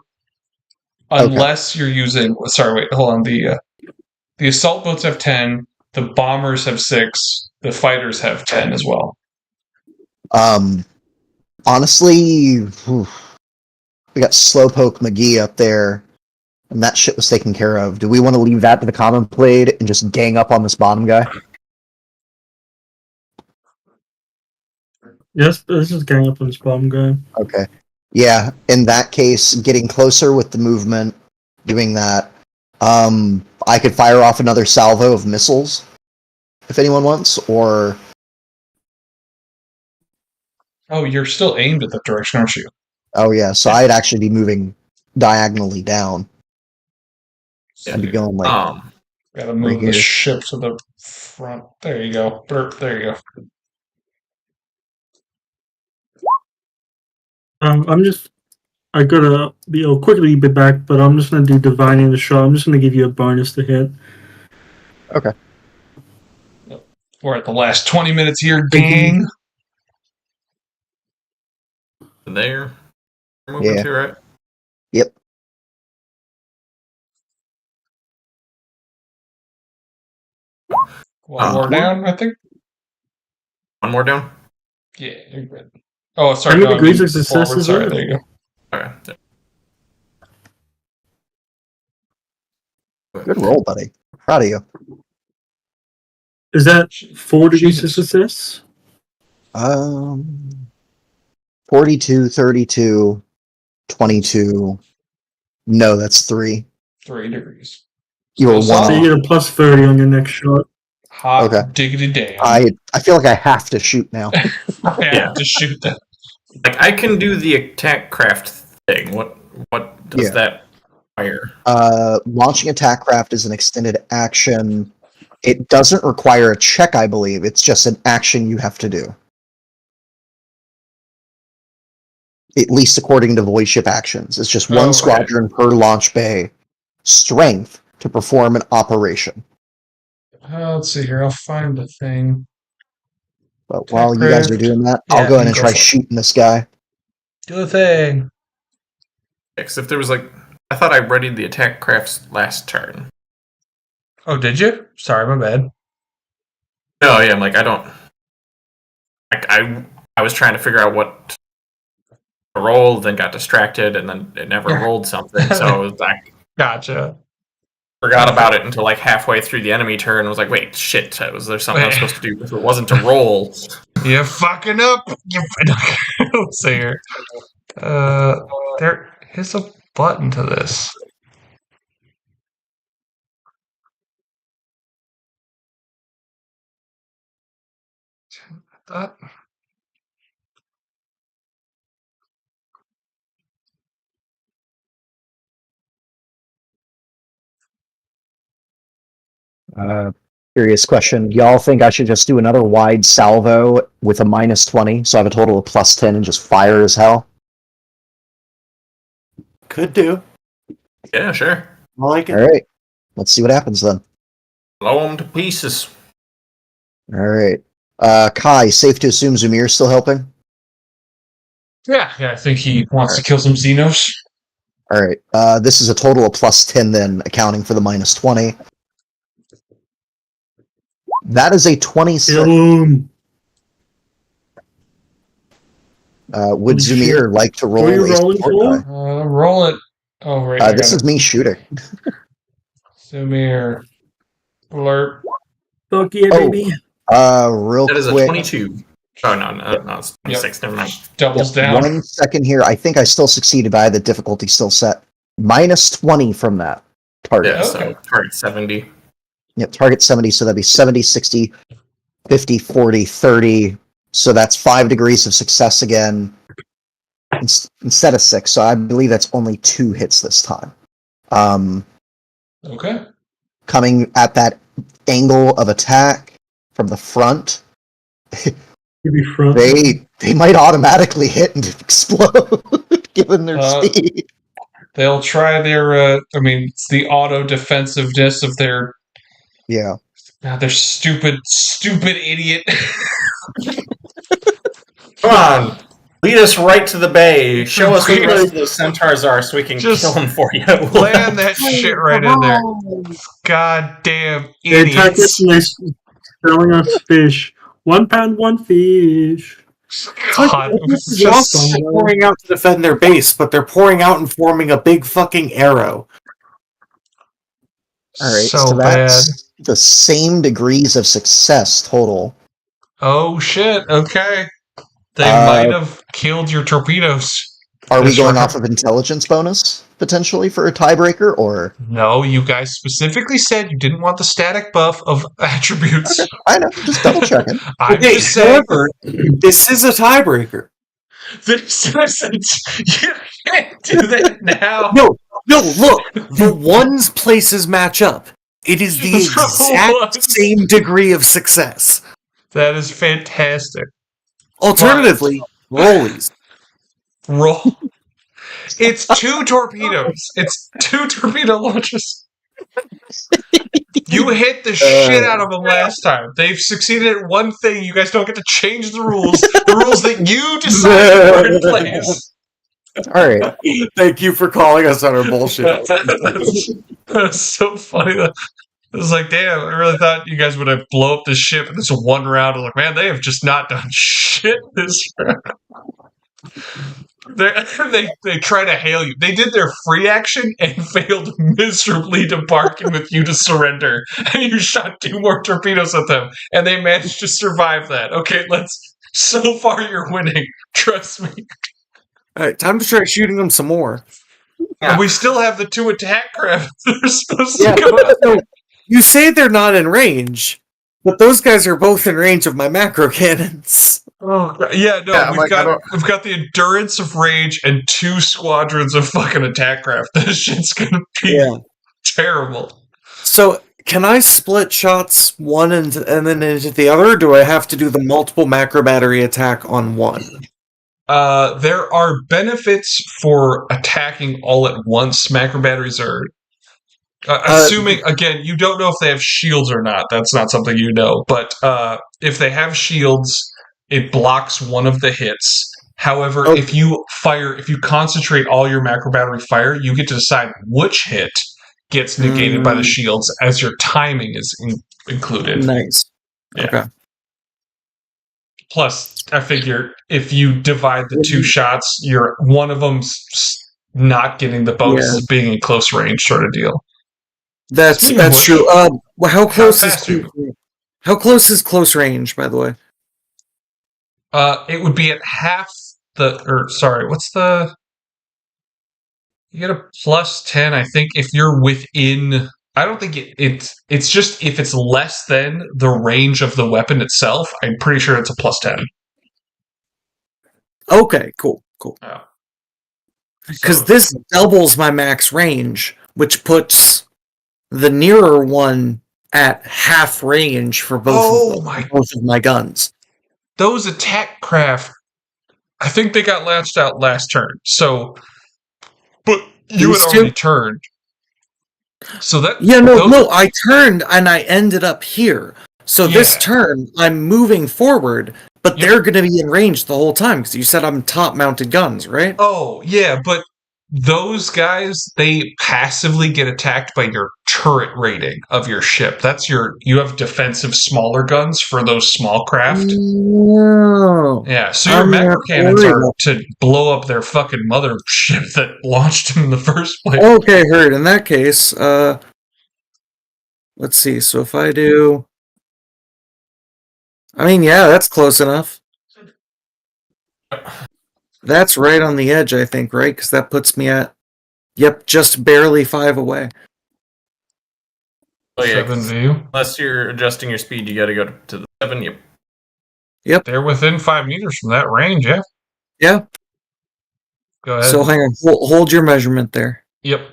Unless you're using. Sorry, wait, hold on. The assault boats have 10. The bombers have 6. The fighters have 10 as well. Honestly, we got Slowpoke McGee up there, and that shit was taken care of. Do we want to leave that to the common blade and just gang up on this bottom guy? Yes, this is gang up on this bottom guy. Okay. Yeah, in that case, getting closer with the movement, doing that. I could fire off another salvo of missiles, if anyone wants, or... Oh, you're still aimed at that direction, aren't you? Oh yeah, so I'd actually be moving diagonally down. Yeah, I'd be going like Gotta right move the here. ship to the front. There you go. Burp, there you go. I gotta I'll quickly be back, but I'm just gonna do divining the shot. I'm just gonna give you a bonus to hit. Okay. We're at the last 20 minutes here, gang. There. We're moving Yeah. to, right? Yep. One more down, I think. One more down? Yeah, you're good. Oh, sorry. How many no, degrees of success forward. is Sorry, it? there you go. Okay. Good roll, buddy. Proud of you. Is that 4 degrees of Jesus. success? 42, 32, 22. No, that's 3. 3 degrees. You were Still one So off. you get a plus 30 on your next shot. Hot Okay. diggity damn. I feel like I have to shoot now. Yeah, just shoot them. Like, I can do the attack craft thing. What does that fire? Launching attack craft is an extended action. It doesn't require a check, I believe. It's just an action you have to do. At least according to void ship actions. It's just one okay. squadron per launch bay. Strength to perform an operation. Let's see here. I'll find the thing. But while you guys are doing that, Yeah, I'll go ahead and go try for it. shooting this guy. Do the thing. Because if there was like, I thought I readied the attack crafts last turn. Oh, did you? Sorry, my bad. No, yeah, I'm like, I don't. Like, I was trying to figure out what to roll, then got distracted, and then it never rolled something. So I Gotcha. forgot about it until like halfway through the enemy turn. And was like, wait, shit, was there something I was supposed to do? If it wasn't to roll. You're fucking up. Let's see here. There is a button to this. I thought. Curious question. Y'all think I should just do another wide salvo with a minus 20, so I have a total of plus 10 and just fire as hell? Could do. Yeah, sure. I like it. Alright. Let's see what happens then. Blow them to pieces. Alright. Kai, safe to assume Zumir's still helping? Yeah, I think he wants to kill some Xenos. Alright. This is a total of plus 10 then, accounting for the minus 20. That is a 26. Boom. Would Holy Zumir shit. like to roll What are you a rolling support for? die? Roll it. Oh, right. This is me shooting. Zumir. Blurp. Fuck yeah, Oh. baby. Real That is a quick. 22. Oh, no, it's 26. Never mind. Doubles Yep, down. 1 second here. I think I still succeeded, but I had the difficulty still set. Minus 20 from that target. Yeah, Okay. so target 70. Yep, target 70, so that'd be 70, 60, 50, 40, 30. So that's 5 degrees of success again instead of 6. So I believe that's only 2 hits this time. Okay. Coming at that angle of attack from the front, Maybe front. they might automatically hit and explode given their speed. They'll try their, it's the auto defensiveness of their Yeah. stupid idiot. Come on. Lead us right to the bay. Show us where the rest of those centaurs are so we can Just kill them for you. Land that shit right in there. Goddamn They attack us idiots. and they're selling us fish. 1 pound, 1 fish. God, it's They're just also pouring out to defend their base, but they're pouring out and forming a big fucking arrow. All right, so so bad. that's the same degrees of success total. Oh shit, okay. They might have killed your torpedoes. Are we This going round. off of intelligence bonus, potentially, for a tiebreaker, or? No, you guys specifically said you didn't want the static buff of attributes. I know, just double checking. I'm Okay, just saying. however, this is a tiebreaker. This isn't. You can't do that now. No, look, the ones places match up. It is the exact same degree of success. That is fantastic. Alternatively, rollies. Roll. It's 2 torpedoes. It's 2 torpedo launches. You hit the shit out of them last time. They've succeeded at one thing. You guys don't get to change the rules. The rules that you decided were in place. All right. Thank you for calling us on our bullshit. That's so funny. It was like, damn, I really thought you guys would have blown up this ship in this one round. I'm like, man, they have just not done shit this round. They try to hail you. They did their free action and failed miserably to bargain with you to surrender. And you shot 2 more torpedoes at them, and they managed to survive that. Okay, so far you're winning. Trust me. All right, time to try shooting them some more. And we still have the 2 attack craft that are supposed to go out. So, you say they're not in range, but those guys are both in range of my macro cannons. Oh yeah, no, Yeah, we've got the endurance of rage and 2 squadrons of fucking attack craft. This shit's gonna be terrible. So, can I split shots one and then into the other, or do I have to do the multiple macro battery attack on one? There are benefits for attacking all at once. Macro batteries are assuming, again, you don't know if they have shields or not. That's not something you know. But if they have shields, it blocks one of the hits. However, if you concentrate all your macro battery fire, you get to decide which hit gets negated by the shields as your timing is included. Nice. Yeah. Okay. Plus, I figure if you divide the 2 shots, one of them's not getting the bonus of being in close range, sort of deal. That's true. How close is close range, by the way? It would be at half you get a plus 10, I think, if you're within. I don't think it's just if it's less than the range of the weapon itself. I'm pretty sure it's a plus 10. Okay, cool. Yeah. Because this doubles my max range, which puts the nearer one at half range for both of my guns. Those attack craft, I think they got latched out last turn. So, but you had already turned. So that I turned and I ended up here. So this turn I'm moving forward, but they're going to be in range the whole time because you said I'm top mounted guns, right? Oh yeah, but those guys, they passively get attacked by your turret rating of your ship. That's you have defensive smaller guns for those small craft. Oh. Yeah, so your macro cannons are to blow up their fucking mother ship that launched them in the first place. Okay, heard. In that case, let's see. So if I do, that's close enough. That's right on the edge, I think, right? Because that puts me at, just barely 5 away. Oh, yeah, 7 view. Unless you're adjusting your speed, you got to go to the 7. Yep. They're within 5 meters from that range, yeah? Yeah. Go ahead. So hang on. Hold your measurement there. Yep.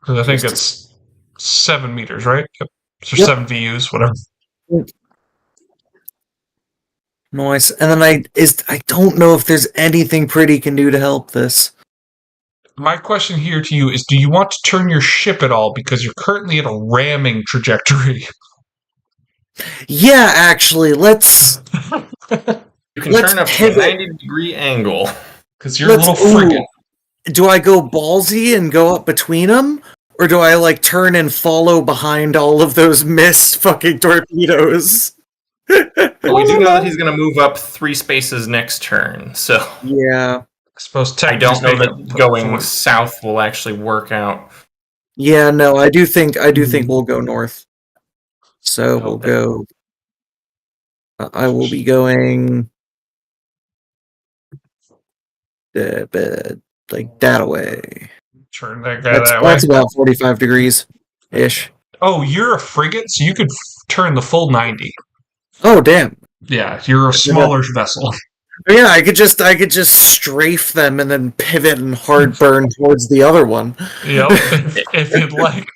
Because I think it's 7 meters, right? Yep. So 7 VUs, whatever. Nice. And then I don't know if there's anything Pretty can do to help this. My question here to you is, do you want to turn your ship at all because you're currently at a ramming trajectory? Yeah, actually, let's You can Let's turn up to a pivot. 90-degree angle. Because you're a little frigate. Do I go ballsy and go up between them? Or do I, like, turn and follow behind all of those missed fucking torpedoes? But we do know that he's going to move up 3 spaces next turn, so Yeah. I suppose I don't know that going forward. south will actually work out. Yeah, no, I do think we'll go north. So we'll go... I will be going... like, that away. Turn that guy that way. That's about 45 degrees-ish. Oh, you're a frigate, so you could turn the full 90. Oh, damn. Yeah, you're a smaller vessel. Yeah, I could just strafe them and then pivot and hard burn towards the other one. Yep. If you'd like.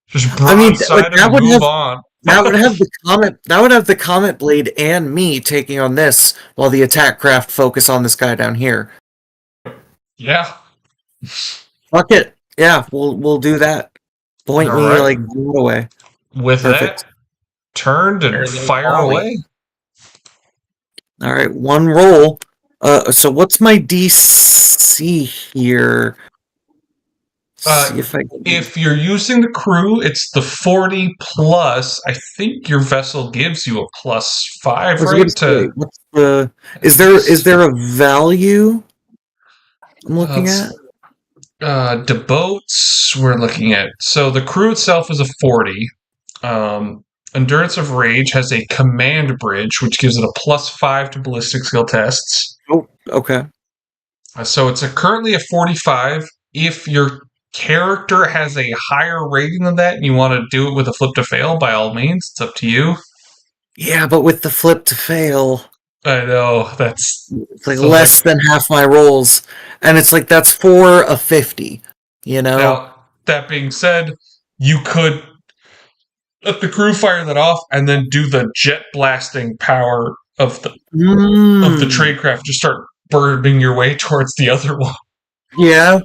Just I mean, broadside that and would move have- on. That would have the comet. That would have the comet blade and me taking on this, while the attack craft focus on this guy down here. Yeah. Fuck it. Yeah, we'll do that. Point me Alright. like blow away. With Perfect. that, turned and Better than fire Ollie. away. All right, one roll. So what's my DC here? See if I can... If you're using the crew, it's the 40 plus. I think your vessel gives you a +5, I was right? gonna say, what's the... Is there a value I'm looking at? The boats we're looking at. So the crew itself is a 40. Endurance of Rage has a command bridge, which gives it a +5 to ballistic skill tests. Oh, okay. So it's currently a 45. If your character has a higher rating than that and you want to do it with a flip to fail, by all means, it's up to you. Yeah, but with the flip to fail, I know, that's... it's like So less than half my rolls. And it's like, that's for a 50, you know? Now, that being said, you could let the crew fire that off and then do the jet blasting power of the tradecraft. Just start burning your way towards the other one. Yeah.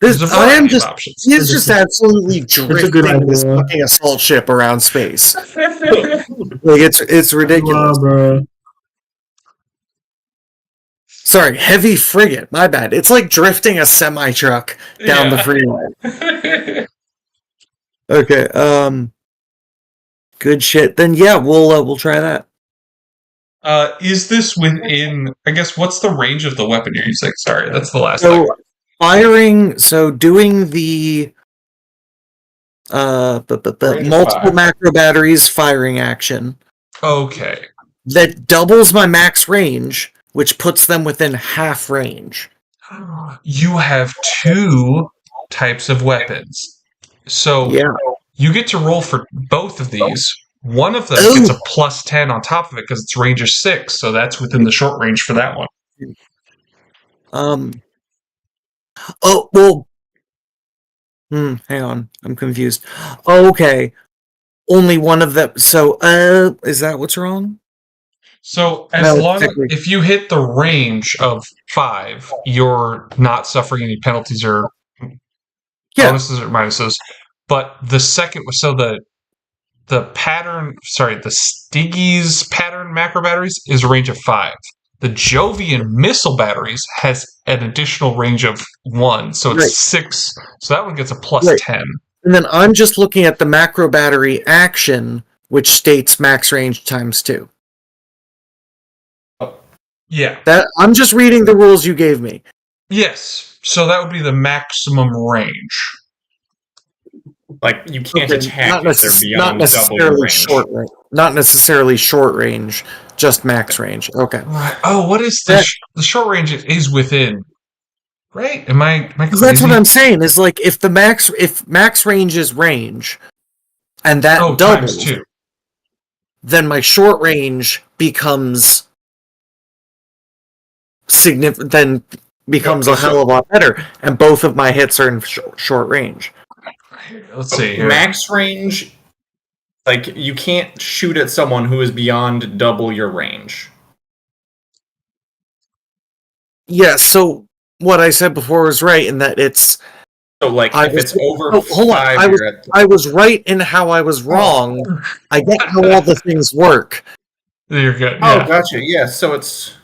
There's a variety of options. He's just absolutely a good drifting this idea. fucking assault ship around space. Like, it's ridiculous. Wow, bro. Sorry, heavy frigate. My bad. It's like drifting a semi truck down the freeway. Okay. Good shit. Then yeah, we'll try that. Is this within? I guess what's the range of the weapon you're using? Sorry, that's the last So thing. firing. So doing the multiple macro batteries firing action Okay. that doubles my max range, which puts them within half range. You have 2 types of weapons. So Yeah. you get to roll for both of these. One of them Ooh. gets a +10 on top of it because it's range of 6, so that's within the short range for that one. Oh well. Hang on, I'm confused. Oh, okay, only one of them. So, is that what's wrong? So as No, long technically- if you hit the range of 5, you're not suffering any penalties or bonuses or minuses. But the second, so the pattern, the Stiggy's pattern macro batteries is a range of 5. The Jovian missile batteries has an additional range of 1, so it's Right. 6. So that one gets a +10. Right. And then I'm just looking at the macro battery action, which states max range times 2. Yeah. That I'm just reading the rules you gave me. Yes. So that would be the maximum range. Like, you can't Okay, attack if they're not beyond double your necessarily range. short range. Not necessarily short range, just max range. Okay. Right. Oh, what is the the short range is within? Right? Am I crazy? That's what I'm saying. Is like if max range is range, and that doubles, times 2. then my short range becomes significant. Then becomes a hell of a lot better, and both of my hits are in short range. Let's see here. Max range, like, you can't shoot at someone who is beyond double your range. Yeah. So what I said before was right in that it's So, like, I if was, it's over oh, hold on. 5, you're at. I was right in how I was wrong. I get how all the things work. You're good. Oh, Yeah. gotcha. Yeah, so it's.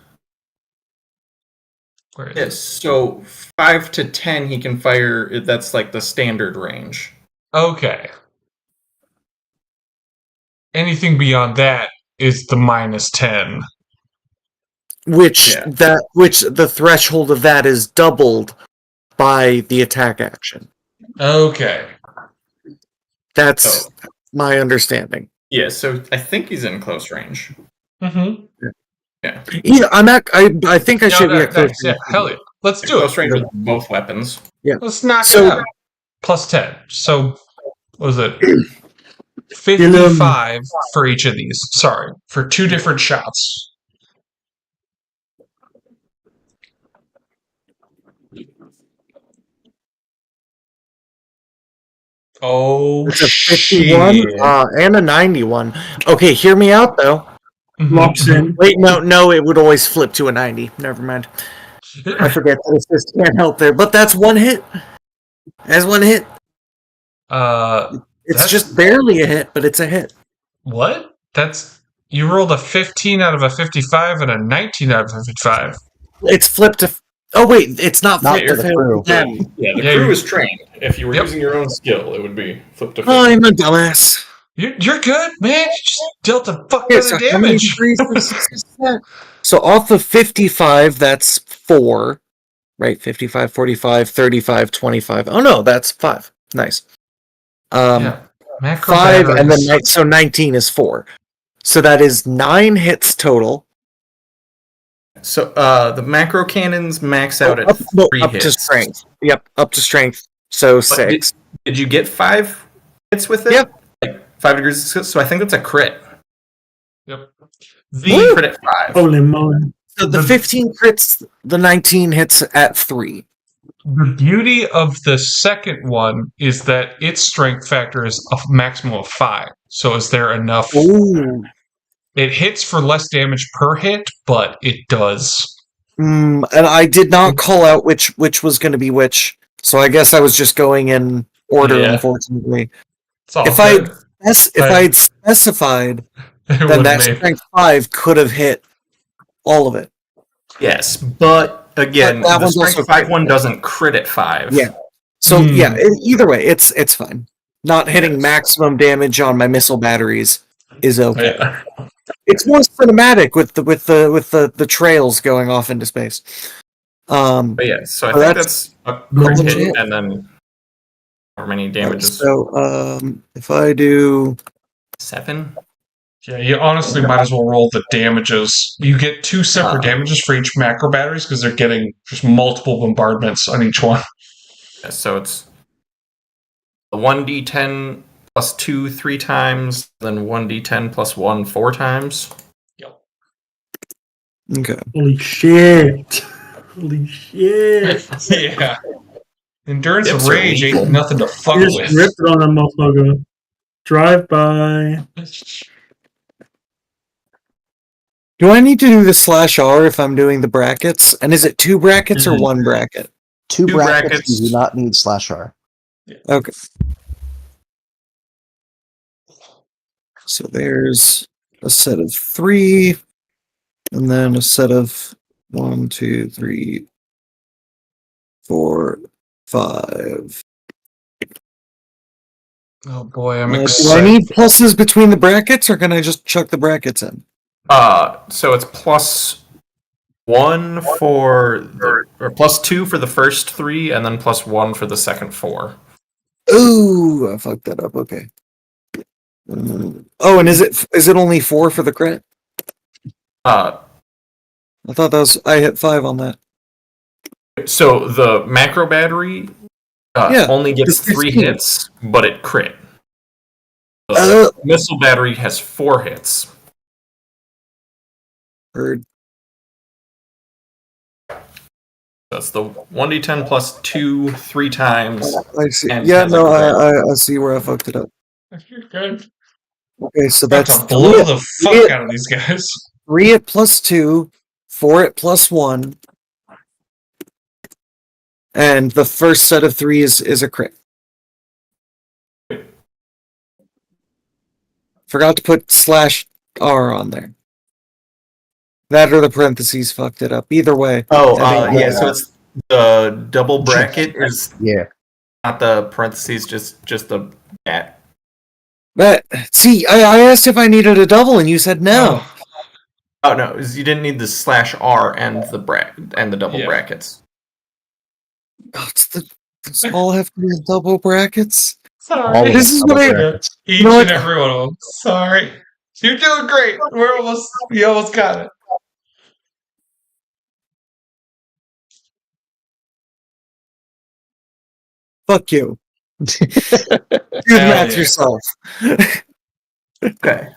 Where is Yes, so 5 to 10 he can fire. That's like the standard range. it? Okay. Anything beyond that is the -10. Which Yeah. the threshold of that is doubled by the attack action. Okay. That's my understanding. Yeah, so I think he's in close range. Mm-hmm. Yeah. Yeah, I think I should be at close Nice. Yeah. range. Hell yeah. Let's do Close it. range with both weapons. Let's knock So- it out. +10. So, what was it? 55 for each of these. Sorry. For 2 different shots. Oh, It's a 51 shit. and a 91. Okay, hear me out though. Mhm. Locks in. Wait, no, it would always flip to a 90. Never mind. I forget that assist can't help there, but that's one hit. That's one hit. It's That's- just barely a hit, but it's a hit. What? You rolled a 15 out of a 55 and a 19 out of a 55. It's flipped to. Oh wait, it's not Not flipped for to the crew. them. Yeah, the Yeah, crew you- is trained. If you were Yep. using your own skill, it would be flip to 50. I'm a dumbass. You're good, man. You just dealt a fuck Okay, ton so of how many damage. degrees of success is that? So off of 55, that's 4. Right? 55, 45, 35, 25. Oh no, that's 5. Nice. Yeah. Macro 5 and then batteries. so 19 is 4. So that is 9 hits total. So the macro cannons max out at up 3 up hits. to strength. Yep, up to strength. So But 6. Did you get 5 hits with it? Yep. Like 5 degrees of success? So I think that's a crit. Yep. The crit at 5. Holy moly. So the 15 crits, the 19 hits at 3. The beauty of the second one is that its strength factor is a maximum of 5. So is there enough? Ooh. It hits for less damage per hit, but it does. And I did not call out which was going to be which. So I guess I was just going in order, Yeah. unfortunately. It's all If good. I'd specified, It then would've that made- strength 5 could have hit all of it. Yes, but again, But that the one's strength also 5 one doesn't crit at 5. Yeah. So Hmm. yeah, either way, it's fine. Not hitting Yes. maximum damage on my missile batteries is okay. Yeah. It's more cinematic with the trails going off into space. But yeah, so I Well, think that's- that's a crit Double hit, hit. and then how many damages? So if I do 7? Yeah, you honestly might as well roll the damages. You get 2 separate Ah. damages for each macro batteries because they're getting just multiple bombardments on each one. Yeah, so it's a 1d10 plus 2 3 times, then 1d10 plus 1 4 times. okay. Holy shit. Holy shit. Yeah. Endurance Dips and are rage lethal. ain't nothing to fuck Just with. ripped it on a motherfucker. Drive by. Do I need to do the /R if I'm doing the brackets? And is it 2 brackets or 1 bracket? Two Two brackets, brackets. you do not need /R. Okay. So there's a set of 3, and then a set of 1, 2, 3, 4, 5. Oh boy, I'm Do I excited. need pluses between the brackets, or can I just chuck the brackets in? So it's plus 1 or plus 2 for the first 3, and then plus 1 for the second 4. Ooh, I fucked that up. Okay. Oh, and is it only 4 for the crit? Uh, I thought that was I hit 5 on that. so the macro battery Yeah, only gets it's 3 15. hits, but it crit. The Uh, missile battery has 4 hits. heard. That's the 1d10 plus 2 3 times. I see. And Yeah, has no, a I see where I fucked it up. You're good. Okay, so About that's to blow 3 the fuck out of these guys. at plus 2, 4 at plus 1. And the first set of 3 is a crit. Forgot to put /R on there. That or the parentheses fucked it up. Either way. Oh, I think yeah. So it's the double bracket is Yeah. not the parentheses, just the at. But see, I asked if I needed a double, and you said no. Oh no, you didn't need the /R and the double Yeah. brackets. Oh, does all have to be double brackets? Sorry. All of This the is double what I- brackets. Each You know and what? every one of them. Sorry. You're doing great. We almost got it. Fuck you. Do the Hell math yeah. yourself. Okay.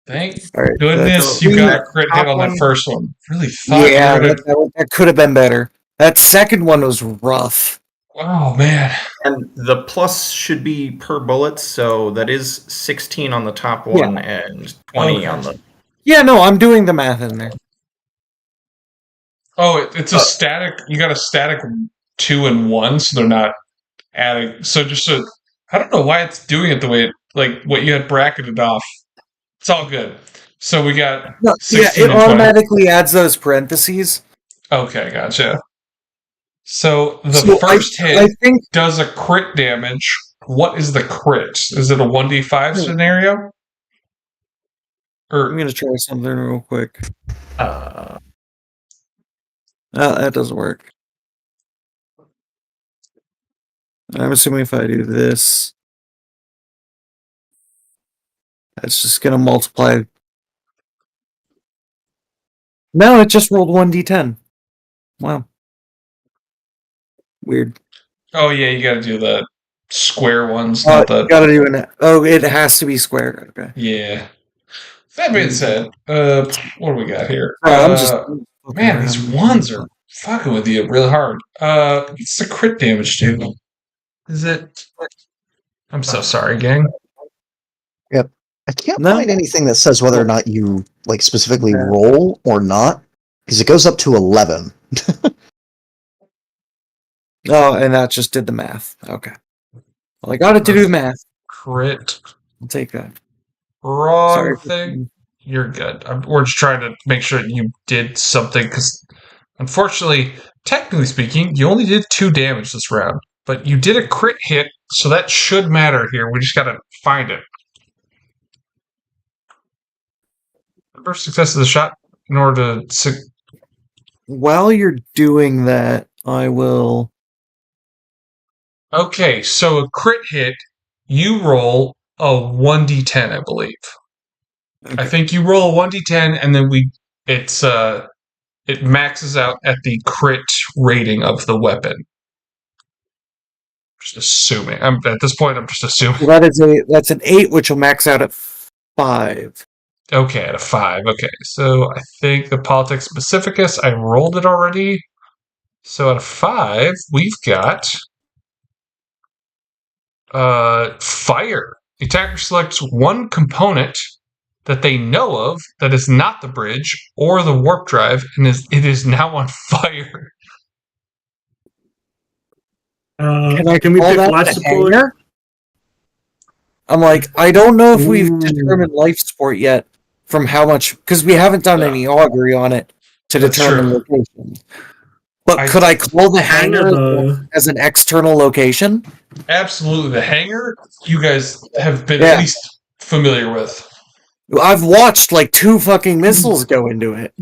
Thank All right, goodness that's- you got a crit hit top on that one- first one. Really thought Yeah, you were gonna... that could have been better. That second one was rough. Oh, man. And the plus should be per bullet, so that is 16 on the top one and 20 Okay. on the. Yeah, no, I'm doing the math in there. Oh, it's a static... You got a static 2 and 1, so they're not adding... So just so... I don't know why it's doing it the way like what you had bracketed off. It's all good. So we got No, 16 it and 20. automatically adds those parentheses. Okay, gotcha. So the So first I hit think does a crit damage. What is the crit? Is it a 1d5 scenario? I'm Or gonna try something real quick. Uh, That doesn't work. I'm assuming if I do this, that's just gonna multiply. No, it just rolled 1d10. Wow. Weird. oh yeah, you got to do the square ones, not You the gotta do an. Oh, it has to be square. Okay. yeah. That being said, what do we got here? I'm just. Man, these ones are fucking with you really hard. What's the crit damage do? Is it? I'm so sorry, gang. I can't No. find anything that says whether or not you like specifically Okay. roll or not, because it goes up to 11. Oh, and that just did the math. Okay. Well, I got it to do the math. Crit I'll take that. wrong Sorry. thing. You're good. We're just trying to make sure that you did something because, unfortunately, technically speaking, you only did 2 damage this round, but you did a crit hit, so that should matter here. We just gotta find it. Number of success of the shot in order to. While you're doing that, I will. Okay, so a crit hit, you roll a 1d10, I believe. Okay. I think you roll a 1d10, and then it maxes out at the crit rating of the weapon. Just assuming. At this point, I'm just assuming. Well, that's an 8, which will max out at 5. Okay, at a 5. Okay, so I think the Politics Pacificus, I rolled it already. So at a 5, we've got fire. The attacker selects one component that they know of that is not the bridge or the warp drive, and it is now on fire. Can we call pick that life the support? hangar? I'm like, I don't know if we've Ooh. determined life support yet from how much, because we haven't done any augury on it to That's determine true. location. But I- could I call the Hangar, hangar though. as an external location? Absolutely. The hangar, you guys have been Yeah. at least familiar with. I've watched like 2 fucking missiles go into it.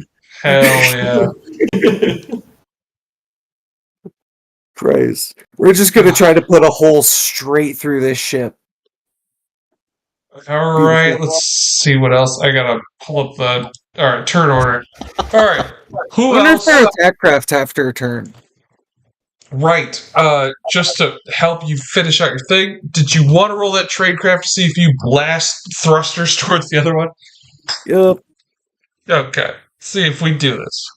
Hell yeah. Christ. We're just gonna try to put a hole straight through this ship. All right, let's see what else. I gotta pull up the. All right, turn order. All right, who Wonder if else? their attack craft after a turn. Right. Just to help you finish out your thing, did you want to roll that tradecraft to see if you blast thrusters towards the other one? Yep. Okay. See if we do this.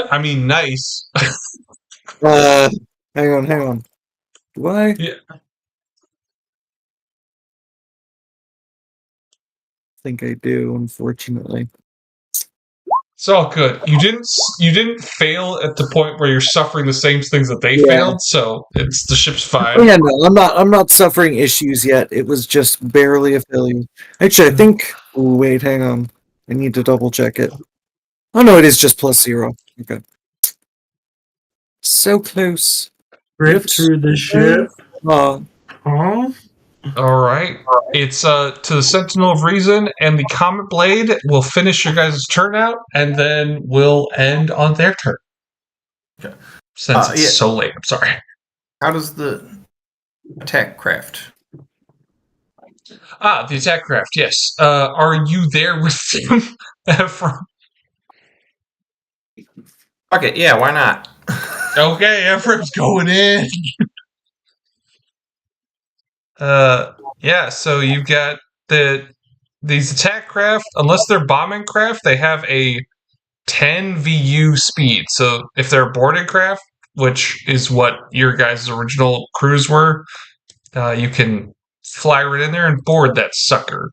I mean, nice. Hang on. Do I? Yeah. Think I do, unfortunately. It's all good. You didn't fail at the point where you're suffering the same things that they Yeah. failed, so it's the ship's fine. Oh, yeah, no, I'm not suffering issues yet. It was just barely a failure. Actually, I think. Oh, wait, hang on. I need to double check it. Oh no, it is just +0. Okay. So close. Drift through the ship. Oh, Huh? All right. It's to the Sentinel of Reason and the Comet Blade will finish your guys' turn out, and then we'll end on their turn. Okay. Since it's yeah. so late, I'm sorry. How does the attack craft? The attack craft, yes. Are you there with them? Ephraim? Okay, yeah, why not? Okay, Ephraim's going in. Yeah, so you've got these attack craft, unless they're bombing craft, they have a 10 VU speed. So if they're a boarded craft, which is what your guys' original crews were, you can fly right in there and board that sucker.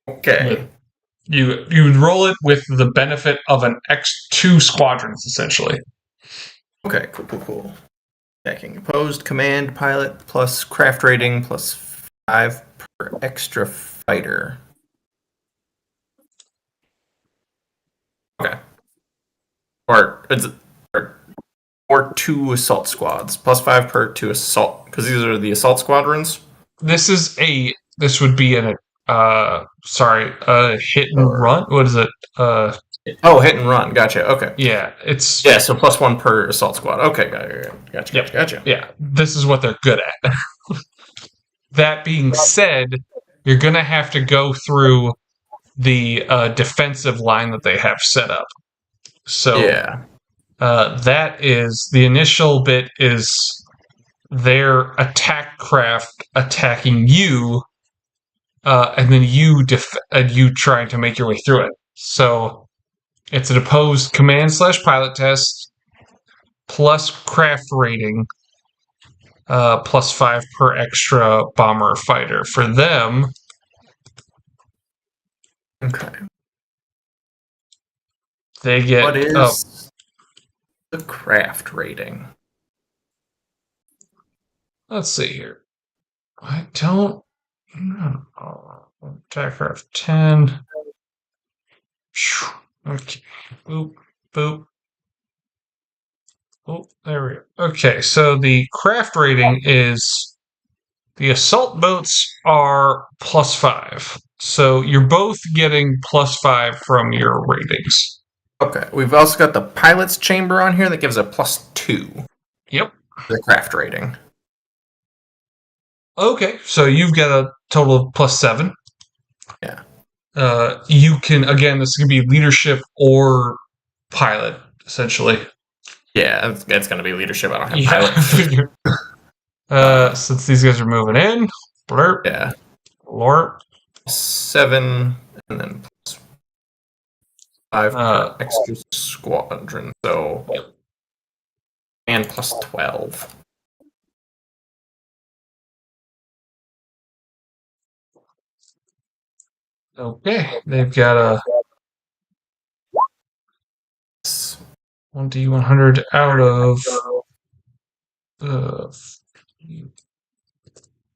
Okay. You would roll it with the benefit of an X2 squadrons, essentially. Okay, cool. Attacking opposed, command, pilot, plus craft rating, plus 5 per extra fighter. Okay. Or 2 assault squads. Plus 5 per 2 assault. Because these are the assault squadrons. This would be hit and run. What is it? Hit and run. Gotcha. Okay. Yeah, it's so plus 1 per assault squad. Okay, gotcha. Yeah, this is what they're good at. That being said, you're gonna have to go through the defensive line that they have set up. So that is the initial bit is their attack craft attacking you, and then you trying to make your way through it. So it's an opposed command/pilot test plus craft rating, plus 5 per extra bomber or fighter. For them, okay. They get. What is the craft rating? Let's see here. I don't know. Attack craft 10. Okay. Boop, boop. Oh, there we go. Okay, so the craft rating is the assault boats are plus 5. So you're both getting plus 5 from your ratings. Okay, we've also got the pilot's chamber on here that gives a plus 2. Yep. The craft rating. Okay, so you've got a total of plus 7. Yeah. You can, again, this can be leadership or pilot, essentially. Yeah, it's going to be leadership. I don't have pilot. Since these guys are moving in, blurp. Yeah. Lorp. 7, and then plus 5 per extra squadron. So, and plus 12. Okay, they've got a 1d100 out of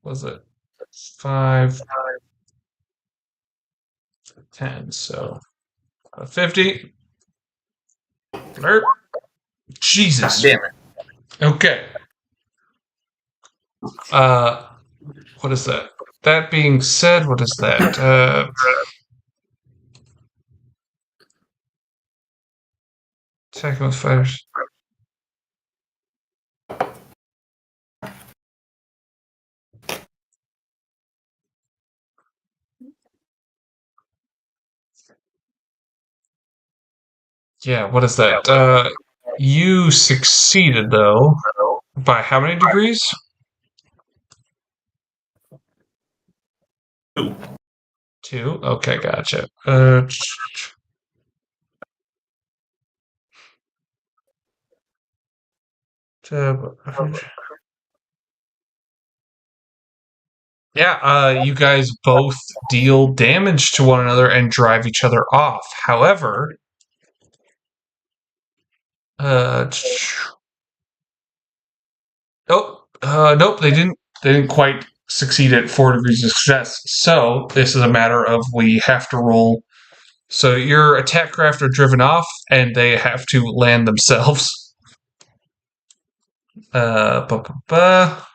was it 5, 10? So 50. Blurp. Jesus. God damn it. Okay. What is that? That being said, what is that? Attack with fighters. Yeah, what is that? You succeeded, though. By how many degrees? 2. 2? Okay, gotcha. Yeah, you guys both deal damage to one another and drive each other off. However, Nope. They didn't. They didn't quite succeed at 4 degrees of success. So this is a matter of we have to roll. So your attack craft are driven off, and they have to land themselves. Ba, ba, ba.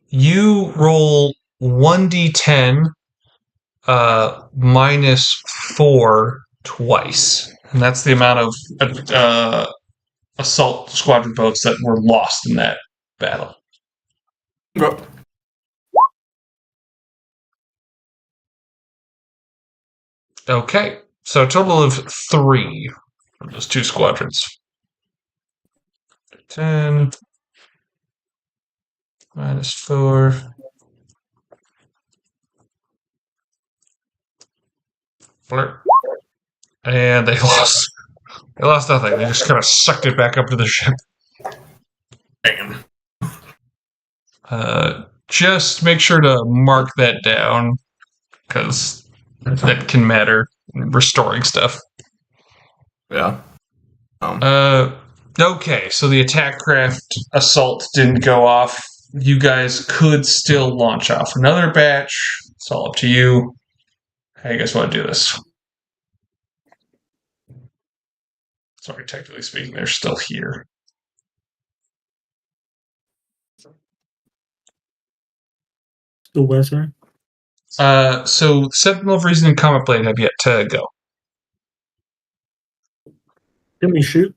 You roll 1d10 -4 twice, and that's the amount of assault squadron boats that were lost in that battle. Go. Okay, so a total of 3 from those 2 squadrons. 10 -4. Flirt. And they lost. They lost nothing. They just kind of sucked it back up to the ship. Bam. Just make sure to mark that down, because that can matter in restoring stuff. Yeah. Okay, so the attack craft assault didn't go off. You guys could still launch off another batch. It's all up to you. How you guys want to do this? Sorry, technically speaking, they're still here. The Wizard. So Sentinel of Reason and Comet Blade have yet to go. Can we shoot?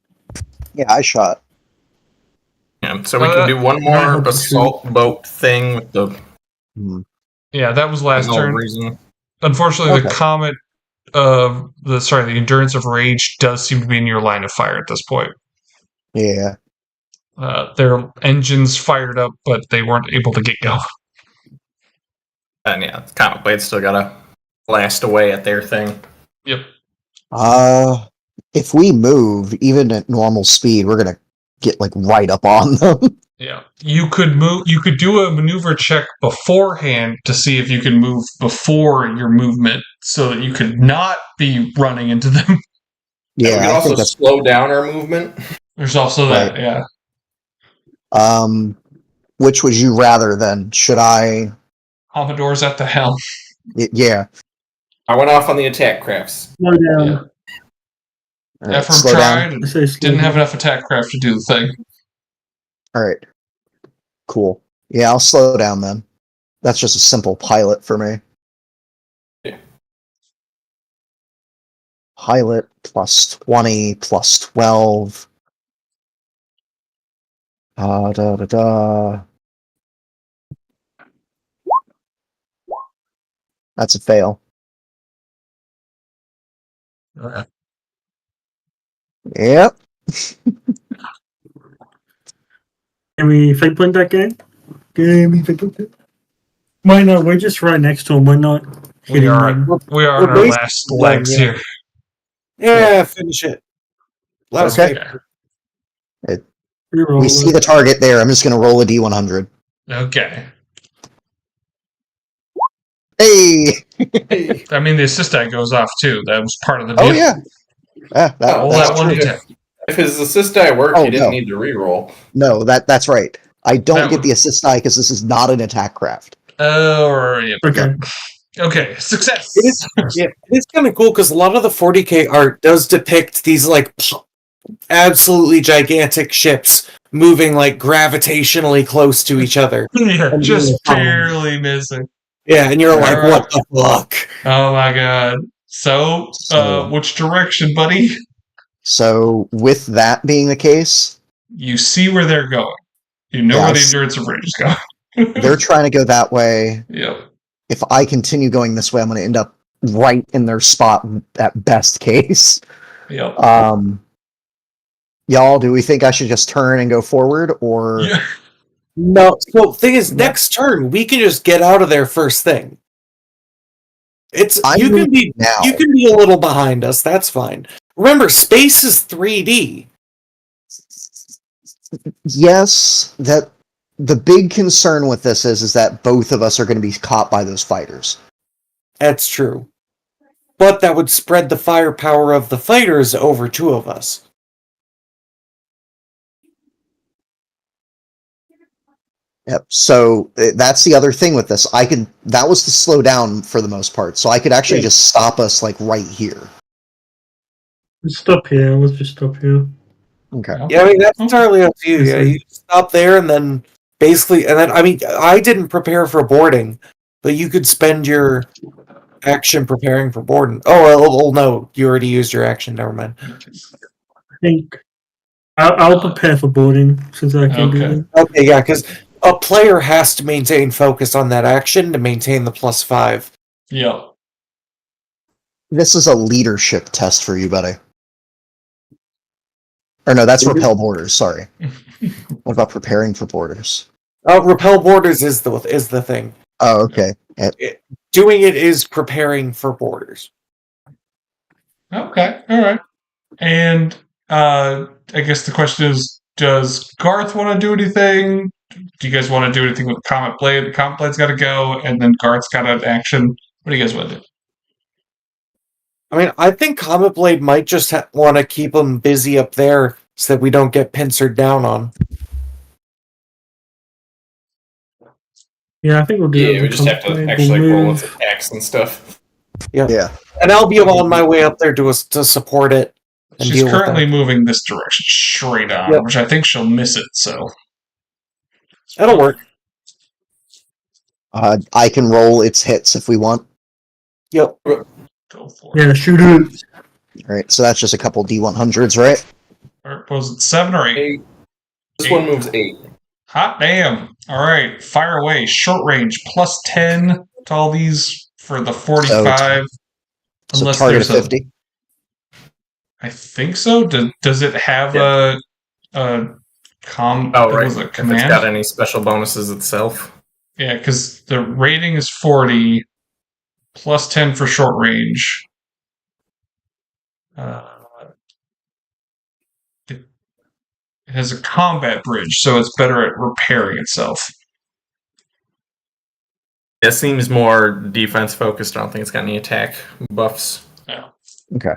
Yeah, I shot. Yeah, so we can do one I more hope to assault boat thing with the Hmm. Yeah, that was last no turn. reason. Unfortunately, the Okay. Comet of the Endurance of Rage does seem to be in your line of fire at this point. Yeah. Their engines fired up, but they weren't able to get going. And yeah, Comet Blade still gotta blast away at their thing. Yep. If we move, even at normal speed, we're gonna get like right up on them. Yeah. You could move. You could do a maneuver check beforehand to see if you can move before your movement, so that you could not be running into them. We Yeah, can I also think that's slow down our movement. There's also that. Right. Yeah. Which would you rather then? Should I? Commodore's at the helm. Yeah. I went off on the attack crafts. Slow down. Yeah. All right, Ephraim slow tried down. and I say slow didn't have down. enough attack craft to do the thing. All right. Cool. Yeah, I'll slow down then. That's just a simple pilot for me. Yeah. Pilot plus 20 plus 12. Da da da. That's a fail. Okay. Yep. Can we fake point that game? Can we fake point that? Why not? We're just right next to him. We're not We hitting are. them. We are We're on our basically last done, legs yeah. here. Yeah, finish it. Last Okay. paper. Reroll We see it. the target there. I'm just going to roll a D100. Okay. Hey! I mean, the assist die goes off too. That was part of the deal. Oh, yeah. All That's that one true. d10. If his assist die worked, Oh, he didn't no. need to reroll. No, that's right. I don't That get would- the assist die because this is not an attack craft. Yep. Okay. Okay. Success. It is, yeah, it's kind of cool because a lot of the 40k art does depict these like absolutely gigantic ships moving like gravitationally close to each other. Yeah, And just then- barely missing. Yeah, and you're like, Alright. what the fuck? Oh my god. So, which direction, buddy? So, with that being the case, You see where they're going. You know Yeah, where the I s- Endurance of Rage is going. they're trying to go that way. Yep. If I continue going this way, I'm going to end up right in their spot at best case. Yep. Y'all, do we think I should just turn and go forward, or Yeah. No, so thing is, next turn we can just get out of there first thing. It's I'm you can be now? you can be a little behind us. That's fine. Remember, space is 3D. Yes, that the big concern with this is that both of us are going to be caught by those fighters. That's true, but that would spread the firepower of the fighters over two of us. Yep. So that's the other thing with this. That was to slow down for the most part. So I could actually just stop us like right here. Stop here. Let's just stop here. Okay. Yeah, I mean that's entirely up to you. Yeah, you stop there and then basically, and then I mean, I didn't prepare for boarding, but you could spend your action preparing for boarding. Oh, well, no, you already used your action. Never mind. I think I'll prepare for boarding since I can do that. Okay, yeah, because a player has to maintain focus on that action to maintain the +5. Yep. This is a leadership test for you, buddy. Or no, that's repel borders. Sorry. What about preparing for borders? Repel borders is the thing. Oh, okay. Doing it is preparing for borders. Okay, all right. And I guess the question is, does Garth want to do anything? Do you guys want to do anything with Comet Blade? The Comet Blade's got to go, and then Garth's got an action. What do you guys want to do? I mean, I think Comet Blade might just want to keep them busy up there so that we don't get pincered down on. Yeah, I think we'll do. Yeah, we just have to actually roll its attacks and stuff. Yeah. And I'll be on my way up there to support it. And She's deal currently with moving this direction straight on, which I think she'll miss it, so. That'll work. I can roll its hits if we want. Yep. Go for it. Yeah, shoot it. Alright, so that's just a couple D100s, right? Or was it 7 or 8? This one moves 8. Hot damn. All right, fire away. Short range, +10 to all these for the 45. So Unless target there's of 50. I think so. Does it have a right. Was it If command? it's got any special bonuses itself. Yeah, because the rating is 40, +10 for short range. It has a combat bridge, so it's better at repairing itself. It seems more defense focused. I don't think it's got any attack buffs. Yeah. Okay.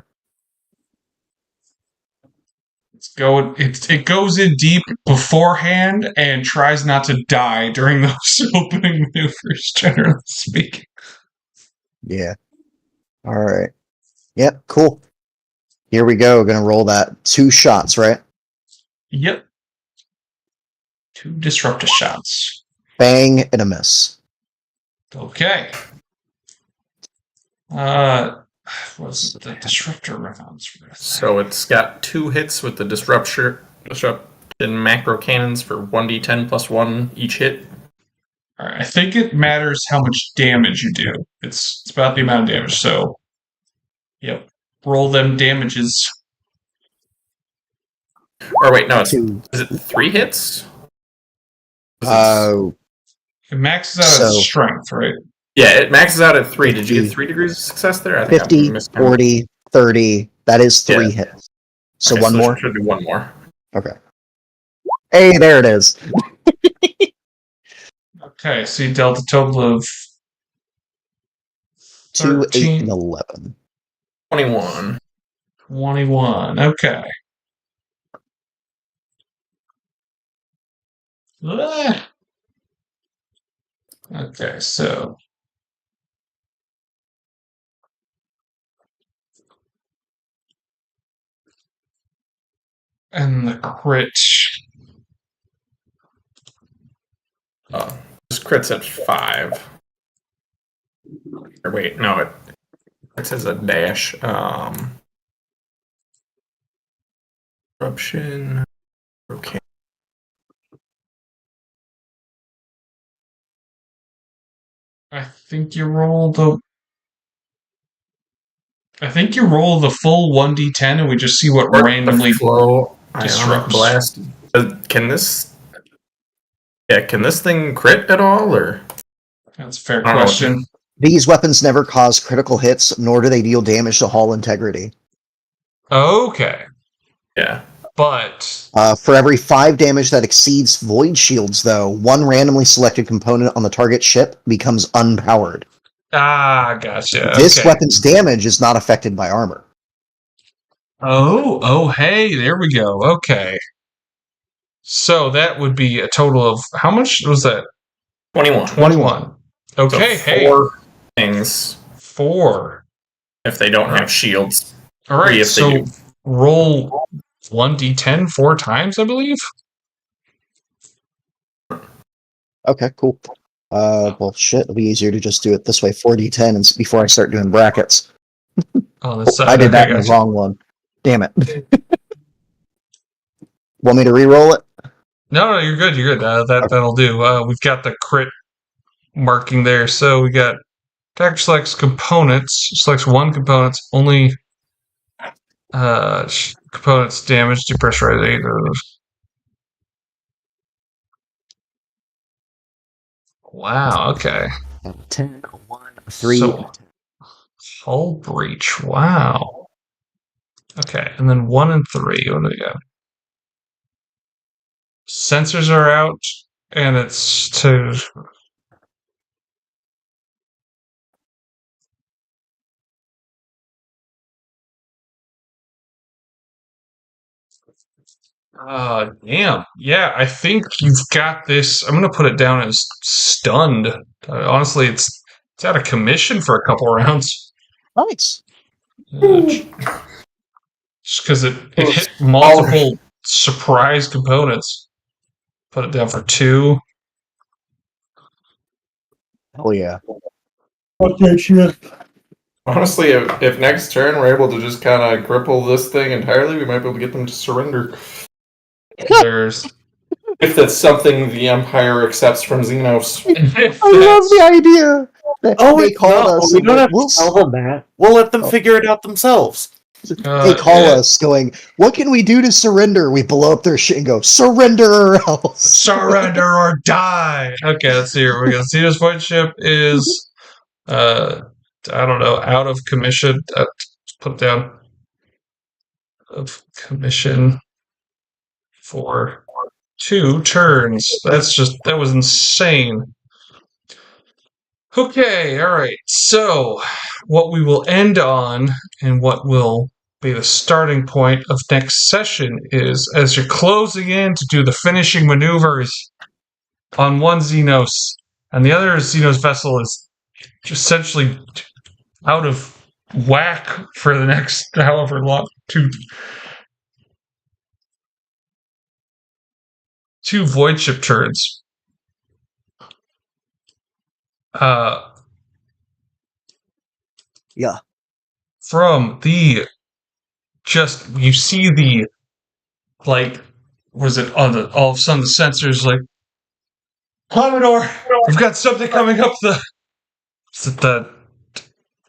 It goes in deep beforehand and tries not to die during those opening maneuvers, generally speaking. Yeah. Alright. Yep, cool. Here we go. Gonna roll that. 2 shots, right? Yep. 2 disruptive shots. Bang and a miss. Okay. Was the disruptor rounds? So it's got 2 hits with the disruption macro cannons for 1d10 +1 each hit. All right, I think it matters how much damage you do. It's about the amount of damage. So, yep. Roll them damages. Or wait, no, it's 2. is it 3 hits? It maxes out its strength, right? Yeah, it maxes out at 3. Did you get 3 degrees of success there? I think 50, 40, 30. That is 3 hits. So okay, one more? Should be 1 more. Okay. Hey, there it is. Okay, so you dealt a total of 2, 8, 13. and 11. 21. 21. Okay. Okay, so. And the crit. This crit's at 5. Or wait, no, it says a dash. Corruption. Okay. I think you roll the full 1d10 and we just see what randomly flow disrupts. Blast. Can this thing crit at all, or? That's a fair question. These weapons never cause critical hits, nor do they deal damage to hull integrity. Okay. Yeah. But for every 5 damage that exceeds void shields, though, 1 randomly selected component on the target ship becomes unpowered. Gotcha. This weapon's damage is not affected by armor. Oh, hey, there we go. Okay. So that would be a total of how much was that? 21. 21. Okay, So hey. 4 things 4. if they don't have shields. All right, 3 if so they do. roll 1d10 4 times, I believe. Okay, cool. Well, shit, it'll be easier to just do it this way, 4d10, and before I start doing brackets. On this side. I did that Okay, in the gotcha. wrong one. Damn it. Want me to re-roll it? No, you're good. You're good. That'll do. We've got the crit marking there, so we got attack selects components. Selects one component. Only components damage depressurize 8 of those. Wow. Okay. 10, 1, 3. So, hull breach. Wow. Okay, and then 1 and 3. What do we got? Sensors are out, and it's to. Damn. Yeah, I think you've got this. I'm gonna put it down as stunned. Honestly, it's out of commission for a couple rounds. Nice. Just because it hit multiple surprise components. Put it down for 2. Hell yeah. Okay, shit. Honestly, if next turn we're able to just kind of cripple this thing entirely, we might be able to get them to surrender. There's. If that's something the Empire accepts from Xenos. I love the idea that they called us. We don't have we'll, to tell them that. We'll let them figure it out themselves. They call us going, what can we do to surrender? We blow up their shit and go, surrender or else. Surrender or die. Okay, let's see here. We got Xenos Void Ship is, I don't know, out of commission. Put it down. Of commission for 2 turns. That was insane. Okay, alright. So, what we will end on, and what will be the starting point of next session, is as you're closing in to do the finishing maneuvers on one Xenos, and the other Xenos vessel is essentially out of whack for the next however long, two void ship turns. Yeah. From the you see the, like, was it on the, all of a sudden the sensors like, Commodore, we've got something coming up is it the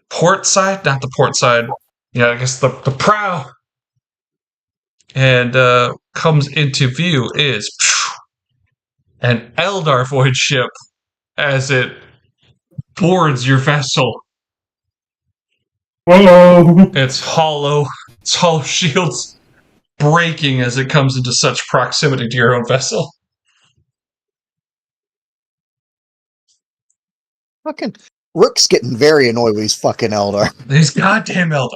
port side? Not the port side. Yeah, I guess the prow. And comes into view is an Eldar void ship as it boards your vessel. Hello. It's hollow shields breaking as it comes into such proximity to your own vessel. Fucking Rook's getting very annoyed with these fucking Eldar. These goddamn Eldar.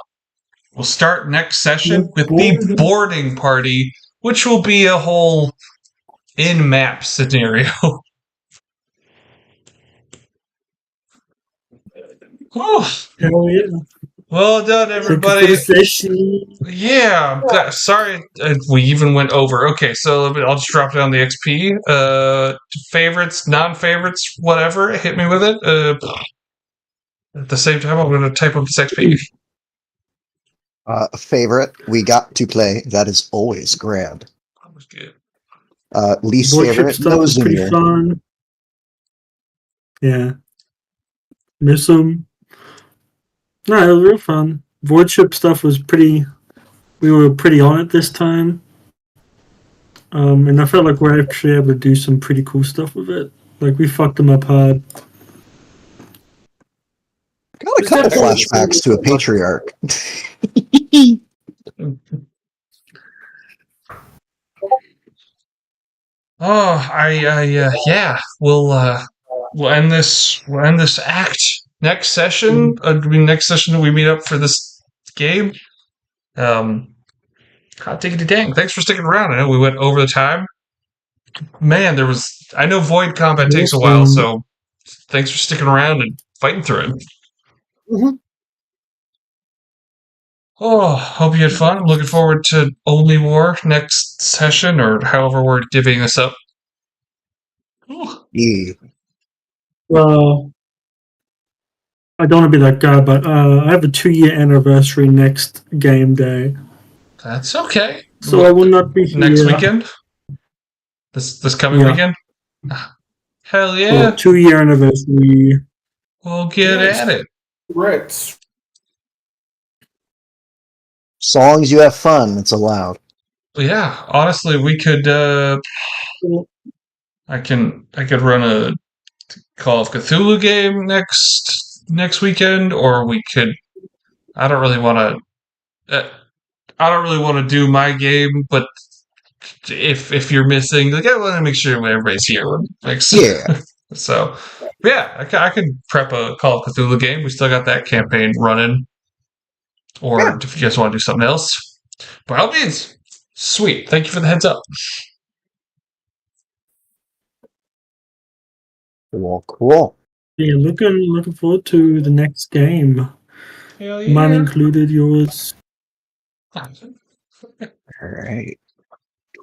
We'll start next session with the boarding party, which will be a whole in-map scenario. Hell yeah. Well done, everybody. Yeah, sorry we even went over. Okay, so I'll just drop down the XP. Favorites, non-favorites, whatever. Hit me with it. At the same time, I'm going to type up this XP. Favorite, we got to play. That is always grand. That was good. Least Void ship favorite, stuff was pretty Nosmere. fun. Yeah. Miss them. No, it was real fun. Void ship stuff was pretty. We were pretty on it this time. And I felt like we're actually able to do some pretty cool stuff with it. Like, we fucked them up hard. Got a couple flashbacks to a patriarch. Yeah. We'll end this. We'll end this act next session. Next session we meet up for this game. Hot diggity dang! Thanks for sticking around. I know we went over the time. man, I know void combat takes a while, so thanks for sticking around and fighting through it. Mm-hmm. Oh, hope you had fun. I'm looking forward to Only War next session, or however we're divvying this up. Yeah. Well, I don't want to be that guy, but I have a 2-year anniversary next game day. That's okay. So I will not be here. Next weekend? This coming weekend? Hell yeah. Well, 2-year anniversary. We'll get at it. Right. As long as you have fun, it's allowed. Yeah, honestly, we could. I could run a Call of Cthulhu game next weekend, or we could. I don't really want to. I don't really want to do my game, but if you're missing, like, I want to make sure everybody's here. Yeah. So, yeah, I could prep a Call of Cthulhu game. We still got that campaign running. Or if you guys want to do something else, by all means. Sweet. Thank you for the heads up. Cool. Yeah, looking forward to the next game. Hell yeah. Mine included yours. All right.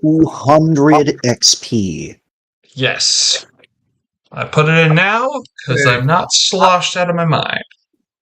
200 XP. Yes. I put it in now because I'm not sloshed out of my mind.